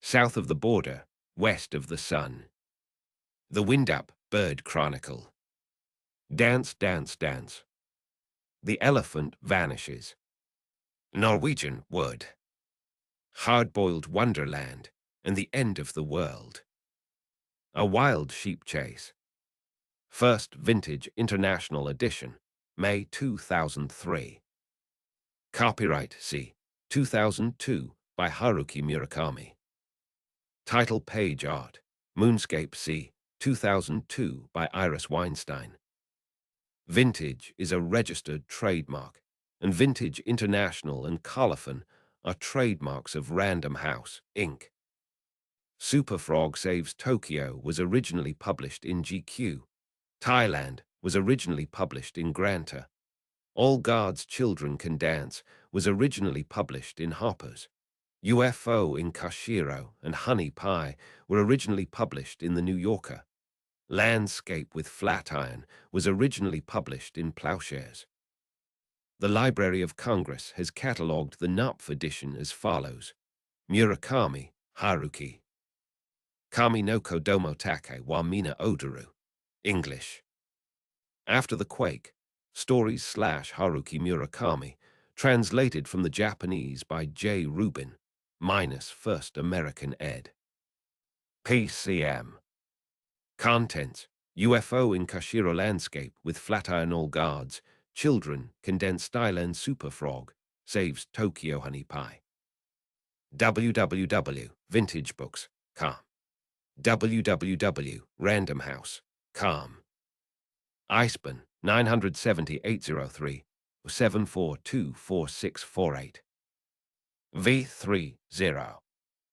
South of the Border, West of the Sun. The Wind-Up Bird Chronicle. Dance, Dance, Dance. The Elephant Vanishes. Norwegian Wood. Hard-Boiled Wonderland and the End of the World. A Wild Sheep Chase. First Vintage International Edition, May 2003. Copyright C. 2002 by Haruki Murakami. Title page art, Moonscape C. 2002 by Iris Weinstein. Vintage is a registered trademark, and Vintage International and Colophon are trademarks of Random House, Inc. Superfrog Saves Tokyo was originally published in GQ. Thailand was originally published in Granta. All God's Children Can Dance was originally published in Harper's. UFO in Kushiro and Honey Pie were originally published in The New Yorker. Landscape with Flatiron was originally published in Plowshares. The Library of Congress has catalogued the Knopf edition as follows. Murakami, Haruki. Kami no Kodomo Take wa Mina Odoru. English. After the Quake, Stories / Haruki Murakami, translated from the Japanese by J. Rubin, minus First American ed. PCM. Contents: UFO in Kushiro Landscape with Flatiron All Gods, Children, Condensed Thailand Superfrog, Saves Tokyo Honey Pie. www.vintagebooks.com. www.randomhouse.com. Iceburn, 970-803 7424648. V30.